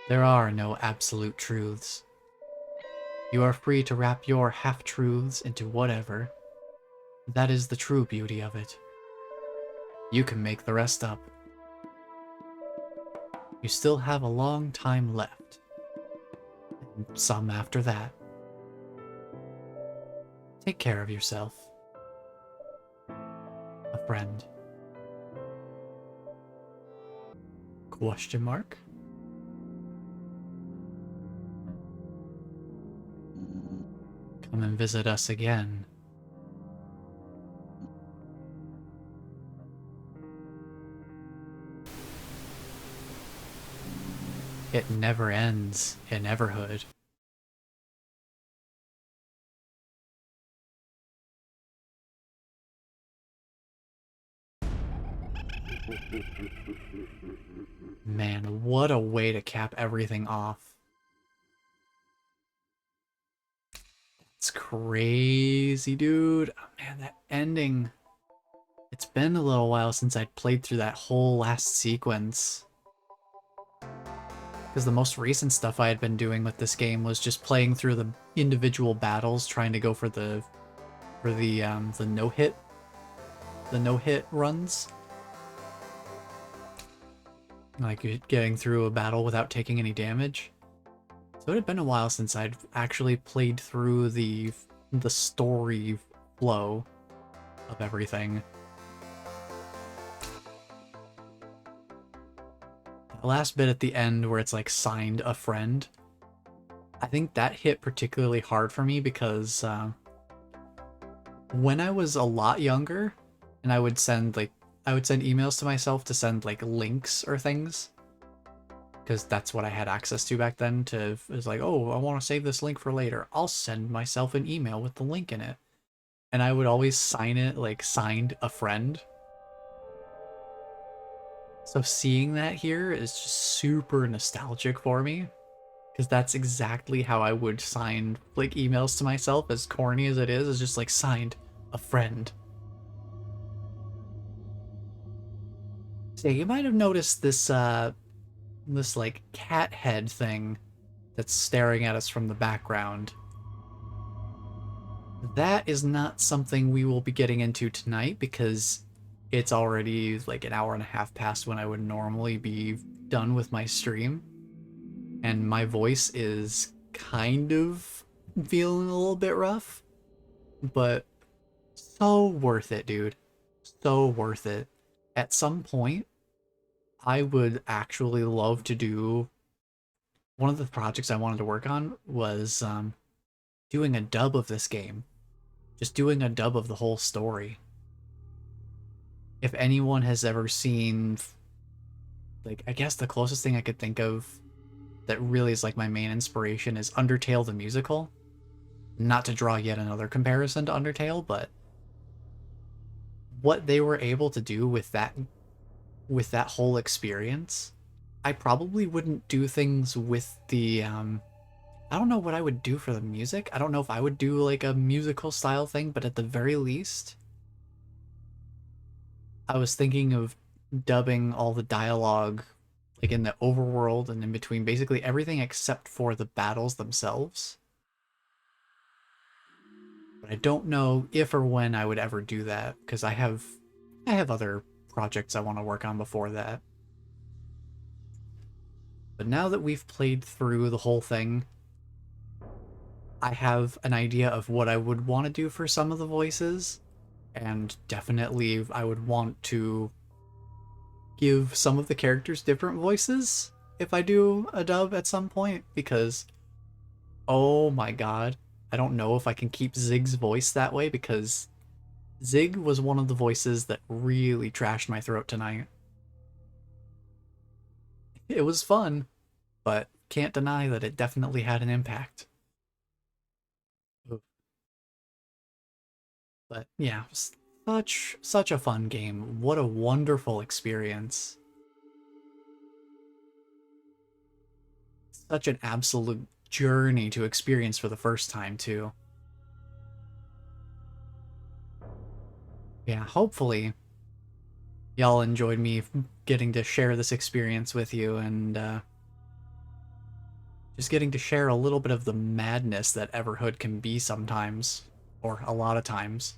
There are no absolute truths. You are free to wrap your half-truths into whatever. That is the true beauty of it. You can make the rest up. You still have a long time left. And some after that. Take care of yourself. A friend. Question mark? Come and visit us again. It never ends in Everhood. Man, what a way to cap everything off. It's crazy, dude. Oh, man, that ending. It's been a little while since I'd played through that whole last sequence. Because the most recent stuff I had been doing with this game was just playing through the individual battles, trying to go for the no-hit runs. Like getting through a battle without taking any damage. So it had been a while since I'd actually played through the story flow of everything. The last bit at the end where it's like signed a friend, I think that hit particularly hard for me because when I was a lot younger and I would send emails to myself to send like links or things, because that's what I had access to back then. It was like, oh, I want to save this link for later. I'll send myself an email with the link in it. And I would always sign it like signed a friend. So seeing that here is just super nostalgic for me. Because that's exactly how I would sign like emails to myself, as corny as it is just like signed a friend. So you might have noticed this this like cat head thing that's staring at us from the background. That is not something we will be getting into tonight because it's already like an hour and a half past when I would normally be done with my stream. And my voice is kind of feeling a little bit rough, but so worth it, dude. So worth it. At some point, I would actually love to do... One of the projects I wanted to work on was doing a dub of this game. Just doing a dub of the whole story. If anyone has ever seen... Like, I guess the closest thing I could think of that really is like my main inspiration is Undertale the musical. Not to draw yet another comparison to Undertale, but what they were able to do with that whole experience I probably wouldn't do things with the, I don't know what I would do for the music. I don't know if I would do like a musical style thing, but at the very least, I was thinking of dubbing all the dialogue like in the overworld and in between basically everything except for the battles themselves. But I don't know if or when I would ever do that because I have other projects I want to work on before that. But now that we've played through the whole thing, I have an idea of what I would want to do for some of the voices, and definitely I would want to give some of the characters different voices if I do a dub at some point, because oh my god, I don't know if I can keep Zig's voice that way because Zig was one of the voices that really trashed my throat tonight. It was fun, but can't deny that it definitely had an impact. But yeah, such a fun game. What a wonderful experience. Such an absolute journey to experience for the first time too. Yeah, hopefully y'all enjoyed me getting to share this experience with you and just getting to share a little bit of the madness that Everhood can be sometimes, or a lot of times.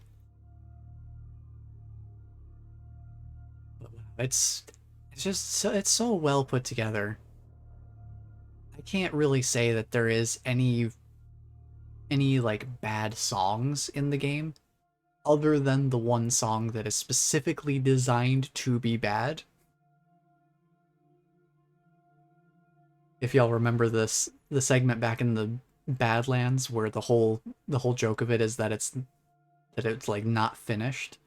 It's it's just it's so well put together. I can't really say that there is any like bad songs in the game other than the one song that is specifically designed to be bad. If y'all remember the segment back in the Badlands where the whole joke of it is that it's like not finished.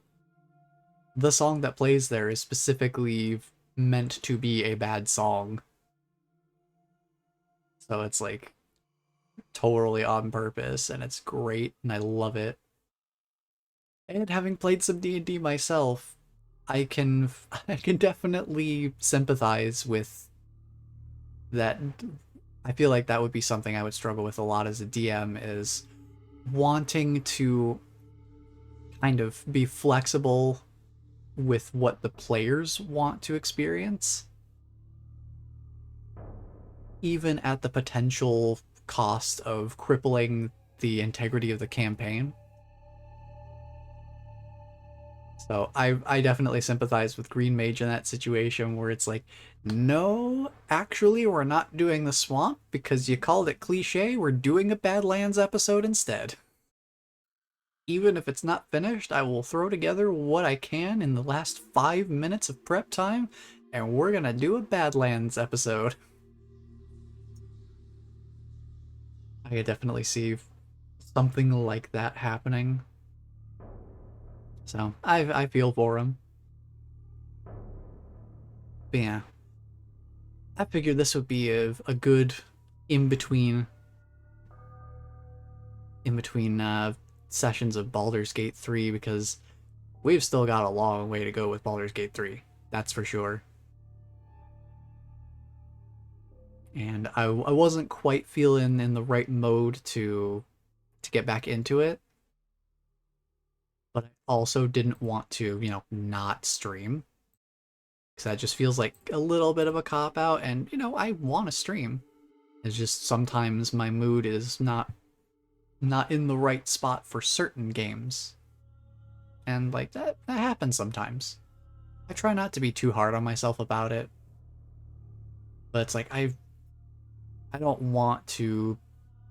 The song that plays there is specifically meant to be a bad song. So it's like totally on purpose and it's great and I love it. And having played some D&D myself, I can I can definitely sympathize with that. I feel like that would be something I would struggle with a lot as a DM is wanting to kind of be flexible with what the players want to experience, even at the potential cost of crippling the integrity of the campaign. So I definitely sympathize with Green Mage in that situation where it's like, no, actually we're not doing the swamp because you called it cliche, we're doing a Badlands episode instead. Even if it's not finished, I will throw together what I can in the last 5 minutes of prep time, and we're gonna do a Badlands episode. I could definitely see something like that happening. So I feel for him. But yeah, I figured this would be a good in between sessions of Baldur's Gate 3 because we've still got a long way to go with Baldur's Gate 3. That's for sure. And I wasn't quite feeling in the right mode to get back into it, but I also didn't want to, not stream because that just feels like a little bit of a cop out. And I want to stream. It's just sometimes my mood is not in the right spot for certain games, and like that happens sometimes. I try not to be too hard on myself about it, but it's like I don't want to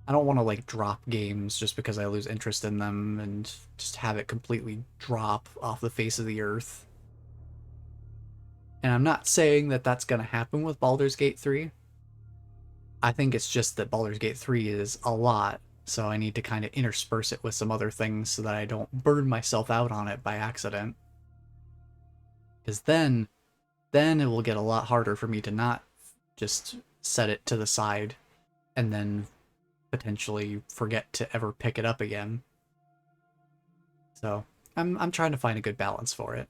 like drop games just because I lose interest in them and just have it completely drop off the face of the earth. And I'm not saying that that's going to happen with Baldur's Gate 3. I think it's just that Baldur's Gate 3 is a lot, so I need to kind of intersperse it with some other things so that I don't burn myself out on it by accident. Because then it will get a lot harder for me to not just set it to the side and then potentially forget to ever pick it up again. So I'm trying to find a good balance for it.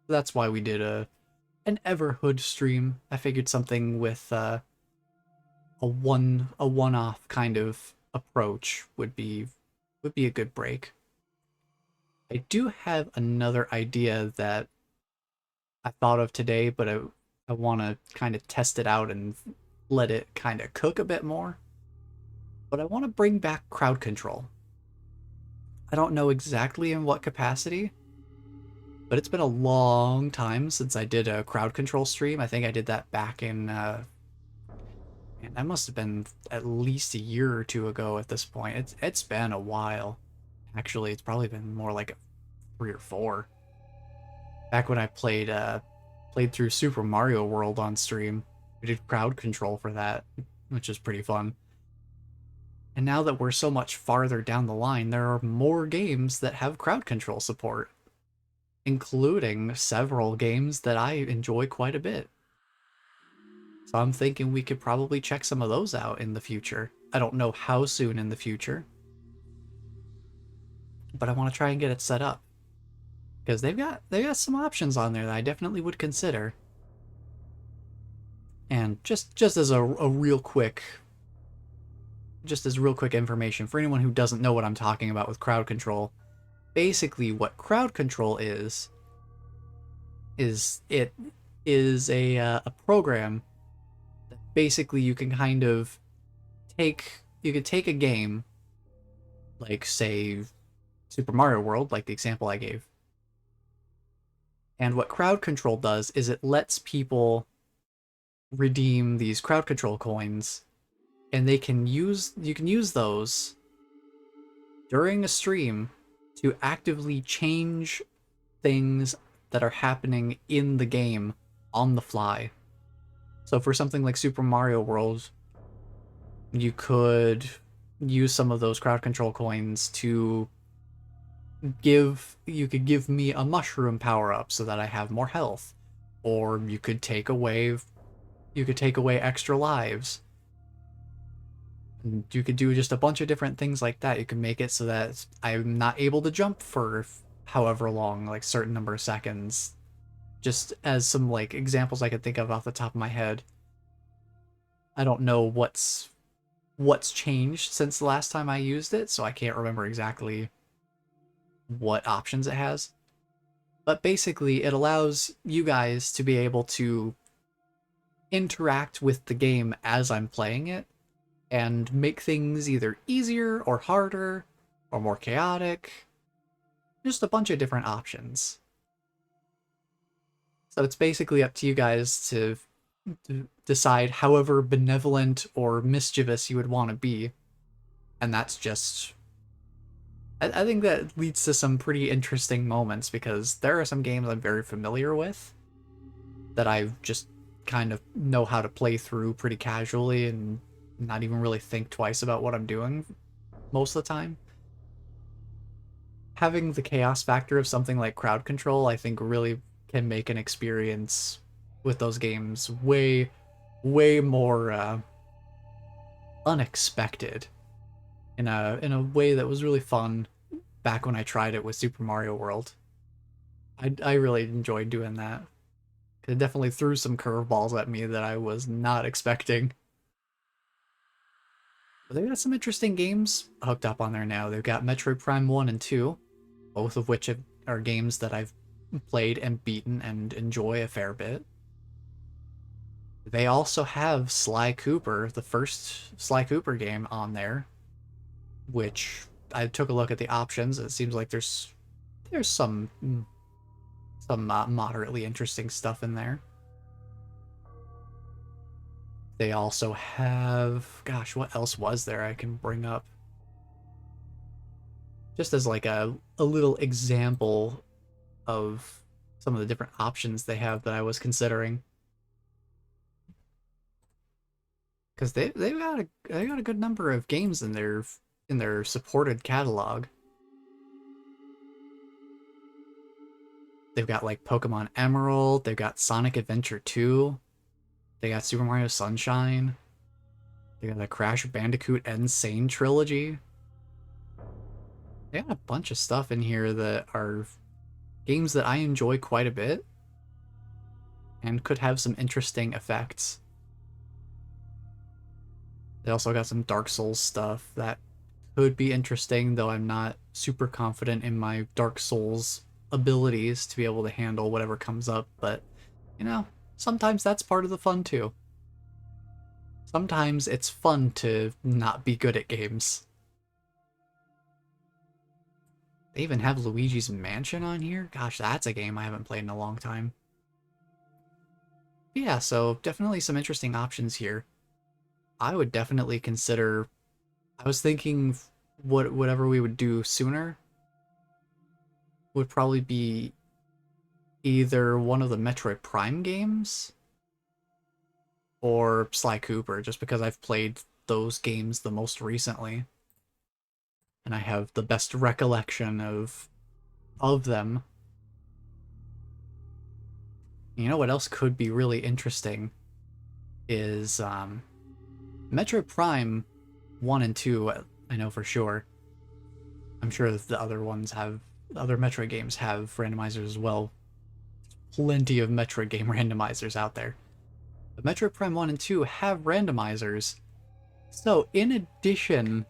That's why we did an Everhood stream. I figured something with a one-off kind of approach would be a good break. I do have another idea that I thought of today, but I want to kind of test it out and let it kind of cook a bit more. But I want to bring back crowd control. I don't know exactly in what capacity, but it's been a long time since I did a crowd control stream. I think I did that back in, and that must have been at least a year or two ago at this point. It's been a while. Actually, it's probably been more like 3 or 4. Back when I played through Super Mario World on stream, we did crowd control for that, which is pretty fun. And now that we're so much farther down the line, there are more games that have crowd control support, including several games that I enjoy quite a bit. So I'm thinking we could probably check some of those out in the future. I don't know how soon in the future, but I want to try and get it set up. Because they've got some options on there that I definitely would consider. And just as a real quick information for anyone who doesn't know what I'm talking about with crowd control, basically what crowd control is it is a program that basically you can kind of you could take a game like, say, Super Mario World, like the example I gave. And what crowd control does is it lets people redeem these crowd control coins, and you can use those during a stream to actively change things that are happening in the game on the fly. So for something like Super Mario World, you could use some of those crowd control coins to give me a mushroom power up so that I have more health, or you could take away extra lives. And you could do just a bunch of different things like that. You can make it so that I'm not able to jump for however long, like certain number of seconds. Just as some like examples I could think of off the top of my head. I don't know what's changed since the last time I used it, so I can't remember exactly what options it has. But basically, it allows you guys to be able to interact with the game as I'm playing it, and make things either easier or harder, or more chaotic. Just a bunch of different options. So it's basically up to you guys to decide however benevolent or mischievous you would want to be. And that's just... I think that leads to some pretty interesting moments, because there are some games I'm very familiar with that I just kind of know how to play through pretty casually and not even really think twice about what I'm doing most of the time. Having the chaos factor of something like crowd control, I think, really can make an experience with those games way more unexpected in a way that was really fun back when I tried it with Super Mario World. I really enjoyed doing that. It definitely threw some curveballs at me that I was not expecting. But they've got some interesting games hooked up on there now. They've got Metroid Prime 1 and 2, both of which are games that I've played and beaten and enjoy a fair bit. They also have Sly Cooper, the first Sly Cooper game, on there, which I took a look at the options. It seems like there's some moderately interesting stuff in there. They also have, gosh, what else was there I can bring up? Just as like a little example of some of the different options they have that I was considering. Because they've got a good number of games in their supported catalog. They've got like Pokemon Emerald, they've got Sonic Adventure 2, they got Super Mario Sunshine, they got the Crash Bandicoot Insane trilogy. They got a bunch of stuff in here that are games that I enjoy quite a bit. and could have some interesting effects. They also got some Dark Souls stuff that could be interesting, though I'm not super confident in my Dark Souls abilities to be able to handle whatever comes up, but, you know, sometimes that's part of the fun too. Sometimes it's fun to not be good at games. They even have Luigi's Mansion on here? Gosh, that's a game I haven't played in a long time. But yeah, so definitely some interesting options here. I would definitely consider... I was thinking whatever we would do sooner would probably be either one of the Metroid Prime games or Sly Cooper, just because I've played those games the most recently. And I have the best recollection of them. You know what else could be really interesting is Metroid Prime 1 and 2, I know for sure. I'm sure that the other ones have, other Metroid games have randomizers as well. Plenty of Metroid game randomizers out there. But Metroid Prime 1 and 2 have randomizers. So in addition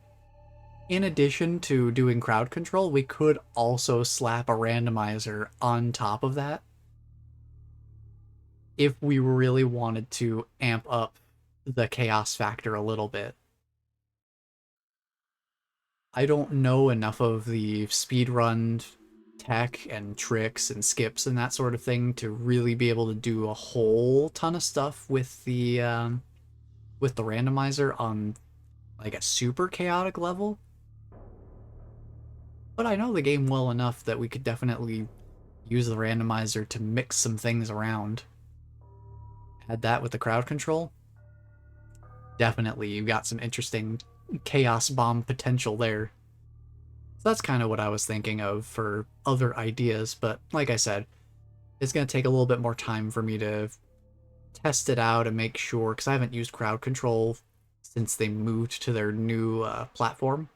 to doing crowd control, we could also slap a randomizer on top of that if we really wanted to amp up the chaos factor a little bit. I don't know enough of the speedrun tech and tricks and skips and that sort of thing to really be able to do a whole ton of stuff with the randomizer on like a super chaotic level. But I know the game well enough that we could definitely use the randomizer to mix some things around. Add that with the crowd control. Definitely, you got some interesting chaos bomb potential there. So that's kind of what I was thinking of for other ideas, but like I said, it's going to take a little bit more time for me to test it out and make sure, because I haven't used crowd control since they moved to their new platform.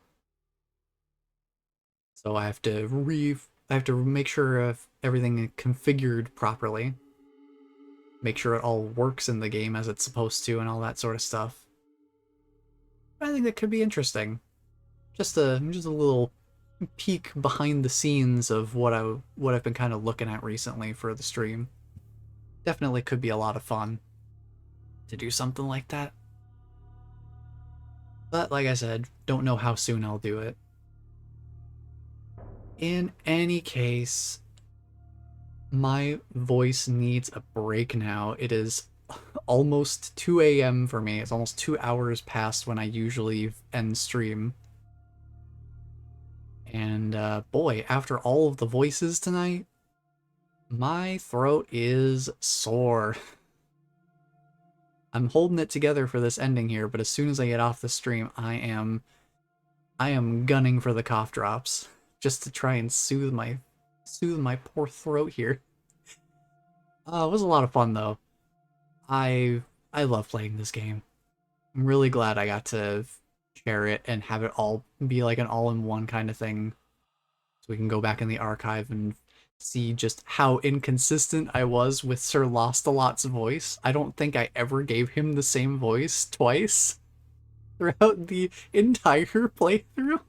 So I have to make sure everything is configured properly. Make sure it all works in the game as it's supposed to and all that sort of stuff. But I think that could be interesting. Just a little peek behind the scenes of what I've been kind of looking at recently for the stream. Definitely could be a lot of fun to do something like that. But like I said, don't know how soon I'll do it. In any case, my voice needs a break now. It is almost 2 a.m. for me. It's almost 2 hours past when I usually end stream. And boy, after all of the voices tonight, my throat is sore. I'm holding it together for this ending here, but as soon as I get off the stream, I am gunning for the cough drops just to try and soothe my poor throat here. It was a lot of fun though. I love playing this game. I'm really glad I got to share it and have it all be like an all-in-one kind of thing. So we can go back in the archive and see just how inconsistent I was with Sir Lost-a-Lot's voice. I don't think I ever gave him the same voice twice throughout the entire playthrough.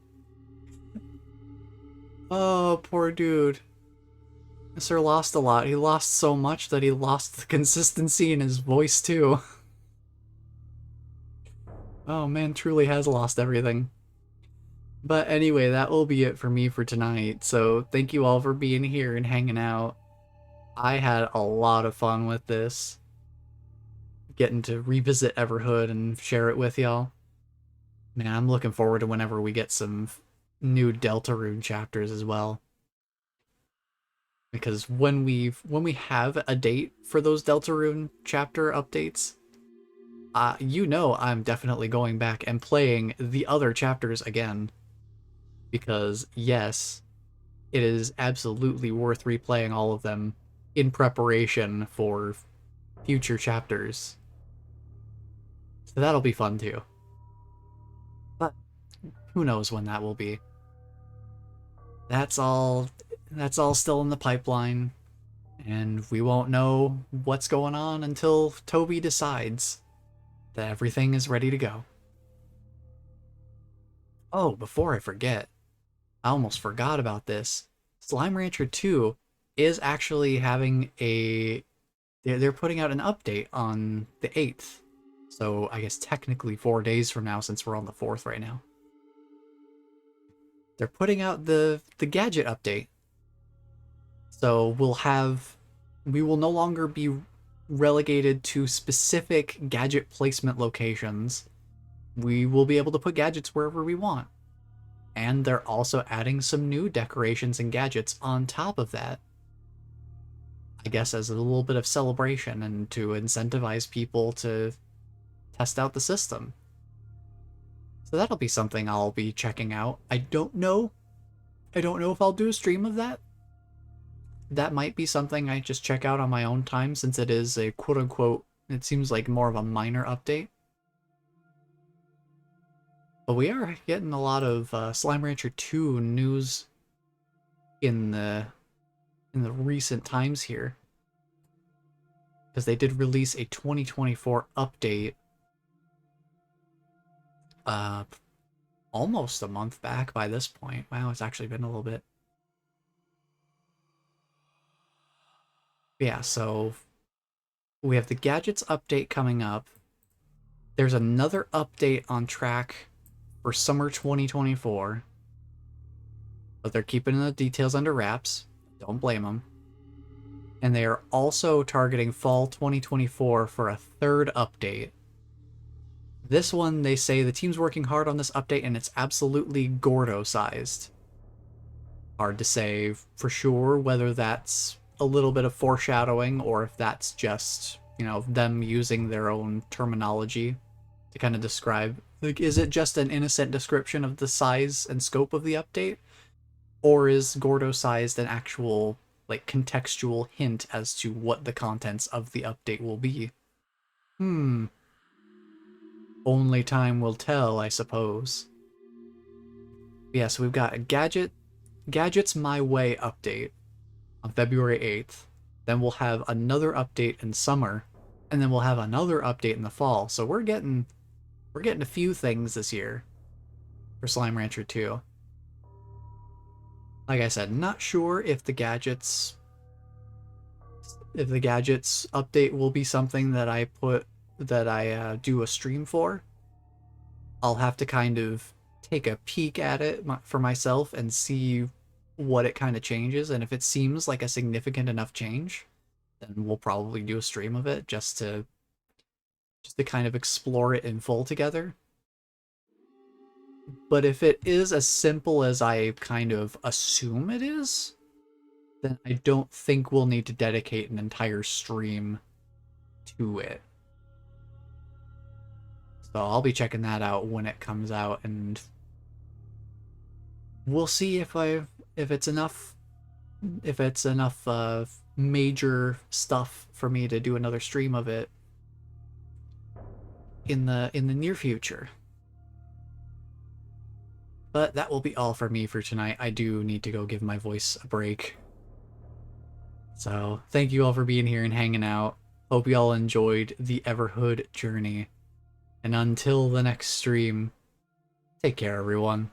Oh, poor dude. Sir Lost-a-Lot. He lost so much that he lost the consistency in his voice too. Oh man, truly has lost everything. But anyway, that will be it for me for tonight. So thank you all for being here and hanging out. I had a lot of fun with this. Getting to revisit Everhood and share it with y'all. Man, I'm looking forward to whenever we get some new Deltarune chapters as well. Because when we have a date for those Deltarune chapter updates, you know I'm definitely going back and playing the other chapters again. Because, yes, it is absolutely worth replaying all of them in preparation for future chapters. So that'll be fun too. But who knows when that will be. That's all still in the pipeline. And we won't know what's going on until Toby decides that everything is ready to go. Oh, before I forget, I almost forgot about this. Slime Rancher 2 is actually having a... They're putting out an update on the 8th. So I guess technically 4 days from now, since we're on the 4th right now. They're putting out the gadget update. So we will no longer be relegated to specific gadget placement locations. We will be able to put gadgets wherever we want. And they're also adding some new decorations and gadgets on top of that. I guess as a little bit of celebration and to incentivize people to test out the system. So that'll be something I'll be checking out. I don't know if I'll do a stream of that. That might be something I just check out on my own time, since it is a quote-unquote, it seems like more of a minor update. But we are getting a lot of Slime Rancher 2 news in the recent times here. Because they did release a 2024 update almost a month back by this point. Wow, it's actually been a little bit. Yeah, so we have the gadgets update coming up. There's another update on track for summer 2024. But they're keeping the details under wraps. Don't blame them. And they are also targeting fall 2024 for a third update. This one, they say the team's working hard on this update and it's absolutely Gordo-sized. Hard to say for sure whether that's a little bit of foreshadowing or if that's just, you know, them using their own terminology to kind of describe. Like, is it just an innocent description of the size and scope of the update? Or is Gordo-sized an actual, like, contextual hint as to what the contents of the update will be? Only time will tell, I suppose. Yeah, so we've got a Gadgets My Way update on February 8th. Then we'll have another update in summer, and then we'll have another update in the fall. So we're getting a few things this year for Slime Rancher 2. Like I said, not sure if the gadgets update will be something that I do a stream for. I'll have to kind of take a peek at it for myself and see what it kind of changes, and if it seems like a significant enough change, then we'll probably do a stream of it just to kind of explore it in full together. But if it is as simple as I kind of assume it is, then I don't think we'll need to dedicate an entire stream to it. So I'll be checking that out when it comes out, and we'll see if it's enough major stuff for me to do another stream of it in the near future. But that will be all for me for tonight. I do need to go give my voice a break. So thank you all for being here and hanging out. Hope you all enjoyed the Everhood journey. And until the next stream, take care, everyone.